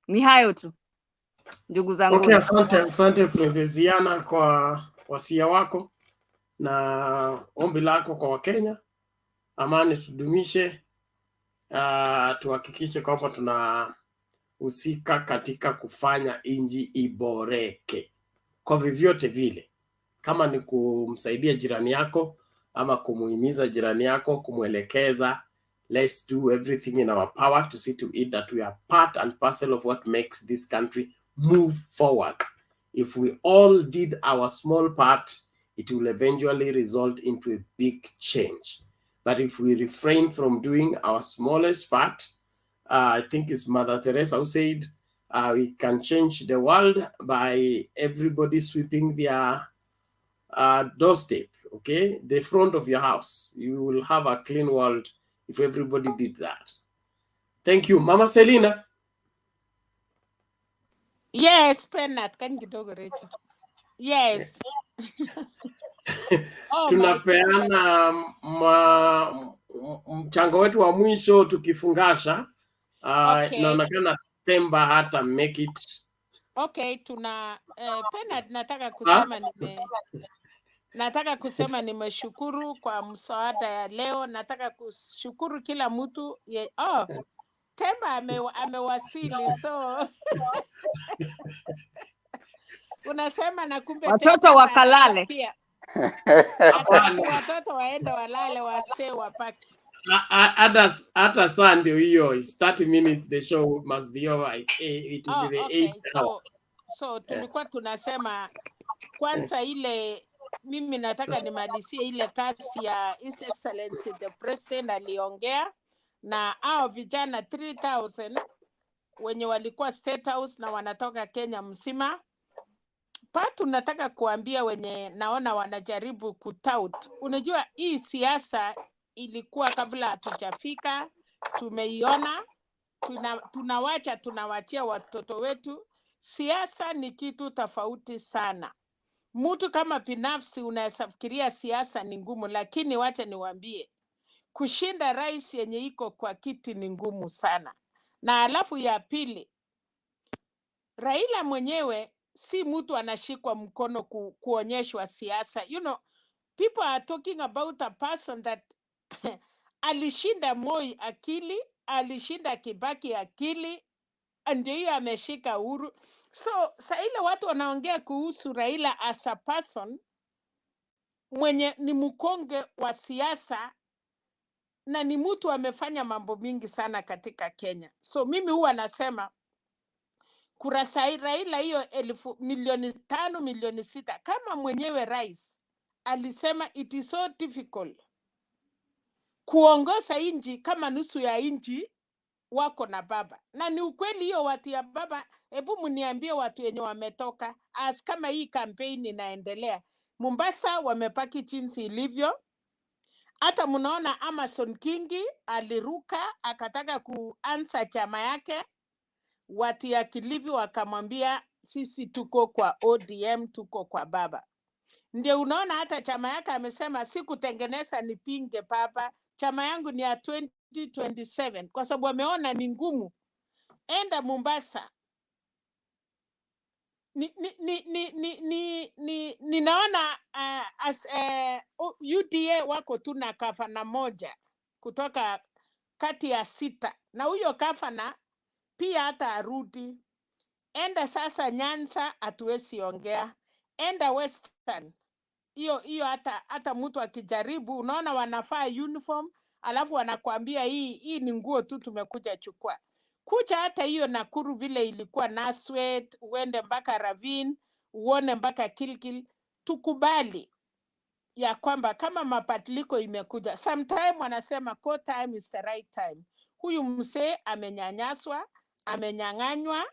Ni hayo tu ndugu zangu. Okay, asante Princess Diana kwa wasia wako na ombi lako kwa Wakenya. Amani tudumishe, tuhakikishe kwamba tunahusika katika kufanya inji iboreke kwa vyovyote vile, kama ni kumsaidia jirani yako ama kumuhimiza jirani yako, kumwelekeza. Let's do everything in our power to see to it that we are part and parcel of what makes this country move forward. If we all did our small part, it will eventually result into a big change. But if we refrain from doing our smallest part, I think it's Mother Teresa who said, we can change the world by everybody sweeping their doorstep, okay? The front of your house. You will have a clean world if everybody did that. Thank you. Mama Selina. Yes, Penat, kan kidogo Rachel. Yes. Tunapeana mchango wetu wa mwisho tukifungasha. Okay. Naonekana Temba hata make it. Okay, Penat, nataka kusema nimeshukuru kwa msaada ya leo. Nataka kushukuru kila mtu. Temba amewasili, so unasema na kumbe watoto wakalale. Watoto waende walale, wasee wapaki. Hata saa ndio hiyo, it's 30 minutes, the show must be over. It will be the 8th hour. So tulikuwa tunasema kwanza mimi nataka nimalizie ile kazi ya His Excellency the President aliongea na hao vijana 3000 wenye walikuwa State House na wanatoka Kenya mzima. Tunataka kuambia wenye naona wanajaribu kutout. Unajua hii siasa ilikuwa kabla hatujafika, tumeiona, tunawachia watoto wetu. Siasa ni kitu tofauti sana. Mtu kama binafsi unaweza fikiria siasa ni ngumu, lakini wacha niwaambie, kushinda rais yenye iko kwa kiti ni ngumu sana. Na alafu ya pili, Raila mwenyewe si mtu anashikwa mkono kuonyeshwa siasa. You know, people are talking about a person that alishinda Moi akili, alishinda Kibaki akili, ndio hiyo ameshika Uhuru. So saa ile watu wanaongea kuhusu Raila as a person mwenye ni mkonge wa siasa na ni mtu amefanya mambo mingi sana katika Kenya. So mimi huwa nasema kurasa Raila hiyo milioni 5 milioni 6, kama mwenyewe rais alisema it is so difficult kuongoza inji kama nusu ya inji wako na baba. Na ni ukweli hiyo watu ya baba. Hebu mniambie watu wenye wametoka as kama hii kampeni inaendelea. Mombasa wamepaki jinsi ilivyo. Hata mnaona Amason Kingi aliruka akataka kuanza chama yake. Watu ya Kilifi wakamwambia sisi tuko kwa ODM, tuko kwa baba. Ndio unaona hata chama yake amesema sikutengeneza nipinge baba, chama yangu ni ya 2027 kwa sababu wameona ni ngumu. Enda Mombasa. Ninaona UDA wako tu na gavana moja kutoka kati ya 6 na huyo gavana pia hata arudi. Enda sasa Nyanza, hatuwezi ongea. Enda Western, hiyo hata mtu akijaribu, unaona wanafaa uniform, alafu wanakuambia hii ni nguo tu tumekuja chukua. Kucha hata hiyo Nakuru vile ilikuwa Naswet, uende mpaka Ravine, uone mpaka Kilgil. Tukubali ya kwamba kama mabadiliko imekuja, sometime wanasema co time is the right time. Huyu msee amenyanyaswa, amenyang'anywa,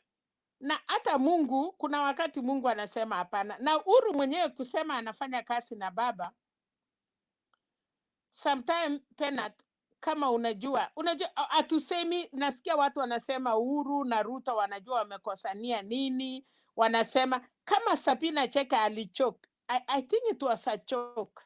na hata Mungu, kuna wakati Mungu anasema hapana. Na Uhuru mwenyewe kusema anafanya kazi na baba, sometime Penat, kama unajua atusemi, nasikia watu wanasema Uhuru na Ruto wanajua wamekosania nini, wanasema kama Sabina Cheka alichoke. I think it was a choke.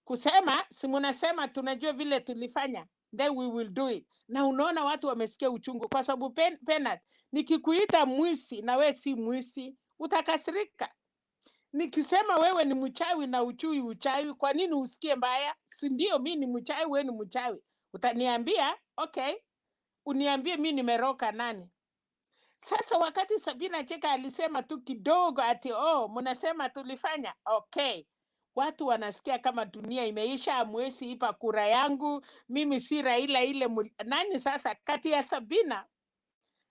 Kusema, si munasema tunajua vile tulifanya, then we will do it. Na unaona watu wamesikia uchungu kwa sababu Penat, nikikuita mwisi na we si mwisi, utakasirika. Nikisema wewe ni mchawi na uchawi, kwa nini usikie mbaya? Si ndio mimi ni mchawi, wewe ni mchawi. Utaniambia, okay, uniambie mimi nimeroka nani? Sasa wakati Sabina Cheka alisema tu kidogo ati mnasema tulifanya, okay. Watu wanasikia kama dunia imeisha, amwezi ipa kura yangu, mimi si Raila ile nani sasa kati ya Sabina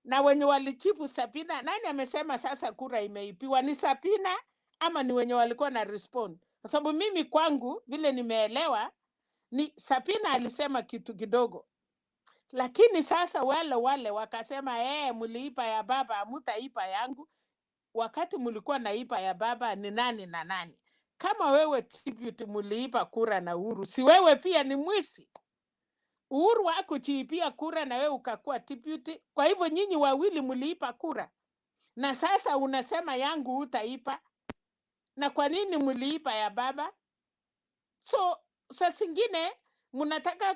na wenye walichipu Sabina, nani amesema sasa kura imeipiwa? Ni Sabina ama ni wenye walikuwa na respond? Kwa sababu mimi kwangu vile nimeelewa ni Sabina alisema kitu kidogo. Lakini sasa wale wakasema mliipa ya baba, hamtaipa yangu. Wakati mlikuwa naipa ya baba ni nani na nani? Kama wewe tribute mliipa kura na Uhuru, si wewe pia ni mwisi? Uhuru hakujiipia kura na wewe ukakuwa tribute. Kwa hivyo nyinyi wawili mliipa kura. Na sasa unasema yangu utaipa. Na kwa nini mliipa ya baba? So sasa zingine mnataka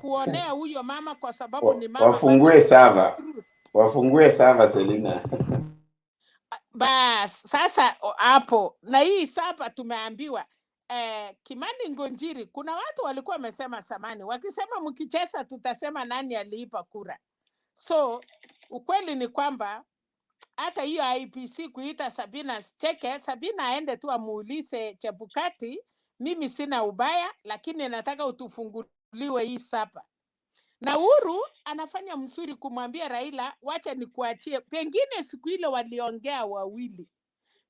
kuonea huyo mama kwa sababu ni mama. Wafungue sava Selina. Bas, sasa hapo na hii sapa tumeambiwa Kimani Ngonjiri, kuna watu walikuwa wamesema samani, wakisema mkicheza tutasema nani aliipa kura. So ukweli ni kwamba hata hiyo IPC kuita Sabina Cheke, Sabina aende tu amuulize Chebukati, mimi sina ubaya, lakini nataka utufunguliwe hii sapa. Na Uhuru anafanya mzuri kumwambia Raila, wacha nikuachie. Pengine siku ile waliongea wawili.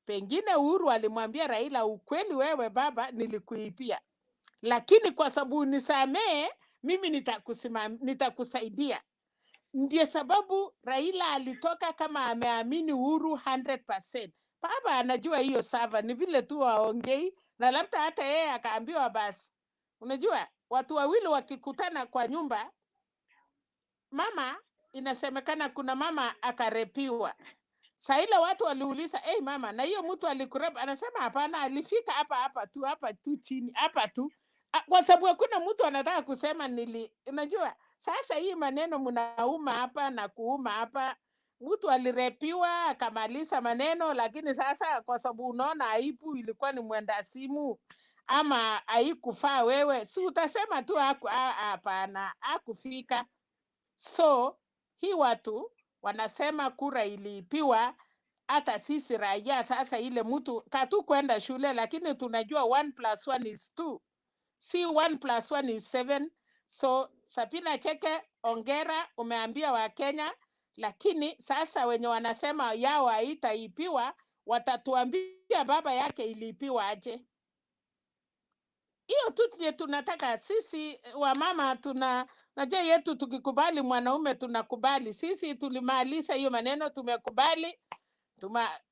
Pengine Uhuru alimwambia Raila, ukweli wewe baba nilikuipia, lakini kwa sababu nisamee, mimi nitakusaidia. Ndiye sababu Raila alitoka kama ameamini Uhuru 100%. Baba anajua hiyo sava, ni vile tu waongei, na labda hata yeye akaambiwa basi. Unajua watu wawili wakikutana kwa nyumba, mama, inasemekana kuna mama akarepiwa. Saa ile watu waliuliza, mama, na hiyo mtu alikurepa? Anasema hapana, alifika hapa tu chini, hapa tu. Kwa sababu hakuna mtu anataka kusema unajua, sasa hii maneno mnauma hapa na kuuma hapa. Mtu alirepiwa akamaliza maneno, lakini sasa kwa sababu unaona aibu ilikuwa ni mwenda simu ama haikufaa wewe, si utasema tu hapana, hakufika. So hii watu wanasema kura iliipiwa. Hata sisi raia sasa, ile mtu katu kwenda shule, lakini tunajua 1+1 is 2, si 1+1 is 7. So Sabina Cheke, ongera, umeambia wa Kenya, lakini sasa wenye wanasema yao haitaipiwa watatuambia baba yake iliipiwa aje. Hiyo tu tunataka sisi wamama, najua yetu tukikubali mwanaume tunakubali. Sisi tulimaliza hiyo maneno, tumekubali.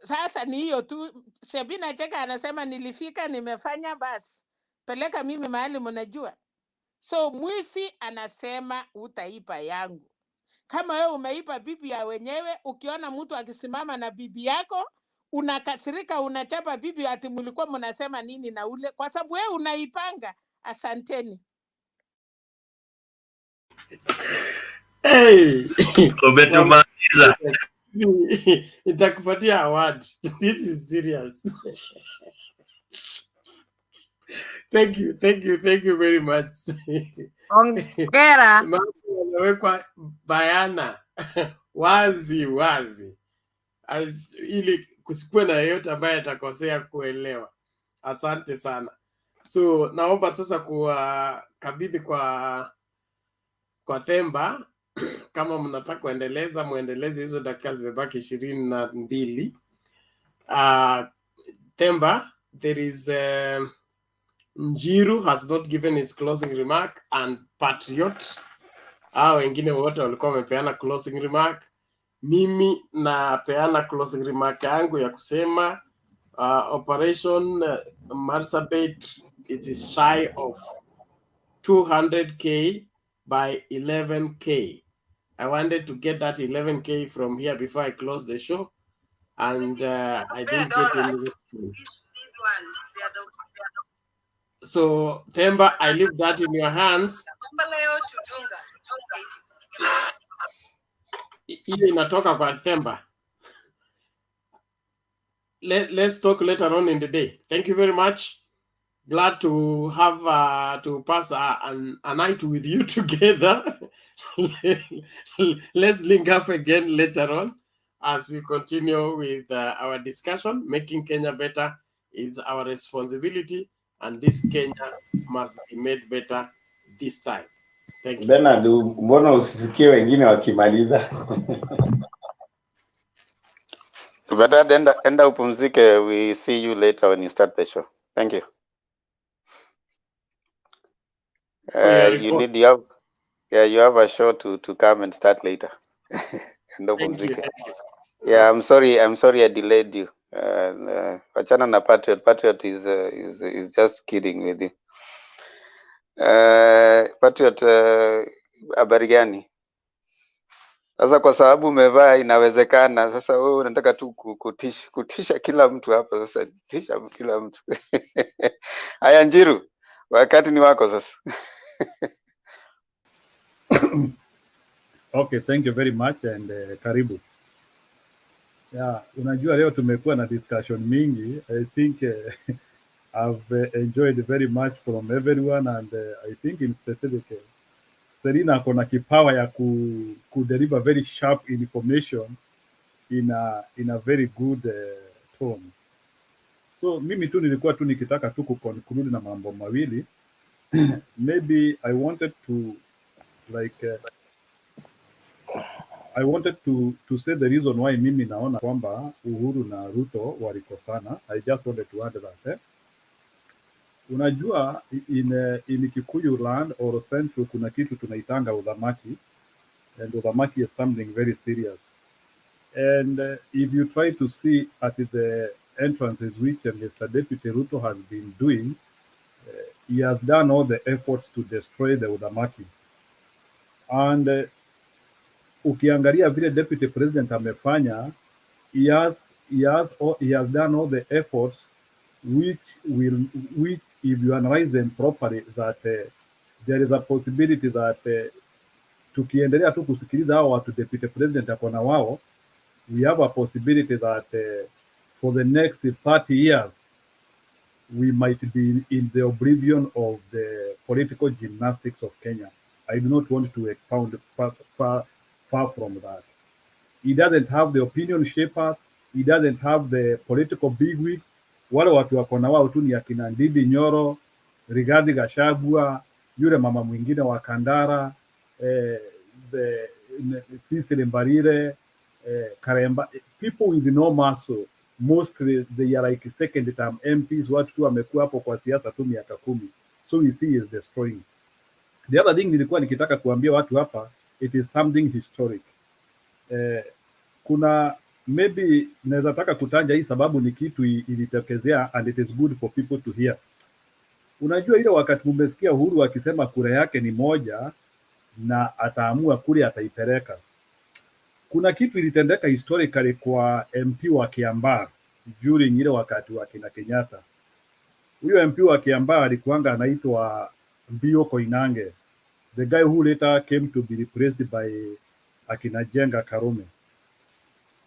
Sasa ni hiyo tu. Sabina Cheka anasema nilifika, nimefanya, basi peleka mimi mahali mnajua. So mwisi anasema utaipa yangu. Kama wewe umeipa bibi ya wenyewe, ukiona mtu akisimama na bibi yako unakasirika, unachapa bibi, ati mlikuwa mnasema nini na ule, kwa sababu wewe unaipanga. Asanteni. Hey. Umetumaliza. Nitakupatia award. This is serious. Thank you very much. Hongera. Mambo yamewekwa bayana wazi ili kusikuwe na yeyote ambaye atakosea kuelewa. Asante sana. So naomba sasa kuwakabidhi kwa Themba. Kama mnataka kuendeleza muendeleze, hizo dakika zimebaki 22. Themba, there is Njiru has not given his closing remark, and Patriot wengine wote walikuwa wamepeana closing remark. Mimi napeana closing remark yangu ya kusema Operation Marsabit, it is shy of 200K by 11K. I wanted to get that 11K from here before I close the show, and I didn't get any response. So Themba, I leave that in your hands. Hiyo inatoka kwa Themba. Let's talk later on in the day. Thank you very much. Glad to have to pass a night with you together. Let's link up again later on as we continue with our discussion. Making Kenya better is our responsibility, and this Kenya must be made better this time. Thank you. Bernard, mbona usisikie wengine wakimaliza? Bernard, enda upumzike. We see you later when you start the show. Thank you. You have a show to come and start later. Thank you. Yeah, I'm sorry I delayed you. Wachana na Patriot. Patriot is just kidding with you. Patriot, habari gani? Sasa kwa sababu umevaa inawezekana. Sasa wewe unataka tu kutisha kila mtu hapa. Sasa tisha kila mtu. Haya, Njiru, wakati ni wako sasa. Okay, thank you very much and karibu. Yeah, unajua leo tumekuwa na discussion mingi. I think I've enjoyed very much from everyone, and I think in specific Serina akona kipawa ya ku deliver very sharp information in a very good tone. So mimi tu nilikuwa tu nikitaka tu kuconclude na mambo mawili. Maybe I wanted to I wanted to say the reason why mimi naona kwamba Uhuru na Ruto walikosana. I just wanted to add that. Unajua in Kikuyu land or Central kuna kitu tunaitanga udhamaki, and udhamaki is something very serious. And if you try to see at the entrances which Mr. Deputy Ruto has been doing, he has done all the efforts to destroy the udhamaki. And ukiangalia vile Deputy President amefanya, he has done all the efforts which if you analyze them properly, that there is a possibility that tukiendelea tu kusikiliza hao watu Deputy President akona wao, we have a possibility that for the next 30 years we might be in the oblivion of the political gymnastics of Kenya. I do not want to expound far from that. He doesn't have the opinion shapers. He doesn't have the political bigwigs. Wale watu wakona wao tu ni akina Ndindi Nyoro, Rigathi Gachagua, yule mama mwingine wa Kandara, Cecily Mbarire, Karemba, people with no muscle. Mostly they are like second term MPs, watu tu wamekuwa hapo kwa siasa tu miaka 10. So we see is destroying. The other thing nilikuwa nikitaka kuambia watu hapa, it is something historic. Kuna maybe naweza taka kutaja hii sababu ni kitu ilitokezea, and it is good for people to hear. Unajua ile wakati mmesikia Uhuru akisema kura yake ni moja na ataamua kule ataipeleka, kuna kitu ilitendeka historically kwa MP wa Kiambaa during ile wakati wa kina the guy who later came to be replaced by Akina Jenga Karume.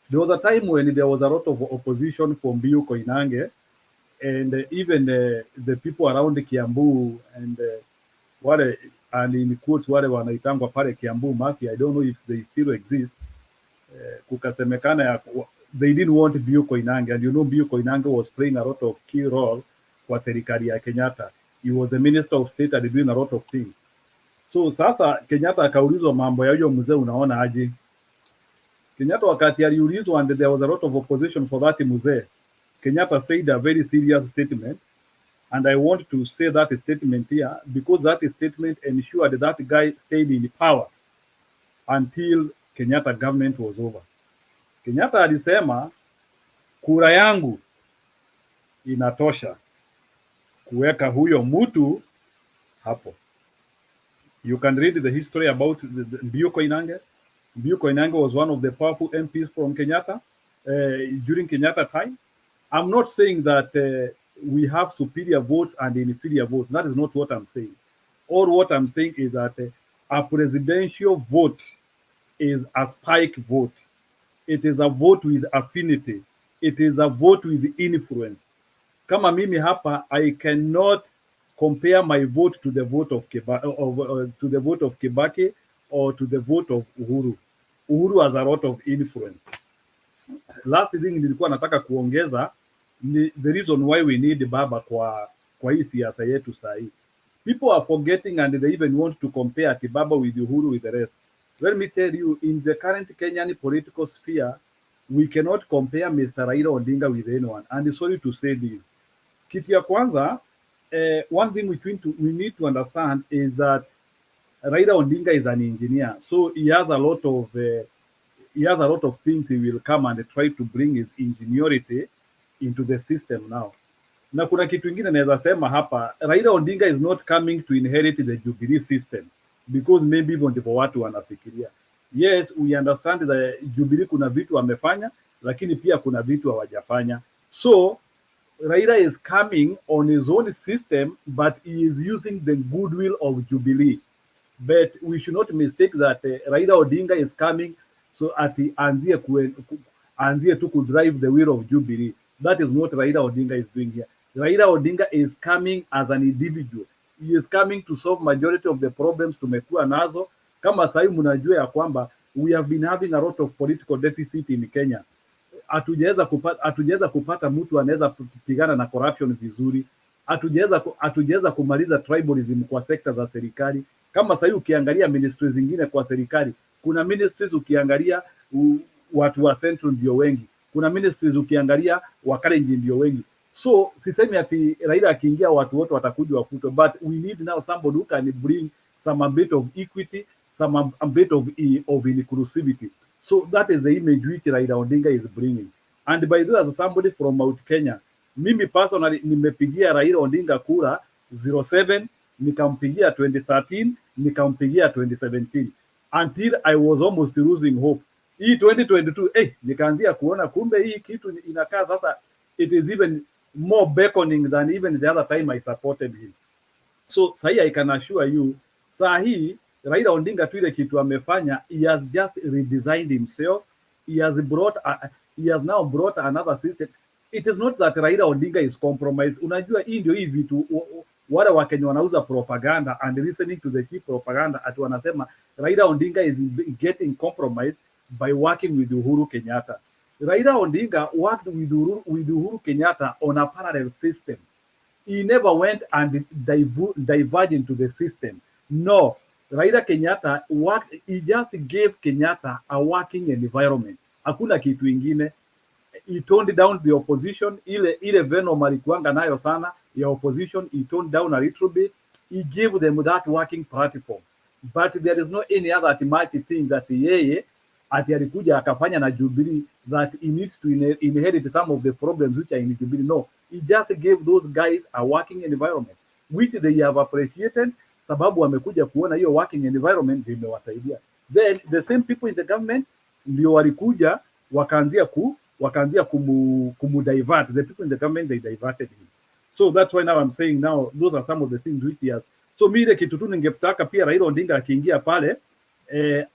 There was a time when there was a lot of opposition from Biu Koinange, and even the people around Kiambu and and in quotes wale wanaitangwa pale Kiambu Mafia, I don't know if they still exist. Kukasemekana they didn't want Biu Koinange, and you know Biu Koinange was playing a lot of key role kwa serikali ya Kenyatta. He was the Minister of State and doing a lot of things. So sasa Kenyatta akaulizwa mambo ya huyo mzee unaona aje? Kenyatta wakati aliulizwa and there was a lot of opposition for that mzee, Kenyatta said a very serious statement, and I want to say that statement here because that statement ensured that guy stayed in power until Kenyatta government was over. Kenyatta alisema kura yangu inatosha kuweka huyo mtu hapo. You can read the history about Biu Koinange. Biu Koinange was one of the powerful MPs from Kenyatta during Kenyatta time. I'm not saying that we have superior votes and inferior votes. That is not what I'm saying. All what I'm saying is that a presidential vote is a spike vote. It is a vote with affinity. It is a vote with influence. Kama mimi hapa, I cannot compare my vote to the vote of Kibaki or to the vote of Uhuru. Uhuru has a lot of influence. Last thing nilikuwa nataka kuongeza ni the reason why we need Baba kwa hii siasa yetu sahi. People are forgetting and they even want to compare Baba with Uhuru with the rest. Let me tell you, in the current Kenyan political sphere, we cannot compare Mr. Raila Odinga with anyone. And sorry to say this. Kitu ya kwanza, one thing we need to understand is that Raila Odinga is an engineer, so he has a lot of things he will come and try to bring his ingenuity into the system now. Na kuna kitu ingine naweza sema hapa, Raila Odinga is not coming to inherit the Jubilee system because maybe hivyo ndivyo watu wanafikiria. Yes, we understand that Jubilee kuna vitu wamefanya, lakini pia kuna vitu hawajafanya. So Raila is coming on his own system, but he is using the goodwill of Jubilee. But we should not mistake that Raila Odinga is coming so at the anzie to could drive the wheel of Jubilee. That is what Raila Odinga is doing here. Raila Odinga is coming as an individual. He is coming to solve majority of the problems tumekuwa nazo. Kama sahi mnajua ya kwamba we have been having a lot of political deficit in Kenya. Hatujaweza kupata mtu anaweza kupigana na corruption vizuri. Hatujaweza kumaliza tribalism kwa sekta za serikali. Kama sahi ukiangalia ministries zingine kwa serikali, kuna ministries ukiangalia watu wa Central ndio wengi. Kuna ministries ukiangalia wa Kalenjin ndio wengi. So sisemi ati Raila akiingia watu wote watakuja wafuto, but we need now somebody who can bring some a bit of equity, some a bit of inclusivity. So that is the image which Raila Odinga is bringing. And by the way, as somebody from Mount Kenya, mimi personally nimepigia Raila Odinga kura 07, nikampigia 2013, nikampigia 2017 until I was almost losing hope. Hii 2022 nikaanzia kuona kumbe hii kitu inakaa sasa, it is even more beckoning than even the other time I supported him. So sahi I can assure you, sahi Raila Odinga tu ile kitu amefanya, he has just redesigned himself. He has now brought another system. It is not that Raila Odinga is compromised. Unajua hii ndio hii vitu wale Wakenya wanauza propaganda and listening to the cheap propaganda ati wanasema Raila Odinga is getting compromised by working with Uhuru Kenyatta. Raila Odinga worked with Uhuru Kenyatta on a parallel system. He never went and diverged into the system. No, Raila Kenyatta worked, he just gave Kenyatta a working environment. Hakuna kitu ingine. He toned down the opposition. Ile venom alikuanga nayo sana ya opposition, he toned down a little bit. He gave them that working platform. But there is no any other automatic thing that yeye ati alikuja akafanya na Jubilee that he needs to inherit some of the problems which are in Jubilee. No, he just gave those guys a working environment which they have appreciated, sababu wamekuja kuona hiyo working environment imewasaidia. Then the same people in the government ndio walikuja wakaanzia kumudivert. The people in the government, they diverted him. So that's why now I'm saying now those are some of the things which he has So mi ile kitu tu ningetaka pia Raila Odinga akiingia pale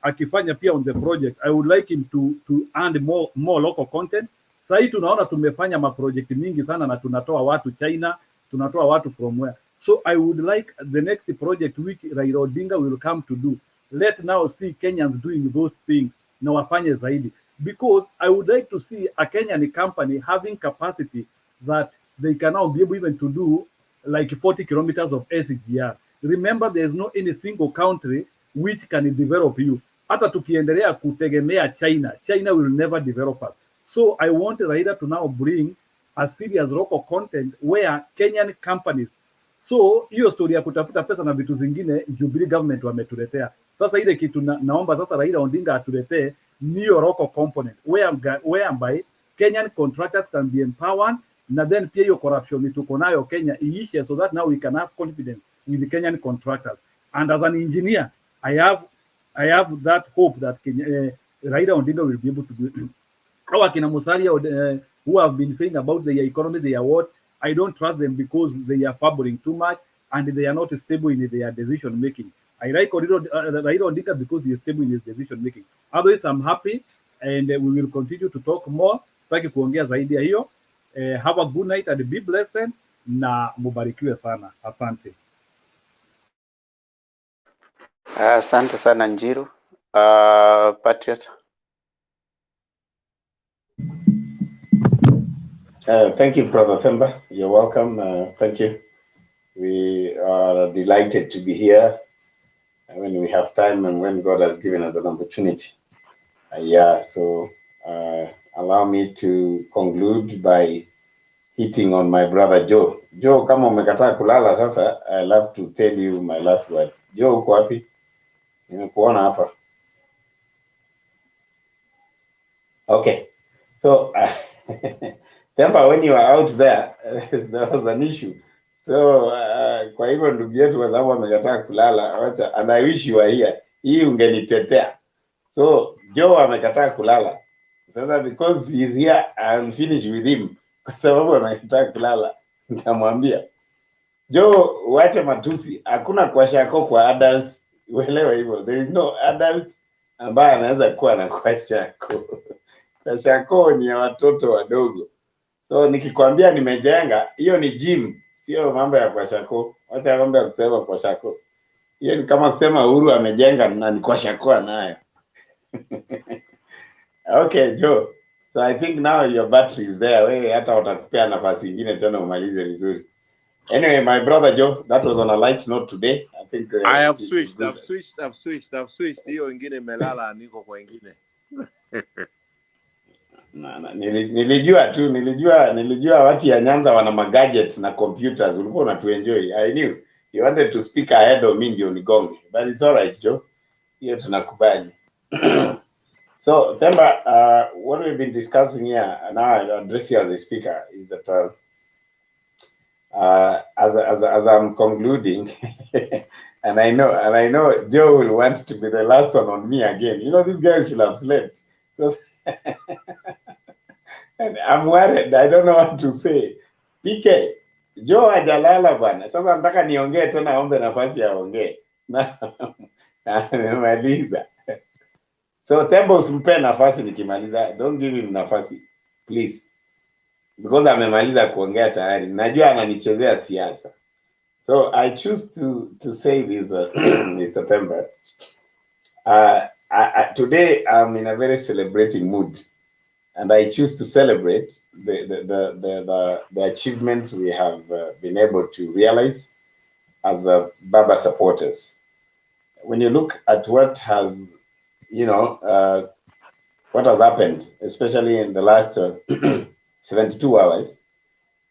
akifanya pia on the project, I would like him to add more local content. Sasa tunaona tumefanya maproject mingi sana na tunatoa watu China, tunatoa watu from where. So I would like the next project which Raila Odinga will come to do, let now see Kenyans doing those things na wafanye zaidi, because I would like to see a Kenyan company having capacity that they can now be able even to do like 40 kilometers of SGR. Remember, there is no any single country which can develop you. Hata tukiendelea kutegemea China, China will never develop us. So I want Raila to now bring a serious local content where Kenyan companies. So hiyo story ya kutafuta pesa na vitu zingine Jubilee government wametuletea. Sasa ile kitu naomba sasa Raila Odinga atuletee niyo local component whereby Kenyan contractors can be empowered, na then pia hiyo corruption tuko nayo Kenya iishe, so that now we can have confidence with the Kenyan contractors. And as an engineer, I have that hope that Raila Odinga will be able to do it. Our Kina Musalia, who have been saying about their economy, their what, I don't trust them because they are fabuling too much and they are not stable in their decision making. I like Raila Odinga because he is stable in his decision making. Otherwise, I'm happy and we will continue to talk more. Sitaki kuongea zaidi ya hiyo. Have a good night and be blessed na mubarikiwe sana. Asante. Asante sana Njiru. Patriot. Thank you, Brother Themba. You're welcome. Thank you. We are delighted to be here when we have time and when God has given us an opportunity. So allow me to conclude by hitting on my brother Joe. Joe, kama umekataa kulala sasa, I love to tell you my last words. Joe, uko wapi? Nimekuona hapa. Okay. So Themba, when you were out there, there was an issue. So kwa hivyo ndugu yetu kwa sababu amekataa kulala, wacha, and I wish you were here. Hii ungenitetea. So Joe amekataa kulala. Sasa because he is here, I'll finish with him. Kwa sababu amekataa kulala, nitamwambia Joe, wacha matusi. Hakuna kwashako kwa adults. Uelewe hivyo. There is no adult ambaye anaweza kuwa na kwashako. Kwashako ni ya watoto wadogo. So nikikwambia nimejenga, hiyo ni gym, sio mambo ya kwashako. Wacha mambo ya kusema kwashako. Hiyo ni kama kusema Uhuru amejenga na ni kwashako nayo. Okay, Joe. So I think now your battery is there. Wewe hata watakupea nafasi nyingine tena umalize vizuri. Anyway, my brother Joe, that was on a light note today. I think I have switched. I've switched. Hiyo ingine melala niko kwa ingine. Nilijua watu ya Nyanza wana magadgets na computers. Ulikuwa unatuenjoy. I knew you wanted to speak ahead of me ndio nigonge. But it's all right, Joe. Hiyo tunakubali. So, Themba, what we've been discussing here, and now I address you as the speaker, is that as I'm concluding, and I know Joe will want to be the last one on me again. You know, this guy should have slept. So, and I'm worried. I don't know what to say. PK, Joe hajalala bwana. Sasa nataka niongee tena, aombe nafasi ya ongee. Na nimemaliza. So Themba usimpe nafasi nikimaliza. Don't give him nafasi, please. Because amemaliza kuongea tayari. Najua ananichezea siasa. So I choose to say this, Mr. Themba. Today I'm in a very celebrating mood, and I choose to celebrate the achievements we have been able to realize as Baba supporters. When you look at what has, what has happened, especially in the last 72 hours,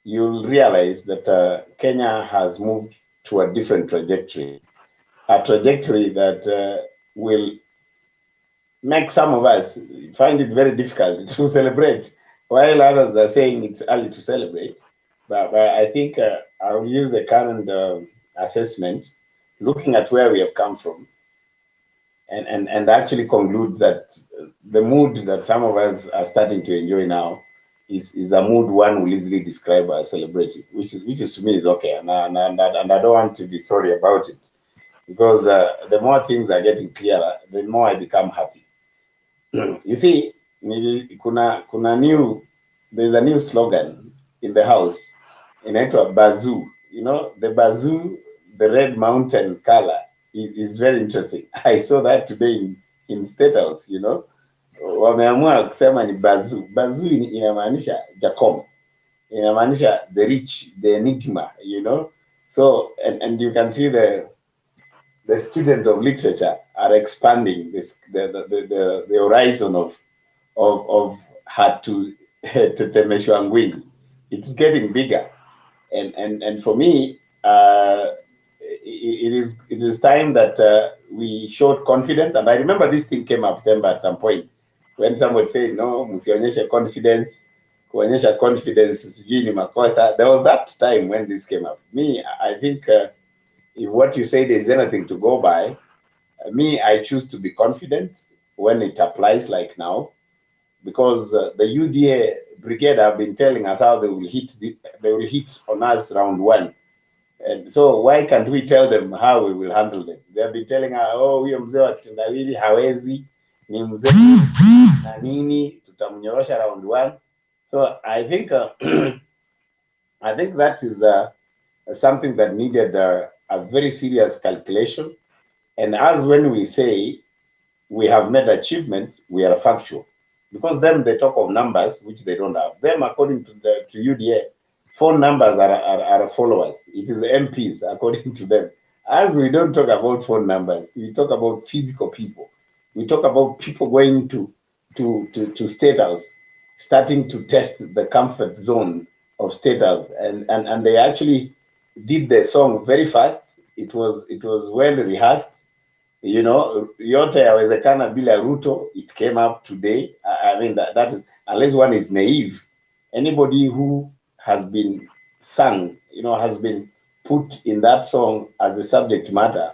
you'll realize that Kenya has moved to a different trajectory, a trajectory that will make some of us find it very difficult to celebrate, while others are saying it's early to celebrate. But I think I'll use the current assessment, looking at where we have come from, and actually conclude that the mood that some of us are starting to enjoy now is a mood one will easily describe as celebrating, which is to me is okay, and I don't want to be sorry about it, because the more things are getting clearer, the more I become happy. You see, there's a new slogan in the house, inaitwa bazoo. You know, the bazoo, the red mountain color is very interesting. I saw that today in State House, you know. Wameamua kusema ni bazoo. Bazoo inamaanisha Jacob. Inamaanisha the rich, the enigma, you know. So, and you can see the students of literature are expanding the horizon of her to Tetemeshwa Ngwini. It's getting bigger, and for me, it is time that we showed confidence. And I remember this thing came up then at some point when someone said, no, msionyeshe confidence. Kuonyesha confidence sijui ni makosa. There was that time when this came up. Me, I think if what you say there is anything to go by, me, I choose to be confident when it applies, like now, because the UDA brigade have been telling us how they will hit on us round 1. And so why can't we tell them how we will handle them? They have been telling us, oh, huyo mzee wa kitendawili hawezi, ni mzee na nini, tutamnyorosha round 1. So I think I think that is something that needed a very serious calculation. And as when we say we have made achievements, we are factual. Because them, they talk of numbers, which they don't have. Them, according to UDA, phone numbers are followers. It is MPs, according to them. As we don't talk about phone numbers, we talk about physical people. We talk about people going to State House, starting to test the comfort zone of State House. And they actually did the song very fast. It was well rehearsed. You know, yote yawezekana bila Ruto, it came up today. I mean, that is, unless one is naive, anybody who has been sung, you know, has been put in that song as a subject matter,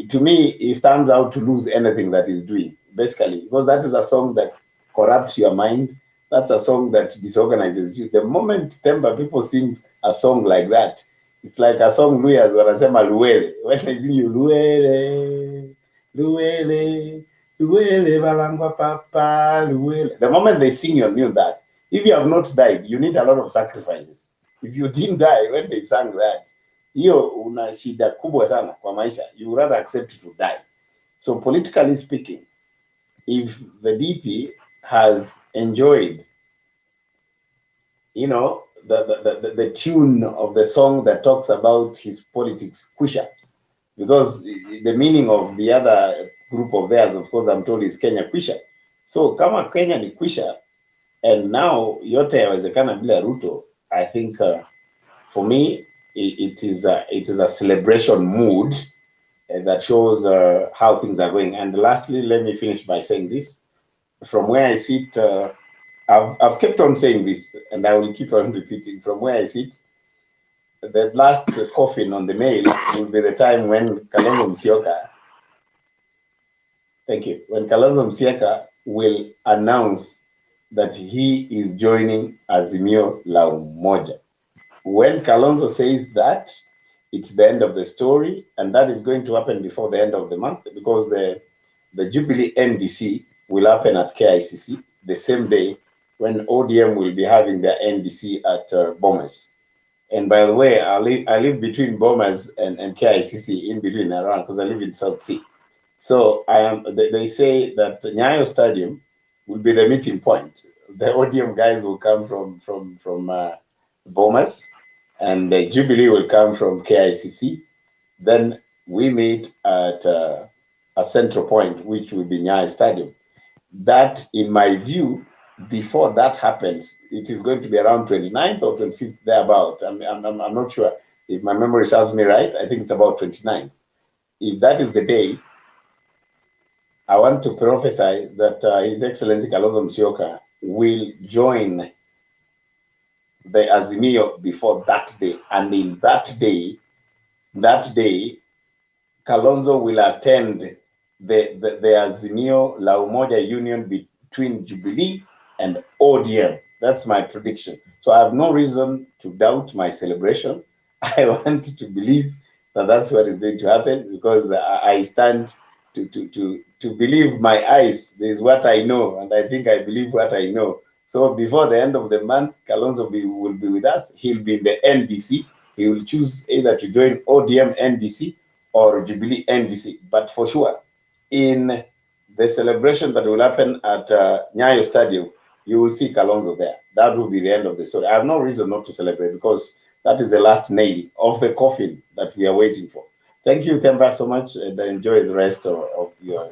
to me, it stands out to lose anything that is doing, basically, because that is a song that corrupts your mind. That's a song that disorganizes you. The moment Temba people sing a song like that, it's like a song Luyas wanasema luele. When I sing you luele, luele, luele balangwa papa, luele. The moment they sing you knew that. If you have not died, you need a lot of sacrifices. If you didn't die when they sang that, hiyo una shida kubwa sana kwa maisha. You rather accept to die. So politically speaking, if the DP has enjoyed, you know, the tune of the song that talks about his politics, Kwisha, because the meaning of the other group of theirs, of course, I'm told is Kenya Kwisha. So kama Kenya ni Kwisha, and now yote yawezekana bila Ruto, I think for me it is a celebration mood that shows how things are going. And lastly, let me finish by saying this: from where I sit. I've kept on saying this, and I will keep on repeating. From where I sit, the last coffin on the mail will be the time when Kalonzo Musyoka, thank you, when Kalonzo Musyoka will announce that he is joining AZIMIO la UMOJA. When Kalonzo says that, it's the end of the story, and that is going to happen before the end of the month, because the Jubilee NDC will happen at KICC the same day when ODM will be having their NDC at Bomas. And by the way, I live between Bomas and KICC, in between around, because I live in South Sea. So they say that Nyayo Stadium will be the meeting point. The ODM guys will come from Bomas, and the Jubilee will come from KICC. Then we meet at a central point, which will be Nyayo Stadium. That, in my view, before that happens, it is going to be around 29th or 25th, thereabout. I'm not sure. If my memory serves me right, I think it's about 29th. If that is the day, I want to prophesy that His Excellency Kalonzo Musyoka will join the AZIMIO before that day. And in that day, Kalonzo will attend the AZIMIO la UMOJA union between Jubilee and ODM. That's my prediction. So I have no reason to doubt my celebration. I want to believe that that's what is going to happen, because I stand to believe my eyes. This is what I know, and I think I believe what I know. So before the end of the month, Kalonzo will be with us. He'll be in the NDC. He will choose either to join ODM NDC or Jubilee NDC. But for sure, in the celebration that will happen at Nyayo Stadium, you will see Kalonzo there. That will be the end of the story. I have no reason not to celebrate, because that is the last nail of the coffin that we are waiting for. Thank you, Themba, so much, and enjoy the rest of your,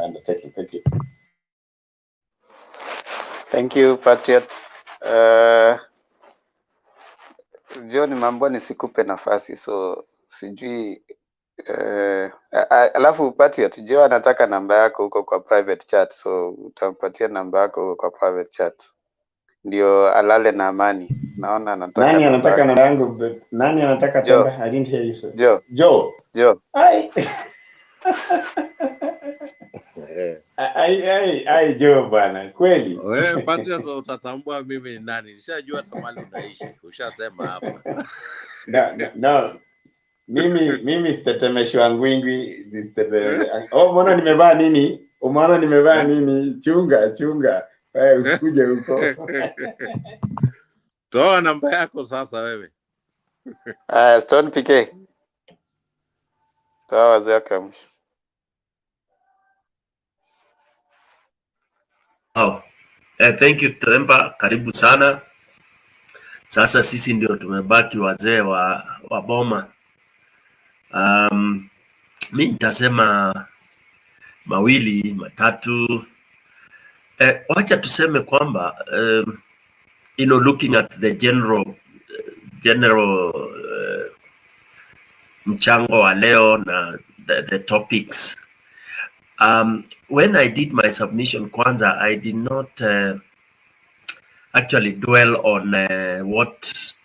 undertaking. Thank you. Thank you, Patriot. John Mamboni sikupe nafasi, so sijui alafu Patriot, Joe anataka namba yako huko kwa private chat, so utampatia namba yako huko kwa private chat ndio alale na amani. Naona anataka Nani anataka namba yangu? Nani anataka Themba? I didn't hear you, sir. Joe. Ai. Ai Joe bwana, kweli. Wewe Patriot utatambua mimi ni nani. Nishajua tamali unaishi. Ushasema hapa. No. Mimi sitetemeshwa ngwingwi. Oh, mbona nimevaa nini? Umeona nimevaa nini? Chunga. Usikuje huko. Toa namba yako sasa wewe. Stone PK. Toa wazee wako. Oh. Thank you Themba, karibu sana. Sasa sisi ndio tumebaki wazee wa boma. Mi nitasema mawili matatu. Wacha tuseme kwamba looking at the general mchango wa leo na the topics. When I did my submission kwanza, I did not actually dwell on what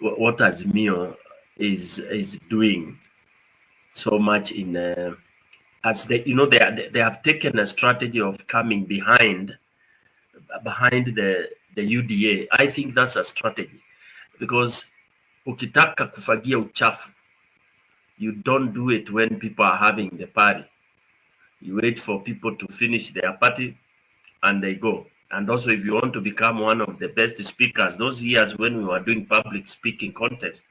AZIMIO is doing so much in as they they have taken a strategy of coming behind the UDA. I think that's a strategy, because ukitaka kufagia uchafu, you don't do it when people are having the party. You wait for people to finish their party and they go. And also, if you want to become one of the best speakers, those years when we were doing public speaking contest,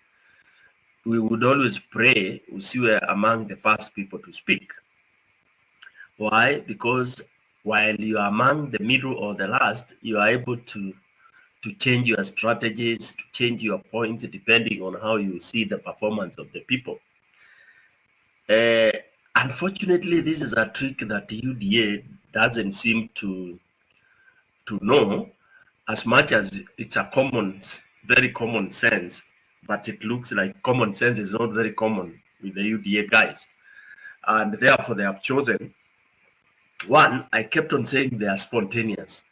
we would always pray usiwe among the first people to speak. Why? Because while you are among the middle or the last, you are able to change your strategies, to change your points, depending on how you see the performance of the people. Unfortunately, this is a trick that the UDA doesn't seem to know, as much as it's a very common sense, but it looks like common sense is not very common with the UDA guys. And therefore they have chosen, one, I kept on saying they are spontaneous.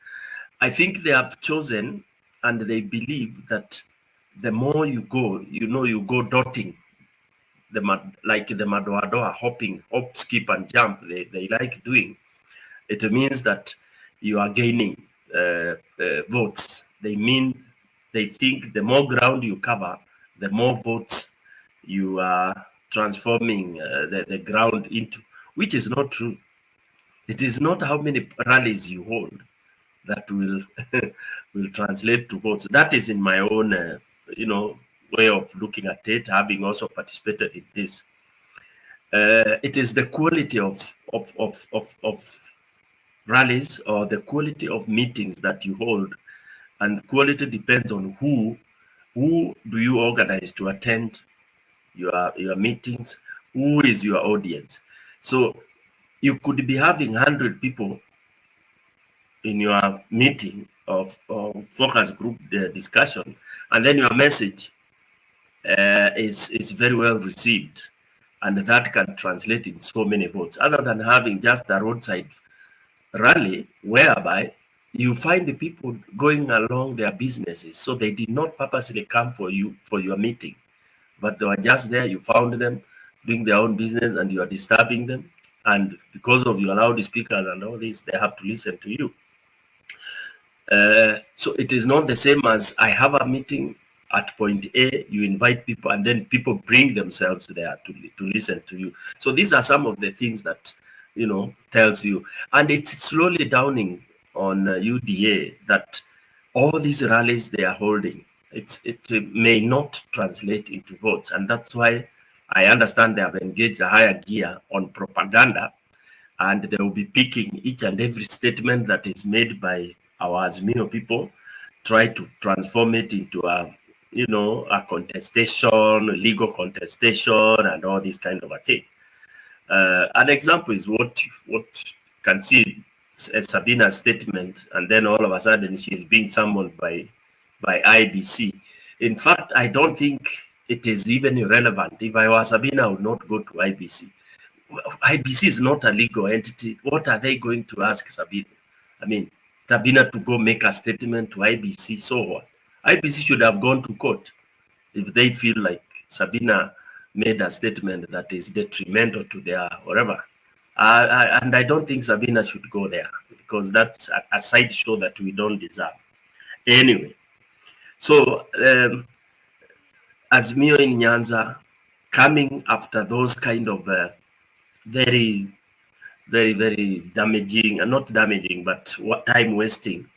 I think they have chosen and they believe that the more you go, you go dotting, like the madoadoa, hopping, hop, skip, and jump, they like doing. It means that you are gaining votes. They think the more ground you cover, the more votes you are transforming the ground into, which is not true. It is not how many rallies you hold that will will translate to votes. That is in my own, way of looking at it, having also participated in this. It is the quality of rallies or the quality of meetings that you hold, and quality depends on who do you organize to attend your meetings, who is your audience. So you could be having 100 people in your meeting of focus group discussion, and then your message is very well received, and that can translate in so many votes, other than having just a roadside rally whereby you find the people going along their businesses. So they did not purposely come for your meeting, but they were just there. You found them doing their own business and you are disturbing them. And because of your loudspeakers and all this, they have to listen to you. So it is not the same as I have a meeting at point A, you invite people, and then people bring themselves there to listen to you. So these are some of the things that, you know, tells you. And it's slowly dawning on UDA that all these rallies they are holding, it may not translate into votes. And that's why I understand they have engaged a higher gear on propaganda, and they will be picking each and every statement that is made by our AZIMIO people, try to transform it into a, you know, a contestation, a legal contestation, and all this kind of a thing. An example is what can see as Sabina's statement, and then all of a sudden she's being summoned by IBC. In fact, I don't think it is even irrelevant. If I were Sabina, I would not go to IBC. IBC is not a legal entity. What are they going to ask Sabina? I mean, Sabina to go make a statement to IBC, so what? IBC should have gone to court if they feel like Sabina made a statement that is detrimental to their whatever. And I don't think Sabina should go there, because that's a sideshow that we don't deserve. Anyway, so AZIMIO in NYANZA, coming after those kind of very damaging, and not damaging, but time wasting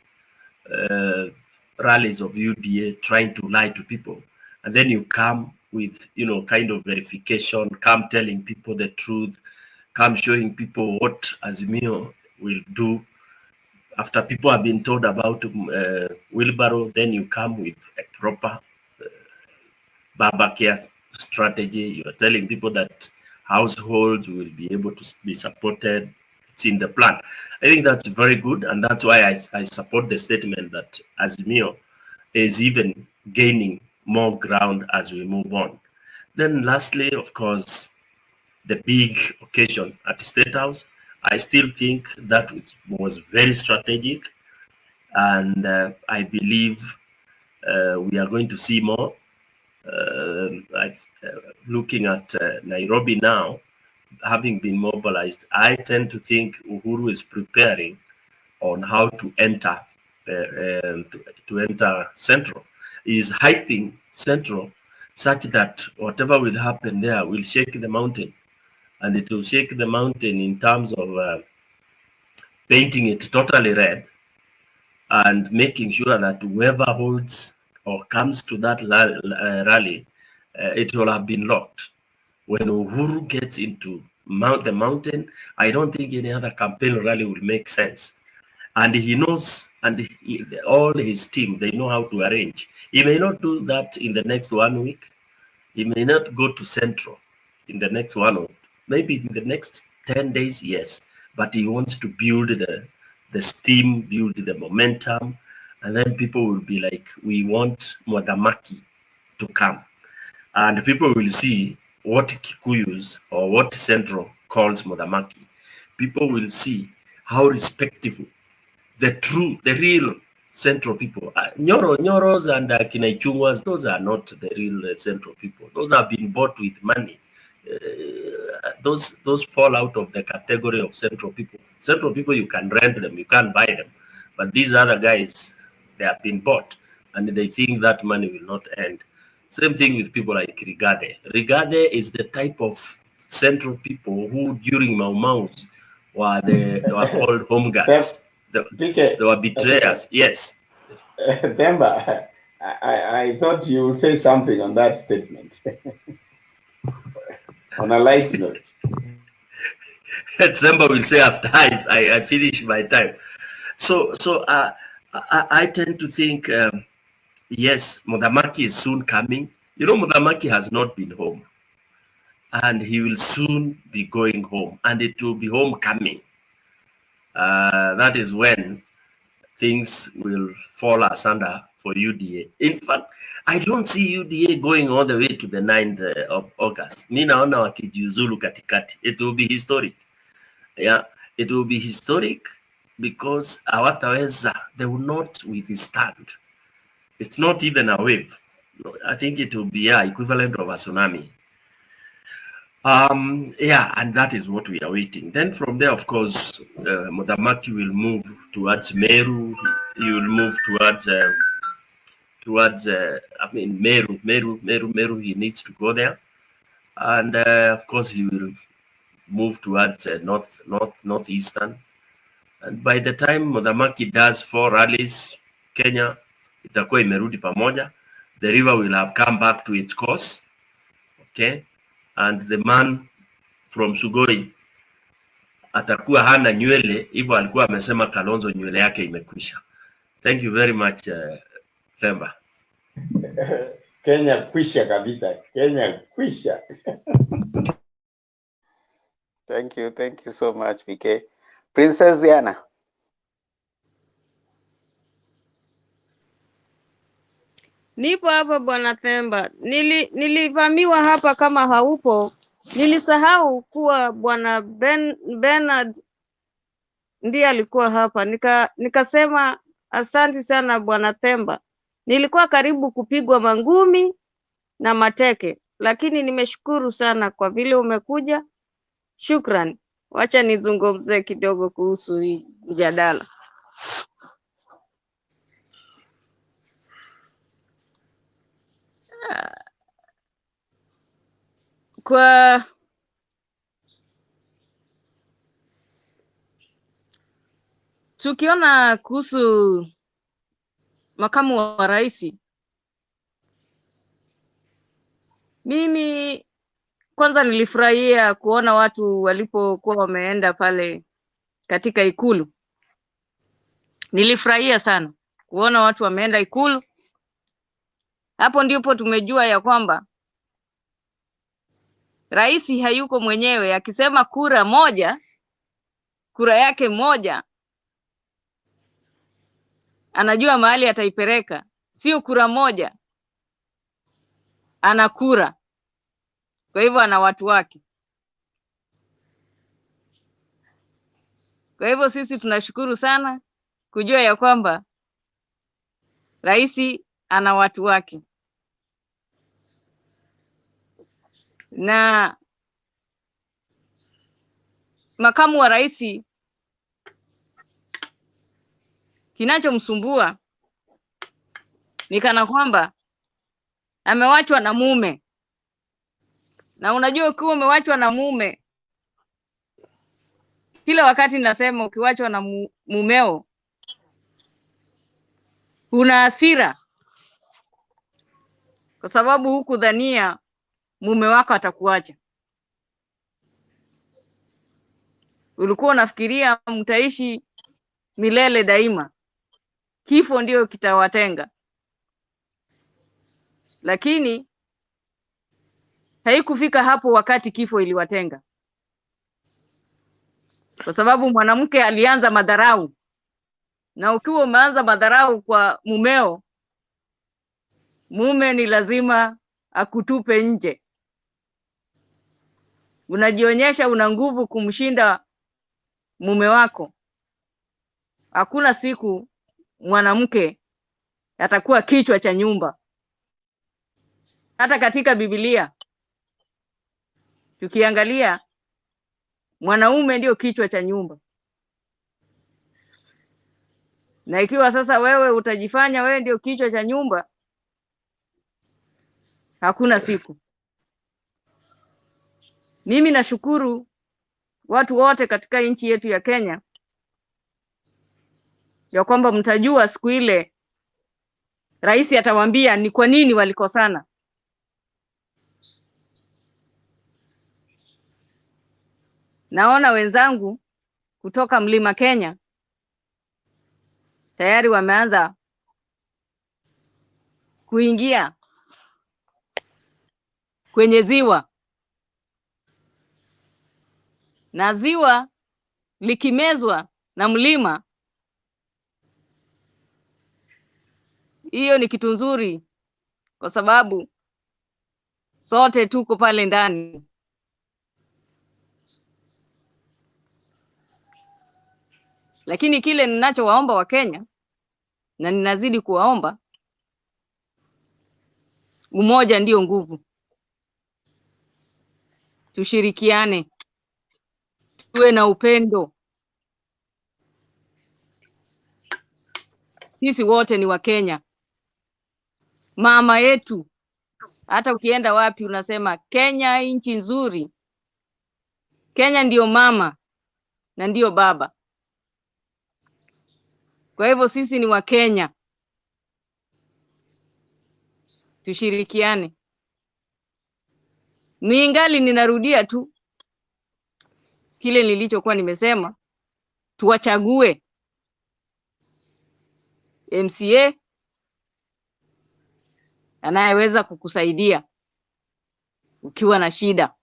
rallies of UDA trying to lie to people, and then you come with, you know, kind of verification, come telling people the truth, come showing people what AZIMIO will do. After people have been told about wheelbarrow, then you come with a proper Baba Care strategy. You are telling people that households will be able to be supported. It's in the plan. I think that's very good, and that's why I support the statement that AZIMIO is even gaining more ground as we move on. Then lastly, of course, the big occasion at the State House, I still think that was very strategic, and I believe we are going to see more. Looking at Nairobi now, having been mobilized, I tend to think Uhuru is preparing on how to enter to enter Central. He is hyping Central such that whatever will happen there will shake the mountain, and it will shake the mountain in terms of painting it totally red and making sure that whoever holds or comes to that rally, it will have been locked. When Uhuru gets into the mountain, I don't think any other campaign rally will make sense. And he knows, and all his team, they know how to arrange. He may not do that in the next 1 week. He may not go to Central in the next 1 week. Maybe in the next 10 days, yes. But he wants to build the steam, build the momentum, and then people will be like, we want Mwadamaki to come. And people will see what Kikuyus or what Central calls Mwadamaki. People will see how respectful the real Central people. Nyoros and Kinaichungwas, those are not the real Central people. Those have been bought with money. Those fall out of the category of Central people. Central people, you can rent them, you can't buy them. But these other guys, they have been bought, and they think that money will not end. Same thing with people like Rigade. Rigade is the type of Central people who, during Mau Mau's, they were called home guards. They were betrayers. Yes. Themba, I thought you would say something on that statement. On a light note. Themba will say after I finish my time. So I tend to think, yes, Mwadamaki is soon coming. You know, Mwadamaki has not been home, and he will soon be going home, and it will be homecoming. That is when things will fall asunder for UDA. In fact, I don't see UDA going all the way to the 9th of August. Ninaona wakijiuzulu katikati. It will be historic. Yeah, it will be historic because hawataweza, they will not withstand. It's not even a wave. I think it will be equivalent of a tsunami. Yeah, and that is what we are waiting. Then from there, of course, Mudamaki will move towards Meru. He will move towards Meru. He needs to go there, and of course, he will move towards northeastern. And by the time Mudamaki does 4 rallies, Kenya itakuwa imerudi pamoja. The river will have come back to its course. Okay, and the man from Sugoi atakuwa hana nywele, hivyo alikuwa amesema Kalonzo nywele yake imekwisha. Thank you very much, Themba. Kenya kwisha kabisa. Kenya kwisha. Thank you so much, PK. Princess Diana. Nipo hapa bwana Themba. Nilivamiwa hapa kama haupo. Nilisahau kuwa bwana Bernard ndiye alikuwa hapa. Nikasema asante sana bwana Themba. Nilikuwa karibu kupigwa mangumi na mateke, lakini nimeshukuru sana kwa vile umekuja. Shukran. Wacha nizungumze kidogo kuhusu hii mjadala. Kwa tukiona kuhusu makamu wa rais, mimi kwanza nilifurahia kuona watu walipokuwa wameenda pale katika ikulu. Nilifurahia sana kuona watu wameenda ikulu. Hapo ndipo tumejua ya kwamba rais hayuko mwenyewe. Akisema kura moja, kura yake moja, anajua mahali ataipeleka. Sio kura moja, ana kura. Kwa hivyo ana watu wake. Kwa hivyo sisi tunashukuru sana kujua ya kwamba rais ana watu wake. Na makamu wa rais kinachomsumbua ni kana kwamba amewachwa na mume. Na unajua ukiwa umewachwa na mume, kila wakati nasema ukiwachwa na mumeo una hasira, kwa sababu hukudhania mume wako atakuacha. Ulikuwa unafikiria mtaishi milele daima, kifo ndio kitawatenga. Lakini haikufika hapo wakati kifo iliwatenga, kwa sababu mwanamke alianza madharau. Na ukiwa umeanza madharau kwa mumeo, mume ni lazima akutupe nje. Unajionyesha una nguvu kumshinda mume wako. Hakuna siku mwanamke atakuwa kichwa cha nyumba. Hata katika Biblia tukiangalia, mwanaume ndio kichwa cha nyumba. Na ikiwa sasa wewe utajifanya wewe ndio kichwa cha nyumba, hakuna siku. Mimi nashukuru watu wote katika nchi yetu ya Kenya ya kwamba mtajua siku ile rais atawaambia ni kwa nini walikosana. Naona wenzangu kutoka Mlima Kenya tayari wameanza kuingia kwenye ziwa. Na ziwa likimezwa na mlima, hiyo ni kitu nzuri, kwa sababu sote tuko pale ndani. Lakini kile ninachowaomba wa Kenya, na ninazidi kuwaomba, umoja ndio nguvu. tushirikiane, tuwe na upendo. Sisi wote ni Wakenya. Mama yetu, hata ukienda wapi unasema Kenya nchi nzuri. Kenya ndio mama na ndio baba. Kwa hivyo sisi ni Wakenya, tushirikiane. Ningali ninarudia tu kile nilichokuwa nimesema, tuwachague MCA anayeweza kukusaidia ukiwa na shida.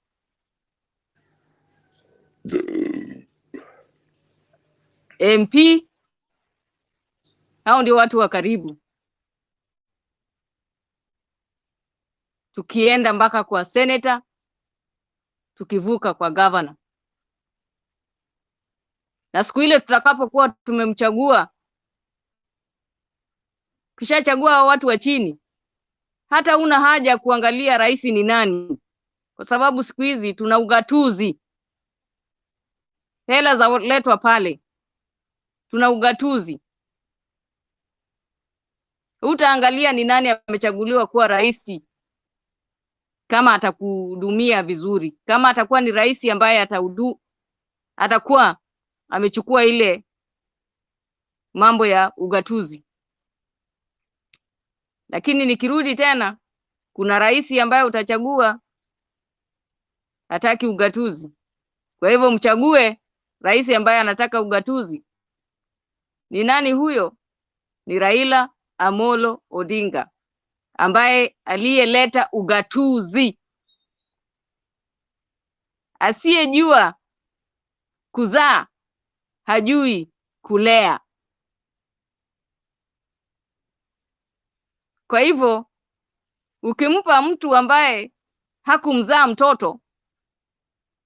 MP, hao ndio watu wa karibu. Tukienda mpaka kwa senator, tukivuka kwa governor. Na siku ile tutakapokuwa tumemchagua, kishachagua watu wa chini, hata una haja kuangalia rais ni nani, kwa sababu siku hizi tuna ugatuzi. Hela za letwa pale, tuna ugatuzi. Utaangalia ni nani amechaguliwa kuwa rais, kama atakuhudumia vizuri, kama atakuwa ni rais ambaye atakuwa amechukua ile mambo ya ugatuzi. Lakini nikirudi tena, kuna rais ambaye utachagua hataki ugatuzi. Kwa hivyo mchague rais ambaye anataka ugatuzi. Ni nani huyo? Ni Raila Amolo Odinga, ambaye aliyeleta ugatuzi. Asiyejua kuzaa hajui kulea. Kwa hivyo ukimpa mtu ambaye hakumzaa mtoto,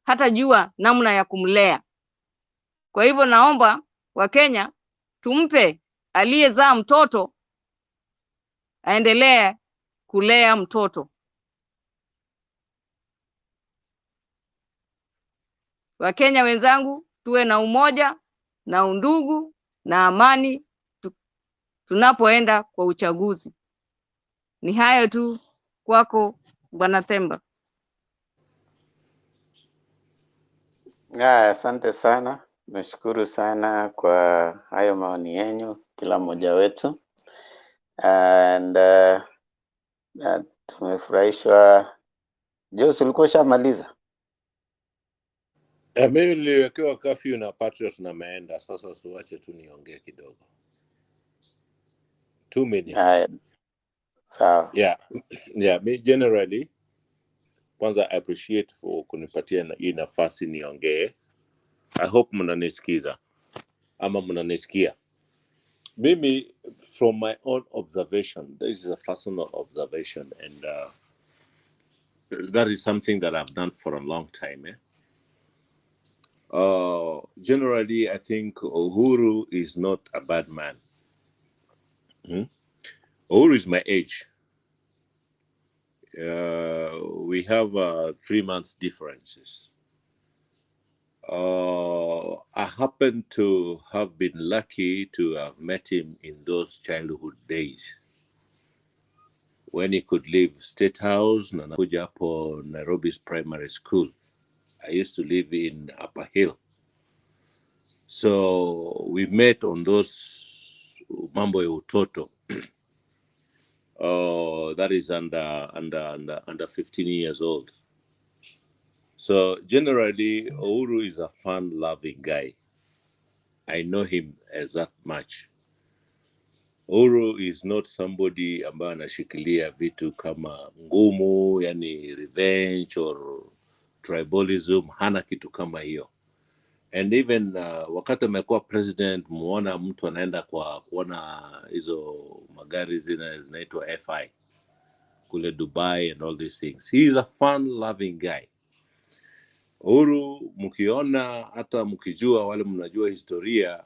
hatajua namna ya kumlea. Kwa hivyo naomba Wakenya tumpe aliyezaa mtoto aendelee kulea mtoto. Wakenya wenzangu, tuwe na umoja na undugu na amani tunapoenda kwa uchaguzi. Ni hayo tu kwako Bwana Themba. Asante sana. Nashukuru sana kwa hayo maoni yenu kila mmoja wetu. And tumefurahishwa. Jose, ulikuwa ushamaliza? Mimi niliwekewa curfew na Patriot na meenda sasa, usiwache tu niongee kidogo. 2 minutes. Sawa. Yeah, me generally kwanza I appreciate for kunipatia hii nafasi niongee. I hope mnanisikiza ama mnanisikia. Mimi, from my own observation, this is a personal observation, and that is something that I've done for a long time. Generally, I think Uhuru is not a bad man. Uhuru is my age. We have 3 months differences. I happen to have been lucky to have met him in those childhood days when he could leave State House na nakuja hapo Nairobi's primary school. I used to live in Upper Hill. So we met on those mambo ya utoto. That is under 15 years old. So generally, Uhuru is a fun-loving guy. I know him as that much. Uhuru is not somebody ambaye anashikilia vitu kama ngumu, yani revenge or tribalism. Hana kitu kama hiyo. And even wakati amekuwa president, muona mtu anaenda kwa kuona hizo magari zinaitwa FI kule Dubai and all these things. He is a fun-loving guy. Uhuru, mkiona hata mkijua wale mnajua historia,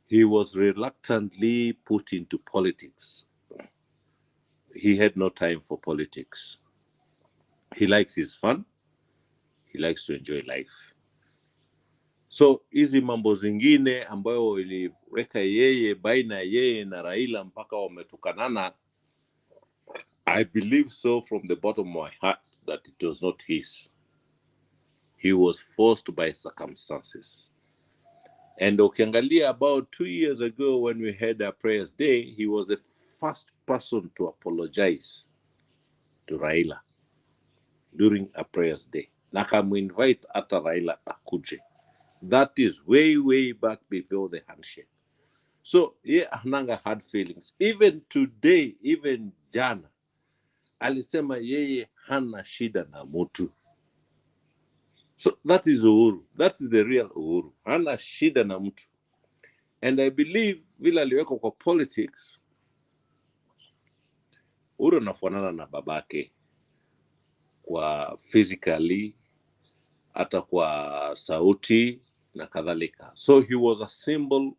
he was reluctantly put into politics. He had no time for politics. He likes his fun. He He likes to enjoy life. So hizi mambo zingine ambayo iliweka yeye baina yeye na Raila mpaka wametukanana, I believe so from the bottom of my heart that it was not his. He was forced by circumstances. And ukiangalia about 2 years ago when we had our prayers day, he was the first person to apologize to Raila during a prayers day. Na kamuinvite hata Raila akuje. That is way, way back before the handshake. So, hananga had feelings. Even today, even jana, alisema yeye hana shida na mutu. So that is Uhuru. That is the real Uhuru. Hana shida na mtu. And I believe vile aliweka kwa politics, Uhuru anafanana na babake kwa physically, hata kwa sauti na kadhalika. So he was a symbol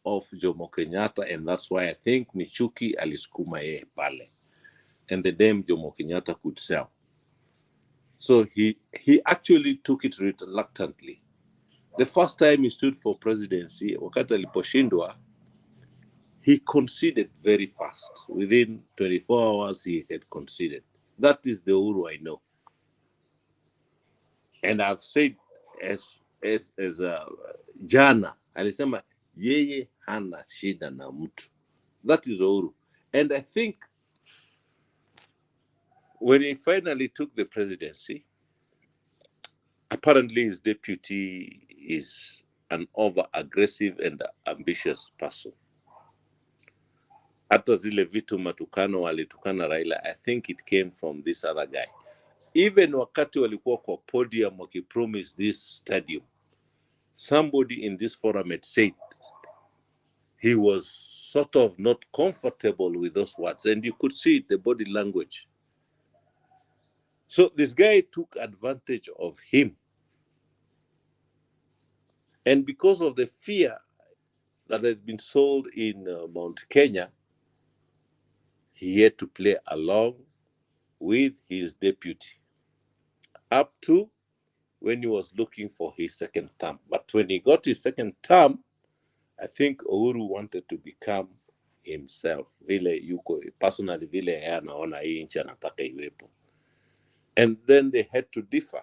of Jomo Kenyatta, and that's why I think Michuki alisukuma yeye pale. And the damn Jomo Kenyatta could sell. So he actually took it reluctantly. The first time he stood for presidency, wakati aliposhindwa, he conceded very fast. Within 24 hours, he had conceded. That is the Uhuru I know. And I've said as jana, alisema yeye hana shida na mtu. That is Uhuru. And I think when he finally took the presidency, apparently his deputy is an over-aggressive and ambitious person. Hata zile vitu matukano walitukana Raila, I think it came from this other guy. Even wakati walikuwa kwa podium wakipromise this stadium, somebody in this forum had said he was sort of not comfortable with those words, and you could see it, the body language. So this guy took advantage of him. And because of the fear that had been sold in Mount Kenya, he had to play along with his deputy up to when he was looking for his second term. But when he got his second term, I think Uhuru wanted to become himself. Vile yuko personally, vile yeye anaona hii nchi anataka iwepo. And then they had to differ.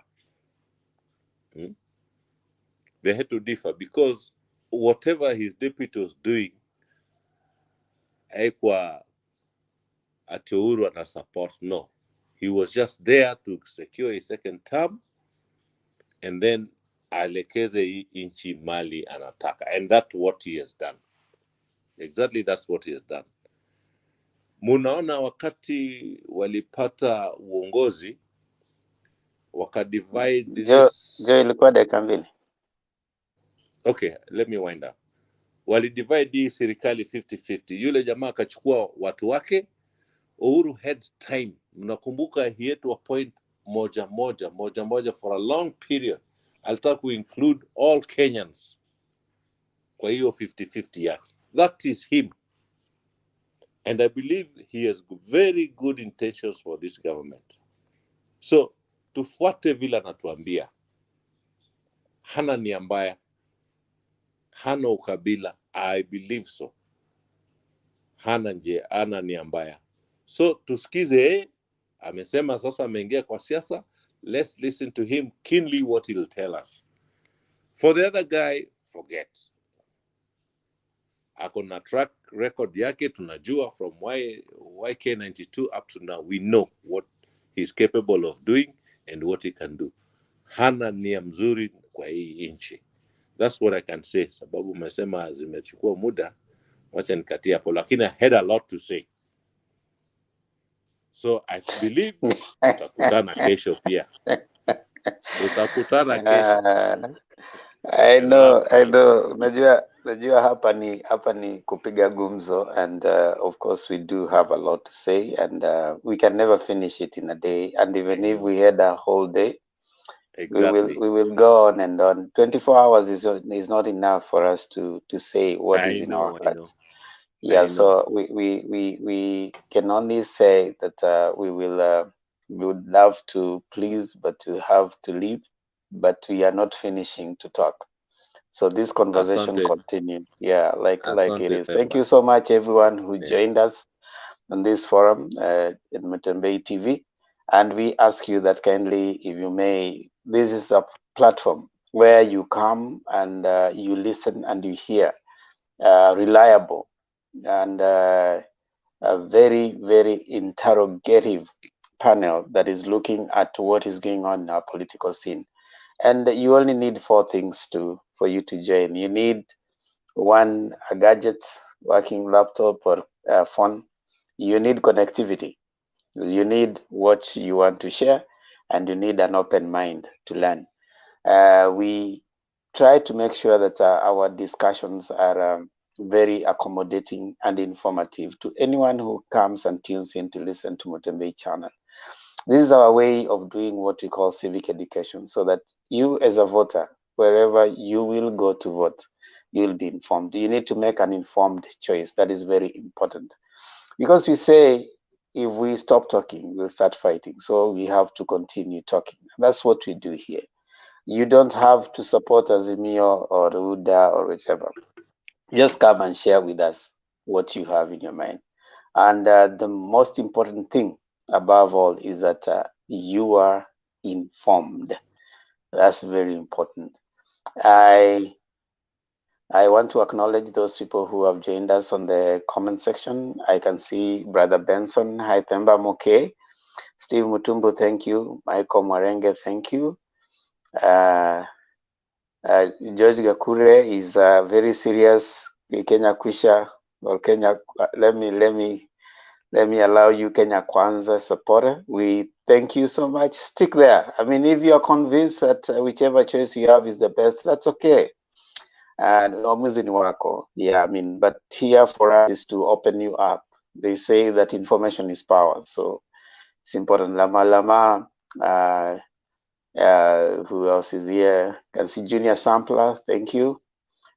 They had to differ because whatever his deputy was doing, haikuwa ati Uhuru ana support. No. He was just there to secure his second term and then aelekeze hii nchi mali anataka. And that's what he has done. Exactly, that's what he has done. Munaona wakati walipata uongozi, wakadivide this... Joe ilikuwa dakika mbili. Okay, let me wind up. Walidivide hii serikali 50-50. Yule jamaa akachukua watu wake. Uhuru had time. Mnakumbuka he had to appoint moja for a long period. Alitaka to include all Kenyans kwa hiyo 50-50 yake. That is him. And I believe he has very good intentions for this government. So, tufuate vile anatuambia. Hana nia mbaya. Hana ukabila. I believe so. Hana nia mbaya. So, tusikize, amesema sasa ameingia kwa siasa. Let's listen to him keenly what he'll tell us. For the other guy, forget. Ako na track record yake, tunajua from YK92 up to now. We know what he's capable of doing and what he can do. Hana nia mzuri kwa hii nchi. That's what I can say. Sababu umesema zimechukua muda, wacha nikatia hapo, lakini I had a lot to say. So I believe tutakutana kesho pia. Tutakutana kesho. I know. Najua hapa ni kupiga gumzo, and of course we do have a lot to say, and we can never finish it in a day. And even if we had a whole day, exactly, we will go on and on. 24 hours is not enough for us to say what is in our hearts. Yeah, so we can only say that we would love to please, but to have to leave. but we are not finishing to talk. So this conversation Asante. continued. Yeah, like it Asante is. Thank Themba. you so much, everyone who Yeah. joined us on this forum in Mutembei TV. And we ask you that kindly, if you may, this is a platform where you come and you listen and you hear reliable and a very, very interrogative panel that is looking at what is going on in our political scene. And you only need 4 things for you to join. You need one, a gadget, working laptop or phone. You need connectivity. You need what you want to share, and you need an open mind to learn. We try to make sure that our discussions are very accommodating and informative to anyone who comes and tunes in to listen to Mutembei channel. This is our way of doing what we call civic education, so that you as a voter, wherever you will go to vote, you'll be informed. You need to make an informed choice. That is very important. Because we say, if we stop talking, we'll start fighting. So we have to continue talking. That's what we do here. You don't have to support AZIMIO or Ruda or whichever. Just come and share with us what you have in your mind. And the most important thing above all is that you are informed. That's very important. I want to acknowledge those people who have joined us on the comment section. I can see Brother Benson, Hi Themba Moke, Steve Mutumbu, thank you. Michael Mwarenge, thank you. George Gakure is very serious. Kenya Kwisha or Kenya. Let me allow you, Kenya Kwanza supporter. We thank you so much. Stick there. I mean, if you are convinced that whichever choice you have is the best, that's okay. And yeah, I mean, but here for us is to open you up. They say that information is power, so it's important. Lama, who else is here? Can see Junior Sampler, thank you.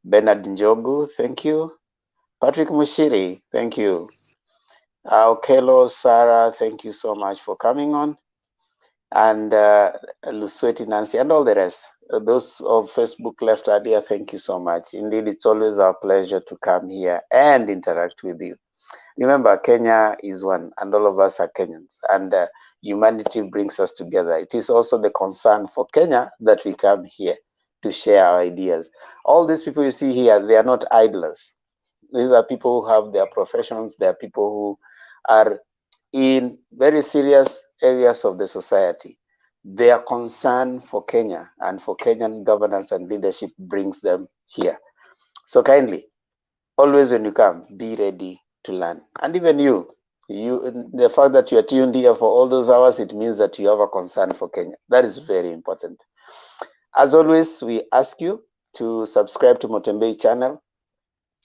Bernard Njogu, thank you. Patrick Mushiri, thank you. Okelo, Sarah, thank you so much for coming on. And Lusweti Nancy and all the rest. Those of Facebook left idea, thank you so much. Indeed, it's always our pleasure to come here and interact with you. Remember, Kenya is one, and all of us are Kenyans, and humanity brings us together. It is also the concern for Kenya that we come here to share our ideas. All these people you see here, they are not idlers. These are people who have their professions. They are people who are in very serious areas of the society. Their concern for Kenya and for Kenyan governance and leadership brings them here. So kindly, always when you come, be ready to learn. And even you, the fact that you are tuned here for all those hours, it means that you have a concern for Kenya. That is very important. As always, we ask you to subscribe to Mutembei channel,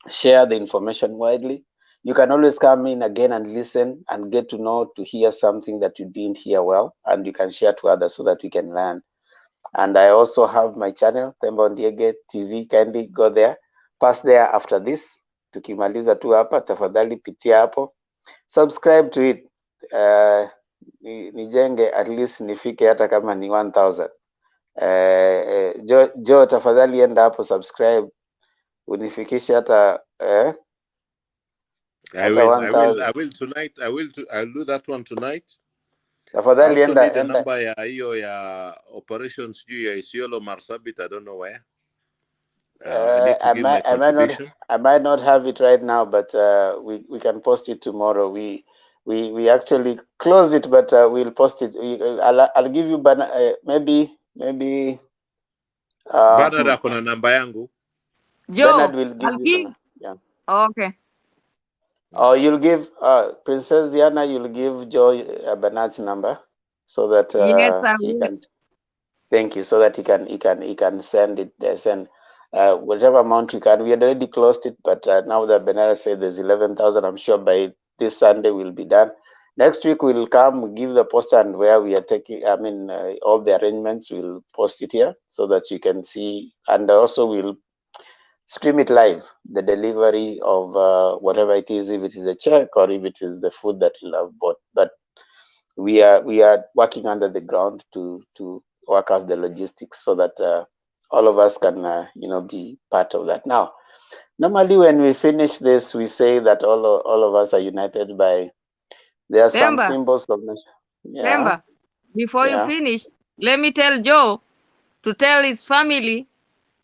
share the information widely. You can always come in again and listen and get to know, to hear something that you didn't hear well, and you can share to others so that we can learn. And I also have my channel, Themba Ondiege TV. Kindly go there, pass there after this. Tukimaliza tu hapa, tafadhali pitia hapo, subscribe to it. Nijenge at least nifike hata kama ni 1000. Jo tafadhali enda hapo, subscribe unifikishe hata I'll tonight. I'll do that one tonight. Tafadhali enda the enda. number ya hiyo ya operations juu ya Isiolo Marsabit. I don't know where. I need to give my contribution. I might not have it right now, but we can post it tomorrow. We actually closed it, but we'll post it. I'll give you maybe. Bernard akona namba yangu. Bernard will give you. Yeah. Okay. Oh, you'll give Princess Diana. You'll give Joy Bernard's number so that yes, I he will. can. Thank you. So that he can send it there. Send whatever amount you can. We had already closed it, but now that Bernard said there's 11,000, I'm sure by this Sunday we'll be done. Next week we'll come, give the poster, and where we are taking. I mean, all the arrangements. We'll post it here so that you can see, and also we'll stream it live, the delivery of whatever it is, if it is a check or if it is the food that you have bought. But we are working under the ground to work out the logistics so that all of us can, be part of that. Now, normally when we finish this, we say that all of us are united by, there are some Remember, symbols of nation. Yeah. remember, before you Yeah. finish, let me tell Joe to tell his family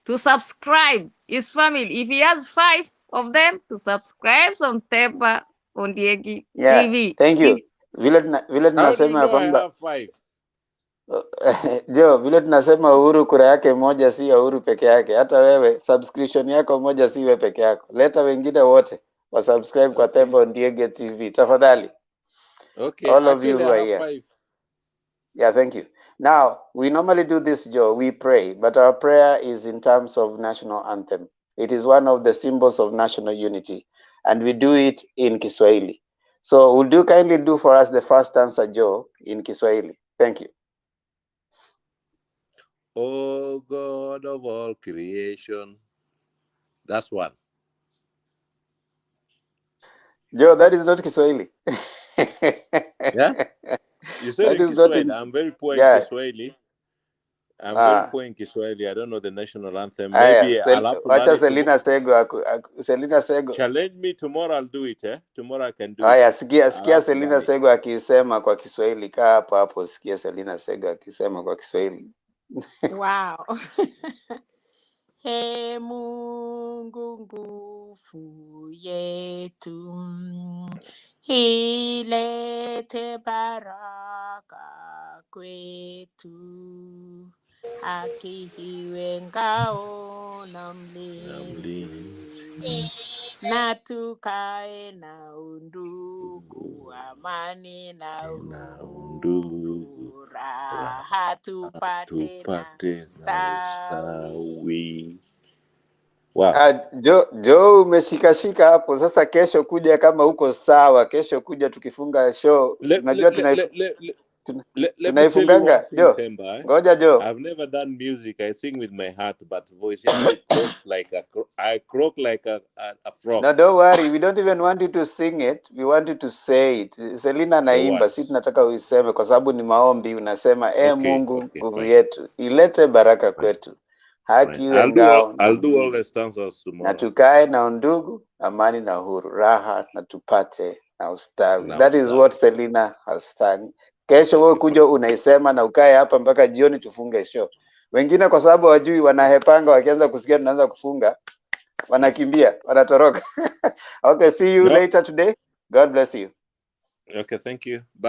to subscribe. His family, if he has 5 of them, to subscribe on Temba on Diegi Yeah, TV. thank you. Vile How do you tunasema ya know I kwamba have 5? Jo, vile tunasema Uhuru kura yake moja si ya Uhuru peke yake. Hata wewe subscription yako moja si wewe peke yako. Leta wengine wote wa subscribe kwa Temba Ndiege TV. Tafadhali. Okay, All of you actually who I are have here. 5. Yeah, thank you. Now, we normally do this, Joe. We pray, but our prayer is in terms of national anthem. It is one of the symbols of national unity, and we do it in Kiswahili. So, would you kindly do for us the first answer, Joe, in Kiswahili? Thank you. Oh God of all creation. That's one. Joe, that is not Kiswahili. Yeah? You said That in is not Kiswahili. in. I'm very poor in Yeah. Kiswahili. I'm very poor in Kiswahili. I don't know the national anthem. Aya, Maybe I'll have to learn wacha it tomorrow. Selina Sego. Challenge me tomorrow, I'll do it. Tomorrow I can do Aya, it. sikia I'll have to Selina learn it. Sego akisema kwa Kiswahili. Kaa hapo sikia Selina Sego akisema kwa Kiswahili. Wow. He Mungu nguvu yetu, ilete baraka kwetu, haki iwe ngao na mlinzi, na tukae na undugu, amani na uhuru, raha tupate na ustawi. Wow. Joe umeshikashika hapo sasa. Kesho kuja kama uko sawa, kesho kuja tukifunga show. Unajua Let me tell you one tunaifunganga thing, Joe. Themba. Ngoja Joe. I've never done music. I sing with my heart, but voice yangu croaks like I croak like a frog. No, don't worry. We don't even want you to sing it. We want you to say it. Selina naimba, si tunataka uiseme kwa sababu ni maombi. Unasema Mungu nguvu yetu, ilete baraka kwetu, haki iwe ngao na I'll do all the mlinzi, stanzas na tomorrow. tukae na undugu, amani na uhuru, raha na tupate na ustawi. That is what Selina has done. Kesho wewe kuja unaisema na ukae hapa mpaka jioni tufunge show. Wengine kwa sababu wajui, wanahepanga, wakianza kusikia tunaanza kufunga, wanakimbia, wanatoroka. Okay, see you later today. God bless you. Okay, thank you. Bye.